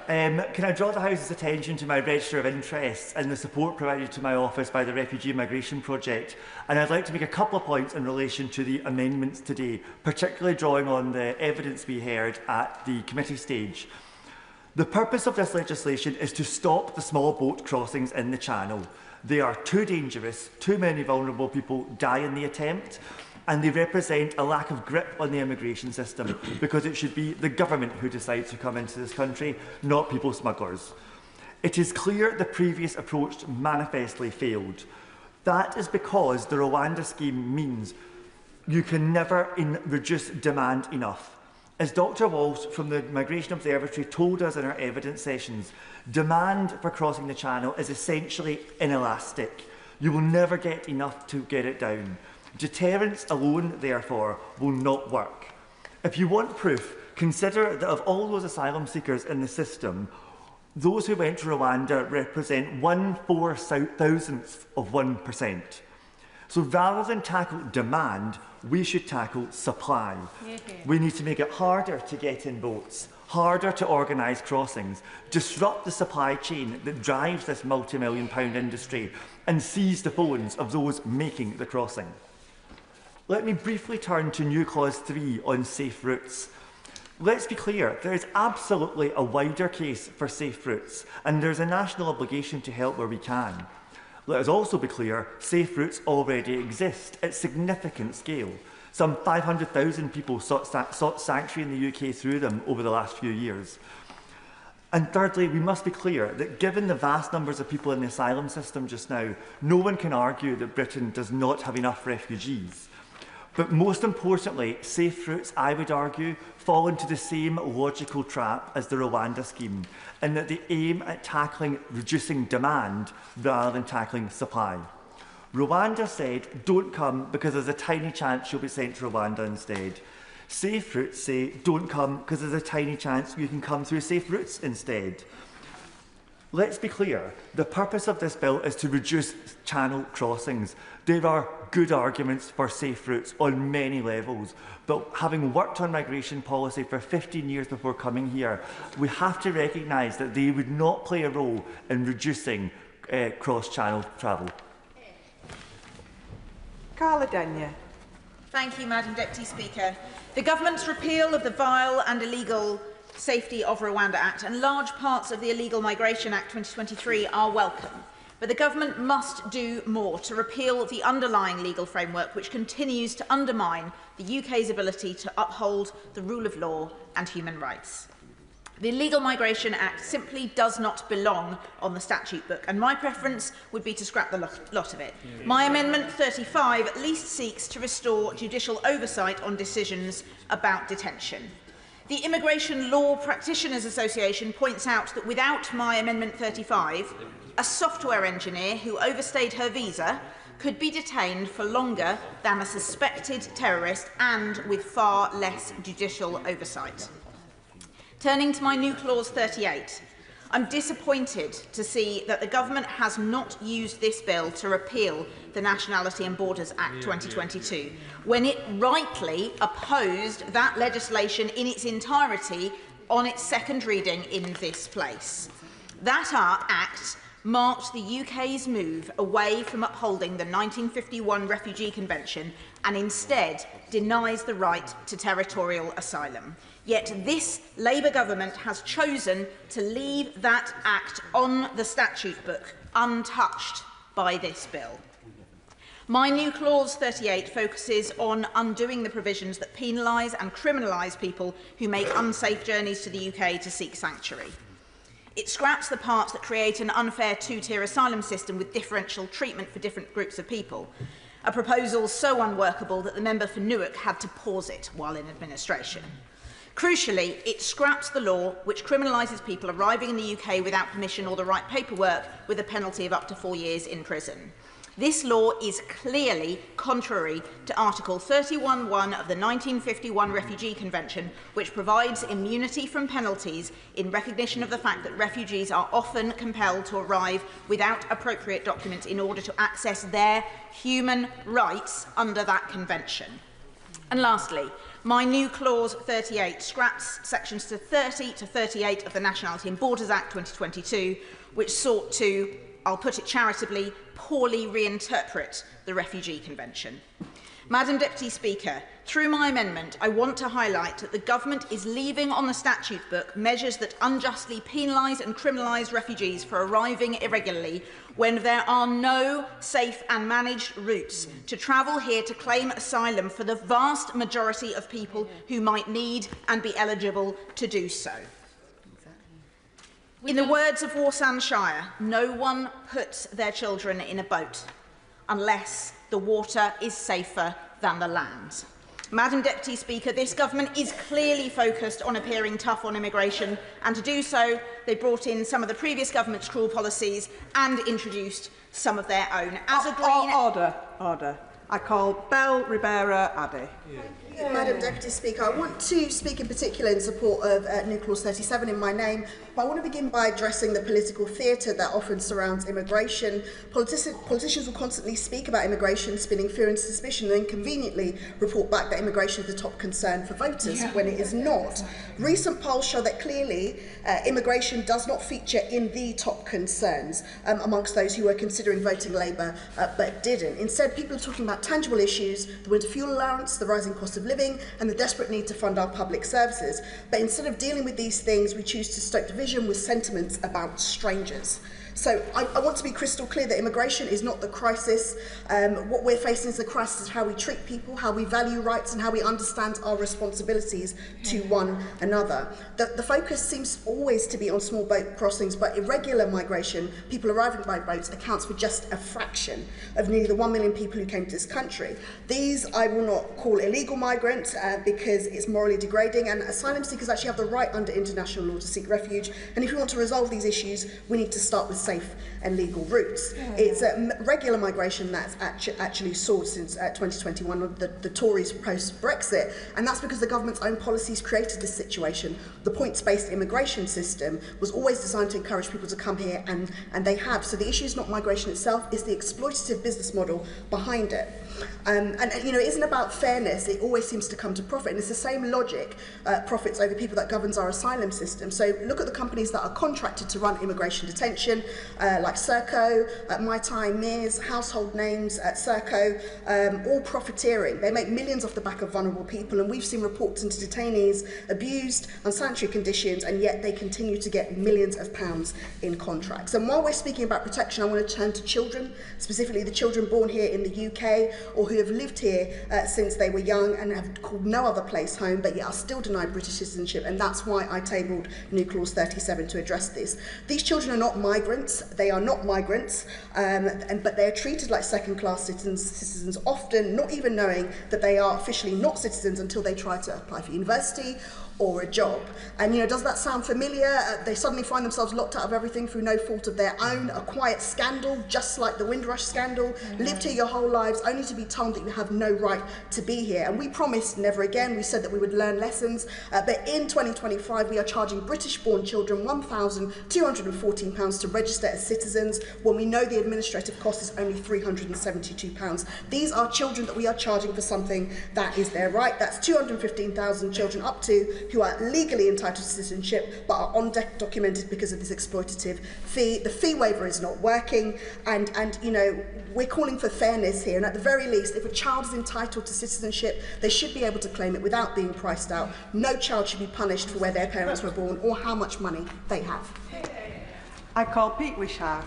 Can I draw the House's attention to my register of interests and the support provided to my office by the Refugee Migration Project? And I'd like to make a couple of points in relation to the amendments today, particularly drawing on the evidence we heard at the committee stage. The purpose of this legislation is to stop the small boat crossings in the Channel. They are too dangerous, too many vulnerable people die in the attempt, and they represent a lack of grip on the immigration system, because it should be the government who decides to come into this country, not people smugglers. It is clear the previous approach manifestly failed. That is because the Rwanda scheme means you can never reduce demand enough. As Dr. Walsh from the Migration Observatory told us in our evidence sessions, demand for crossing the Channel is essentially inelastic. You will never get enough to get it down. Deterrence alone, therefore, will not work. If you want proof, consider that of all those asylum seekers in the system, those who went to Rwanda represent 1/4,000th of 1%. So rather than tackle demand, we should tackle supply. We need to make it harder to get in boats, harder to organise crossings, disrupt the supply chain that drives this multi-million-pound industry, and seize the phones of those making the crossing. Let me briefly turn to new Clause 3 on safe routes. Let's be clear, there is absolutely a wider case for safe routes, and there is a national obligation to help where we can. Let us also be clear, safe routes already exist at significant scale. Some 500,000 people sought sanctuary in the UK through them over the last few years. And thirdly, we must be clear that given the vast numbers of people in the asylum system just now, no one can argue that Britain does not have enough refugees. But most importantly, safe routes, I would argue, fall into the same logical trap as the Rwanda scheme, in that they aim at reducing demand rather than tackling supply. Rwanda said, don't come because there's a tiny chance you'll be sent to Rwanda instead. Safe routes say, don't come because there's a tiny chance you can come through safe routes instead. Let's be clear, the purpose of this bill is to reduce channel crossings. There are good arguments for safe routes on many levels, but having worked on migration policy for 15 years before coming here, we have to recognise that they would not play a role in reducing cross-channel travel. Carla Denyer. Thank you, Madam Deputy Speaker. The Government's repeal of the Vile and Illegal Safety of Rwanda Act and large parts of the Illegal Migration Act 2023 are welcome. But the Government must do more to repeal the underlying legal framework which continues to undermine the UK's ability to uphold the rule of law and human rights. The Illegal Migration Act simply does not belong on the statute book, and my preference would be to scrap the lot of it. My Amendment 35 at least seeks to restore judicial oversight on decisions about detention. The Immigration Law Practitioners Association points out that without my Amendment 35, a software engineer who overstayed her visa could be detained for longer than a suspected terrorist and with far less judicial oversight. Turning to my new Clause 38, I'm disappointed to see that the Government has not used this bill to repeal the Nationality and Borders Act 2022, when it rightly opposed that legislation in its entirety on its second reading in this place. That Act marked the UK's move away from upholding the 1951 Refugee Convention and instead denies the right to territorial asylum. Yet this Labour government has chosen to leave that act on the statute book, untouched by this bill. My new Clause 38 focuses on undoing the provisions that penalise and criminalise people who make unsafe journeys to the UK to seek sanctuary. It scraps the parts that create an unfair two-tier asylum system with differential treatment for different groups of people, a proposal so unworkable that the member for Newark had to pause it while in administration. Crucially, it scraps the law which criminalises people arriving in the UK without permission or the right paperwork with a penalty of up to 4 years in prison. This law is clearly contrary to Article 31(1) of the 1951 Refugee Convention, which provides immunity from penalties in recognition of the fact that refugees are often compelled to arrive without appropriate documents in order to access their human rights under that convention. And lastly, my new Clause 38 scraps sections 30 to 38 of the Nationality and Borders Act 2022, which sought to, I'll put it charitably, poorly reinterpret the Refugee Convention. Madam Deputy Speaker, through my amendment, I want to highlight that the government is leaving on the statute book measures that unjustly penalise and criminalise refugees for arriving irregularly when there are no safe and managed routes to travel here to claim asylum for the vast majority of people who might need and be eligible to do so. In the words of Warsan Shire, no one puts their children in a boat unless the water is safer than the land. Madam Deputy Speaker, this government is clearly focused on appearing tough on immigration, and to do so, they brought in some of the previous government's cruel policies and introduced some of their own. As a Green... Order. I call Bell Ribera Addy. Madam Deputy Speaker, I want to speak in particular in support of new Clause 37 in my name, but I want to begin by addressing the political theatre that often surrounds immigration. Politicians will constantly speak about immigration, spinning fear and suspicion, and inconveniently report back that immigration is the top concern for voters when it is not. Recent polls show that clearly immigration does not feature in the top concerns amongst those who were considering voting Labour but didn't. Instead, people are talking about tangible issues, the winter fuel allowance, the rising cost of living, and the desperate need to fund our public services. But instead of dealing with these things, we choose to stoke division with sentiments about strangers. So I want to be crystal clear that immigration is not the crisis. What we're facing is the crisis of how we treat people, how we value rights, and how we understand our responsibilities to one another. The focus seems always to be on small boat crossings, but irregular migration, people arriving by boats, accounts for just a fraction of nearly the 1 million people who came to this country. These I will not call illegal migrants because it's morally degrading, and asylum seekers actually have the right under international law to seek refuge. And if we want to resolve these issues, we need to start with safe and legal routes. It's regular migration that's actually soared since 2021, the Tories post-Brexit, and that's because the government's own policies created this situation. The points-based immigration system was always designed to encourage people to come here, and they have. So the issue is not migration itself, it's the exploitative business model behind it. And you know, it isn't about fairness, it always seems to come to profit, and it's the same logic, profits over people, that governs our asylum system. So look at the companies that are contracted to run immigration detention, like Serco, My Time, Mears, household names at Serco, all profiteering. They make millions off the back of vulnerable people, and we've seen reports into detainees abused, unsanitary conditions, and yet they continue to get millions of pounds in contracts. And while we're speaking about protection, I want to turn to children, specifically the children born here in the UK, or who have lived here since they were young and have called no other place home, but yet are still denied British citizenship, and that's why I tabled new Clause 37 to address this. These children are not migrants, they are not migrants, but they are treated like second-class citizens, often not even knowing that they are officially not citizens until they try to apply for university or a job. And you know, does that sound familiar? They suddenly find themselves locked out of everything through no fault of their own, a quiet scandal, just like the Windrush scandal, lived here your whole lives, only to be told that you have no right to be here. And we promised never again, we said that we would learn lessons, but in 2025 we are charging British-born children £1,214 to register as citizens, when we know the administrative cost is only £372. These are children that we are charging for something that is their right. That's 215,000 children up to who are legally entitled to citizenship but are undocumented because of this exploitative fee. The fee waiver is not working, and you know, we're calling for fairness here, and at the very least, if a child is entitled to citizenship, they should be able to claim it without being priced out. No child should be punished for where their parents were born or how much money they have. I call Pete Wishart.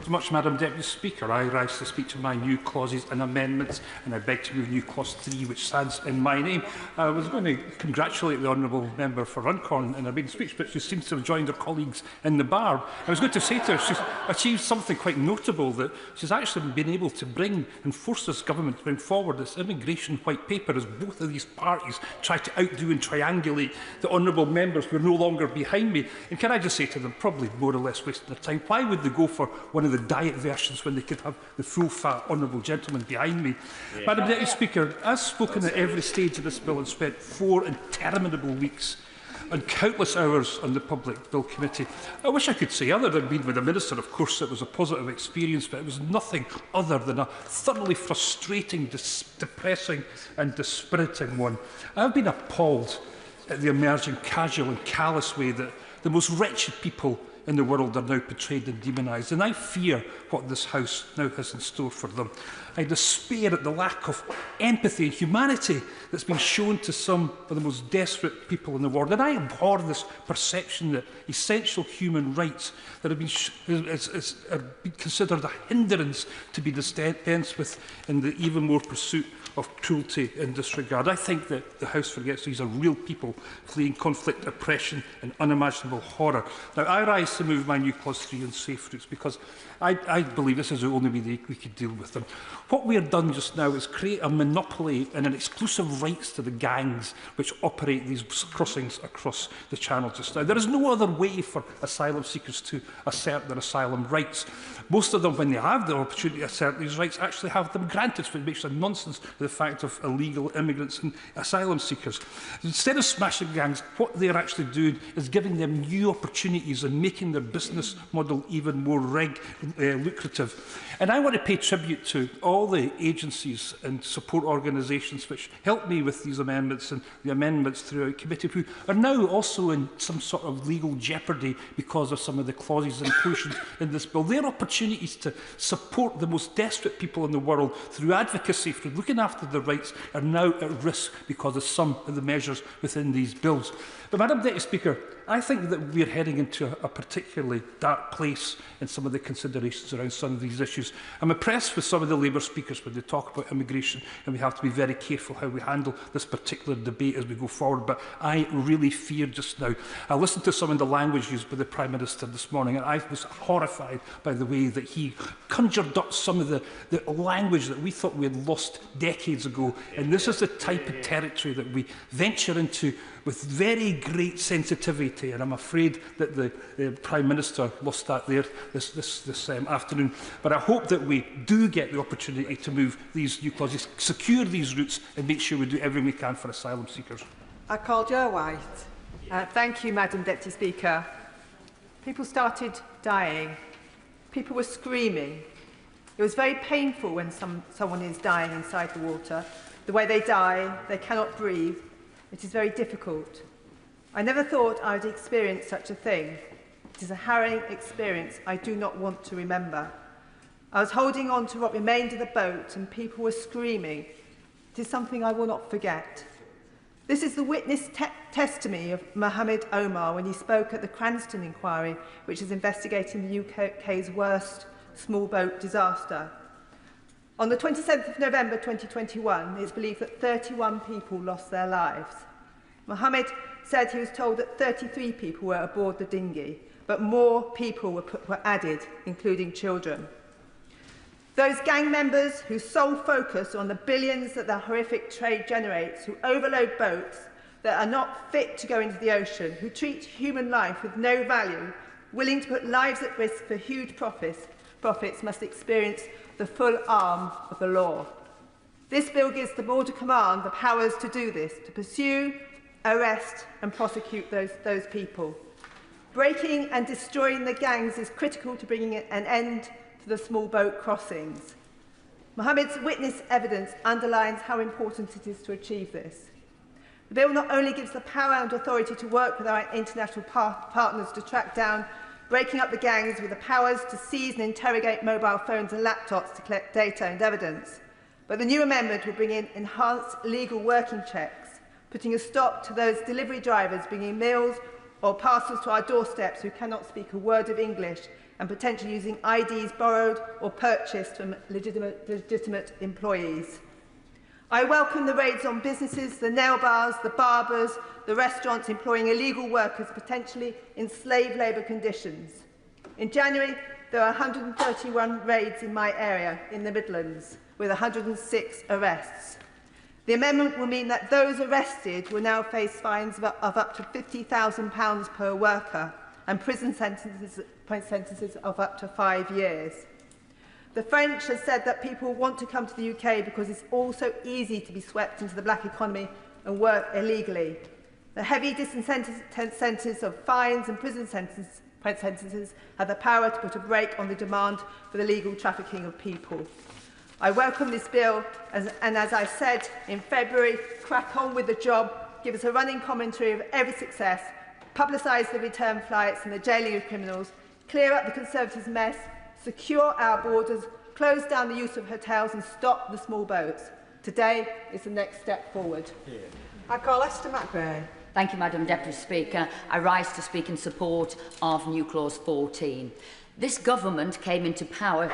Much, Madam Deputy Speaker. I rise to speak to my new clauses and amendments, and I beg to move new clause 3, which stands in my name. I was going to congratulate the honourable member for Runcorn in her maiden speech, but she seems to have joined her colleagues in the bar. I was going to say to her, she's achieved something quite notable, that she's actually been able to bring and force this government to bring forward this immigration white paper as both of these parties try to outdo and triangulate the honourable members who are no longer behind me. And can I just say to them, probably more or less wasting their time, why would they go for one of the diet versions when they could have the full-fat honourable gentleman behind me? Yeah. Madam Deputy Speaker, I've spoken at every stage of this bill and spent 4 interminable weeks and countless hours on the Public Bill Committee. I wish I could say other than being with the Minister. Of course, it was a positive experience, but it was nothing other than a thoroughly frustrating, depressing and dispiriting one. I've been appalled at the emerging casual and callous way that the most wretched people in the world are now portrayed and demonised, and I fear what this House now has in store for them. I despair at the lack of empathy and humanity that's been shown to some of the most desperate people in the world, and I abhor this perception that essential human rights that have been considered a hindrance to be dispensed with in the even more pursuit of cruelty and disregard. I think that the House forgets these are real people fleeing conflict, oppression and unimaginable horror. Now, I rise to move my new clause 3 on safe routes because I believe this is the only way we could deal with them. What we have done just now is create a monopoly and an exclusive rights to the gangs which operate these crossings across the channel just now. There is no other way for asylum seekers to assert their asylum rights. Most of them, when they have the opportunity to assert these rights, actually have them granted, which makes a nonsense of the fact of illegal immigrants and asylum seekers. Instead of smashing gangs, what they are actually doing is giving them new opportunities and making their business model even more lucrative. And I want to pay tribute to all the agencies and support organisations which helped me with these amendments and the amendments throughout committee, who are now also in some sort of legal jeopardy because of some of the clauses and inclusions in this bill. Their opportunities to support the most desperate people in the world through advocacy, through looking after their rights, are now at risk because of some of the measures within these bills. But, Madam Deputy Speaker, I think that we are heading into a particularly dark place in some of the considerations around some of these issues. I'm impressed with some of the Labour speakers when they talk about immigration, and we have to be very careful how we handle this particular debate as we go forward. But I really fear just now. I listened to some of the language used by the Prime Minister this morning, and I was horrified by the way that he conjured up some of the language that we thought we had lost decades ago. And this is the type of territory that we venture into with very great sensitivity, and I'm afraid that the Prime Minister lost that there this afternoon. But I hope that we do get the opportunity to move these new clauses, secure these routes, and make sure we do everything we can for asylum seekers. I call Joe White. Thank you, Madam Deputy Speaker. People started dying. People were screaming. It was very painful when someone is dying inside the water. The way they die, they cannot breathe. It is very difficult. I never thought I would experience such a thing. It is a harrowing experience I do not want to remember. I was holding on to what remained of the boat and people were screaming. It is something I will not forget. This is the witness testimony of Mohammed Omar when he spoke at the Cranston inquiry, which is investigating the UK's worst small boat disaster. On the 27th of November 2021, it is believed that 31 people lost their lives. Mohammed said he was told that 33 people were aboard the dinghy, but more people were added, including children. Those gang members whose sole focus on the billions that the horrific trade generates, who overload boats that are not fit to go into the ocean, who treat human life with no value, willing to put lives at risk for huge profits must experience the full arm of the law. This bill gives the Border Command the powers to do this, to pursue, arrest and prosecute those people. Breaking and destroying the gangs is critical to bringing an end to the small boat crossings. Mohammed's witness evidence underlines how important it is to achieve this. The bill not only gives the power and authority to work with our international partners to track down breaking up the gangs with the powers to seize and interrogate mobile phones and laptops to collect data and evidence, but the new amendment will bring in enhanced legal working checks, putting a stop to those delivery drivers bringing meals or parcels to our doorsteps who cannot speak a word of English and potentially using IDs borrowed or purchased from legitimate employees. I welcome the raids on businesses, the nail bars, the barbers, the restaurants employing illegal workers potentially in slave labour conditions. In January, there were 131 raids in my area in the Midlands, with 106 arrests. The amendment will mean that those arrested will now face fines of up to £50,000 per worker and prison sentences of up to 5 years. The French have said that people want to come to the UK because it's also easy to be swept into the black economy and work illegally. The heavy disincentives of fines and prison sentences have the power to put a brake on the demand for the legal trafficking of people. I welcome this bill, and as I said in February, crack on with the job, give us a running commentary of every success, publicise the return flights and the jailing of criminals, clear up the Conservatives' mess, secure our borders, close down the use of hotels and stop the small boats. Today is the next step forward. I call Esther McVeigh. Thank you, Madam Deputy Speaker. I rise to speak in support of New Clause 14. This government came into power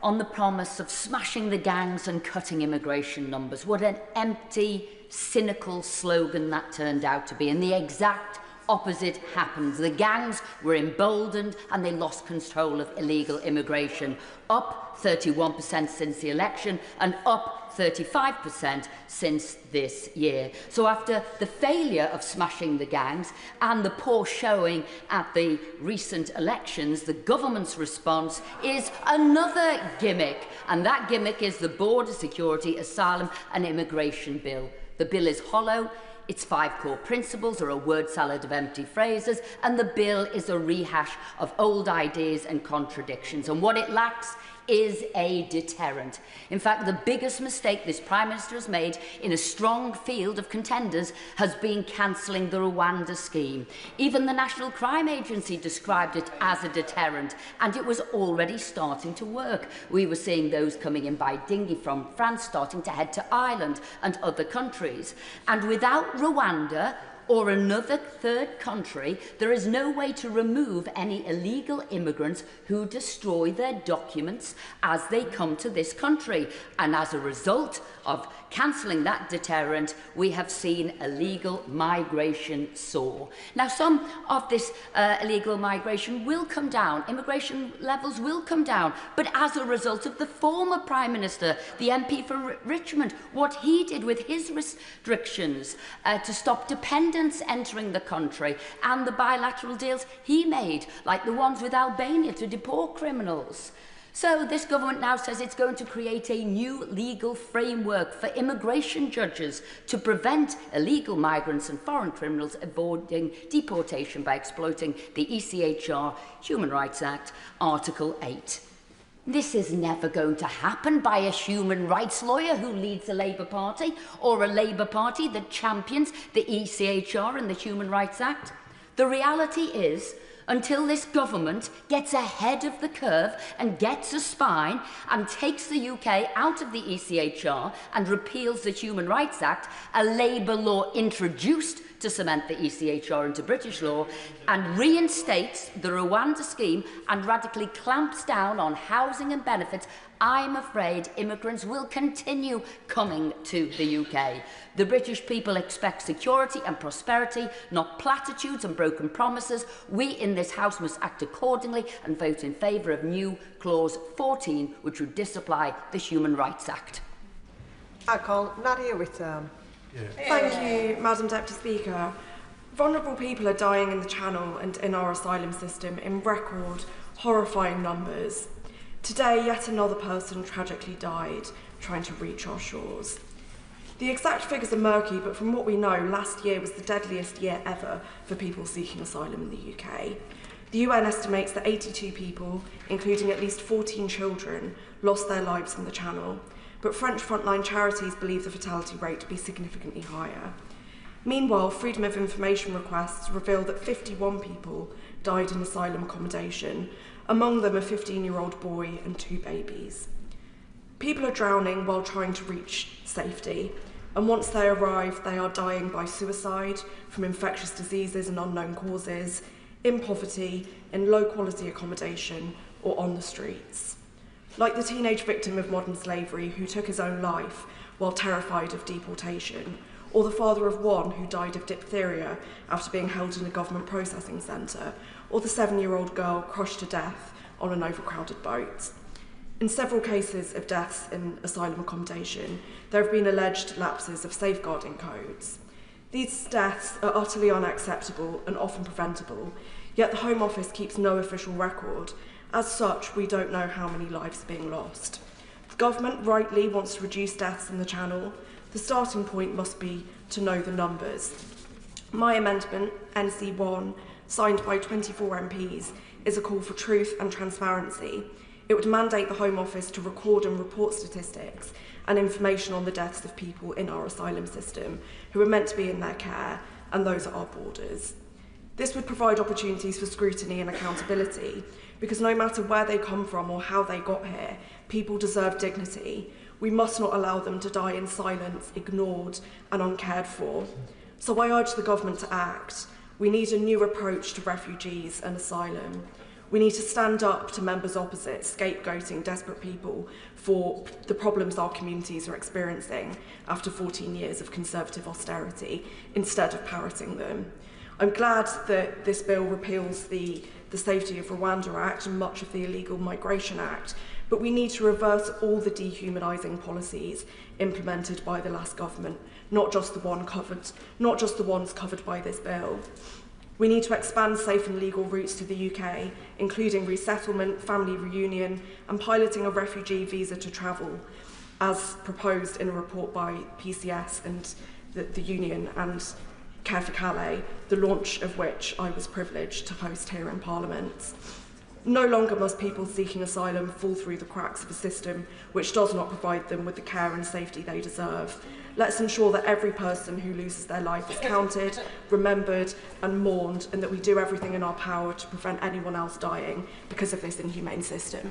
on the promise of smashing the gangs and cutting immigration numbers. What an empty, cynical slogan that turned out to be, and the exact opposite happened. The gangs were emboldened and they lost control of illegal immigration, up 31% since the election and up 35% since this year. So after the failure of smashing the gangs and the poor showing at the recent elections, the government's response is another gimmick, and that gimmick is the Border Security, Asylum and Immigration Bill. The bill is hollow. Its 5 core principles are a word salad of empty phrases, and the bill is a rehash of old ideas and contradictions. And what it lacks is a deterrent. In fact, the biggest mistake this Prime Minister has made in a strong field of contenders has been cancelling the Rwanda scheme. Even the National Crime Agency described it as a deterrent, and it was already starting to work. We were seeing those coming in by dinghy from France starting to head to Ireland and other countries. And without Rwanda, or another third country, there is no way to remove any illegal immigrants who destroy their documents as they come to this country. And as a result of cancelling that deterrent, we have seen illegal migration soar. Now, some of this illegal migration will come down, immigration levels will come down, but as a result of the former Prime Minister, the MP for Richmond, what he did with his restrictions to stop dependence entering the country and the bilateral deals he made, like the ones with Albania to deport criminals. So this government now says it's going to create a new legal framework for immigration judges to prevent illegal migrants and foreign criminals avoiding deportation by exploiting the ECHR Human Rights Act, Article 8. This is never going to happen by a human rights lawyer who leads the Labour Party or a Labour Party that champions the ECHR and the Human Rights Act. The reality is, until this government gets ahead of the curve and gets a spine and takes the UK out of the ECHR and repeals the Human Rights Act, a Labour law introduced to cement the ECHR into British law, and reinstates the Rwanda scheme and radically clamps down on housing and benefits, I'm afraid immigrants will continue coming to the UK. The British people expect security and prosperity, not platitudes and broken promises. We in this House must act accordingly and vote in favour of new Clause 14, which would disapply the Human Rights Act. I call Nadia Whittam. Thank you, Madam Deputy Speaker. Vulnerable people are dying in the Channel and in our asylum system in record, horrifying numbers. Today, yet another person tragically died trying to reach our shores. The exact figures are murky, but from what we know, last year was the deadliest year ever for people seeking asylum in the UK. The UN estimates that 82 people, including at least 14 children, lost their lives in the Channel, but French frontline charities believe the fatality rate to be significantly higher. Meanwhile, Freedom of Information requests reveal that 51 people died in asylum accommodation, among them a 15-year-old boy and 2 babies. People are drowning while trying to reach safety, and once they arrive, they are dying by suicide, from infectious diseases and unknown causes, in poverty, in low-quality accommodation, or on the streets. Like the teenage victim of modern slavery who took his own life while terrified of deportation, or the father of one who died of diphtheria after being held in a government processing centre, or the 7-year-old girl crushed to death on an overcrowded boat. In several cases of deaths in asylum accommodation, there have been alleged lapses of safeguarding codes. These deaths are utterly unacceptable and often preventable, yet the Home Office keeps no official record. As such, we don't know how many lives are being lost. The government rightly wants to reduce deaths in the Channel. The starting point must be to know the numbers. My amendment, NC1, signed by 24 MPs, is a call for truth and transparency. It would mandate the Home Office to record and report statistics and information on the deaths of people in our asylum system who are meant to be in their care and those at our borders. This would provide opportunities for scrutiny and accountability, because no matter where they come from or how they got here, people deserve dignity. We must not allow them to die in silence, ignored and uncared for. So I urge the government to act. We need a new approach to refugees and asylum. We need to stand up to members opposite, scapegoating desperate people for the problems our communities are experiencing after 14 years of Conservative austerity, instead of parroting them. I'm glad that this bill repeals the Safety of Rwanda Act and much of the Illegal Migration Act, but we need to reverse all the dehumanising policies implemented by the last government, not just the ones covered by this bill. We need to expand safe and legal routes to the UK, including resettlement, family reunion, and piloting a refugee visa to travel, as proposed in a report by PCS and the Union and Care for Calais, the launch of which I was privileged to host here in Parliament. No longer must people seeking asylum fall through the cracks of a system which does not provide them with the care and safety they deserve. Let's ensure that every person who loses their life is counted, remembered and mourned, and that we do everything in our power to prevent anyone else dying because of this inhumane system.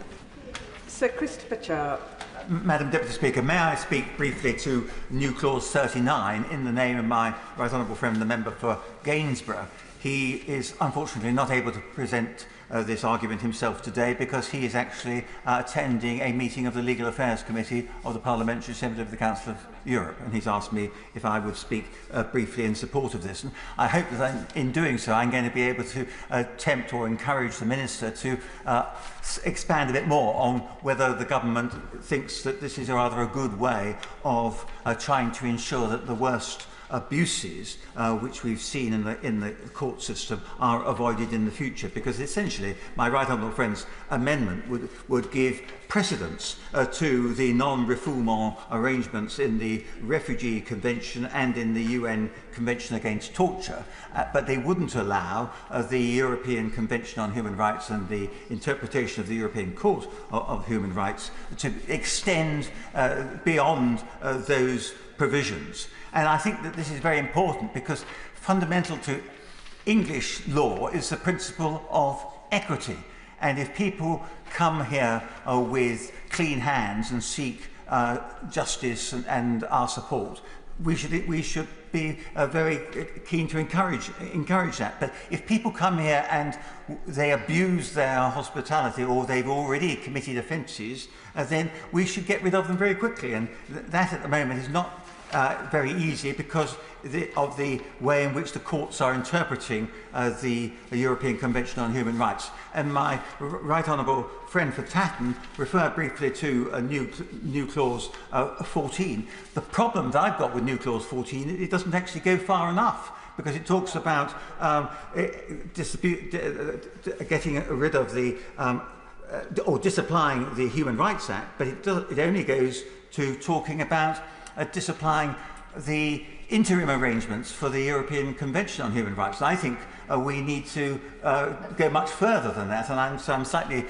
Sir Christopher Sharp. Madam Deputy Speaker, may I speak briefly to new clause 39 in the name of my right honourable friend, the member for Gainsborough. He is unfortunately not able to present this argument himself today because he is actually attending a meeting of the Legal Affairs Committee of the Parliamentary Assembly of the Council of Europe, and he's asked me if I would speak briefly in support of this. And I hope that in doing so I'm going to be able to tempt or encourage the Minister to expand a bit more on whether the government thinks that this is rather a good way of trying to ensure that the worst abuses which we've seen in the court system are avoided in the future, because essentially my right honourable friend's amendment would give precedence to the non-refoulement arrangements in the Refugee Convention and in the UN Convention Against Torture, but they wouldn't allow the European Convention on Human Rights and the interpretation of the European Court of Human Rights to extend beyond those provisions. And I think that this is very important because fundamental to English law is the principle of equity. And if people come here with clean hands and seek justice and our support, we should be very keen to encourage that. But if people come here and they abuse their hospitality or they've already committed offences, then we should get rid of them very quickly. And that at the moment is not very easy because of the way in which the courts are interpreting the European Convention on Human Rights. And my right honourable friend for Tatton referred briefly to a new clause 14. The problem that I've got with new clause 14, it doesn't actually go far enough, because it talks about getting rid of the or disapplying the Human Rights Act, but it only goes to talking about disapplying the interim arrangements for the European Convention on Human Rights. And I think we need to go much further than that, and I'm slightly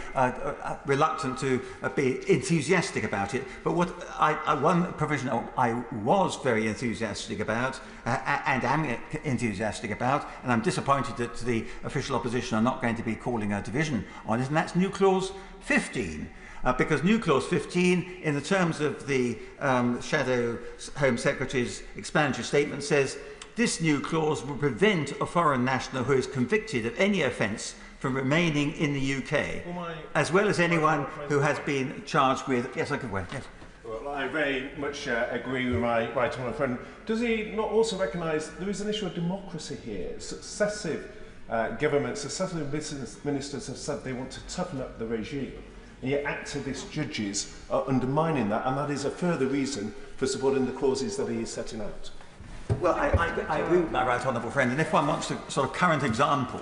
reluctant to be enthusiastic about it. But one provision I was very enthusiastic about and am enthusiastic about, and I'm disappointed that the official opposition are not going to be calling a division on it, and that's new clause 15. Because new clause 15, in the terms of the Shadow Home Secretary's explanatory statement, says this new clause will prevent a foreign national who is convicted of any offence from remaining in the UK, as well as anyone who has been charged with... Yes, I could wait. Yes. Well, I very much agree with my right honourable friend. Does he not also recognise there is an issue of democracy here? Successive governments, successive business ministers have said they want to toughen up the regime, and yet activist judges are undermining that, and that is a further reason for supporting the clauses that he is setting out. Well, I agree with my right honourable friend, and if one wants a sort of current example,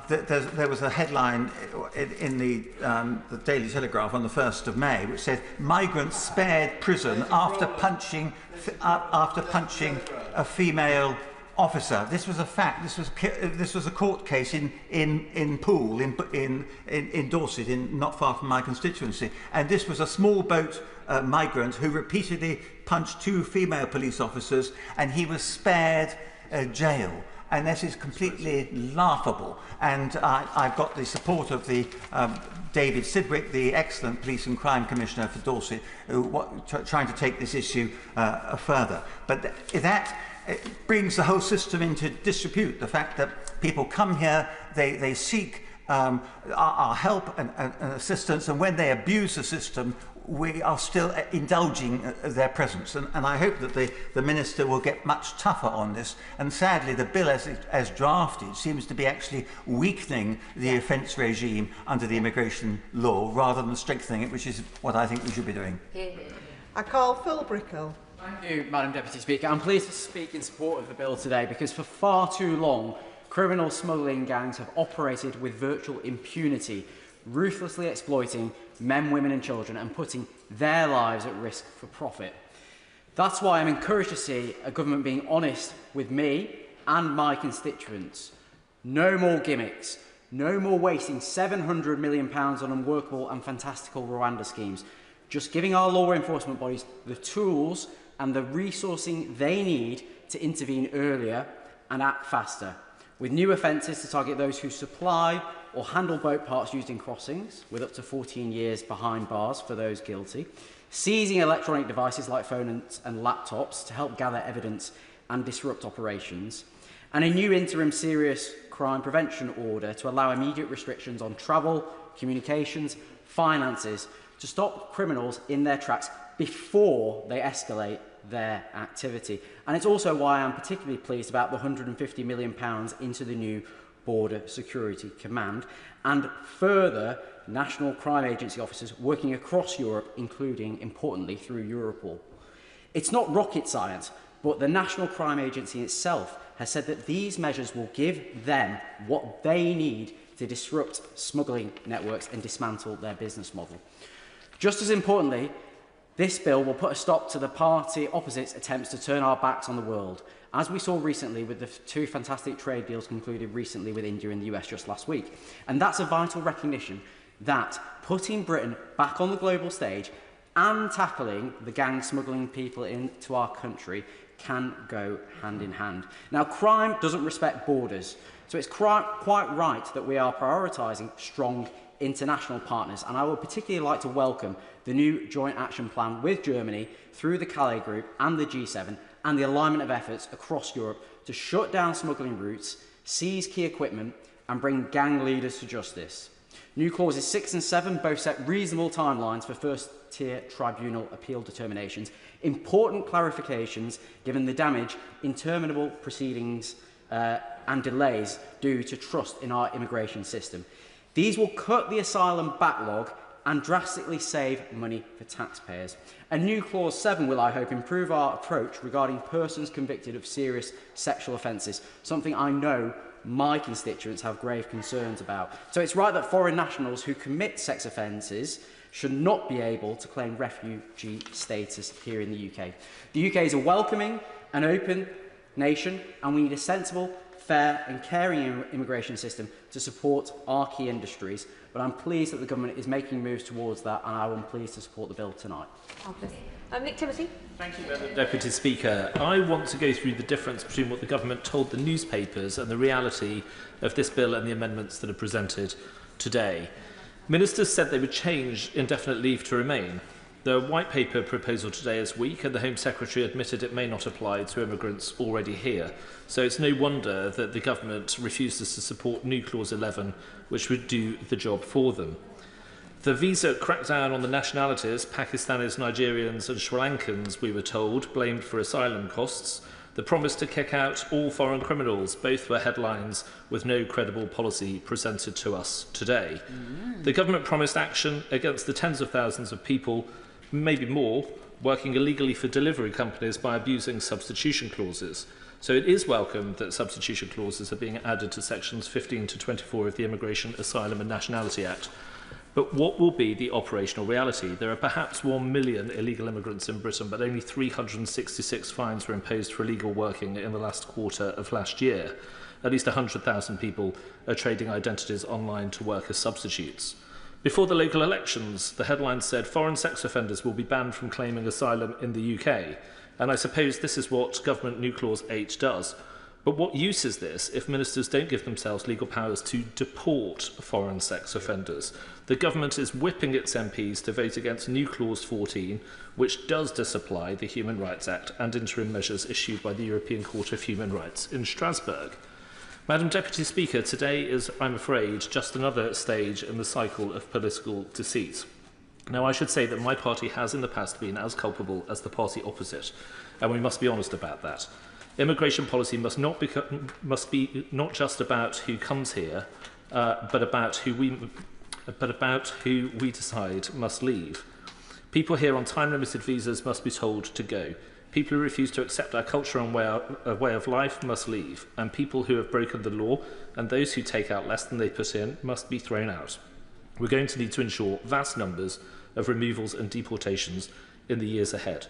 there was a headline in the Daily Telegraph on the 1st of May which said, "Migrants spared prison after punching a female officer." This was a fact. This was a court case in Poole, in Dorset, not far from my constituency, and this was a small boat migrant who repeatedly punched 2 female police officers, and he was spared jail. And this is completely laughable. And I've got the support of the David Sidgwick, the excellent Police and Crime Commissioner for Dorset, trying to take this issue further. But that brings the whole system into disrepute. The fact that people come here, they seek our help and assistance, and when they abuse the system, we are still indulging their presence. And I hope that the Minister will get much tougher on this. And sadly, the bill as drafted seems to be actually weakening the offence regime under the immigration law rather than strengthening it, which is what I think we should be doing. I call Phil Brickell. Thank you, Madam Deputy Speaker. I'm pleased to speak in support of the bill today because for far too long, criminal smuggling gangs have operated with virtual impunity, ruthlessly exploiting men, women and children and putting their lives at risk for profit. That's why I'm encouraged to see a government being honest with me and my constituents. No more gimmicks, no more wasting £700 million on unworkable and fantastical Rwanda schemes, just giving our law enforcement bodies the tools and the resourcing they need to intervene earlier and act faster, with new offences to target those who supply or handle boat parts used in crossings, with up to 14 years behind bars for those guilty, seizing electronic devices like phones and laptops to help gather evidence and disrupt operations, and a new interim serious crime prevention order to allow immediate restrictions on travel, communications, finances, to stop criminals in their tracks before they escalate their activity. And it's also why I'm particularly pleased about the £150 million into the new Border Security Command and further National Crime Agency officers working across Europe, including, importantly, through Europol. It's not rocket science, but the National Crime Agency itself has said that these measures will give them what they need to disrupt smuggling networks and dismantle their business model. Just as importantly, this bill will put a stop to the party opposite's attempts to turn our backs on the world, as we saw recently with the 2 fantastic trade deals concluded recently with India and the US just last week. And that's a vital recognition that putting Britain back on the global stage and tackling the gang smuggling people into our country can go hand in hand. Now, crime doesn't respect borders, so it's quite right that we are prioritising strong international partners, and I would particularly like to welcome the new joint action plan with Germany through the Calais Group and the G7 and the alignment of efforts across Europe to shut down smuggling routes, seize key equipment and bring gang leaders to justice. New clauses 6 and 7 both set reasonable timelines for first-tier tribunal appeal determinations, important clarifications given the damage interminable proceedings and delays due to trust in our immigration system. These will cut the asylum backlog and drastically save money for taxpayers. And new clause 7 will, I hope, improve our approach regarding persons convicted of serious sexual offences, something I know my constituents have grave concerns about. So it's right that foreign nationals who commit sex offences should not be able to claim refugee status here in the UK. The UK is a welcoming an open nation, and we need a sensible, fair and caring immigration system to support our key industries. But I'm pleased that the government is making moves towards that, and I am pleased to support the bill tonight. Nick Timothy. Thank you, Madam Deputy Speaker. I want to go through the difference between what the government told the newspapers and the reality of this bill and the amendments that are presented today. Ministers said they would change indefinite leave to remain. The White Paper proposal today is weak, and the Home Secretary admitted it may not apply to immigrants already here. So it's no wonder that the government refuses to support new Clause 11, which would do the job for them. The visa crackdown on the nationalities, Pakistanis, Nigerians and Sri Lankans, we were told, blamed for asylum costs. The promise to kick out all foreign criminals, both were headlines with no credible policy presented to us today. The government promised action against the tens of thousands of people, maybe more, working illegally for delivery companies by abusing substitution clauses. So it is welcome that substitution clauses are being added to sections 15 to 24 of the Immigration, Asylum and Nationality Act. But what will be the operational reality? There are perhaps 1 million illegal immigrants in Britain, but only 366 fines were imposed for illegal working in the last quarter of last year. At least 100,000 people are trading identities online to work as substitutes. Before the local elections, the headline said foreign sex offenders will be banned from claiming asylum in the UK. And I suppose this is what Government New Clause 8 does. But what use is this if ministers don't give themselves legal powers to deport foreign sex offenders? The government is whipping its MPs to vote against New Clause 14, which does disapply the Human Rights Act and interim measures issued by the European Court of Human Rights in Strasbourg. Madam Deputy Speaker, today is, I'm afraid, just another stage in the cycle of political deceit. Now, I should say that my party has in the past been as culpable as the party opposite, and we must be honest about that. Immigration policy must be not just about who comes here, but about who we decide must leave. People here on time-limited visas must be told to go. People who refuse to accept our culture and way of life must leave, and people who have broken the law and those who take out less than they put in must be thrown out. We're going to need to ensure vast numbers of removals and deportations in the years ahead.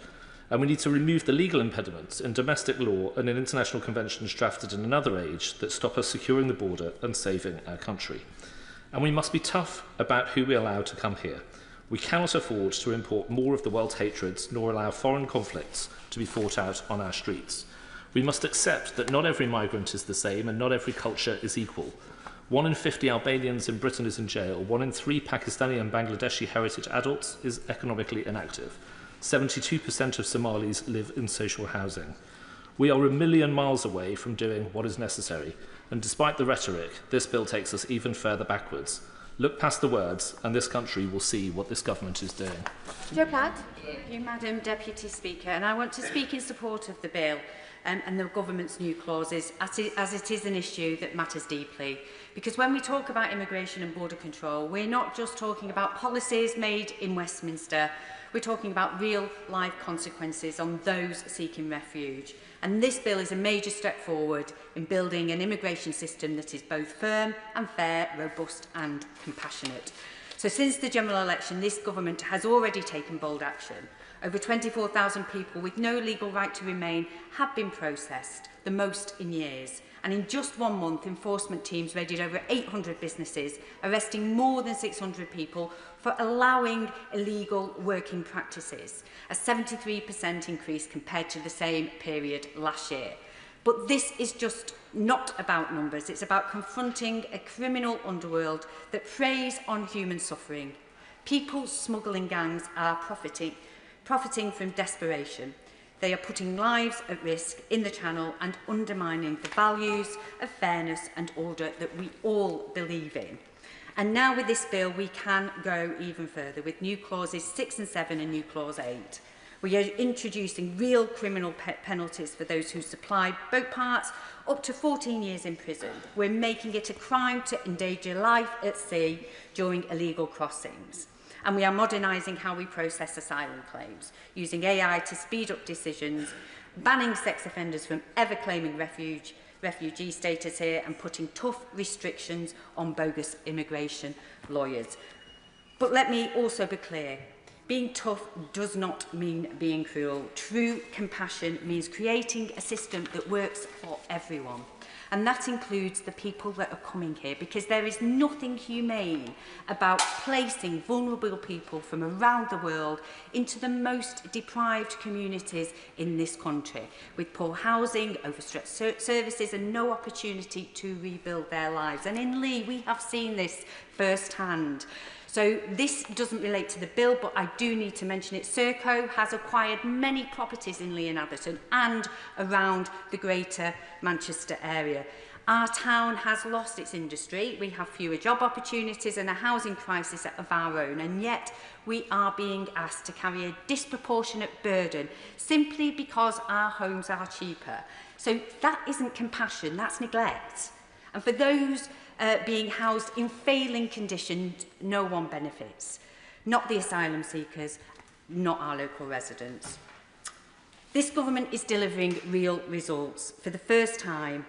And we need to remove the legal impediments in domestic law and in international conventions drafted in another age that stop us securing the border and saving our country. And we must be tough about who we allow to come here. We cannot afford to import more of the world's hatreds, nor allow foreign conflicts to be fought out on our streets. We must accept that not every migrant is the same and not every culture is equal. 1 in 50 Albanians in Britain is in jail. 1 in 3 Pakistani and Bangladeshi heritage adults is economically inactive. 72% of Somalis live in social housing. We are a million miles away from doing what is necessary, and despite the rhetoric, this bill takes us even further backwards. Look past the words, and this country will see what this government is doing. Jo Platt. Thank you, Madam Deputy Speaker, and I want to speak in support of the bill and the government's new clauses, as it is an issue that matters deeply. Because when we talk about immigration and border control, we're not just talking about policies made in Westminster, we're talking about real-life consequences on those seeking refuge. And this bill is a major step forward in building an immigration system that is both firm and fair, robust and compassionate. So since the general election, this government has already taken bold action. Over 24,000 people with no legal right to remain have been processed, the most in years. And in just 1 month, enforcement teams raided over 800 businesses, arresting more than 600 people for allowing illegal working practices, a 73% increase compared to the same period last year. But this is just not about numbers. It's about confronting a criminal underworld that preys on human suffering. People smuggling gangs are profiting from desperation. They are putting lives at risk in the Channel and undermining the values of fairness and order that we all believe in. And now with this bill, we can go even further with new clauses 6 and 7 and new clause 8. We are introducing real criminal penalties for those who supply boat parts, up to 14 years in prison. We're making it a crime to endanger life at sea during illegal crossings. And we are modernising how we process asylum claims, using AI to speed up decisions, banning sex offenders from ever claiming refugee status here, and putting tough restrictions on bogus immigration lawyers. But let me also be clear. Being tough does not mean being cruel. True compassion means creating a system that works for everyone. And that includes the people that are coming here, because there is nothing humane about placing vulnerable people from around the world into the most deprived communities in this country, with poor housing, overstretched services and no opportunity to rebuild their lives. And in Lee, we have seen this firsthand. So this doesn't relate to the bill, but I do need to mention it. Serco has acquired many properties in Lee and Atherton and around the greater Manchester area. Our town has lost its industry. We have fewer job opportunities and a housing crisis of our own, and yet we are being asked to carry a disproportionate burden simply because our homes are cheaper. So that isn't compassion, that's neglect. And for those being housed in failing conditions, no one benefits. Not the asylum seekers, not our local residents. This government is delivering real results for the first time,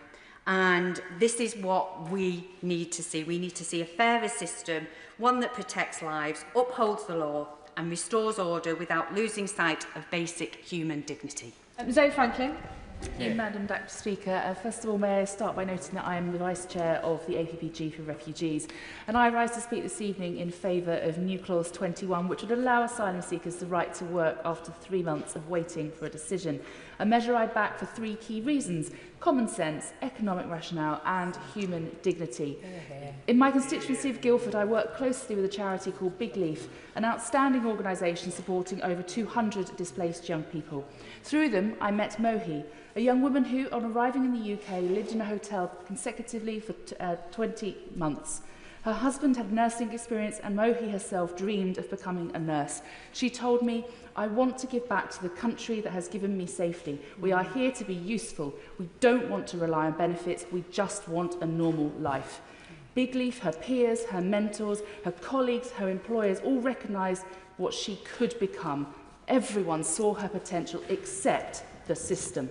and this is what we need to see. We need to see a fairer system, one that protects lives, upholds the law and restores order without losing sight of basic human dignity. Zoe Franklin. Yeah. Madam Deputy Speaker, first of all, may I start by noting that I am the Vice Chair of the APPG for Refugees, and I rise to speak this evening in favour of New Clause 21, which would allow asylum seekers the right to work after 3 months of waiting for a decision, a measure I back for 3 key reasons: common sense, economic rationale and human dignity. In my constituency of Guildford, I work closely with a charity called Big Leaf, an outstanding organisation supporting over 200 displaced young people. Through them, I met Mohi, a young woman who, on arriving in the UK, lived in a hotel consecutively for 20 months. Her husband had nursing experience and Mohi herself dreamed of becoming a nurse. She told me, "I want to give back to the country that has given me safety. We are here to be useful. We don't want to rely on benefits. We just want a normal life." Big Leaf, her peers, her mentors, her colleagues, her employers all recognised what she could become. Everyone saw her potential except the system.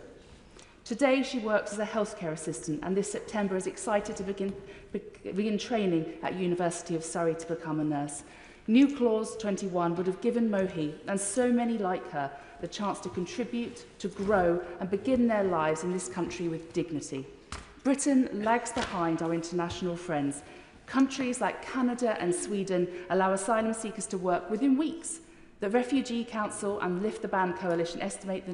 Today, she works as a healthcare assistant and this September is excited to begin training at University of Surrey to become a nurse. New Clause 21 would have given Mohi, and so many like her, the chance to contribute, to grow and begin their lives in this country with dignity. Britain lags behind our international friends. Countries like Canada and Sweden allow asylum seekers to work within weeks. The Refugee Council and Lift the Ban Coalition estimate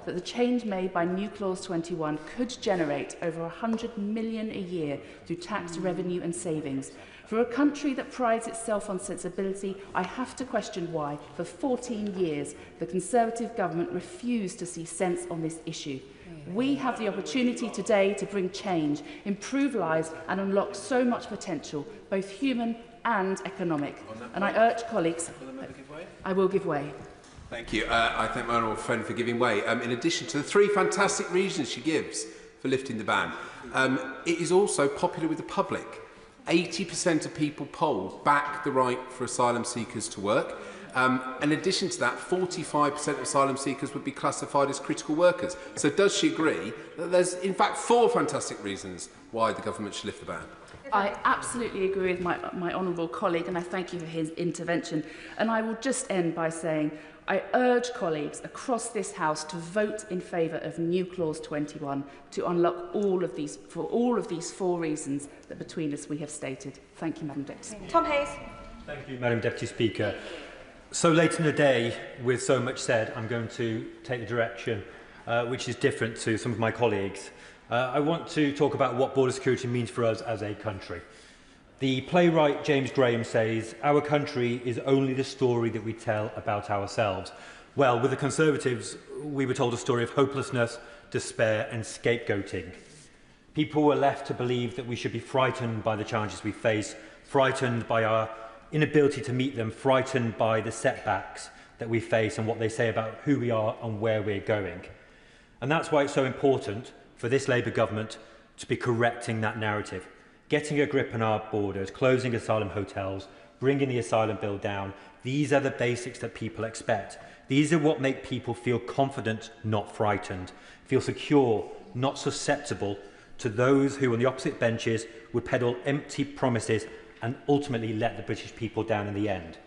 that the change made by New Clause 21 could generate over 100 million a year through tax revenue and savings. For a country that prides itself on sensibility, I have to question why, for 14 years, the Conservative government refused to see sense on this issue. We have the opportunity today to bring change, improve lives and unlock so much potential, both human and economic. And I urge colleagues... I will give way. Thank you. I thank my honourable friend for giving way. In addition to the 3 fantastic reasons she gives for lifting the ban, it is also popular with the public. 80% of people polled back the right for asylum seekers to work. In addition to that, 45% of asylum seekers would be classified as critical workers. So does she agree that there's, in fact, 4 fantastic reasons why the government should lift the ban? I absolutely agree with my honourable colleague, and I thank you for his intervention. And I will just end by saying I urge colleagues across this House to vote in favour of New Clause 21 to unlock all of these 4 reasons that between us we have stated. Thank you, Madam Deputy Speaker. Tom Hayes. Thank you, Madam Deputy Speaker. So late in the day, with so much said, I'm going to take the direction which is different to some of my colleagues. I want to talk about what border security means for us as a country. The playwright James Graham says, "Our country is only the story that we tell about ourselves." Well, with the Conservatives, we were told a story of hopelessness, despair and scapegoating. People were left to believe that we should be frightened by the challenges we face, frightened by our inability to meet them, frightened by the setbacks that we face and what they say about who we are and where we're going. And that's why it's so important for this Labour government to be correcting that narrative, getting a grip on our borders, closing asylum hotels, bringing the asylum bill down. These are the basics that people expect. These are what make people feel confident, not frightened, feel secure, not susceptible to those who on the opposite benches would peddle empty promises and ultimately let the British people down in the end.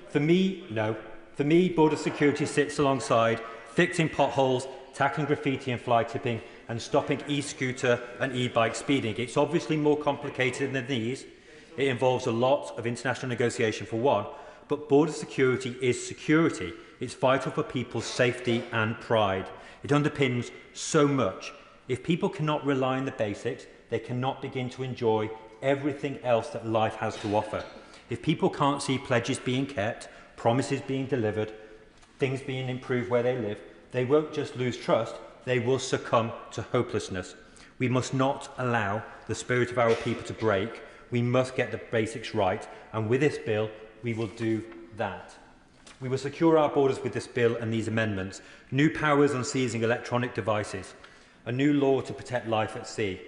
For me, no. For me, border security sits alongside fixing potholes, tackling graffiti and fly tipping, and stopping e-scooter and e-bike speeding. It's obviously more complicated than these. It involves a lot of international negotiation for one, but border security is security. It's vital for people's safety and pride. It underpins so much. If people cannot rely on the basics, they cannot begin to enjoy everything else that life has to offer. If people can't see pledges being kept, promises being delivered, things being improved where they live, they won't just lose trust, they will succumb to hopelessness. We must not allow the spirit of our people to break. We must get the basics right, and with this bill, we will do that. We will secure our borders with this bill and these amendments, new powers on seizing electronic devices, a new law to protect life at sea,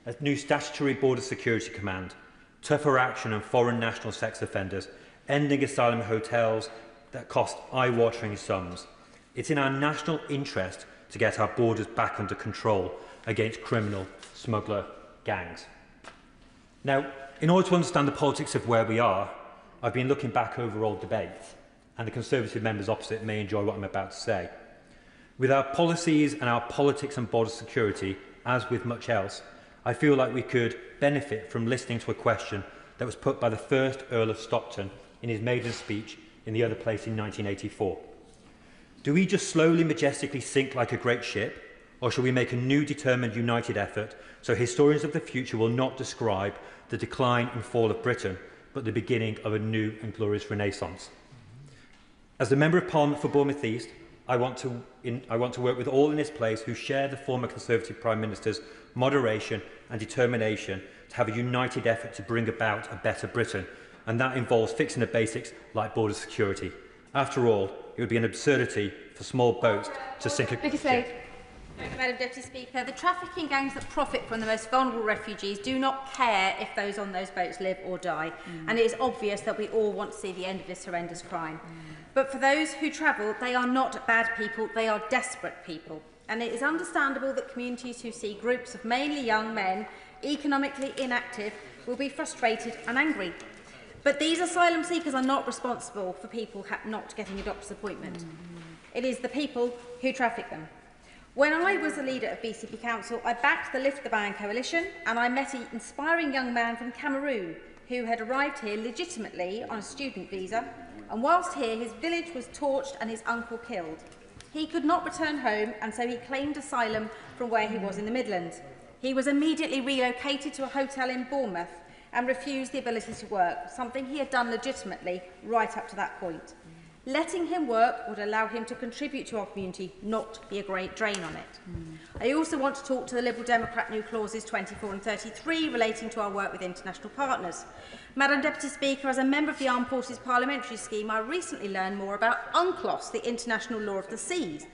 a new statutory border security command, tougher action on foreign national sex offenders, ending asylum hotels that cost eye-watering sums. It's in our national interest to get our borders back under control against criminal smuggler gangs. Now, in order to understand the politics of where we are, I've been looking back over old debates, and the Conservative members opposite may enjoy what I'm about to say. With our policies and our politics and border security, as with much else, I feel like we could benefit from listening to a question that was put by the first Earl of Stockton in his maiden speech in the other place in 1984. Do we just slowly, majestically sink like a great ship, or shall we make a new, determined, united effort so historians of the future will not describe the decline and fall of Britain, but the beginning of a new and glorious renaissance? As the Member of Parliament for Bournemouth East, I want to work with all in this place who share the former Conservative Prime Minister's moderation and determination to have a united effort to bring about a better Britain, and that involves fixing the basics like border security. After all, it would be an absurdity for small boats to sink a ship. Madam Deputy Speaker, the trafficking gangs that profit from the most vulnerable refugees do not care if those on those boats live or die, and it is obvious that we all want to see the end of this horrendous crime. But for those who travel, they are not bad people, they are desperate people. And it is understandable that communities who see groups of mainly young men, economically inactive, will be frustrated and angry. But these asylum seekers are not responsible for people not getting a doctor's appointment. It is the people who traffic them. When I was a leader of BCP Council, I backed the Lift the Ban coalition, and I met an inspiring young man from Cameroon who had arrived here legitimately on a student visa, and whilst here his village was torched and his uncle killed. He could not return home, and so he claimed asylum from where he was in the Midlands. He was immediately relocated to a hotel in Bournemouth and refused the ability to work, something he had done legitimately right up to that point. Letting him work would allow him to contribute to our community, not be a great drain on it. I also want to talk to the Liberal Democrat new clauses 24 and 33 relating to our work with international partners. Madam Deputy Speaker, as a member of the Armed Forces Parliamentary Scheme, I recently learned more about UNCLOS, the International Law of the Seas.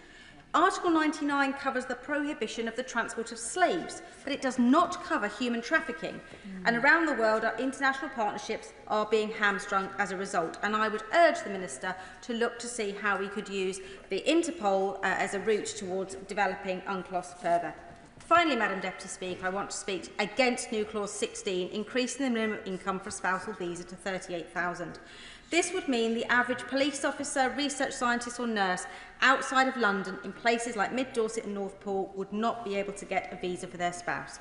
Article 99 covers the prohibition of the transport of slaves, but it does not cover human trafficking. And around the world, our international partnerships are being hamstrung as a result. And I would urge the Minister to look to see how we could use the Interpol as a route towards developing UNCLOS further. Finally, Madam Deputy Speaker, I want to speak against new clause 16, increasing the minimum income for a spousal visa to $38,000. This would mean the average police officer, research scientist or nurse outside of London in places like Mid Dorset and Northport would not be able to get a visa for their spouse.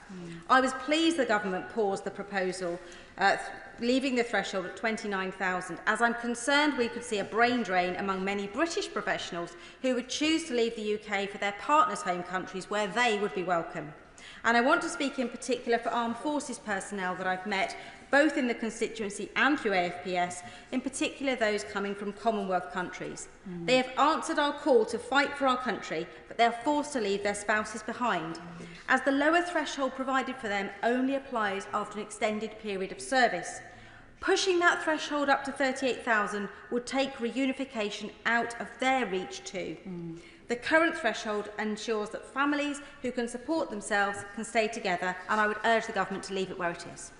I was pleased the government paused the proposal, leaving the threshold at $29,000, as I'm concerned we could see a brain drain among many British professionals who would choose to leave the UK for their partners' home countries where they would be welcome. And I want to speak in particular for armed forces personnel that I've met, both in the constituency and through AFPS, in particular those coming from Commonwealth countries. They have answered our call to fight for our country, but they are forced to leave their spouses behind, as the lower threshold provided for them only applies after an extended period of service. Pushing that threshold up to 38,000 would take reunification out of their reach too. The current threshold ensures that families who can support themselves can stay together, and I would urge the government to leave it where it is.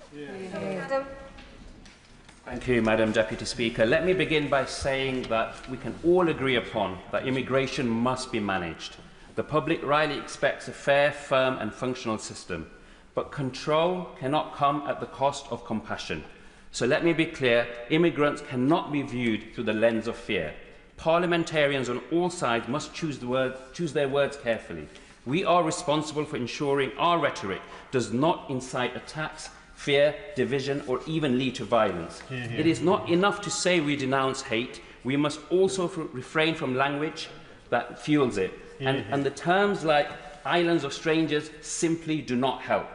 Thank you, Madam Deputy Speaker. Let me begin by saying that we can all agree upon that immigration must be managed. The public rightly expects a fair, firm and functional system, but control cannot come at the cost of compassion. So let me be clear, immigrants cannot be viewed through the lens of fear. Parliamentarians on all sides must choose their words carefully. We are responsible for ensuring our rhetoric does not incite attacks, fear, division, or even lead to violence. It is not enough to say we denounce hate. We must also refrain from language that fuels it. And the terms like islands of strangers simply do not help.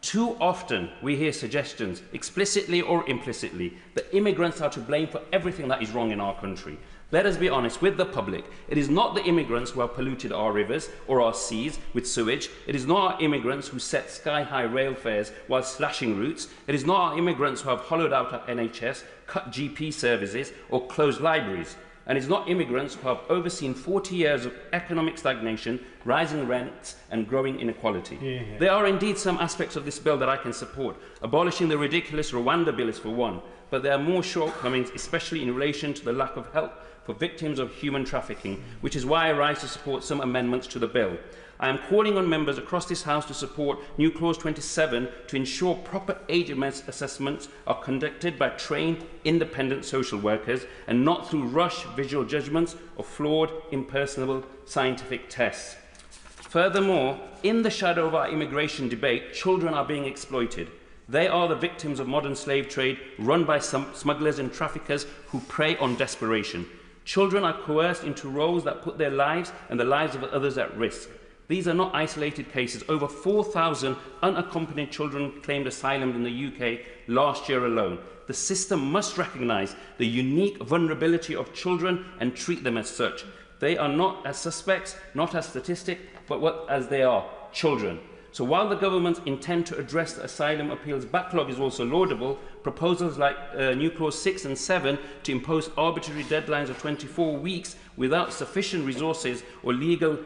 Too often we hear suggestions, explicitly or implicitly, that immigrants are to blame for everything that is wrong in our country. Let us be honest with the public. It is not the immigrants who have polluted our rivers or our seas with sewage. It is not our immigrants who set sky-high rail fares while slashing routes. It is not our immigrants who have hollowed out our NHS, cut GP services or closed libraries. And it's not immigrants who have overseen 40 years of economic stagnation, rising rents and growing inequality. There are indeed some aspects of this bill that I can support. Abolishing the ridiculous Rwanda bill is for one, but there are more shortcomings, especially in relation to the lack of help for victims of human trafficking, which is why I rise to support some amendments to the bill. I am calling on members across this House to support New Clause 27 to ensure proper age assessments are conducted by trained, independent social workers and not through rush visual judgments or flawed, impersonal scientific tests. Furthermore, in the shadow of our immigration debate, children are being exploited. They are the victims of modern slave trade run by some smugglers and traffickers who prey on desperation. Children are coerced into roles that put their lives and the lives of others at risk. These are not isolated cases. Over 4,000 unaccompanied children claimed asylum in the UK last year alone. The system must recognise the unique vulnerability of children and treat them as such. They are not as suspects, not as statistics, but as they are, children. So while the government's intent to address the asylum appeals backlog is also laudable, proposals like New Clause 6 and 7 to impose arbitrary deadlines of 24 weeks without sufficient resources or legal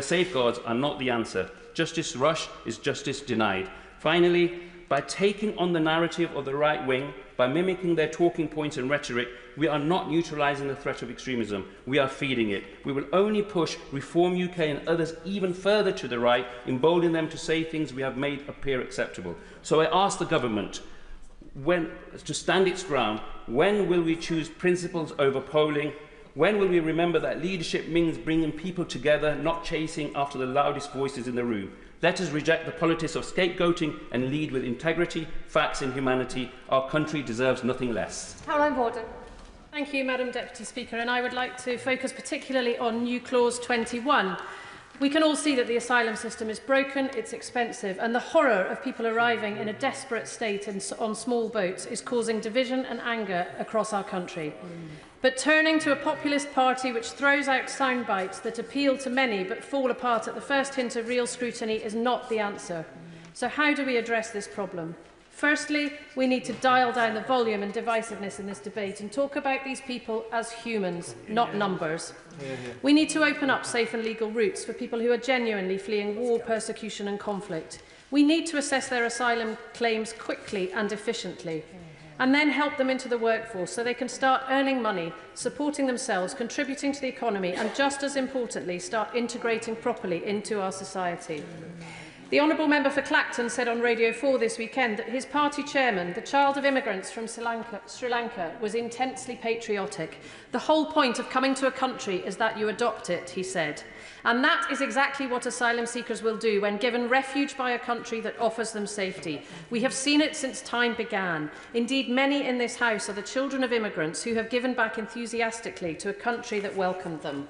safeguards are not the answer. Justice rushed is justice denied. Finally, by taking on the narrative of the right wing, by mimicking their talking points and rhetoric, we are not neutralising the threat of extremism. We are feeding it. We will only push Reform UK and others even further to the right, emboldening them to say things we have made appear acceptable. So I ask the government to stand its ground. When will we choose principles over polling? When will we remember that leadership means bringing people together, not chasing after the loudest voices in the room? Let us reject the politics of scapegoating and lead with integrity, facts and humanity. Our country deserves nothing less. Caroline Borden. Thank you, Madam Deputy Speaker, and I would like to focus particularly on New Clause 21. We can all see that the asylum system is broken, it's expensive, and the horror of people arriving in a desperate state on small boats is causing division and anger across our country. But turning to a populist party which throws out sound bites that appeal to many but fall apart at the first hint of real scrutiny is not the answer. So how do we address this problem? Firstly, we need to dial down the volume and divisiveness in this debate and talk about these people as humans, not numbers. We need to open up safe and legal routes for people who are genuinely fleeing war, persecution and conflict. We need to assess their asylum claims quickly and efficiently, and then help them into the workforce so they can start earning money, supporting themselves, contributing to the economy, and just as importantly, start integrating properly into our society. The Honourable Member for Clacton said on Radio 4 this weekend that his party chairman, the child of immigrants from Sri Lanka, was intensely patriotic. The whole point of coming to a country is that you adopt it, he said. And that is exactly what asylum seekers will do when given refuge by a country that offers them safety. We have seen it since time began. Indeed, many in this House are the children of immigrants who have given back enthusiastically to a country that welcomed them.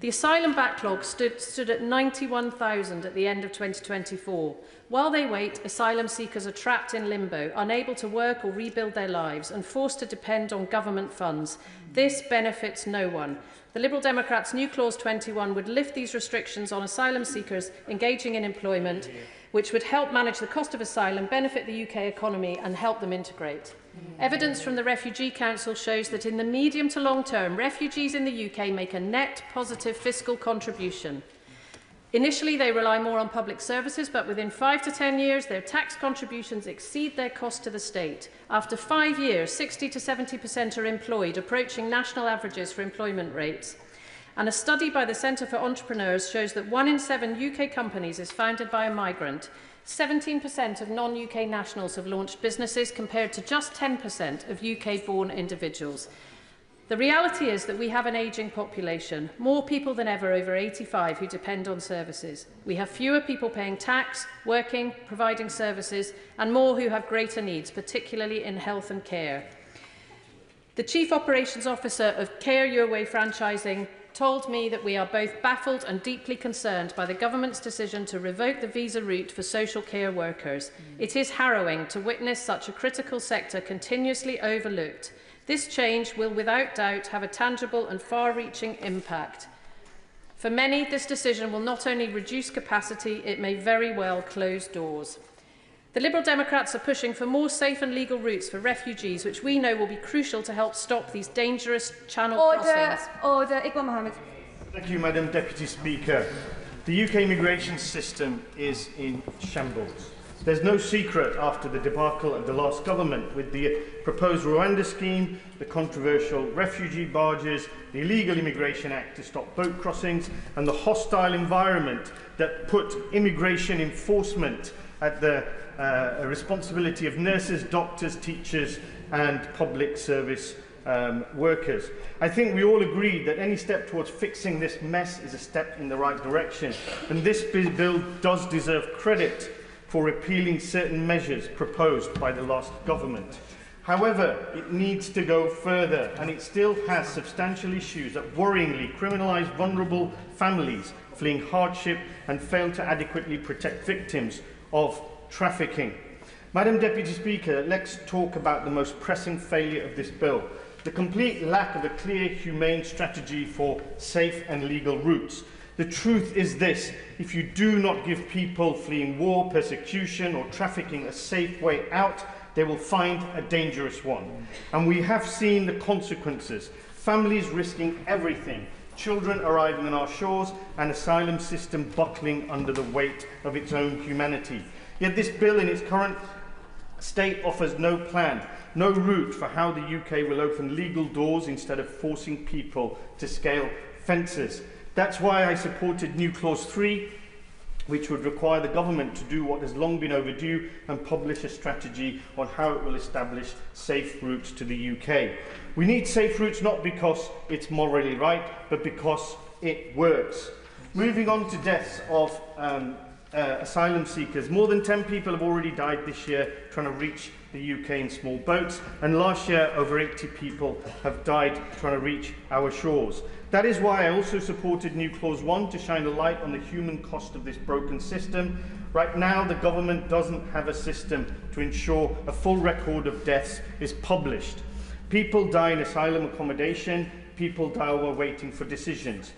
The asylum backlog stood at 91,000 at the end of 2024. While they wait, asylum seekers are trapped in limbo, unable to work or rebuild their lives and forced to depend on government funds. This benefits no one. The Liberal Democrats' New Clause 21 would lift these restrictions on asylum seekers engaging in employment, which would help manage the cost of asylum, benefit the UK economy and help them integrate. Evidence from the Refugee Council shows that in the medium to long term, refugees in the UK make a net positive fiscal contribution. Initially, they rely more on public services, but within 5 to 10 years, their tax contributions exceed their cost to the state. After 5 years, 60 to 70% are employed, approaching national averages for employment rates. And a study by the Centre for Entrepreneurs shows that 1 in 7 UK companies is founded by a migrant. 17% of non-UK nationals have launched businesses compared to just 10% of UK-born individuals. The reality is that we have an ageing population, more people than ever over 85 who depend on services. We have fewer people paying tax, working, providing services, and more who have greater needs, particularly in health and care. The Chief Operations Officer of Care Your Way Franchising told me that we are both baffled and deeply concerned by the government's decision to revoke the visa route for social care workers. It is harrowing to witness such a critical sector continuously overlooked. This change will without doubt have a tangible and far-reaching impact. For many, this decision will not only reduce capacity, it may very well close doors. The Liberal Democrats are pushing for more safe and legal routes for refugees, which we know will be crucial to help stop these dangerous channel crossings. Order. Iqbal Mohammed. Thank you, Madam Deputy Speaker. The UK immigration system is in shambles. There's no secret after the debacle of the last government with the proposed Rwanda scheme, the controversial refugee barges, the Illegal Immigration Act to stop boat crossings, and the hostile environment that put immigration enforcement at the responsibility of nurses, doctors, teachers and public service workers. I think we all agree that any step towards fixing this mess is a step in the right direction, and this bill does deserve credit for repealing certain measures proposed by the last government. However, it needs to go further, and it still has substantial issues that worryingly criminalise vulnerable families fleeing hardship and fail to adequately protect victims of trafficking. Madam Deputy Speaker, let's talk about the most pressing failure of this bill, the complete lack of a clear, humane strategy for safe and legal routes. The truth is this: if you do not give people fleeing war, persecution or trafficking a safe way out, they will find a dangerous one. And we have seen the consequences. Families risking everything, children arriving on our shores, and asylum system buckling under the weight of its own humanity. Yet this bill in its current state offers no plan, no route for how the UK will open legal doors instead of forcing people to scale fences. That's why I supported New Clause 3, which would require the government to do what has long been overdue and publish a strategy on how it will establish safe routes to the UK. We need safe routes not because it's morally right, but because it works. Moving on to deaths of asylum seekers. More than 10 people have already died this year trying to reach the UK in small boats, and last year over 80 people have died trying to reach our shores. That is why I also supported New Clause 1 to shine a light on the human cost of this broken system. Right now, the government doesn't have a system to ensure a full record of deaths is published. People die in asylum accommodation, people die while waiting for decisions.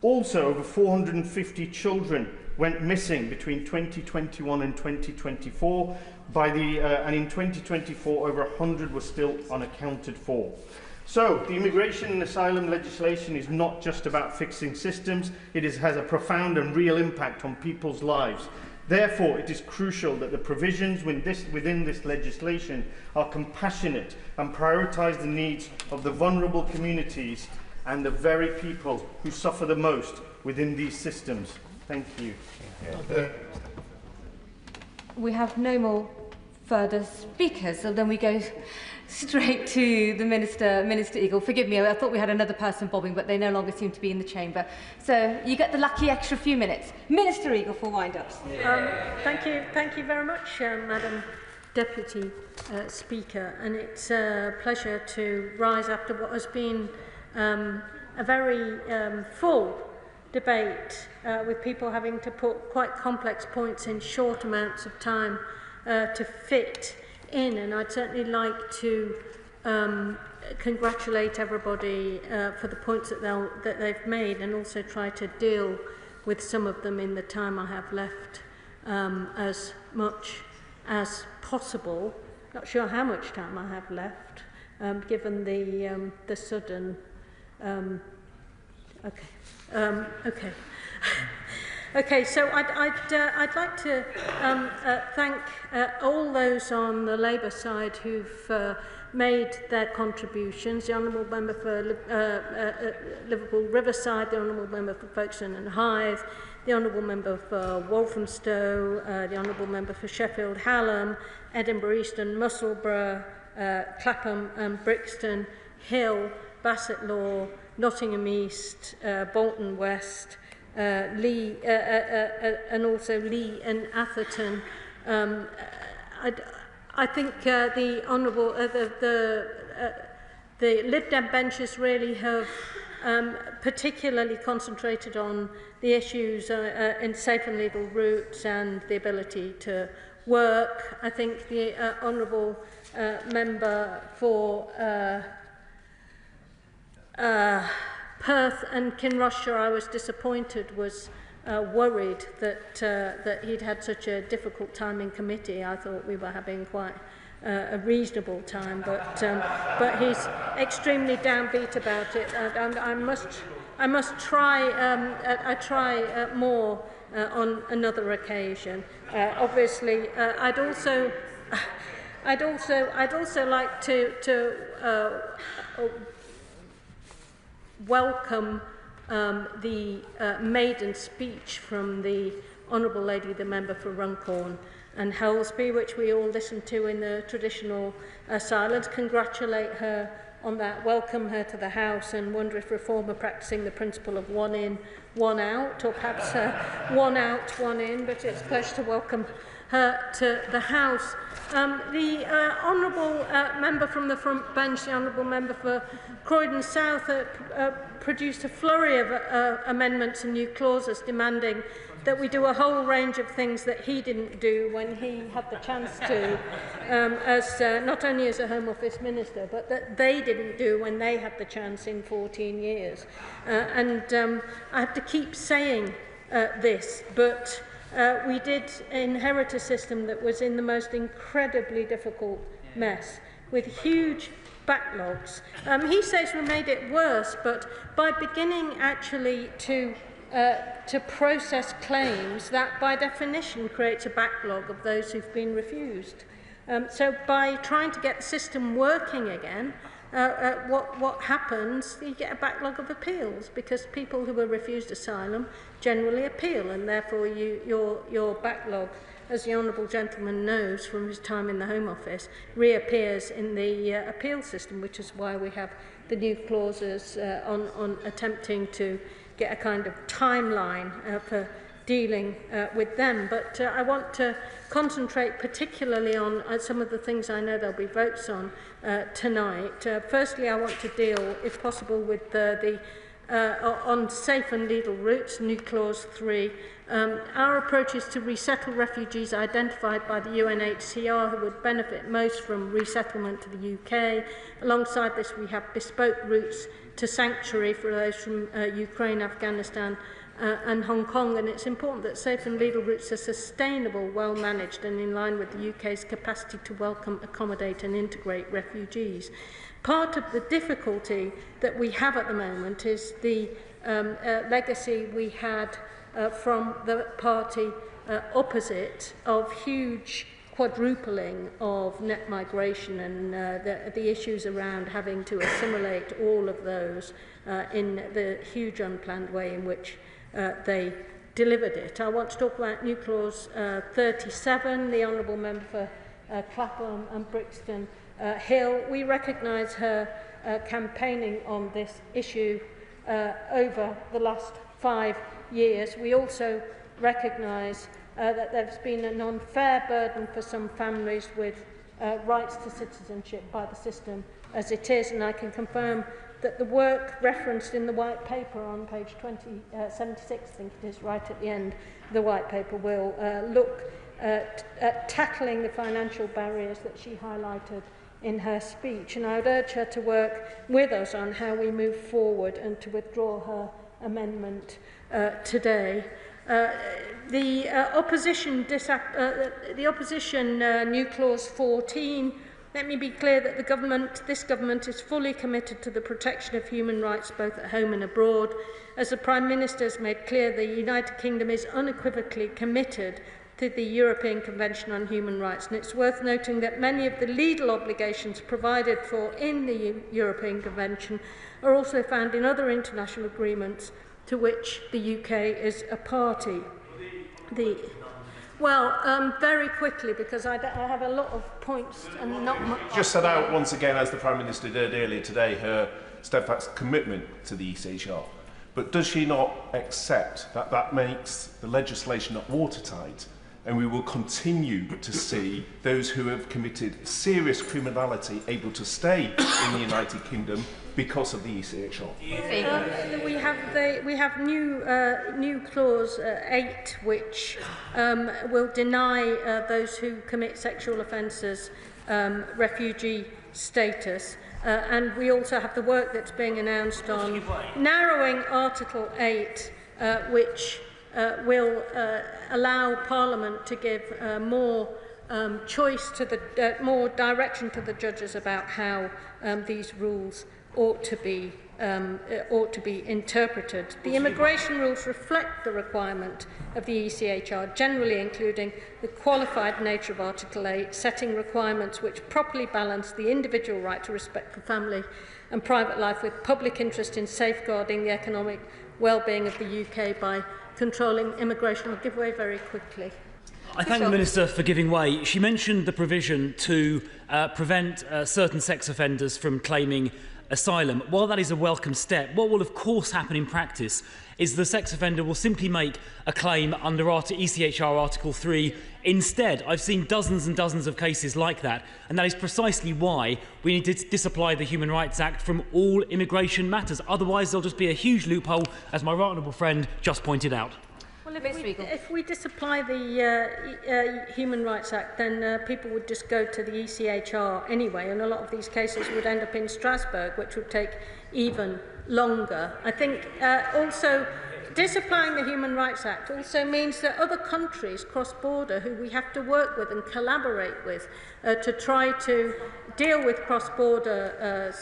Also, over 450 children went missing between 2021 and 2024, and in 2024 over 100 were still unaccounted for. So, the immigration and asylum legislation is not just about fixing systems, it has a profound and real impact on people's lives. Therefore, it is crucial that the provisions within this legislation are compassionate and prioritise the needs of the vulnerable communities and the very people who suffer the most within these systems. Thank you. We have no more further speakers, so then we go straight to the Minister Eagle. Forgive me, I thought we had another person bobbing, but they no longer seem to be in the chamber. So you get the lucky extra few minutes. Minister Eagle for wind-ups. Thank you very much, Madam Deputy Speaker, and it's a pleasure to rise after what has been a very full debate with people having to put quite complex points in short amounts of time to fit in, and I'd certainly like to congratulate everybody for the points that they've made, and also try to deal with some of them in the time I have left as much as possible. Not sure how much time I have left, given the sudden. Okay. Okay, so I'd like to thank all those on the Labour side who've made their contributions. The Honourable Member for Liverpool Riverside, the Honourable Member for Folkestone and Hythe, the Honourable Member for Walthamstow, the Honourable Member for Sheffield Hallam, Edinburgh East and Musselburgh, Clapham and Brixton Hill, Bassetlaw, Nottingham East, Bolton West, Lee, and also Lee and Atherton. I think the Honourable, the Lib Dem benches really have particularly concentrated on the issues in safe and legal routes and the ability to work. I think the Honourable member for Perth and Kinrossshire, I was disappointed, was worried that he'd had such a difficult time in committee. I thought we were having quite a reasonable time, but he's extremely downbeat about it. I must try more on another occasion. Obviously, I'd also like to welcome the maiden speech from the Honourable Lady, the member for Runcorn and Helsby, which we all listened to in the traditional silence. Congratulate her on that, welcome her to the House, and wonder if Reform are practising the principle of one in, one out, or perhaps one out, one in, but it's a pleasure to welcome her to the House. The Honourable member from the front bench, the Honourable member for Croydon South, produced a flurry of amendments and new clauses demanding that we do a whole range of things that he didn't do when he had the chance to, as not only as a Home Office Minister, but that they didn't do when they had the chance in 14 years. I have to keep saying this, but we did inherit a system that was in the most incredibly difficult mess, with huge backlogs. He says we made it worse, but by beginning actually to process claims, that by definition creates a backlog of those who've been refused. So by trying to get the system working again, what happens, you get a backlog of appeals, because people who are refused asylum generally appeal, and therefore your backlog, as the Honourable Gentleman knows from his time in the Home Office, reappears in the appeal system, which is why we have the new clauses on attempting to get a kind of timeline for dealing with them. But I want to concentrate particularly on some of the things I know there'll be votes on tonight. Firstly, I want to deal, if possible, with on safe and legal routes, new clause 3. Our approach is to resettle refugees identified by the UNHCR who would benefit most from resettlement to the UK. Alongside this, we have bespoke routes to sanctuary for those from Ukraine, Afghanistan and Hong Kong, and it's important that safe and legal routes are sustainable, well managed and in line with the UK's capacity to welcome, accommodate and integrate refugees. Part of the difficulty that we have at the moment is the legacy we had from the party opposite of huge quadrupling of net migration and the issues around having to assimilate all of those in the huge unplanned way in which they delivered it. I want to talk about new clause 37, the Honourable Member for Clapham and Brixton Hill. We recognise her campaigning on this issue over the last 5 years. We also recognise that there's been an unfair burden for some families with rights to citizenship by the system as it is, and I can confirm that the work referenced in the White Paper on page 76, I think it is, right at the end of the White Paper, will look at tackling the financial barriers that she highlighted in her speech, and I would urge her to work with us on how we move forward and to withdraw her amendment today. The opposition new clause 14. Let me be clear that this government is fully committed to the protection of human rights both at home and abroad. As the Prime Minister has made clear, the United Kingdom is unequivocally committed to the European Convention on Human Rights, and it's worth noting that many of the legal obligations provided for in the European Convention are also found in other international agreements to which the UK is a party. Very quickly, because I have a lot of points and not much. Just set out once again, as the Prime Minister did earlier today, her steadfast commitment to the ECHR. But does she not accept that that makes the legislation not watertight, and we will continue to see those who have committed serious criminality able to stay in the United Kingdom because of the ECHR? We have new clause 8, which will deny those who commit sexual offences refugee status. And we also have the work that's being announced on narrowing Article 8, which will allow Parliament to give more choice to the more direction to the judges about how these rules ought to be interpreted. The immigration rules reflect the requirement of the ECHR, generally including the qualified nature of Article 8, setting requirements which properly balance the individual right to respect for family and private life with public interest in safeguarding the economic well-being of the UK by controlling immigration. I'll give way very quickly. I thank the Minister for giving way. She mentioned the provision to prevent certain sex offenders from claiming asylum. While that is a welcome step, what will of course happen in practice is the sex offender will simply make a claim under ECHR Article 3 instead. I've seen dozens and dozens of cases like that, and that is precisely why we need to disapply the Human Rights Act from all immigration matters. Otherwise there'll just be a huge loophole, as my right honourable friend just pointed out. Well, if we disapply the Human Rights Act, then people would just go to the ECHR anyway, and a lot of these cases would end up in Strasbourg, which would take even longer. I think also disapplying the Human Rights Act also means that other countries cross-border who we have to work with and collaborate with to try to deal with cross-border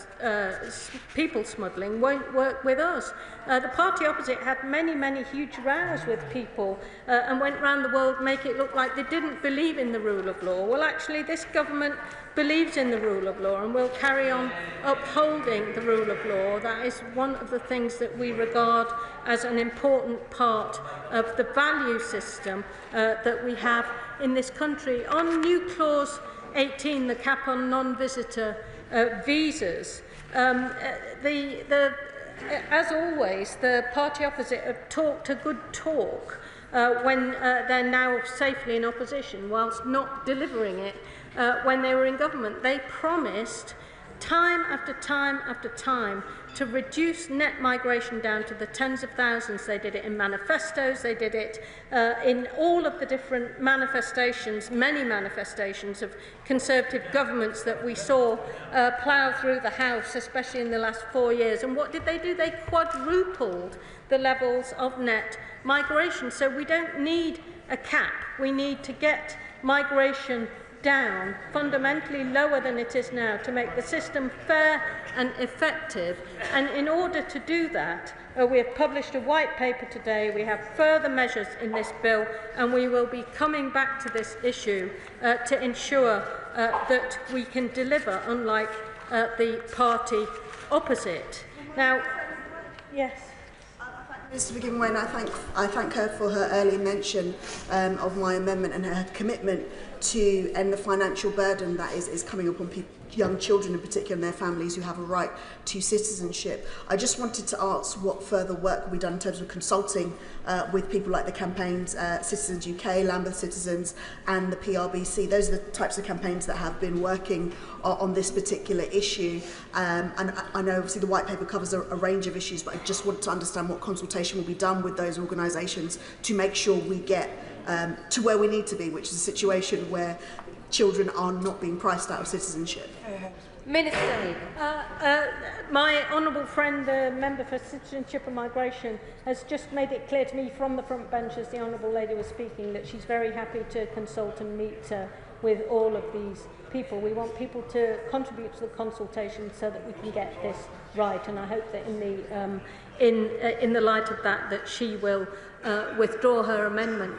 people smuggling won't work with us. The party opposite had many huge rows with people and went round the world make it look like they didn't believe in the rule of law. Well, actually, this government believes in the rule of law and will carry on upholding the rule of law. That is one of the things that we regard as an important part of the value system that we have in this country. On new clause 18, the cap on non-visitor visas, as always, the party opposite have talked a good talk when they're now safely in opposition, whilst not delivering it when they were in government. They promised time after time after time to reduce net migration down to the tens of thousands. They did it in manifestos, they did it in all of the different manifestations, many manifestations of Conservative governments that we saw plough through the House, especially in the last 4 years. And what did they do? They quadrupled the levels of net migration. So we don't need a cap. We need to get migration down, fundamentally lower than it is now, to make the system fair and effective. And in order to do that, we have published a white paper today. We have further measures in this bill, and we will be coming back to this issue to ensure that we can deliver, unlike the party opposite. Now, yes. Mr. McGinn, and I thank her for her early mention of my amendment and her commitment to end the financial burden that is coming upon young children in particular and their families who have a right to citizenship. I just wanted to ask what further work will be done in terms of consulting with people like the campaigns Citizens UK, Lambeth Citizens and the PRBC. Those are the types of campaigns that have been working on this particular issue. And I know obviously the white paper covers a range of issues, but I just want to understand what consultation will be done with those organisations to make sure we get to where we need to be, which is a situation where children are not being priced out of citizenship. Minister. My honourable friend, the Member for Citizenship and Migration, has just made it clear to me from the front bench as the honourable lady was speaking that she's very happy to consult and meet with all of these people. We want people to contribute to the consultation so that we can get this right, and I hope that in the light of that she will withdraw her amendment.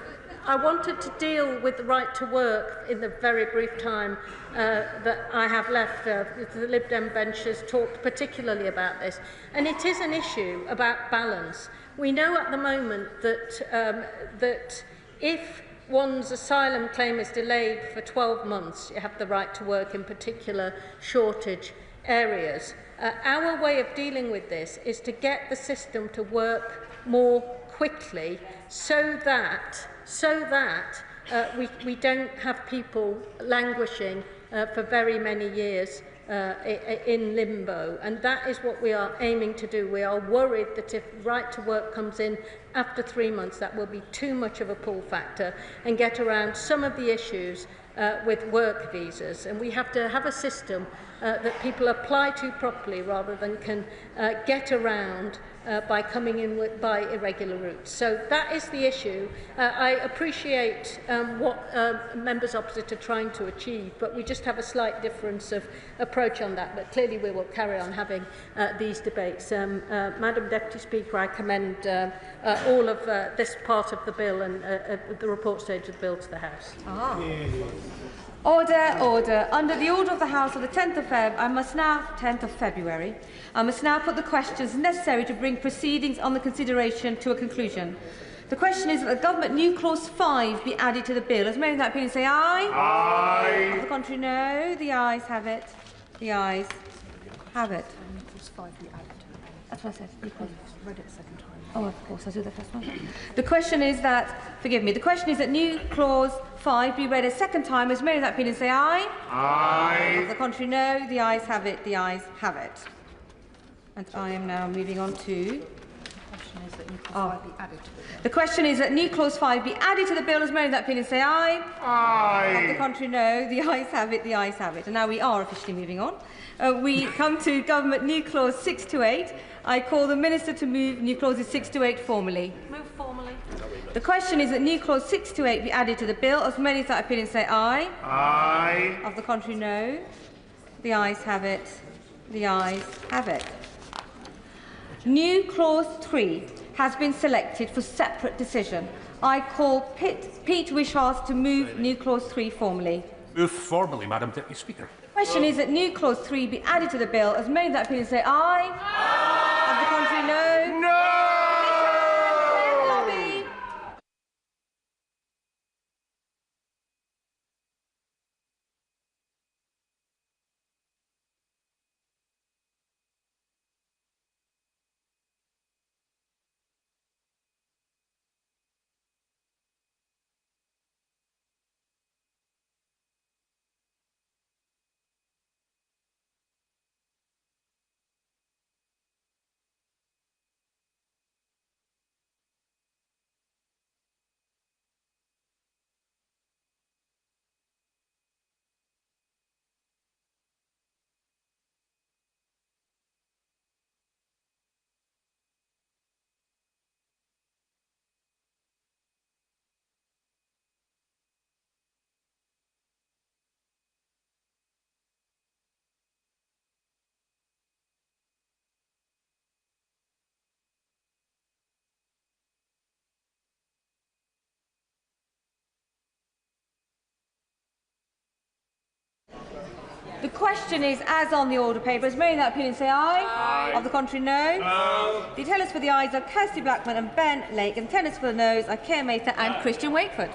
I wanted to deal with the right to work in the very brief time that I have left. The Lib Dem bench has talked particularly about this, and it is an issue about balance. We know at the moment that if one's asylum claim is delayed for 12 months, you have the right to work, in particular shortage areas. Our way of dealing with this is to get the system to work more quickly so that we don't have people languishing for very many years in limbo, and that is what we are aiming to do. We are worried that if right to work comes in after 3 months, that will be too much of a pull factor and get around some of the issues with work visas, and we have to have a system that people apply to properly rather than can get around by coming in by irregular routes. So that is the issue. I appreciate what members opposite are trying to achieve, but we just have a slight difference of approach on that. But clearly we will carry on having these debates. Madam Deputy Speaker, I commend all of this part of the bill and the report stage of the bill to the House. Order, order. Under the order of the House of the 10th of February, I must now put the questions necessary to bring proceedings on the consideration to a conclusion. The question is that the Government new clause 5 be added to the bill. As many of that opinion say aye. Aye. On the contrary, no. The ayes have it. The ayes have it. That's what I said. Read it a second time. Oh, of course, I'll do the first one. The question is that, forgive me, the question is that new clause 5 be read a second time. As many of that opinion say aye. Aye. On the contrary, no. The ayes have it. The ayes have it. And I am now moving on to... The question is that new clause 5 be added to the bill. As many of that opinion say aye. Aye. On the contrary, no. The ayes have it. The ayes have it. And now we are officially moving on. We come to Government new clause 6 to 8. I call the Minister to move new clauses 6 to 8 formally. Move formally. The question is that new clause 6 to 8 be added to the bill. As many of that opinion say aye. Aye. Of the contrary, no. The ayes have it. The ayes have it. New clause 3 has been selected for separate decision. I call Pete Wishart to move new clause 3 formally. Move formally, Madam Deputy Speaker. The question is that new clause 3 be added to the bill. As many of that opinion say aye. Aye. Of the contrary, no. No. The question is, as on the order paper, as many of that opinion say aye. Aye. Of the contrary, no. No. The tellers for the ayes are Kirsty Blackman and Ben Lake, and tellers for the noes are Keir Mather and Christian Wakeford.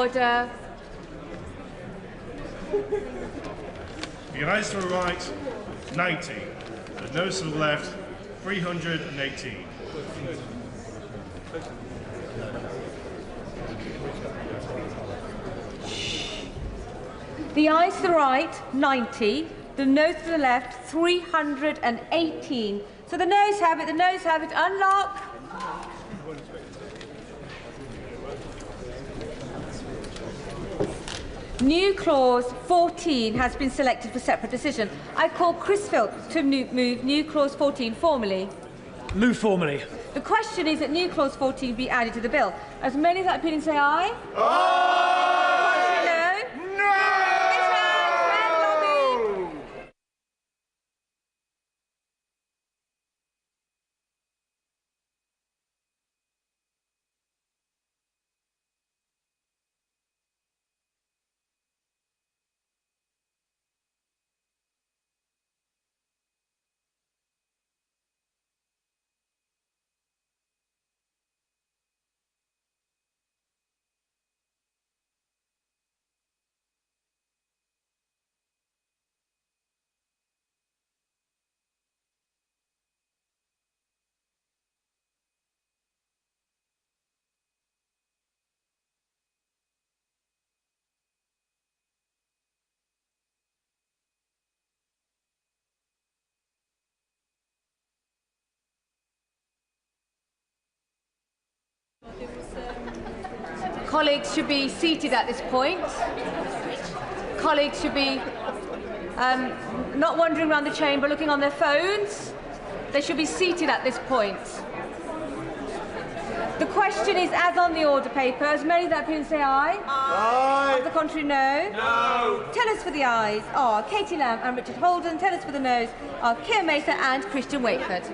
order. The ayes to the right, 90. The noes to the left, 318. The ayes to the right, 90. The noes to the left, 318. So the noes have it, unlock. New clause 14 has been selected for separate decision. I call Chris Philp to move new clause 14 formally. Move formally. The question is that new clause 14 be added to the bill. As many as that opinion say aye. Aye! No? No! Red lobby. Colleagues should be seated at this point. Colleagues should be not wandering around the chamber looking on their phones. They should be seated at this point. The question is as on the order paper. As many that opinion say aye. Aye. Of the contrary, no. No. Tenors for the ayes are Katie Lamb and Richard Holden. Tenors for the noes are Keir Mather and Christian Wakeford.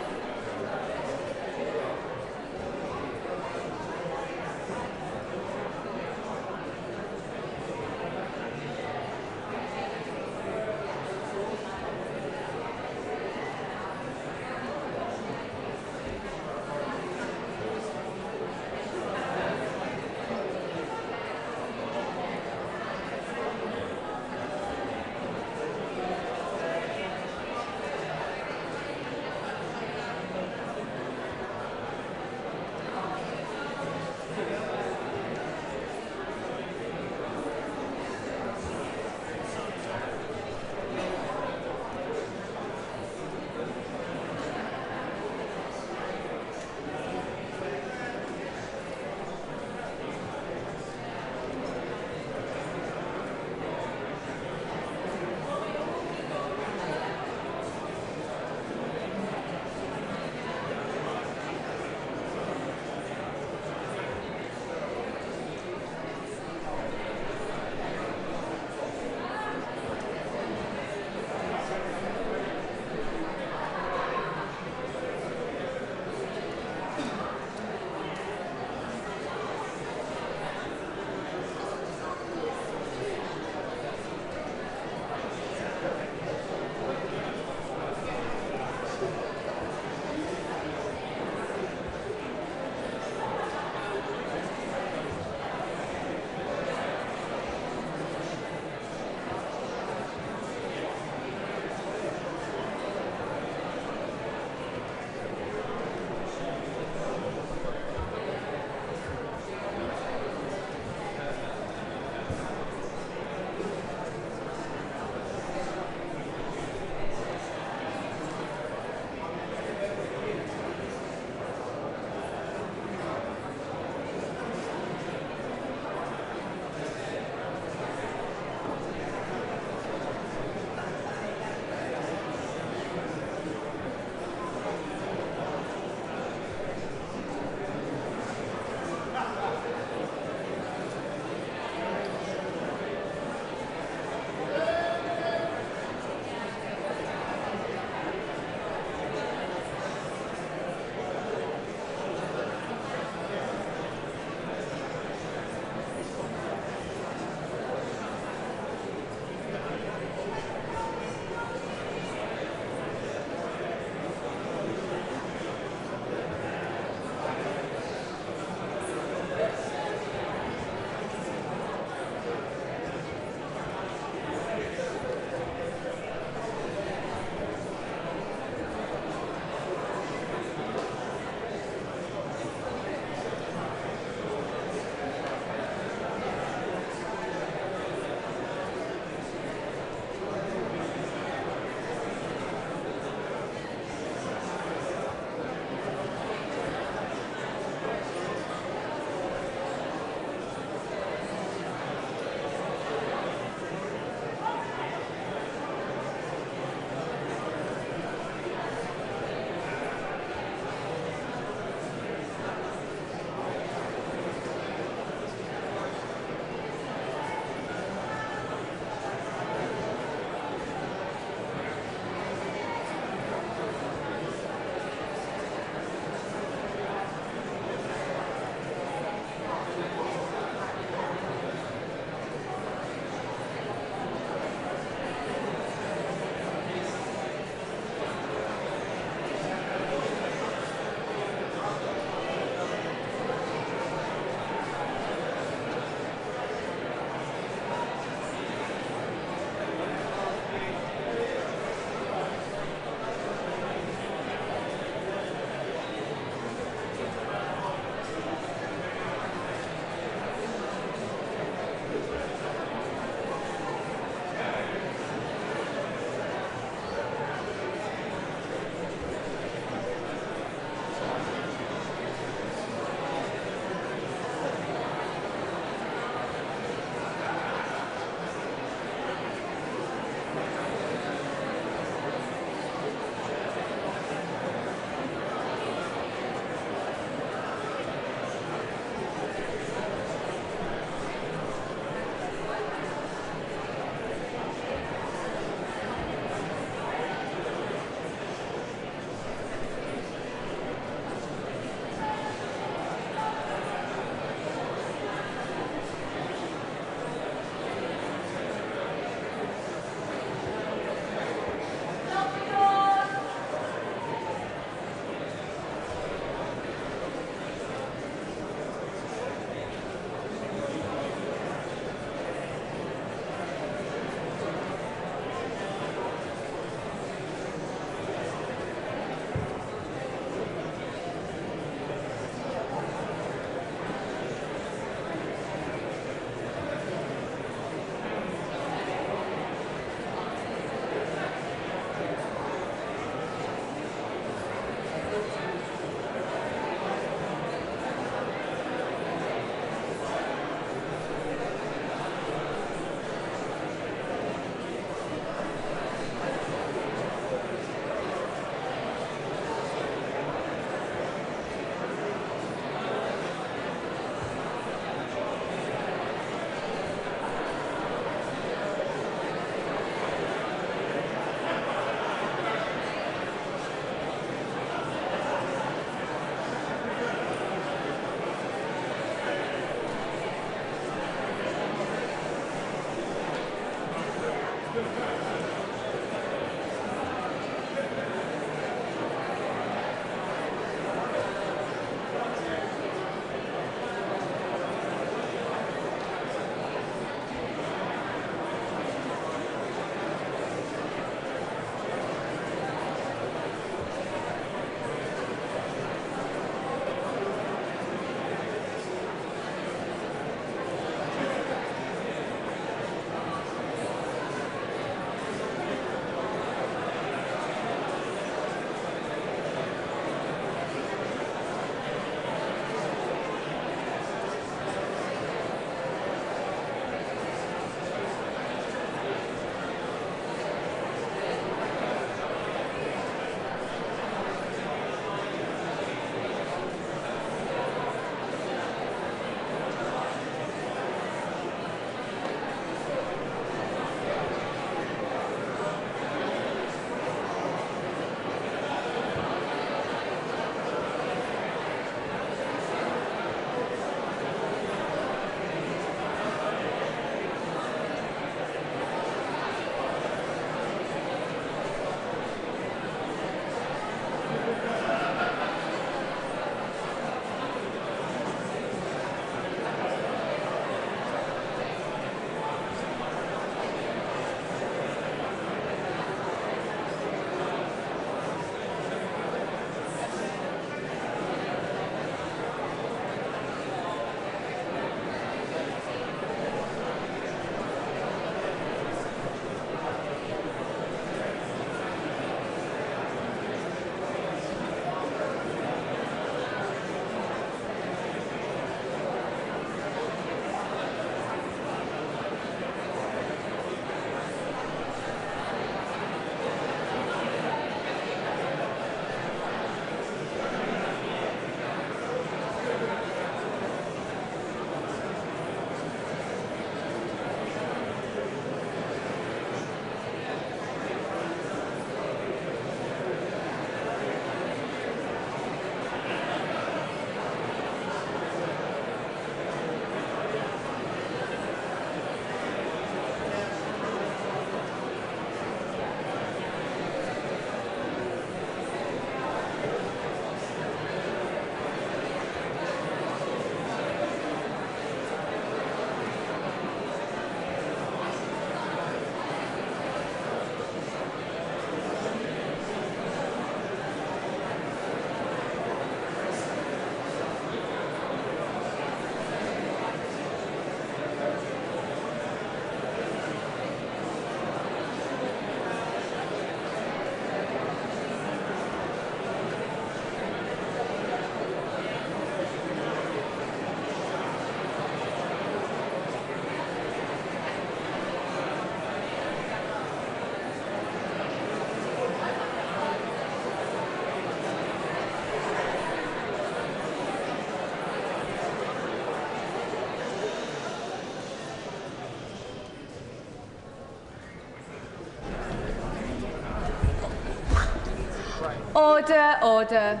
Order, order.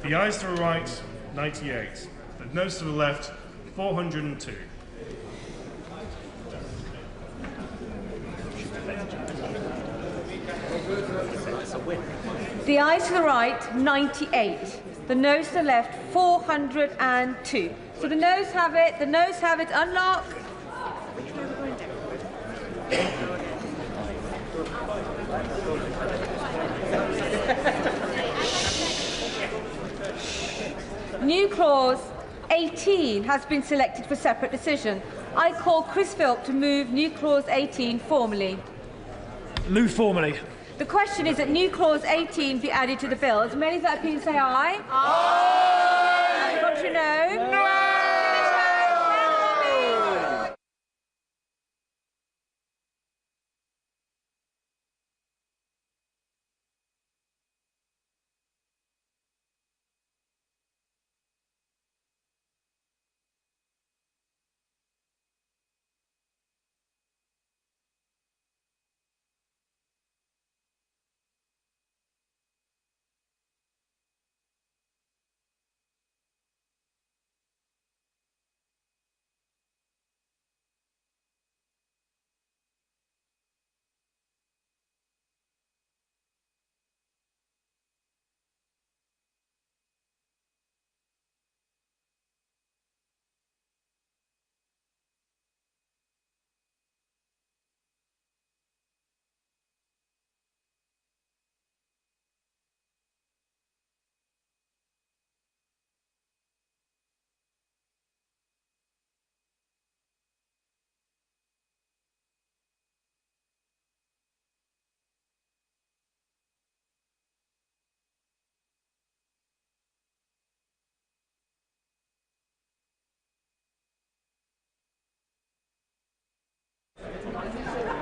The ayes to the right, 98. The noes to the left, 402. The ayes to the right, 98. The noes to the left, 402. So the noes have it, unlock. New clause 18 has been selected for separate decision. I call Chris Philp to move new clause 18 formally. Move formally. The question is that new clause 18 be added to the bill. As many of that opinion say aye. Aye. Contrary, no. No.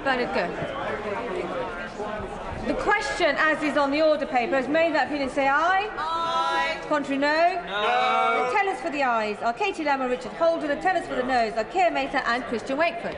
Bernard, go. The question, as is on the order paper, has made that opinion say aye. Aye. Contrary, no. No. The tellers for the ayes are Katie Lamb and Richard Holder. The tellers for the noes are Keir Mata and Christian Wakeford.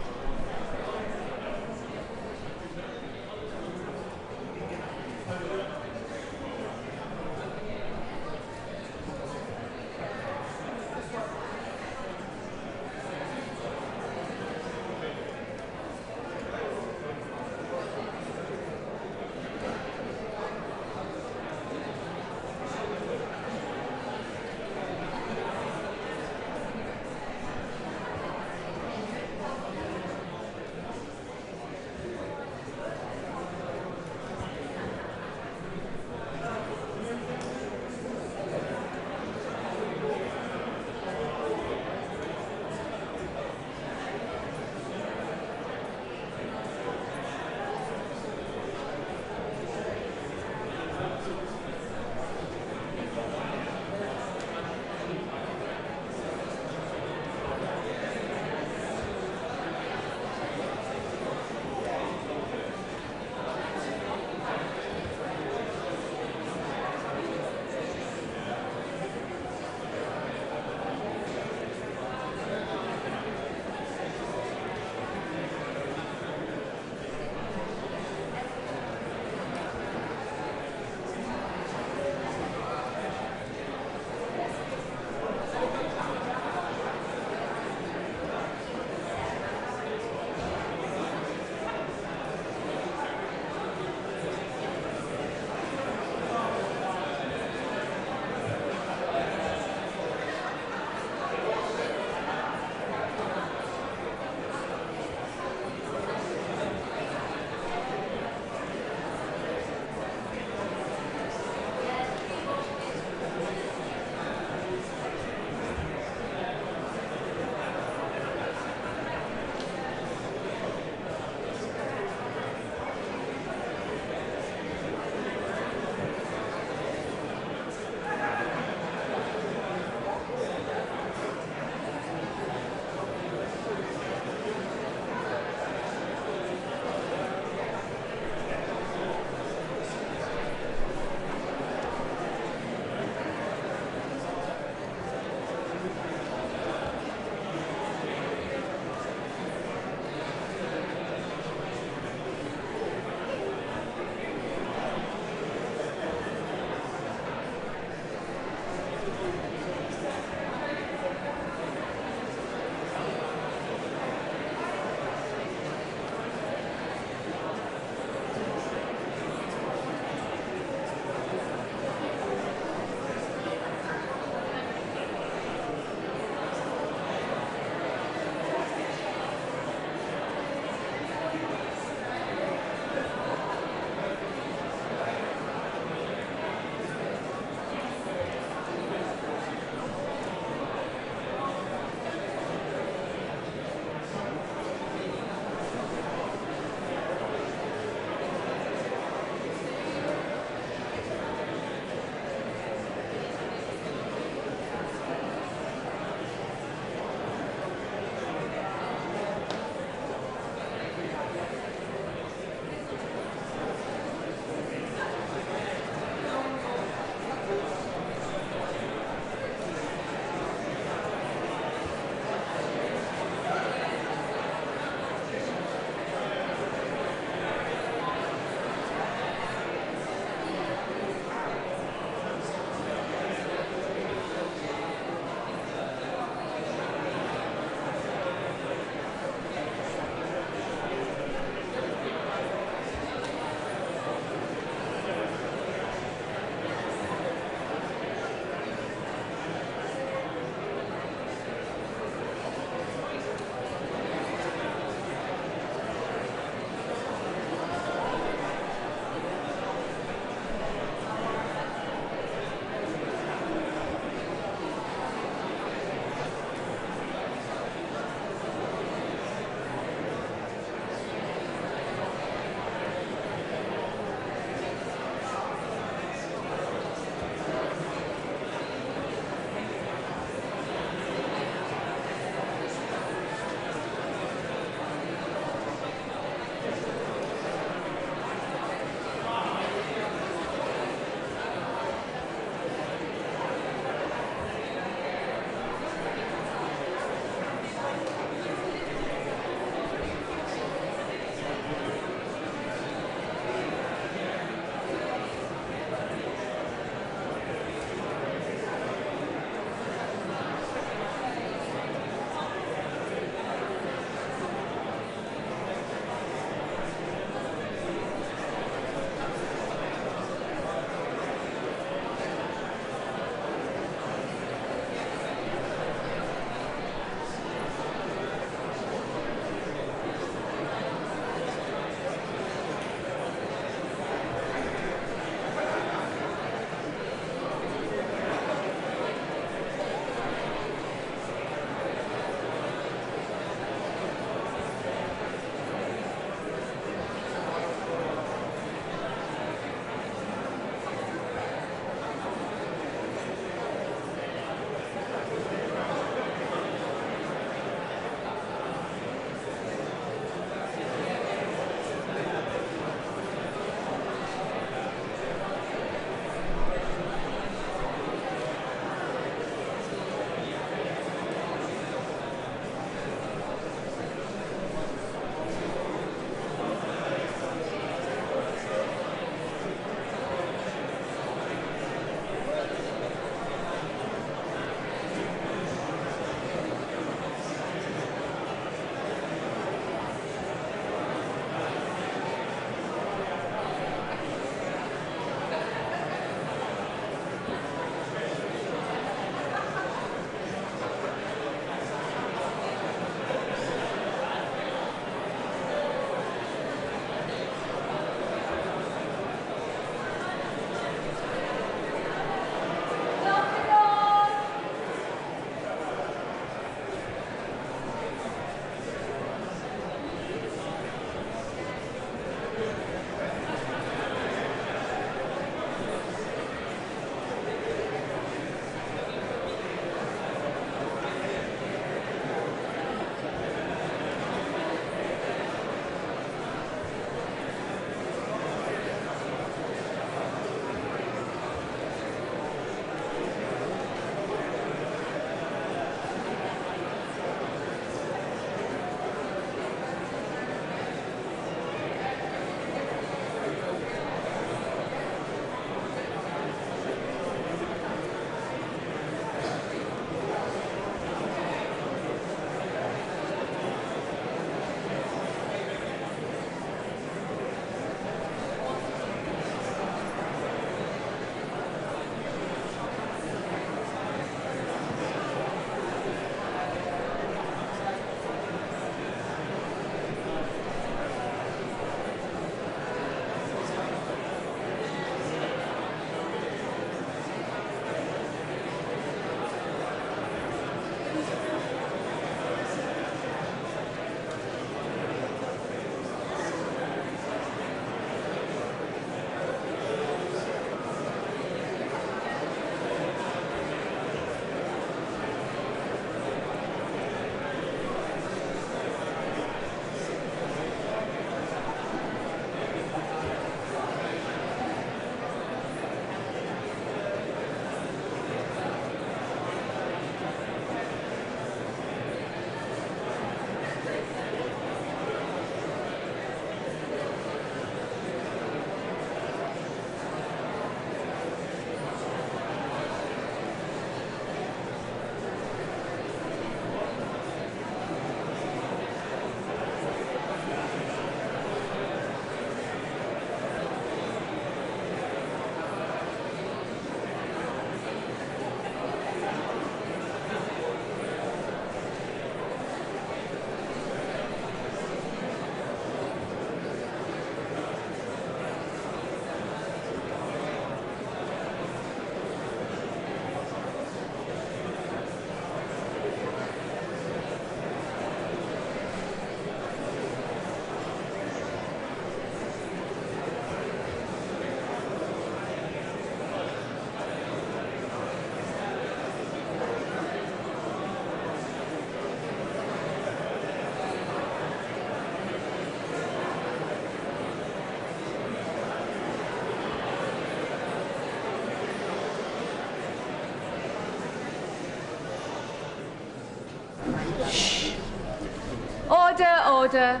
Order, order.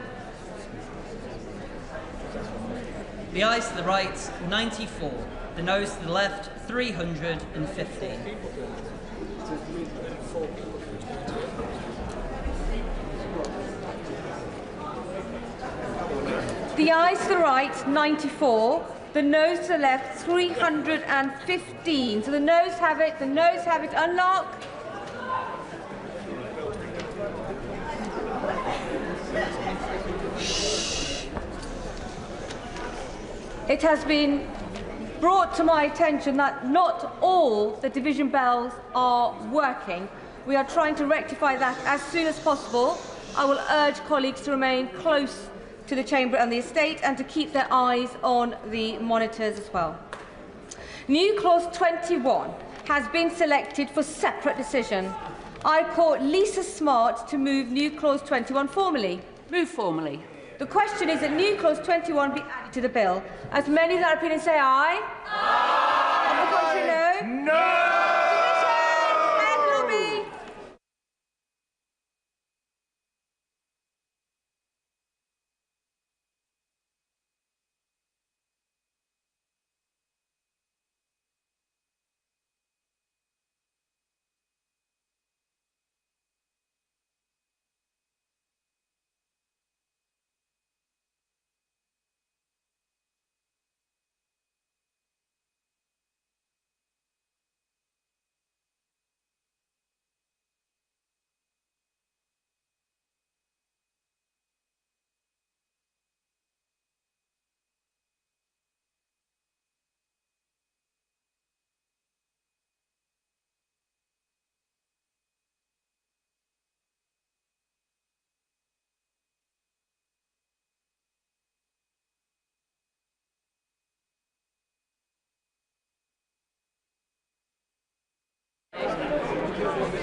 The ayes to the right, 94. The noes to the left, 350. The ayes to the right, 94. The noes to the left, 315. So the noes have it. The noes have it. Unlock. It has been brought to my attention that not all the division bells are working. We are trying to rectify that as soon as possible. I will urge colleagues to remain close to the chamber and the estate and to keep their eyes on the monitors as well. New clause 21 has been selected for separate decision. I call Lisa Smart to move new clause 21 formally. Move formally. The question is that new clause 21 be added to the bill. As many that are opinion say aye. Aye. On the contrary, no. No. Division. Head lobby.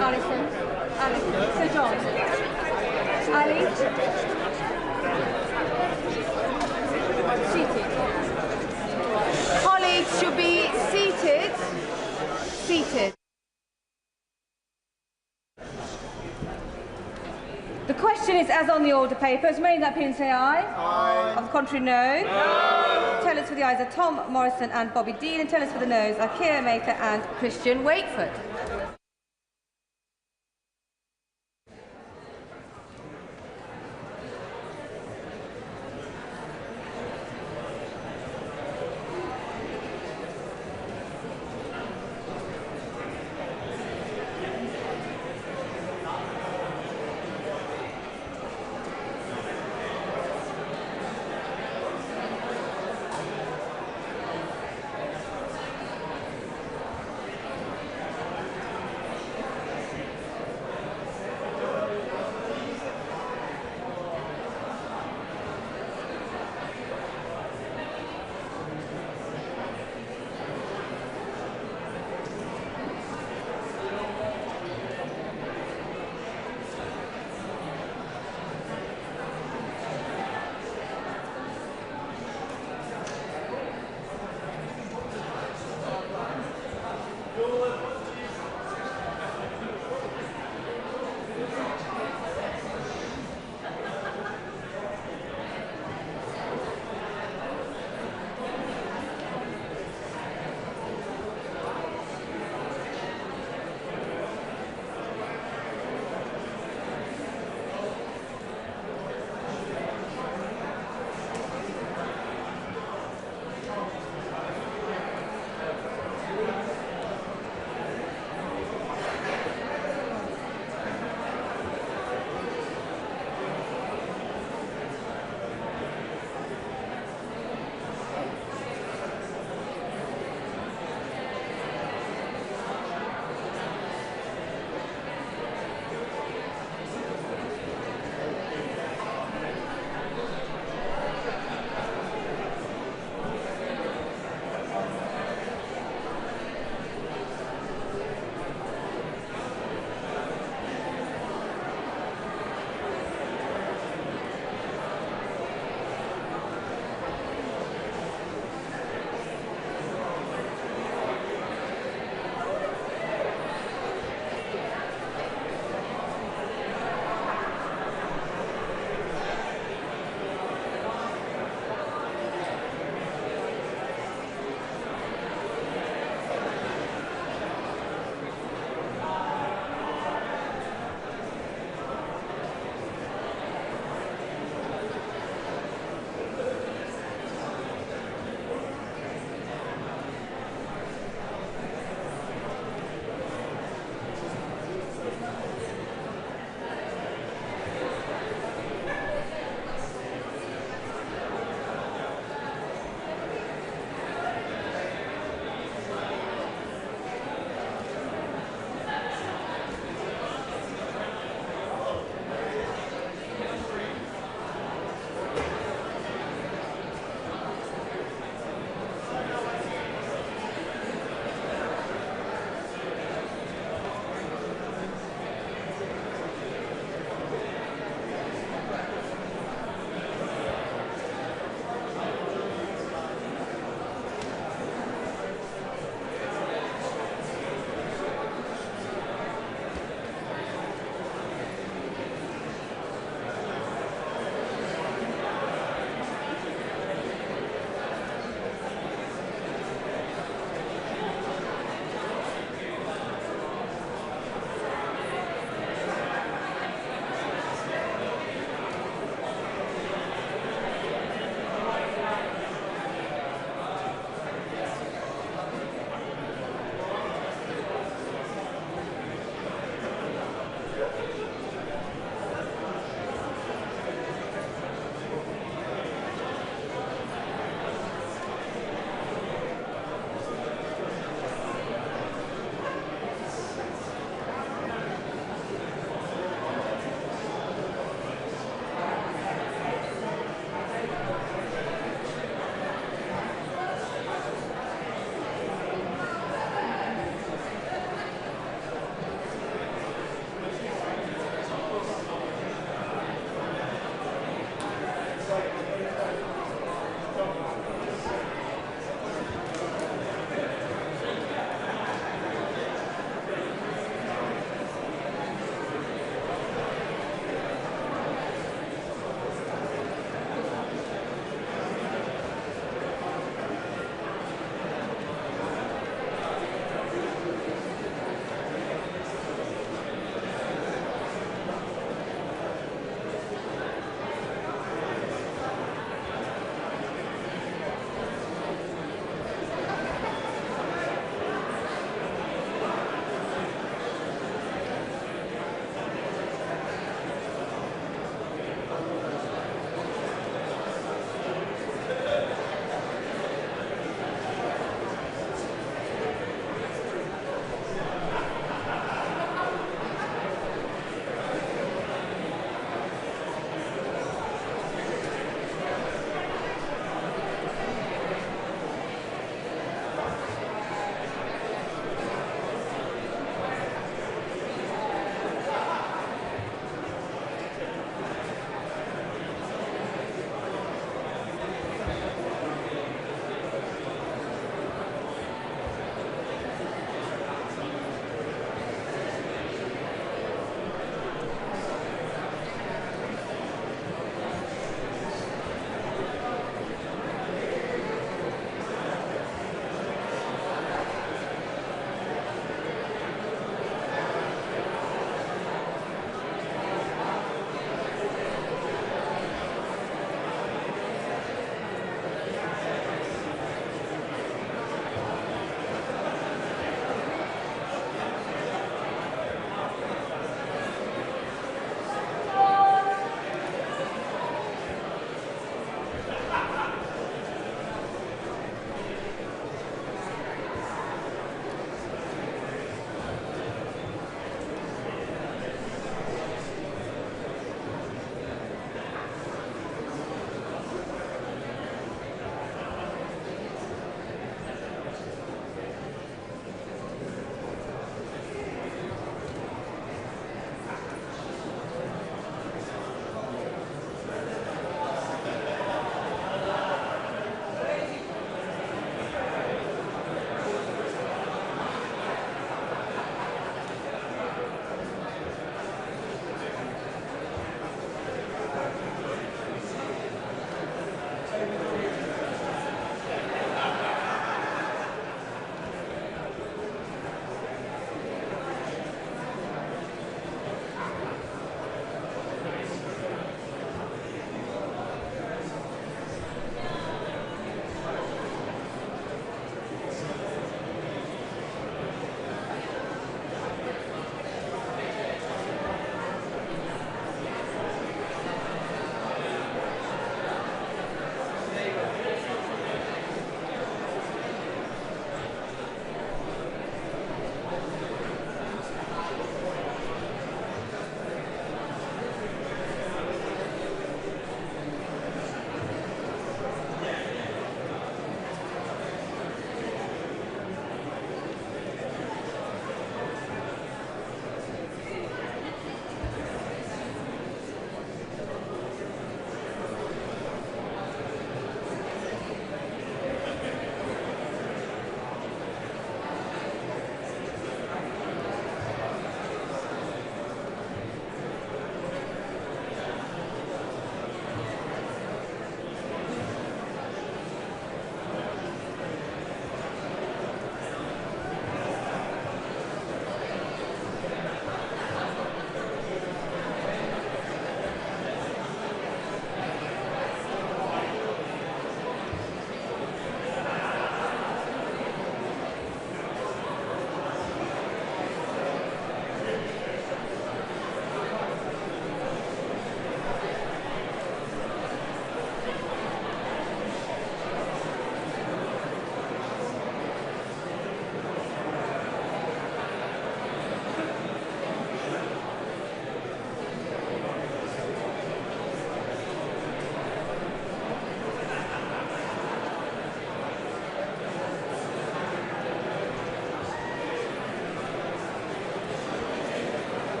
Alison. Sir John. Ali. Seated. Colleagues should be seated. Seated. The question is as on the order papers. May that opinion say aye. Aye. Of the contrary, no. No. Tellers for the ayes are Tom Morrison and Bobby Dean, and tellers for the noes are Keir Maker and Christian Wakeford.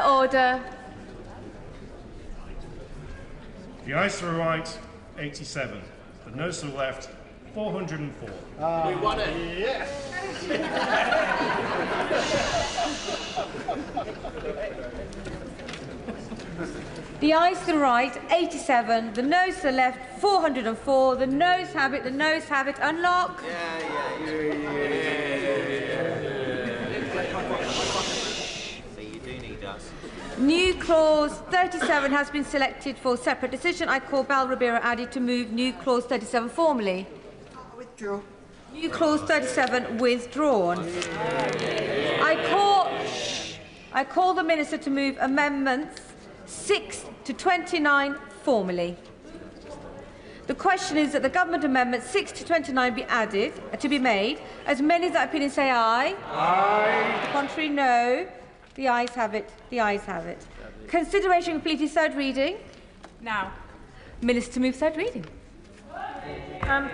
Order. The ayes to the right, 87. The noes to the left, 404. We won it. Yes. The ayes to the right, 87. The noes to the left, 404. The noes have it. The noes have it. Unlock. So you do need us. New clause 37 has been selected for separate decision. I call Bal Ribeiro Addy to move new clause 37 formally. Withdraw. New clause 37 withdrawn. I call the Minister to move amendments 6 to 29 formally. The question is that the government amendments 6 to 29 be added, to be made. As many as that opinion say aye. Aye. The contrary, no. The ayes have it. The ayes have it. Consideration completed. Third reading. Now. Minister to move third reading.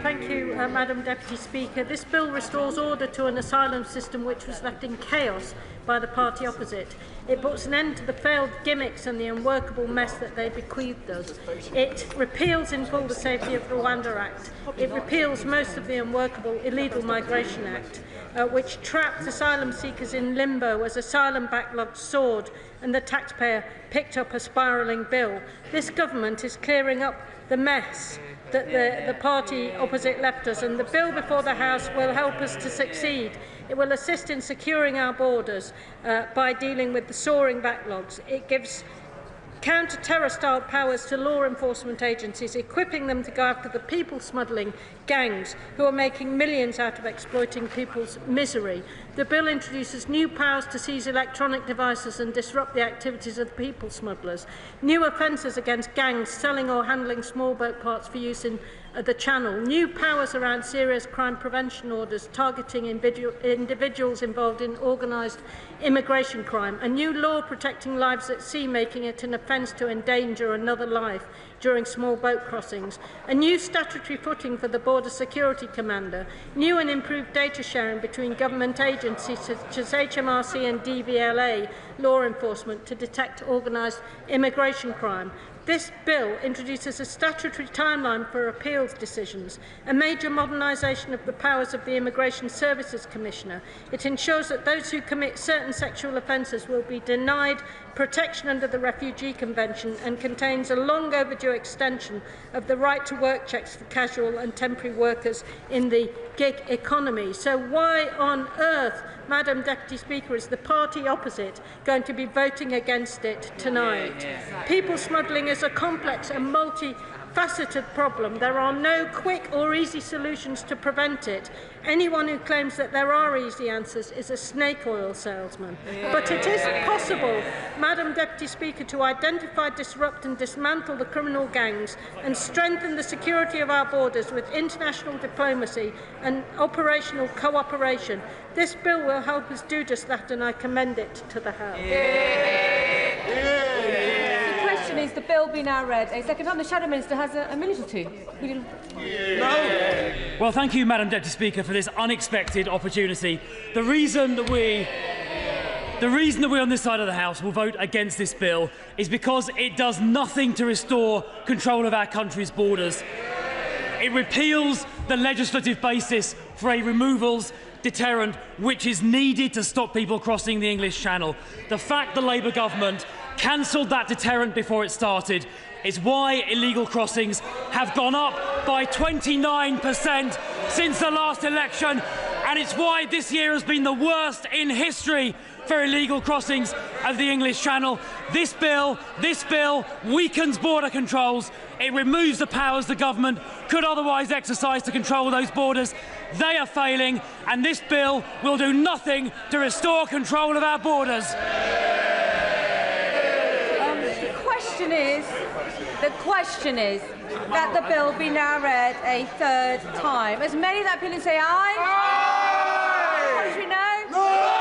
Thank you, Madam Deputy Speaker. This bill restores order to an asylum system which was left in chaos by the party opposite. It puts an end to the failed gimmicks and the unworkable mess that they bequeathed us. It repeals in full the Safety of Rwanda Act. It repeals most of the unworkable Illegal Migration Act, which trapped asylum seekers in limbo as asylum backlogs soared and the taxpayer picked up a spiralling bill. This government is clearing up the mess that the party opposite left us, and the bill before the House will help us to succeed. It will assist in securing our borders by dealing with the soaring backlogs. It gives counter-terror style powers to law enforcement agencies, equipping them to go after the people smuggling gangs who are making millions out of exploiting people's misery. The bill introduces new powers to seize electronic devices and disrupt the activities of the people smugglers, new offences against gangs selling or handling small boat parts for use in the Channel, new powers around serious crime prevention orders targeting individuals involved in organised immigration crime, a new law protecting lives at sea, making it an offence to endanger another life during small boat crossings, a new statutory footing for the Border Security Commander, new and improved data sharing between government agencies such as HMRC and DVLA law enforcement to detect organised immigration crime. This bill introduces a statutory timeline for appeals decisions, a major modernisation of the powers of the Immigration Services Commissioner. It ensures that those who commit certain sexual offences will be denied protection under the Refugee Convention, and contains a long overdue extension of the right to work checks for casual and temporary workers in the gig economy. So why on earth, Madam Deputy Speaker, is the party opposite going to be voting against it tonight? People smuggling is a complex and multifaceted problem. There are no quick or easy solutions to prevent it. Anyone who claims that there are easy answers is a snake oil salesman. But it is possible, Madam Deputy Speaker, to identify, disrupt and dismantle the criminal gangs and strengthen the security of our borders with international diplomacy and operational cooperation. This bill will help us do just that, and I commend it to the House. The question is the bill be now read a second time. The Shadow Minister has a minute or two. Well, thank you, Madam Deputy Speaker, for this unexpected opportunity. The reason that we on this side of the House will vote against this bill is because it does nothing to restore control of our country's borders. It repeals the legislative basis for a removals deterrent which is needed to stop people crossing the English Channel. The fact the Labour government cancelled that deterrent before it started is why illegal crossings have gone up by 29% since the last election, and it's why this year has been the worst in history for illegal crossings of the English Channel. This bill weakens border controls. It removes the powers the government could otherwise exercise to control those borders. They are failing, and this bill will do nothing to restore control of our borders. The question is that the bill be now read a third time. As many that opinion say aye? Aye! Contrary, no? No!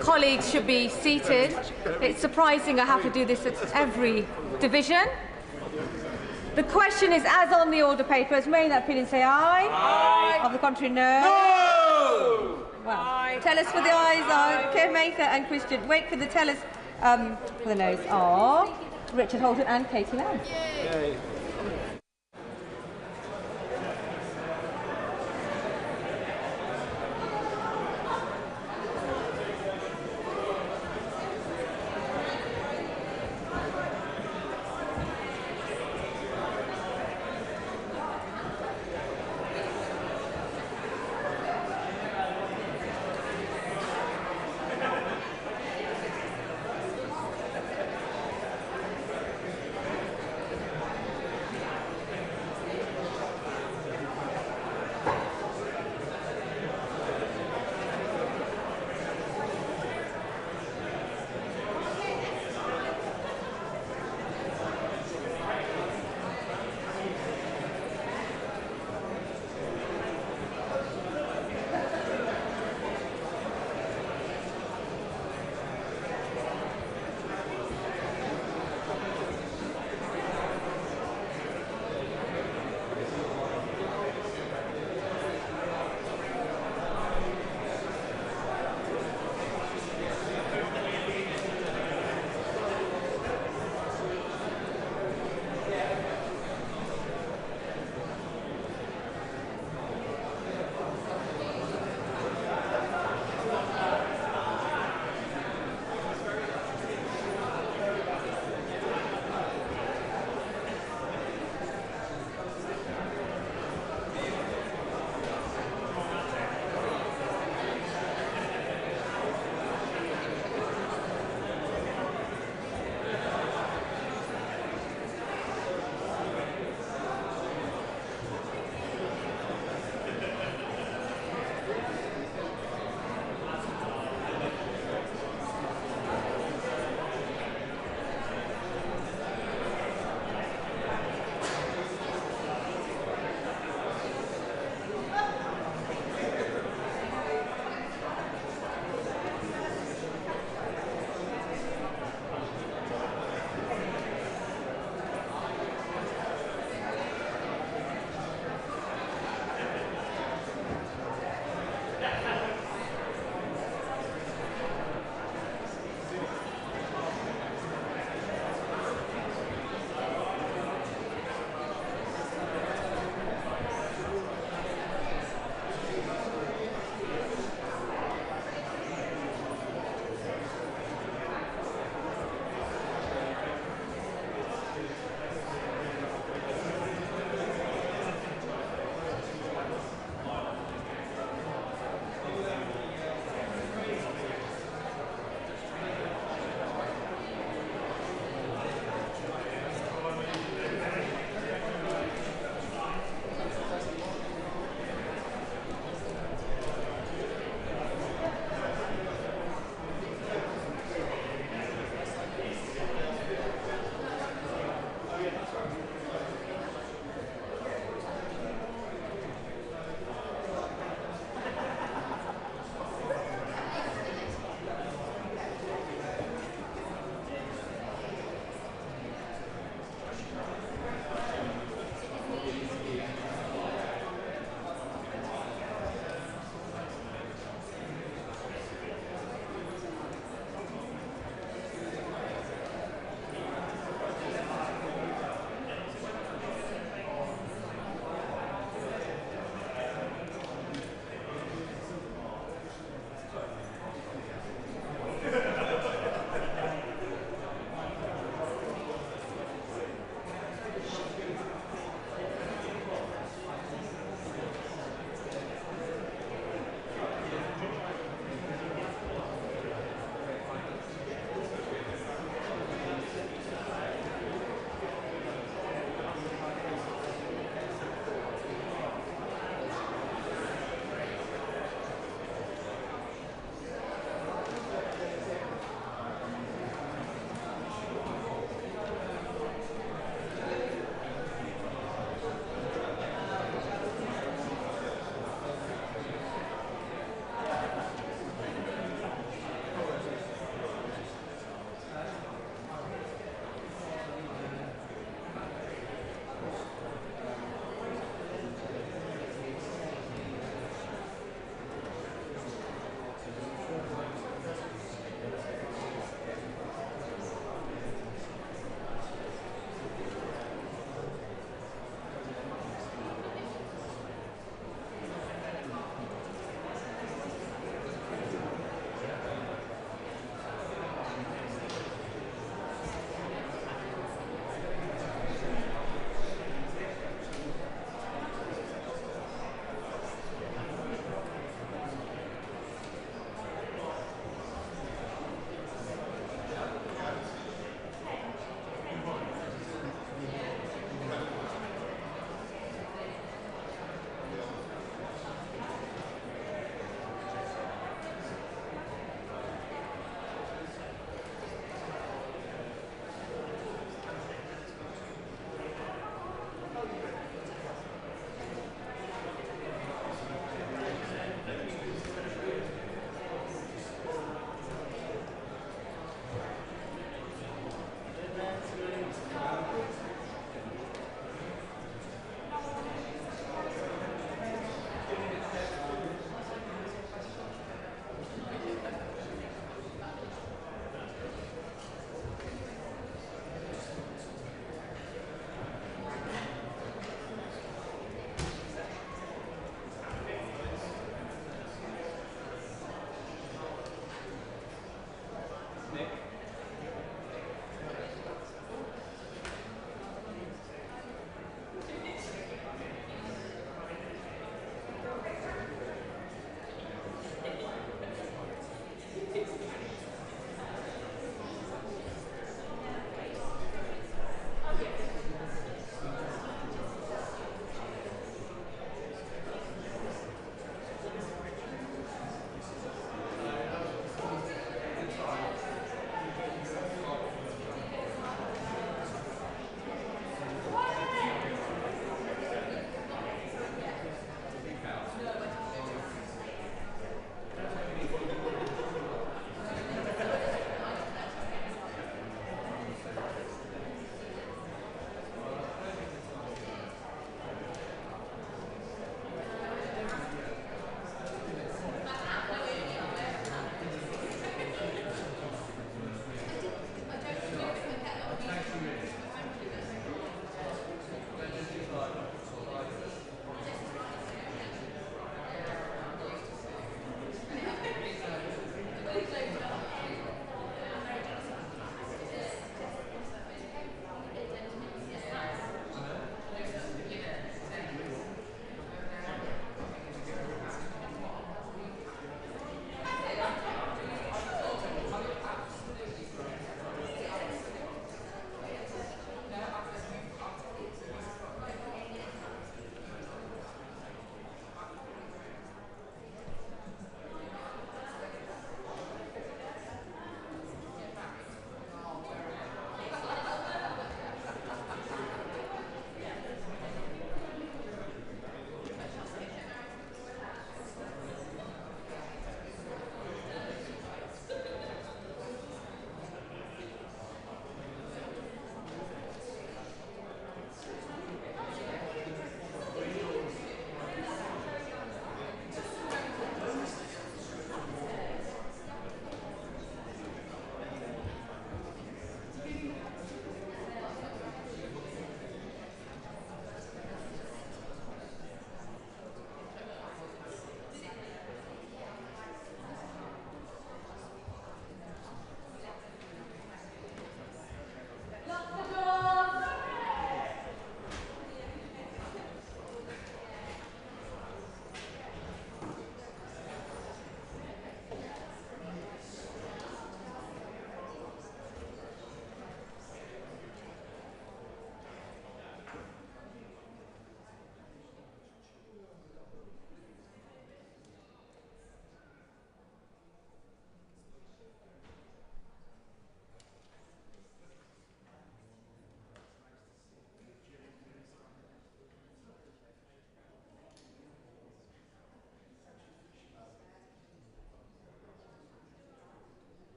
Colleagues should be seated. It's surprising I have to do this at every division. The question is as on the order papers. May that opinion say aye? Aye. Of the contrary, no? No! Well, aye. Tell us for the ayes are Kev Mather and Christian. Wait for the tellers for the noes are Richard Holden and Katie Lamb. Yay.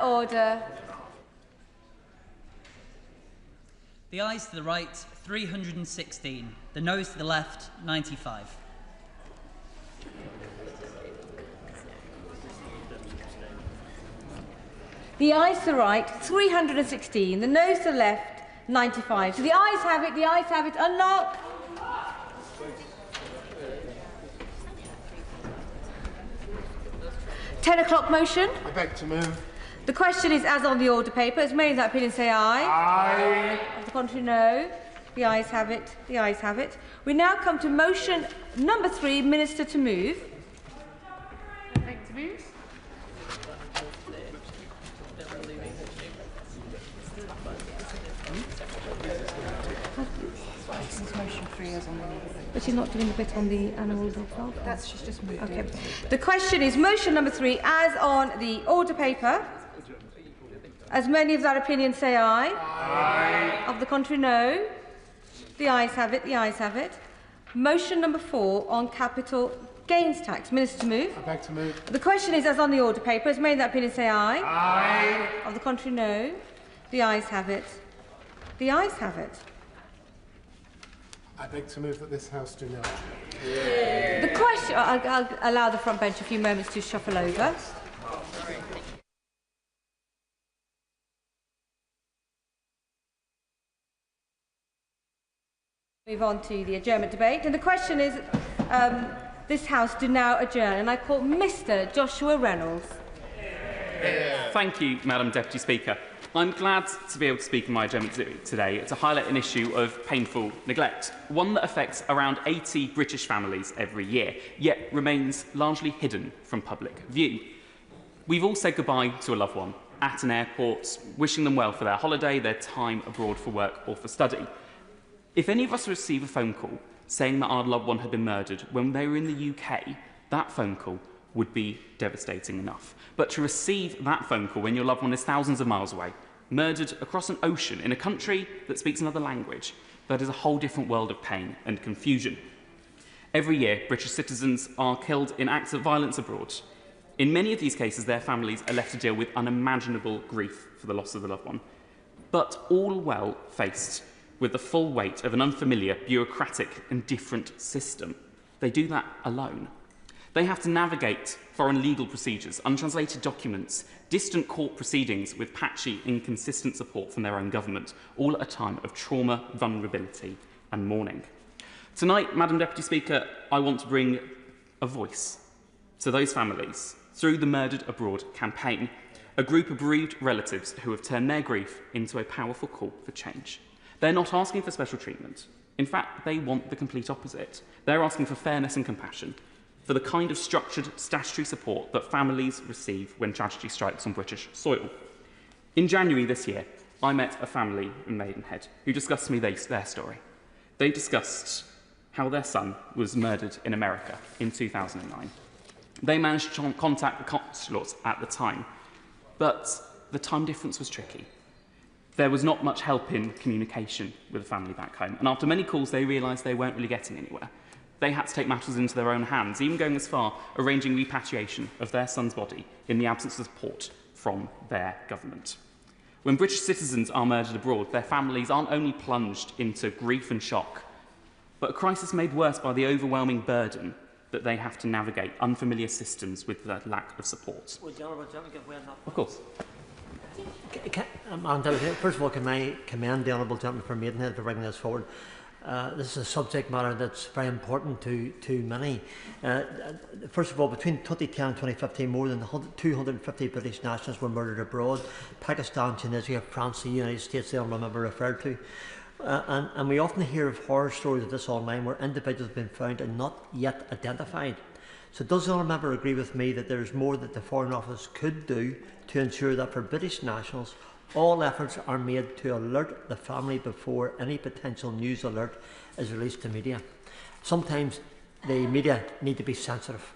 Order. The ayes to the right, 316. The noes to the left, 95. The ayes to the right, 316. The noes to the left, 95. So the ayes have it. The ayes have it. Unlock. $10 motion. I beg to move. The question is as on the order paper. As many of that opinion say aye. Aye. Of the contrary, no. The ayes have it. The ayes have it. We now come to motion number 3, Minister to move. I beg to move. Motion 3 is on the order paper. But she's not doing the bit on the animals themselves? She's just moved. Okay. The question is motion number 3 as on the order paper. As many of that opinion say aye. Aye. Of the contrary, no. The ayes have it. The ayes have it. Motion number 4 on capital gains tax. Minister to move. I beg to move. The question is as on the order paper. As many of that opinion say aye. Aye. Of the contrary, no. The ayes have it. The ayes have it. I beg to move that this House do not. The question. I'll allow the front bench a few moments to shuffle over. Move on to the adjournment debate, and the question is: this House do now adjourn, and I call Mr. Joshua Reynolds. Thank you, Madam Deputy Speaker. I'm glad to be able to speak in my adjournment today to highlight an issue of painful neglect, one that affects around 80 British families every year, yet remains largely hidden from public view. We've all said goodbye to a loved one at an airport, wishing them well for their holiday, their time abroad for work or for study. If any of us receive a phone call saying that our loved one had been murdered when they were in the UK, that phone call would be devastating enough. But to receive that phone call when your loved one is thousands of miles away, murdered across an ocean in a country that speaks another language, that is a whole different world of pain and confusion. Every year, British citizens are killed in acts of violence abroad. In many of these cases, their families are left to deal with unimaginable grief for the loss of a loved one. But all well faced with the full weight of an unfamiliar, bureaucratic and different system. They do that alone. They have to navigate foreign legal procedures, untranslated documents, distant court proceedings with patchy, inconsistent support from their own government, all at a time of trauma, vulnerability and mourning. Tonight, Madam Deputy Speaker, I want to bring a voice to those families through the Murdered Abroad campaign, a group of bereaved relatives who have turned their grief into a powerful call for change. They're not asking for special treatment. In fact, they want the complete opposite. They're asking for fairness and compassion, for the kind of structured statutory support that families receive when tragedy strikes on British soil. In January this year, I met a family in Maidenhead who discussed to me their story. They discussed how their son was murdered in America in 2009. They managed to contact the consulates at the time, but the time difference was tricky. There was not much help in communication with the family back home, and after many calls they realised they weren't really getting anywhere. They had to take matters into their own hands, even going as far arranging repatriation of their son's body in the absence of support from their government. When British citizens are murdered abroad, their families aren't only plunged into grief and shock, but a crisis made worse by the overwhelming burden that they have to navigate unfamiliar systems with the lack of support. Would the Honourable Gentleman give way on that? Of course. First of all, can I commend the Honourable Gentleman for Maidenhead for bringing this forward. This is a subject matter that's very important to many. First of all, between 2010 and 2015, more than 250 British nationals were murdered abroad. Pakistan, Tunisia, France, the United States, the Honourable Member referred to. And we often hear of horror stories of this online where individuals have been found and not yet identified. So does the Honourable Member agree with me that there is more that the Foreign Office could do to ensure that for British nationals, all efforts are made to alert the family before any potential news alert is released to media? Sometimes the media need to be sensitive.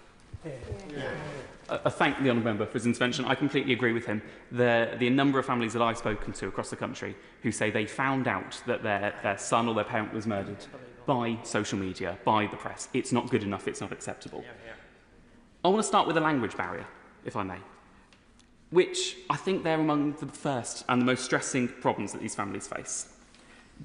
I thank the Honourable Member for his intervention. I completely agree with him. The number of families that I've spoken to across the country who say they found out that their son or their parent was murdered by social media, by the press. It's not good enough, it's not acceptable. I want to start with a language barrier, if I may. which I think they're among the first and the most stressing problems that these families face.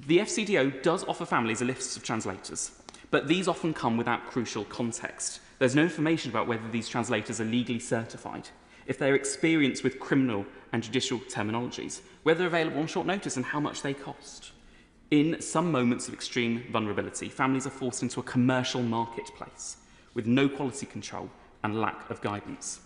The FCDO does offer families a list of translators, but these often come without crucial context. There's no information about whether these translators are legally certified, if they're experienced with criminal and judicial terminologies, whether they're available on short notice and how much they cost. In some moments of extreme vulnerability, families are forced into a commercial marketplace with no quality control and lack of guidance.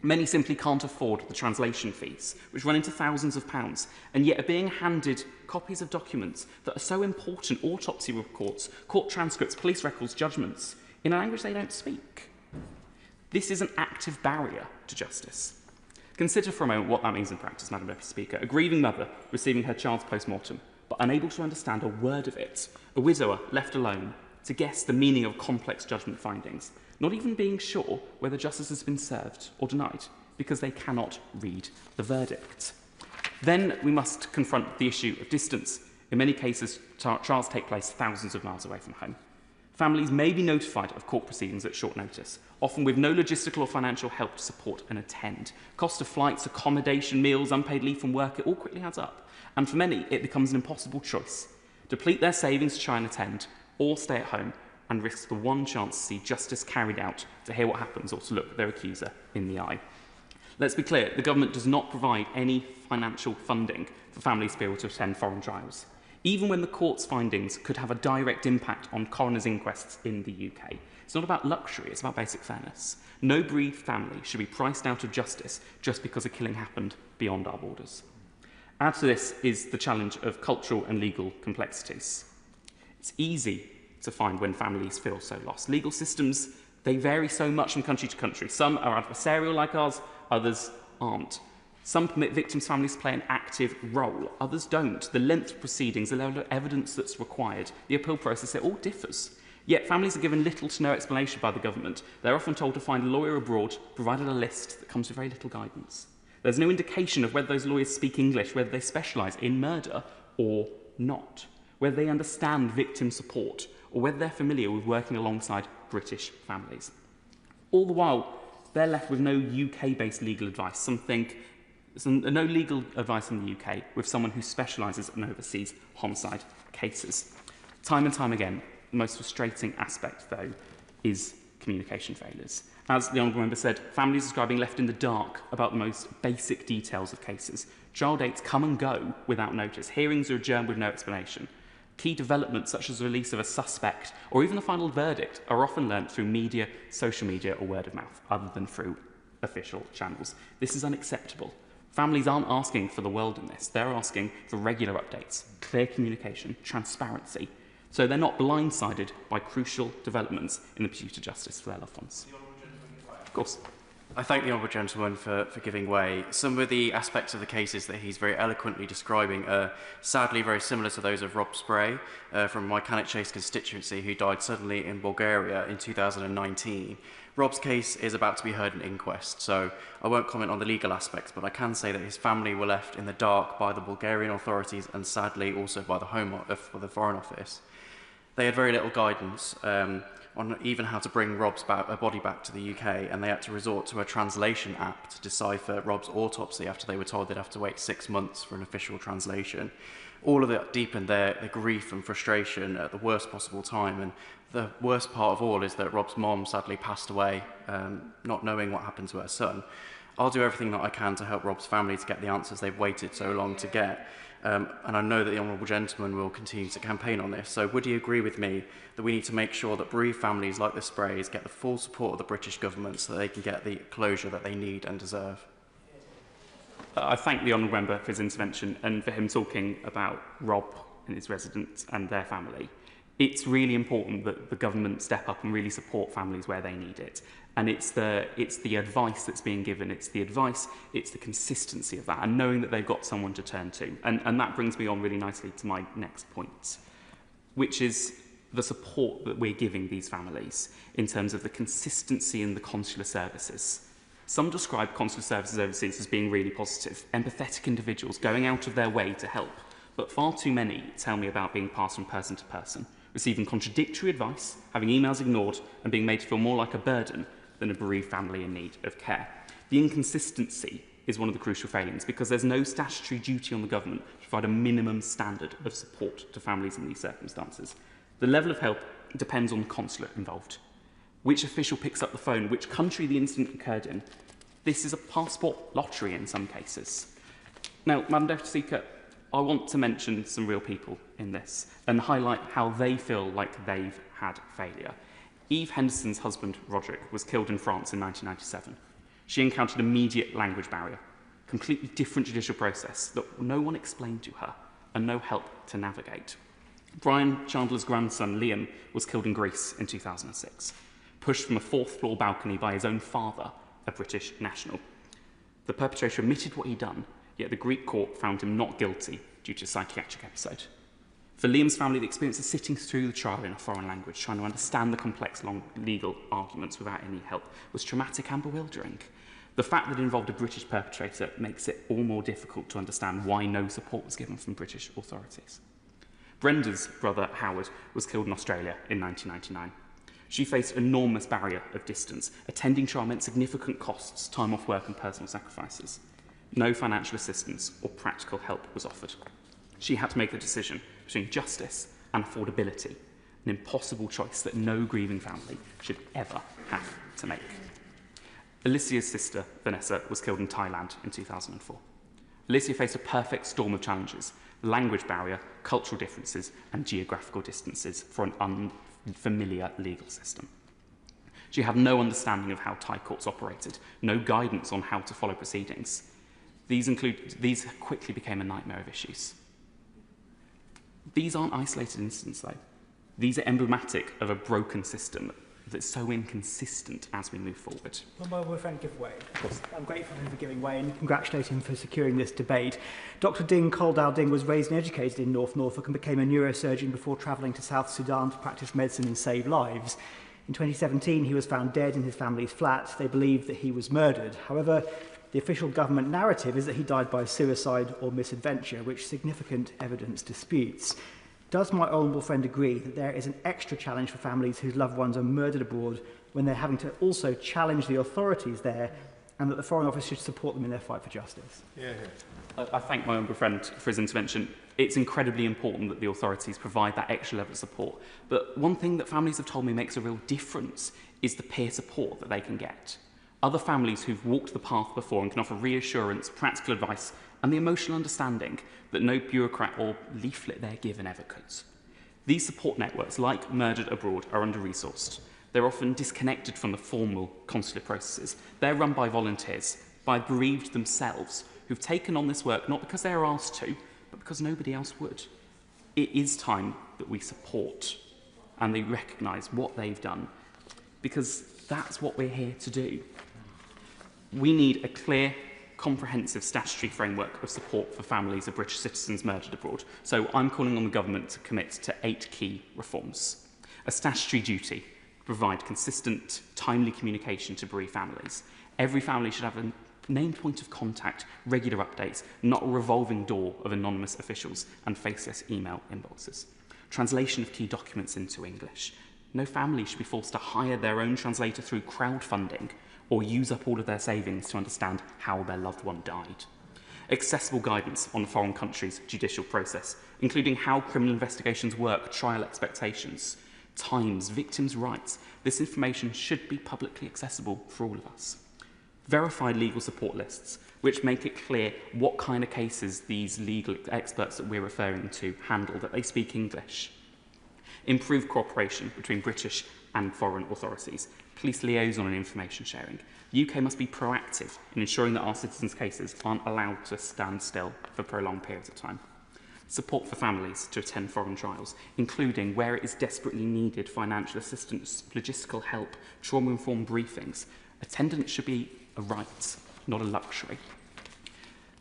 Many simply can't afford the translation fees, which run into thousands of pounds, and yet are being handed copies of documents that are so important: autopsy reports, court transcripts, police records, judgments, in a language they don't speak. This is an active barrier to justice. Consider for a moment what that means in practice, Madam Deputy Speaker. A grieving mother receiving her child's post-mortem, but unable to understand a word of it. A widower left alone to guess the meaning of complex judgment findings, not even being sure whether justice has been served or denied, because they cannot read the verdict. Then we must confront the issue of distance. In many cases, trials take place thousands of miles away from home. Families may be notified of court proceedings at short notice, often with no logistical or financial help to support and attend. Cost of flights, accommodation, meals, unpaid leave from work, it all quickly adds up. And for many, it becomes an impossible choice: deplete their savings to try and attend, or stay at home and risk the one chance to see justice carried out, to hear what happens, or to look their accuser in the eye. Let's be clear, the government does not provide any financial funding for families to be able to attend foreign trials, even when the court's findings could have a direct impact on coroners' inquests in the UK. It's not about luxury, it's about basic fairness. No bereaved family should be priced out of justice just because a killing happened beyond our borders. Add to this is the challenge of cultural and legal complexities. It's easy to find when families feel so lost. Legal systems, they vary so much from country to country. Some are adversarial like ours, others aren't. Some permit victims' families to play an active role, others don't. The length of proceedings, the level of evidence that's required, the appeal process, it all differs. Yet families are given little to no explanation by the government. They're often told to find a lawyer abroad, provided a list that comes with very little guidance. There's no indication of whether those lawyers speak English, whether they specialise in murder or not, whether they understand victim support, or whether they're familiar with working alongside British families. All the while, they're left with no UK-based legal advice, no legal advice in the UK with someone who specialises in overseas homicide cases. Time and time again, the most frustrating aspect, though, is communication failures. As the Honourable Member said, families are being left in the dark about the most basic details of cases. Trial dates come and go without notice. Hearings are adjourned with no explanation. Key developments such as the release of a suspect or even the final verdict are often learnt through media, social media or word of mouth, other than through official channels. This is unacceptable. Families aren't asking for the world in this. They're asking for regular updates, clear communication, transparency, so they're not blindsided by crucial developments in the pursuit of justice for their loved ones. Of course. I thank the Honourable Gentleman for giving way. Some of the aspects of the cases that he's very eloquently describing are sadly very similar to those of Rob Spray from my Cannock Chase constituency, who died suddenly in Bulgaria in 2019. Rob's case is about to be heard in inquest, so I won't comment on the legal aspects, but I can say that his family were left in the dark by the Bulgarian authorities and sadly also by the Foreign Office. They had very little guidance on even how to bring Rob's body back to the UK, and they had to resort to a translation app to decipher Rob's autopsy after they were told they'd have to wait 6 months for an official translation. All of that deepened their grief and frustration at the worst possible time, and the worst part of all is that Rob's mom sadly passed away, not knowing what happened to her son. I'll do everything that I can to help Rob's family to get the answers they've waited so long to get. And I know that the Honourable Gentleman will continue to campaign on this. So would he agree with me that we need to make sure that bereaved families like the Sprays get the full support of the British government so that they can get the closure that they need and deserve? I thank the Honourable Member for his intervention and for him talking about Rob and his residents and their family. It's really important that the government step up and really support families where they need it. And it's the advice that's being given, it's the advice, it's the consistency of that, and knowing that they've got someone to turn to. And that brings me on really nicely to my next point, which is the support that we're giving these families in terms of the consistency in the consular services. Some describe consular services overseas as being really positive, empathetic individuals going out of their way to help, but far too many tell me about being passed from person to person, receiving contradictory advice, having emails ignored, and being made to feel more like a burden than a bereaved family in need of care. The inconsistency is one of the crucial failings, because there's no statutory duty on the government to provide a minimum standard of support to families in these circumstances. The level of help depends on the consulate involved, which official picks up the phone, which country the incident occurred in. This is a passport lottery in some cases. Now, Madam Deputy Speaker, I want to mention some real people in this and highlight how they feel like they've had failure. Eve Henderson's husband, Roderick, was killed in France in 1997. She encountered immediate language barrier, completely different judicial process that no one explained to her and no help to navigate. Brian Chandler's grandson, Liam, was killed in Greece in 2006, pushed from a fourth-floor balcony by his own father, a British national. The perpetrator admitted what he'd done, yet the Greek court found him not guilty due to a psychiatric episode. For Liam's family, the experience of sitting through the trial in a foreign language, trying to understand the complex long legal arguments without any help, was traumatic and bewildering. The fact that it involved a British perpetrator makes it all more difficult to understand why no support was given from British authorities. Brenda's brother, Howard, was killed in Australia in 1999. She faced an enormous barrier of distance. Attending trial meant significant costs, time off work and personal sacrifices. No financial assistance or practical help was offered. She had to make the decision between justice and affordability, an impossible choice that no grieving family should ever have to make. Alicia's sister, Vanessa, was killed in Thailand in 2004. Alicia faced a perfect storm of challenges: language barrier, cultural differences, and geographical distances for an unfamiliar legal system. She had no understanding of how Thai courts operated, no guidance on how to follow proceedings. These quickly became a nightmare of issues. These aren't isolated incidents, though. These are emblematic of a broken system that's so inconsistent as we move forward. Well, my friend give way. Of course. I'm grateful for giving way and congratulate him for securing this debate. Dr. Ding Koldal Ding was raised and educated in North Norfolk and became a neurosurgeon before travelling to South Sudan to practice medicine and save lives. In 2017, he was found dead in his family's flat. They believed that he was murdered. However, the official government narrative is that he died by suicide or misadventure, which significant evidence disputes. Does my honourable friend agree that there is an extra challenge for families whose loved ones are murdered abroad when they're having to also challenge the authorities there, and that the Foreign Office should support them in their fight for justice? Yeah. I thank my honourable friend for his intervention. It's incredibly important that the authorities provide that extra level of support. But one thing that families have told me makes a real difference is the peer support that they can get. Other families who've walked the path before and can offer reassurance, practical advice, and the emotional understanding that no bureaucrat or leaflet they're given ever could. These support networks, like Murdered Abroad, are under-resourced. They're often disconnected from the formal consular processes. They're run by volunteers, by bereaved themselves, who've taken on this work not because they're asked to, but because nobody else would. It is time that we support and they recognise what they've done, because that's what we're here to do. We need a clear, comprehensive statutory framework of support for families of British citizens murdered abroad. So I'm calling on the government to commit to 8 key reforms. A statutory duty to provide consistent, timely communication to bereaved families. Every family should have a named point of contact, regular updates, not a revolving door of anonymous officials and faceless email inboxes. Translation of key documents into English. No family should be forced to hire their own translator through crowdfunding or use up all of their savings to understand how their loved one died. Accessible guidance on a foreign country's judicial process, including how criminal investigations work, trial expectations, times, victims' rights. This information should be publicly accessible for all of us. Verified legal support lists, which make it clear what kind of cases these legal experts that we're referring to handle, that they speak English. Improved cooperation between British and foreign authorities. Police liaison and information sharing. The UK must be proactive in ensuring that our citizens' cases aren't allowed to stand still for prolonged periods of time. Support for families to attend foreign trials, including, where it is desperately needed, financial assistance, logistical help, trauma-informed briefings. Attendance should be a right, not a luxury.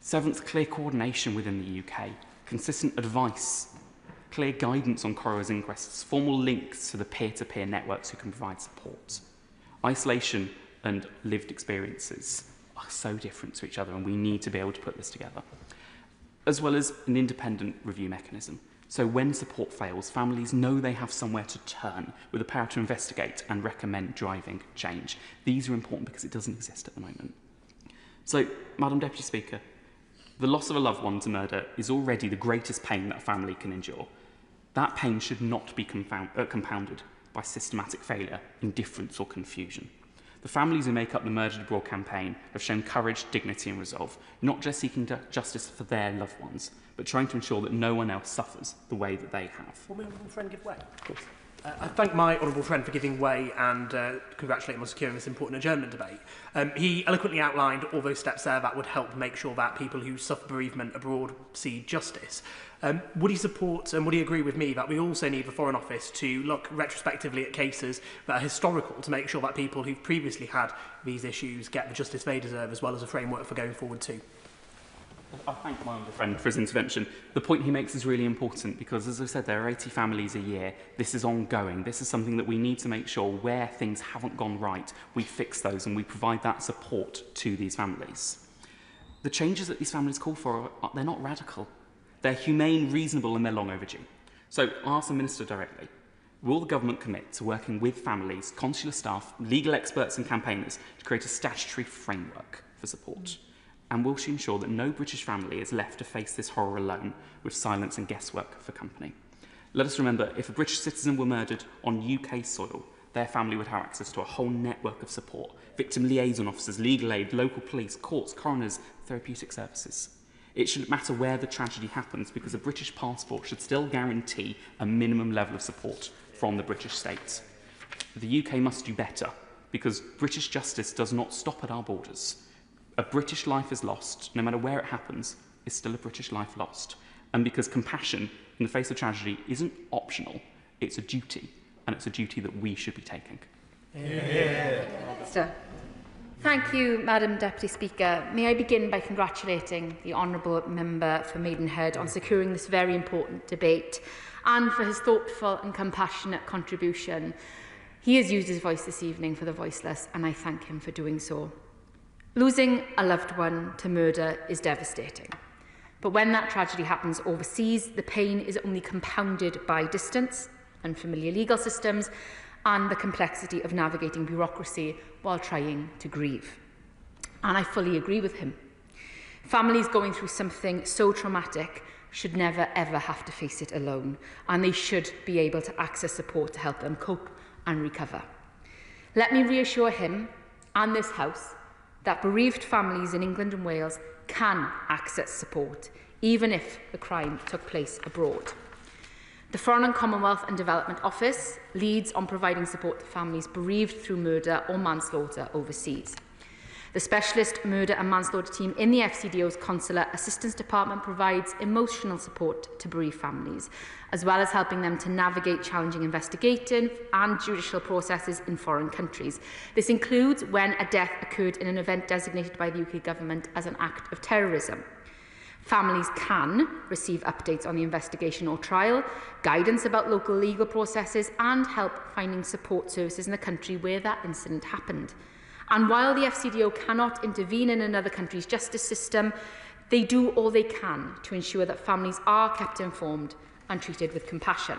7th, clear coordination within the UK, consistent advice, clear guidance on Correr's inquests, formal links to the peer-to-peer networks who can provide support. Isolation and lived experiences are so different to each other, and we need to be able to put this together. As well as an independent review mechanism. So when support fails, families know they have somewhere to turn with the power to investigate and recommend driving change. These are important because it doesn't exist at the moment. So, Madam Deputy Speaker, the loss of a loved one to murder is already the greatest pain that a family can endure. That pain should not be compounded by systematic failure, indifference or confusion. The families who make up the Murdered Abroad campaign have shown courage, dignity and resolve, not just seeking justice for their loved ones, but trying to ensure that no one else suffers the way that they have. Will my honourable friend give way? Of course. I thank my honourable friend for giving way and congratulate him on securing this important adjournment debate. He eloquently outlined all those steps there that would help make sure that people who suffer bereavement abroad see justice. Would he support and would he agree with me that we also need the Foreign Office to look retrospectively at cases that are historical to make sure that people who've previously had these issues get the justice they deserve, as well as a framework for going forward too? I thank my honourable friend for his intervention. The point he makes is really important because, as I said, there are 80 families a year. This is ongoing. This is something that we need to make sure where things haven't gone right, we fix those and we provide that support to these families. The changes that these families call for, they're not radical. They're humane, reasonable and they're long overdue. So I ask the Minister directly, will the government commit to working with families, consular staff, legal experts and campaigners to create a statutory framework for support? And will she ensure that no British family is left to face this horror alone with silence and guesswork for company? Let us remember, if a British citizen were murdered on UK soil, their family would have access to a whole network of support, victim liaison officers, legal aid, local police, courts, coroners, therapeutic services. It shouldn't matter where the tragedy happens because a British passport should still guarantee a minimum level of support from the British state. The UK must do better because British justice does not stop at our borders. A British life is lost, no matter where it happens, is still a British life lost. And because compassion in the face of tragedy isn't optional, it's a duty, and it's a duty that we should be taking. Thank you, Madam Deputy Speaker. May I begin by congratulating the Honourable Member for Maidenhead on securing this very important debate and for his thoughtful and compassionate contribution. He has used his voice this evening for the voiceless, and I thank him for doing so. Losing a loved one to murder is devastating. But when that tragedy happens overseas, the pain is only compounded by distance, unfamiliar legal systems, and the complexity of navigating bureaucracy while trying to grieve. And I fully agree with him. Families going through something so traumatic should never ever have to face it alone, and they should be able to access support to help them cope and recover. Let me reassure him and this House that bereaved families in England and Wales can access support, even if the crime took place abroad. The Foreign and Commonwealth and Development Office leads on providing support to families bereaved through murder or manslaughter overseas. The Specialist Murder and Manslaughter Team in the FCDO's Consular Assistance Department provides emotional support to bereaved families, as well as helping them to navigate challenging investigative and judicial processes in foreign countries. This includes when a death occurred in an event designated by the UK Government as an act of terrorism. Families can receive updates on the investigation or trial, guidance about local legal processes, and help finding support services in the country where that incident happened. And while the FCDO cannot intervene in another country's justice system, they do all they can to ensure that families are kept informed and treated with compassion.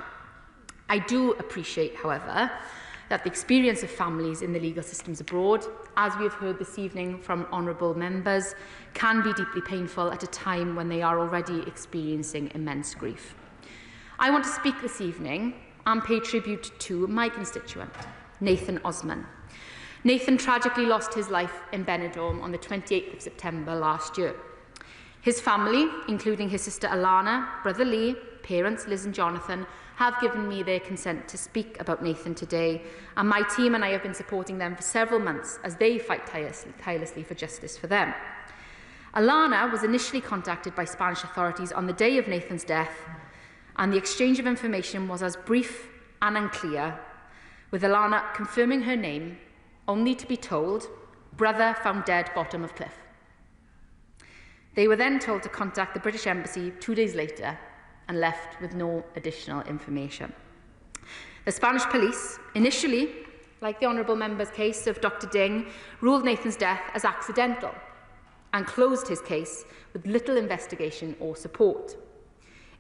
I do appreciate, however, that the experience of families in the legal systems abroad, as we have heard this evening from honourable members, can be deeply painful at a time when they are already experiencing immense grief. I want to speak this evening and pay tribute to my constituent, Nathan Osman. Nathan tragically lost his life in Benidorm on the 28th of September last year. His family, including his sister Alana, brother Lee, parents Liz and Jonathan, have given me their consent to speak about Nathan today, and my team and I have been supporting them for several months as they fight tirelessly for justice for them. Alana was initially contacted by Spanish authorities on the day of Nathan's death, and the exchange of information was as brief and unclear, with Alana confirming her name, only to be told, brother found dead bottom of cliff. They were then told to contact the British Embassy 2 days later and left with no additional information. The Spanish police, initially, like the Honourable Member's case of Dr. Ding, ruled Nathan's death as accidental and closed his case with little investigation or support.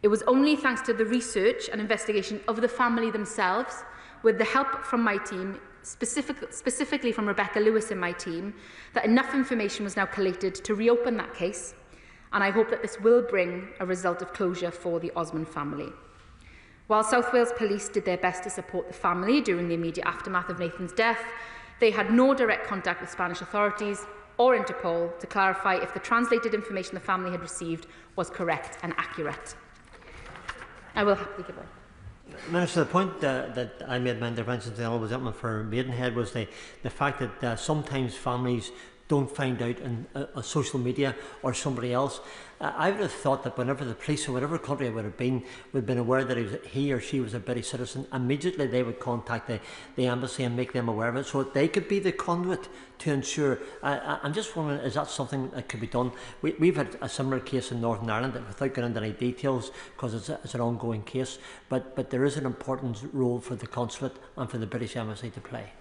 It was only thanks to the research and investigation of the family themselves, with the help from my team, specifically from Rebecca Lewis and my team, that enough information was now collated to reopen that case, and I hope that this will bring a result of closure for the Osmond family. While South Wales Police did their best to support the family during the immediate aftermath of Nathan's death, they had no direct contact with Spanish authorities or Interpol to clarify if the translated information the family had received was correct and accurate. I will happily give way. Minister, the point that I made my intervention to the Honourable Gentleman for Maidenhead was the fact that sometimes families don't find out in social media or somebody else. I would have thought that whenever the police or whatever country it would have been aware that he or she was a British citizen, immediately they would contact the embassy and make them aware of it, so that they could be the conduit to ensure. I'm just wondering, is that something that could be done? We've had a similar case in Northern Ireland, without going into any details because it's an ongoing case, but there is an important role for the consulate and for the British embassy to play.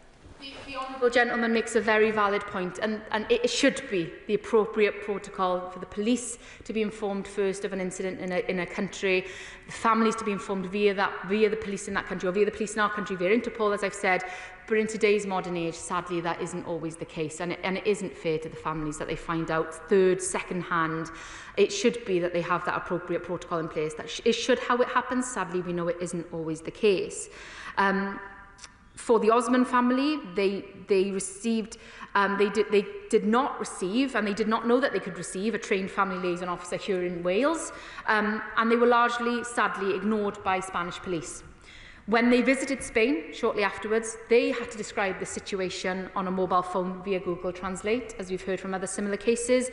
The Honourable Gentleman makes a very valid point, and it should be the appropriate protocol for the police to be informed first of an incident in a country, the families to be informed via the police in that country, or via the police in our country, via Interpol, as I've said. But in today's modern age, sadly, that isn't always the case, and it isn't fair to the families that they find out second hand. It should be that they have that appropriate protocol in place. It should how it happens. Sadly, we know it isn't always the case. For the Osmond family, they did not receive, and they did not know that they could receive, a trained family liaison officer here in Wales, and they were largely, sadly, ignored by Spanish police. When they visited Spain shortly afterwards, they had to describe the situation on a mobile phone via Google Translate, as we've heard from other similar cases,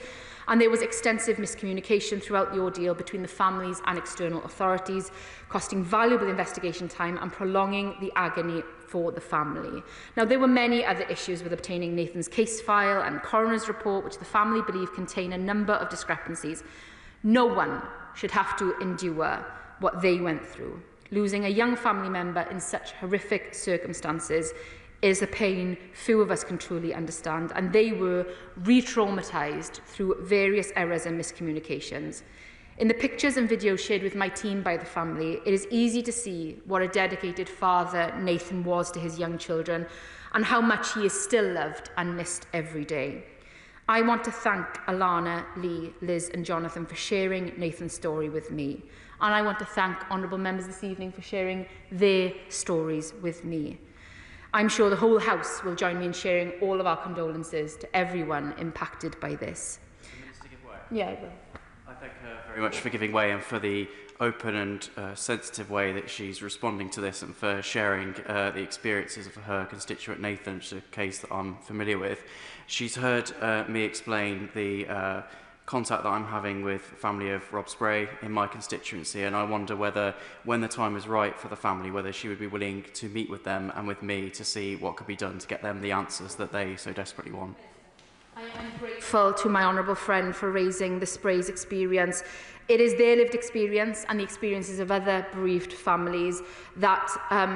and there was extensive miscommunication throughout the ordeal between the families and external authorities, costing valuable investigation time and prolonging the agony for the family. Now, there were many other issues with obtaining Nathan's case file and coroner's report, which the family believe contain a number of discrepancies. No one should have to endure what they went through. Losing a young family member in such horrific circumstances is a pain few of us can truly understand, and they were re-traumatised through various errors and miscommunications. In the pictures and videos shared with my team by the family, it is easy to see what a dedicated father Nathan was to his young children and how much he is still loved and missed every day. I want to thank Alana, Lee, Liz and Jonathan for sharing Nathan's story with me. And I want to thank honourable members this evening for sharing their stories with me. I'm sure the whole House will join me in sharing all of our condolences to everyone impacted by this. Yeah, I will. I thank her very much for giving way and for the open and sensitive way that she's responding to this, and for sharing the experiences of her constituent Nathan, which is a case that I'm familiar with. She's heard me explain the contact that I'm having with the family of Rob Spray in my constituency, and I wonder whether, when the time is right for the family, whether she would be willing to meet with them and with me to see what could be done to get them the answers that they so desperately want. I am grateful to my honourable friend for raising the Spray's experience. It is their lived experience and the experiences of other bereaved families that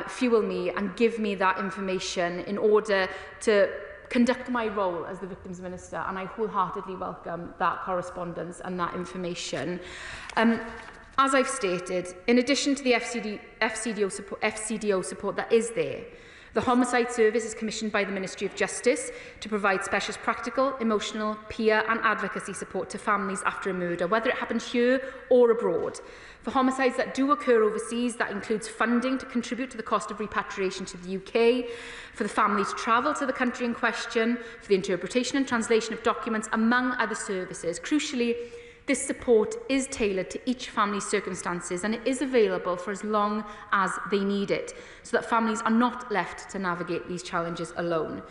fuel me and give me that information in order to conduct my role as the Victims Minister, and I wholeheartedly welcome that correspondence and that information. As I've stated, in addition to the FCDO support that is there, the Homicide Service is commissioned by the Ministry of Justice to provide specialist practical, emotional, peer and advocacy support to families after a murder, whether it happens here or abroad. For homicides that do occur overseas, that includes funding to contribute to the cost of repatriation to the UK, for the family to travel to the country in question, for the interpretation and translation of documents, among other services. Crucially, this support is tailored to each family's circumstances, and it is available for as long as they need it, so that families are not left to navigate these challenges alone.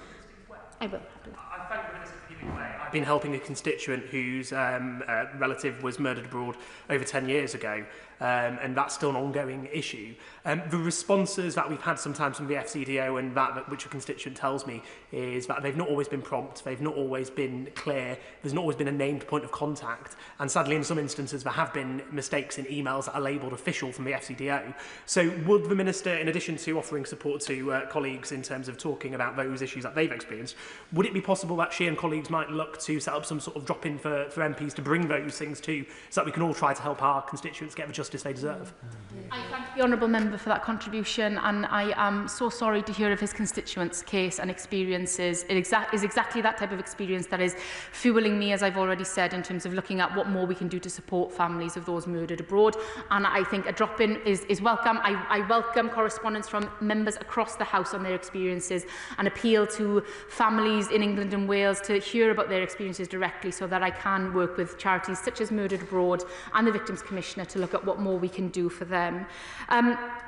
I will. I thank the Minister for giving way. I've been helping a constituent whose relative was murdered abroad over 10 years ago, and that's still an ongoing issue. The responses that we've had sometimes from the FCDO and that which a constituent tells me is that they've not always been prompt, they've not always been clear, there's not always been a named point of contact, and sadly in some instances there have been mistakes in emails that are labelled official from the FCDO. So would the Minister, in addition to offering support to colleagues in terms of talking about those issues that they've experienced, would it be possible that she and colleagues might look to set up some sort of drop-in for MPs to bring those things to, so that we can all try to help our constituents get the justice they deserve. I thank the honourable member for that contribution, and I am so sorry to hear of his constituents' case and experiences. It is exactly that type of experience that is fuelling me, as I've already said, in terms of looking at what more we can do to support families of those murdered abroad. And I think a drop-in is welcome. I welcome correspondence from members across the House on their experiences and appeal to families in England and Wales to hear about their experiences directly, so that I can work with charities such as Murdered Abroad and the Victims Commissioner to look at what more we can do for them.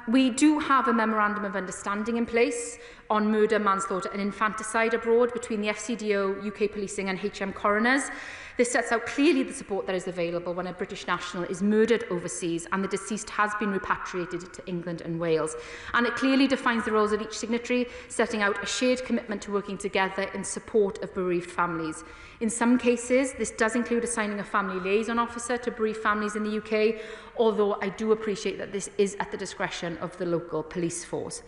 We do have a memorandum of understanding in place on murder, manslaughter and infanticide abroad between the FCDO, UK Policing and HM Coroners. This sets out clearly the support that is available when a British national is murdered overseas and the deceased has been repatriated to England and Wales. And it clearly defines the roles of each signatory, setting out a shared commitment to working together in support of bereaved families. In some cases, this does include assigning a family liaison officer to bereaved families in the UK, although I do appreciate that this is at the discretion of the local police force.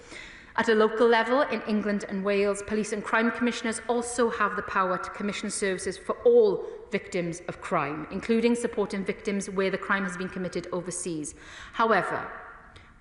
At a local level, in England and Wales, police and crime commissioners also have the power to commission services for all victims of crime, including supporting victims where the crime has been committed overseas. However,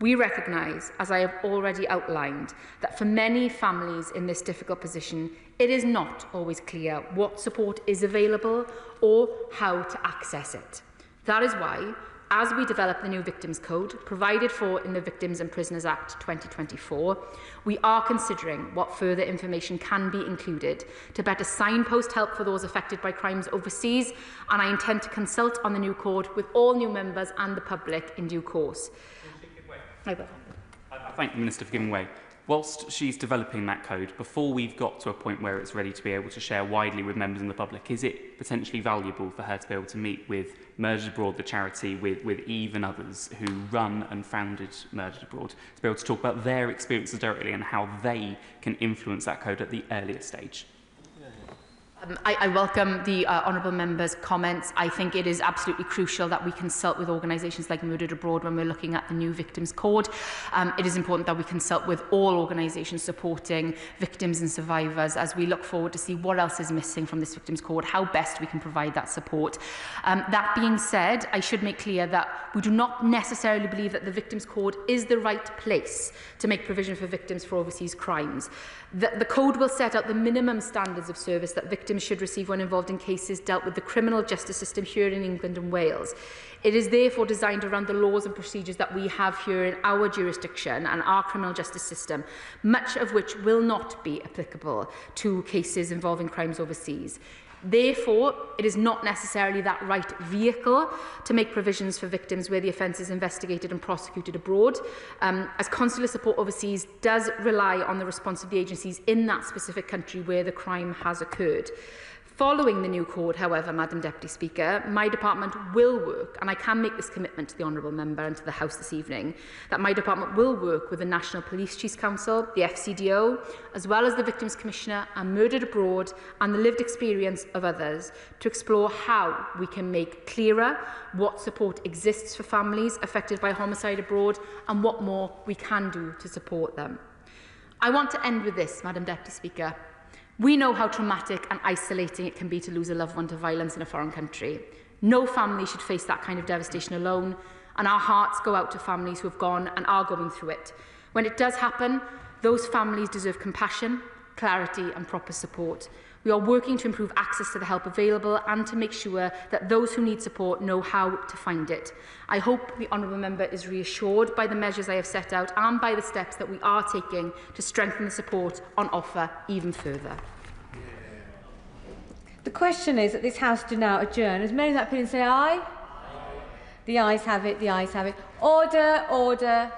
we recognise, as I have already outlined, that for many families in this difficult position, it is not always clear what support is available or how to access it. That is why, as we develop the new Victims Code, provided for in the Victims and Prisoners Act 2024, we are considering what further information can be included to better signpost help for those affected by crimes overseas, and I intend to consult on the new code with all new members and the public in due course. I will. I thank the Minister for giving way. Whilst she's developing that code, before we've got to a point where it's ready to be able to share widely with members in the public, is it potentially valuable for her to be able to meet with Murdered Abroad, the charity, with Eve and others who run and founded Murdered Abroad, to be able to talk about their experiences directly and how they can influence that code at the earliest stage? I welcome the honourable member's comments. I think it is absolutely crucial that we consult with organisations like Murdered Abroad when we're looking at the new Victims Code. It is important that we consult with all organisations supporting victims and survivors as we look forward to see what else is missing from this Victims Code, how best we can provide that support. That being said, I should make clear that we do not necessarily believe that the Victims Code is the right place to make provision for victims for overseas crimes. The code will set out the minimum standards of service that victims should receive when involved in cases dealt with the criminal justice system here in England and Wales. It is therefore designed around the laws and procedures that we have here in our jurisdiction and our criminal justice system, much of which will not be applicable to cases involving crimes overseas. Therefore, it is not necessarily that right vehicle to make provisions for victims where the offence is investigated and prosecuted abroad, as consular support overseas does rely on the response of the agencies in that specific country where the crime has occurred. Following the new code, however, Madam Deputy Speaker, my department will work, and I can make this commitment to the honourable member and to the House this evening, that my department will work with the National Police Chiefs Council, the FCDO, as well as the Victims Commissioner and Murdered Abroad and the lived experience of others to explore how we can make clearer what support exists for families affected by homicide abroad and what more we can do to support them. I want to end with this, Madam Deputy Speaker. We know how traumatic and isolating it can be to lose a loved one to violence in a foreign country. No family should face that kind of devastation alone, and our hearts go out to families who have gone and are going through it. When it does happen, those families deserve compassion, clarity and proper support. We are working to improve access to the help available and to make sure that those who need support know how to find it. I hope the honourable member is reassured by the measures I have set out and by the steps that we are taking to strengthen the support on offer even further. The question is that this House do now adjourn. As many of that opinion say aye? The ayes have it, the ayes have it. Order, order.